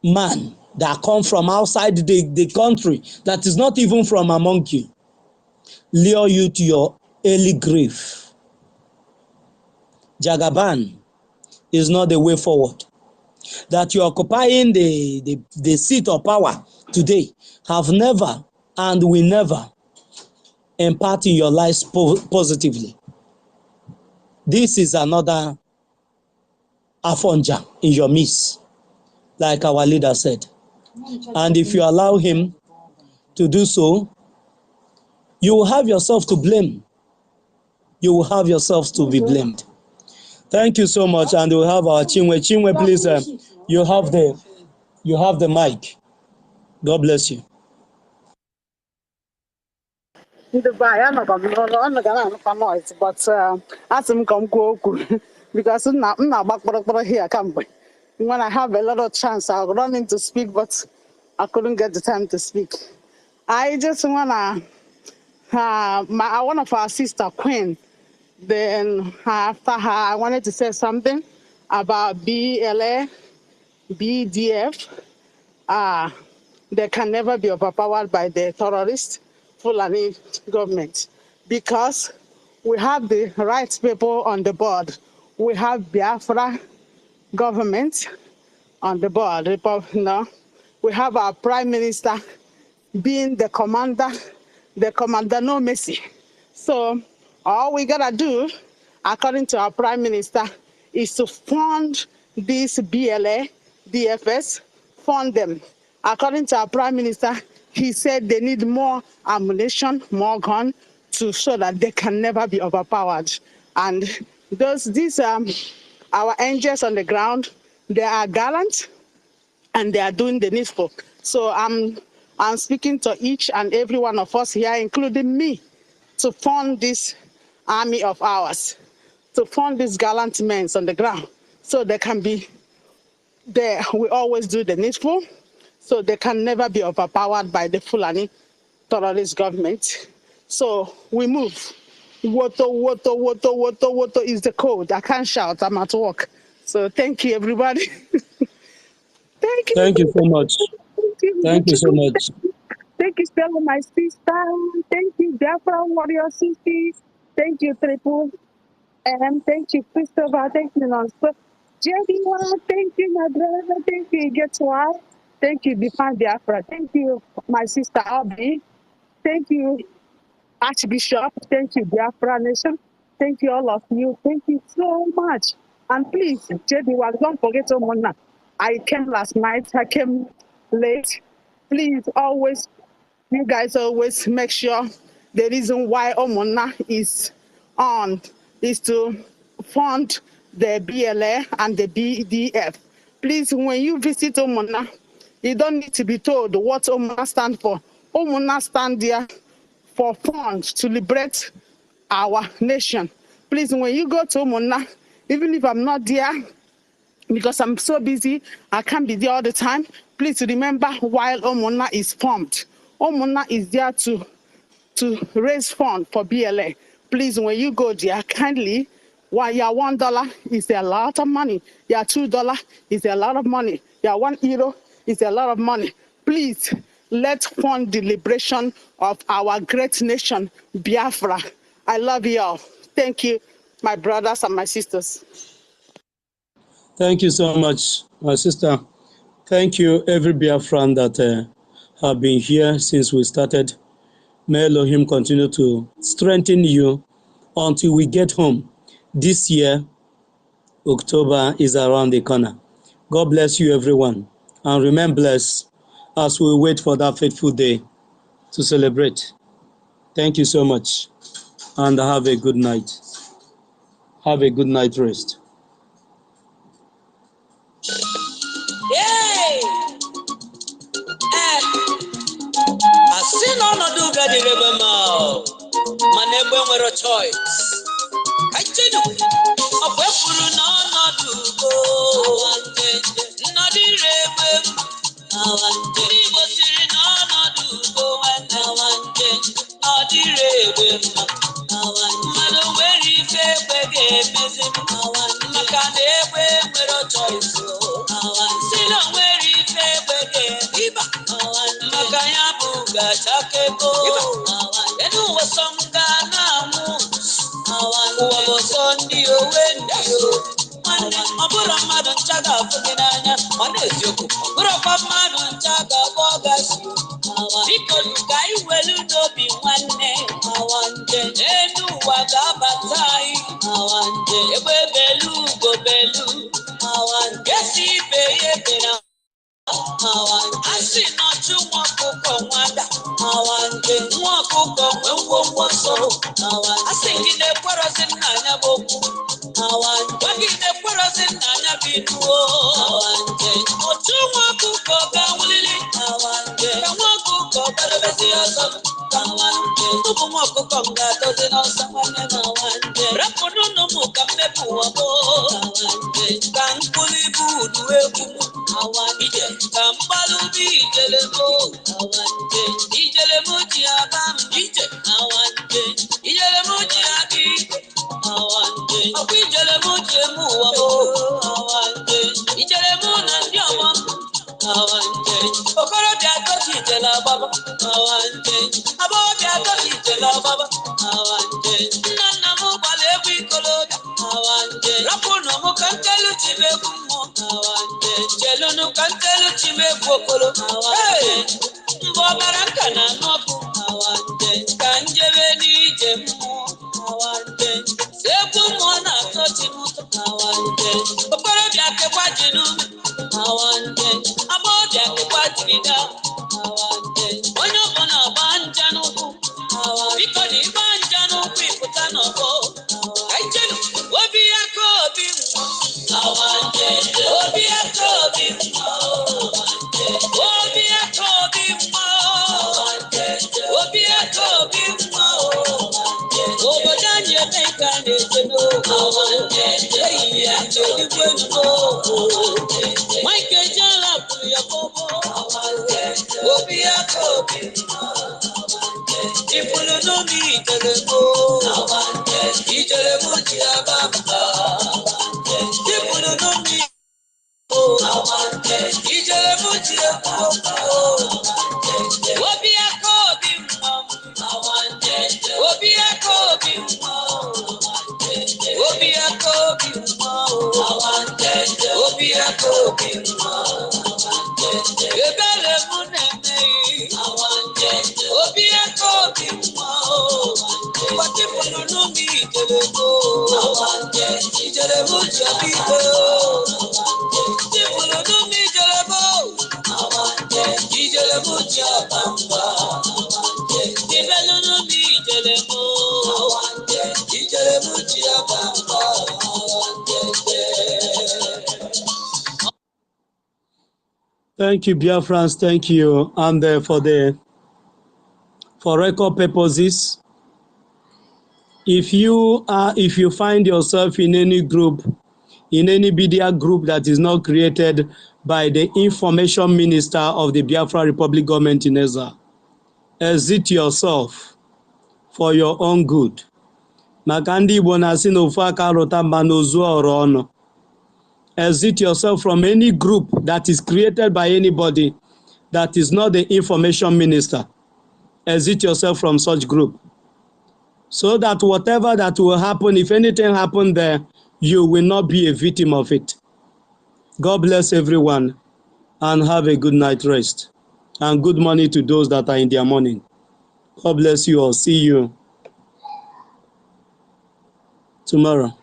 man that come from outside the country, that is not even from among you, lure you to your early grave. Jagaban is not the way forward. That you're occupying the seat of power today have never and will never impart in your lives positively. This is another Afonja in your midst, like our leader said. And if you allow him to do so, you will have yourself to blame. You will have yourselves to be blamed. Thank you so much, and we'll have our Chinwe. Chinwe, please, you have the mic. God bless you. Ndị be anyị anọkwa m n'ụlọ, ọ ga na-anụkwa noise, but asị m ka m kwuo okwu because m na-agba kpọrọkpọrọ here kamgbe. When I have a lot of chance, I'll run in to speak, but I couldn't get the time to speak. I just wanna, one of our sister, Queen, then after her, I wanted to say something about BLA, BDF. They can never be overpowered by the terrorist Fulani government because we have the right people on the board. We have Biafra government on the board. We have our Prime Minister being the commander no mercy. So all we gotta do, according to our Prime Minister, is to fund this BLA, DFS, fund them. According to our Prime Minister, he said they need more ammunition, more gun, to show that they can never be overpowered. And our angels on the ground, they are gallant and they are doing the needful. So I'm speaking to each and every one of us here, including me, to fund this army of ours, to fund these gallant men on the ground, so they can be there. We always do the needful, so they can never be overpowered by the Fulani terrorist government. So we move. Woto, woto, woto, woto, woto is the code. I can't shout, I'm at work. So thank you, everybody. Thank you. Thank you so much. Thank you. Thank you so much. Thank you, Stella, my sister. Thank you, Biafra warrior sisters. Thank you, Triple M. Thank you, Christopher. Thank you, Nonso. Jediwa. Thank you, my brother. Thank you, Get Why. Thank you, Define Biafra. Thank you, my sister, Abby. Thank you, Archbishop. Thank you, Biafra Nation. Thank you, all of you. Thank you so much. And please, Jediwa, don't forget Omona. I came last night. I came late. Please, always, you guys always make sure the reason why Omona is on is to fund the BLA and the BDF. Please, when you visit Omona, you don't need to be told what Omona stands for. Omona stand there for funds to liberate our nation. Please, when you go to Omona, even if I'm not there, because I'm so busy, I can't be there all the time. Please remember, while Omona is formed, Omona is there to raise funds for BLA. Please, when you go there, kindly, while your $1 is a lot of money, your $2 is a lot of money, your €1 is a lot of money. Please, let's fund the liberation of our great nation, Biafra. I love you all. Thank you, my brothers and my sisters. Thank you so much, my sister. Thank you, every Biafran that have been here since we started. May Elohim continue to strengthen you until we get home. This year, October is around the corner. God bless you, everyone, and remain blessed as we wait for that fateful day to celebrate. Thank you so much, and have a good night. Have a good night rest. Yay! I see no do gadi rebema. Manebe nwere choice. Kachinu. Obefuru no do go. Awante. Nadi rebe. Awante. Ibo siri no do go. Awante. Nadi rebe. Awante. Mano weri febe ge mezi. Awante. Makane we nwere choice. Awante. Sino weri febe ge iba. Awante. Makanya buga chakeko. Enu wasonga na mu. Uwabo sondi owendio. Obura madu nchaga fuginanya. Manezioko. Buro kwa madu nchaga bogasi. Biko lukai welu dobi wane. Enu wagabatai. Ebe belu go belu. Yesi beye bena. Asi no chu wakuko wanda. Wakuko wenwo so. Asi kine kwaro sinanya boku. Wakine kwaro sinanya binuo. Ochu wakuko gawulili. Wakuko balabesi aso. Tubu wakuko ngato zinosa wane. Rapono no mukambe buwabo. Kankuli budu ekumu. Ije kambalu bi ijelemo. Ijelemo ji abam ije. Ijelemo ji abi. Oku ijelemo ji emu wabo. Ijelemo na ndi omo. Okoro bi agoji ijela baba. Abo bi agoji ijela baba. Nana mu bale ebu ikoloda. Rapu no mu kankelu chibebu mo. Jelunu kankelu chimebu okolo. Mbo baraka na noku. Kanjebe ni jemu. Sebu mo na tochi muto. Okoro bi akekwa jinume. Abo bi akekwa jinida. Onyo bona banja nuku. Biko ni banja nuku iputa nobo. Kaijenu. Obi yako obi mwa. Obi yako obi mwa. Obi yako obi mwa. Michael Jala Puyakobo, Obiakobi, Ifulu no mi Itelemo, Itelemo Tiabamba, Ifulu no mi Itelemo Tiabamba, Obiakobi, Obiakobi, Obiakobi, Obiakobi, Ebele Munemi, Obiakobi, Watifuno mi Itelemo, Itelemo Tiabito, Tifunu mi Itelemo, Itelemo Tiabamba, Tifunu mi Itelemo, Itelemo Tiabamba. Thank you, Biafrans. Thank you. And for record purposes, if you find yourself in any group, in any media group that is not created by the information minister of the Biafra Republic government in Ezra, exit yourself for your own good. Maka ndị Igbo na-asị na ofu aka rụta mba n'ozu ọrụ ọnụ. Exit yourself from any group that is created by anybody that is not the information minister. Exit yourself from such group, so that whatever that will happen, if anything happen there, you will not be a victim of it. God bless everyone and have a good night rest, and good morning to those that are in their morning. God bless you all. See you tomorrow.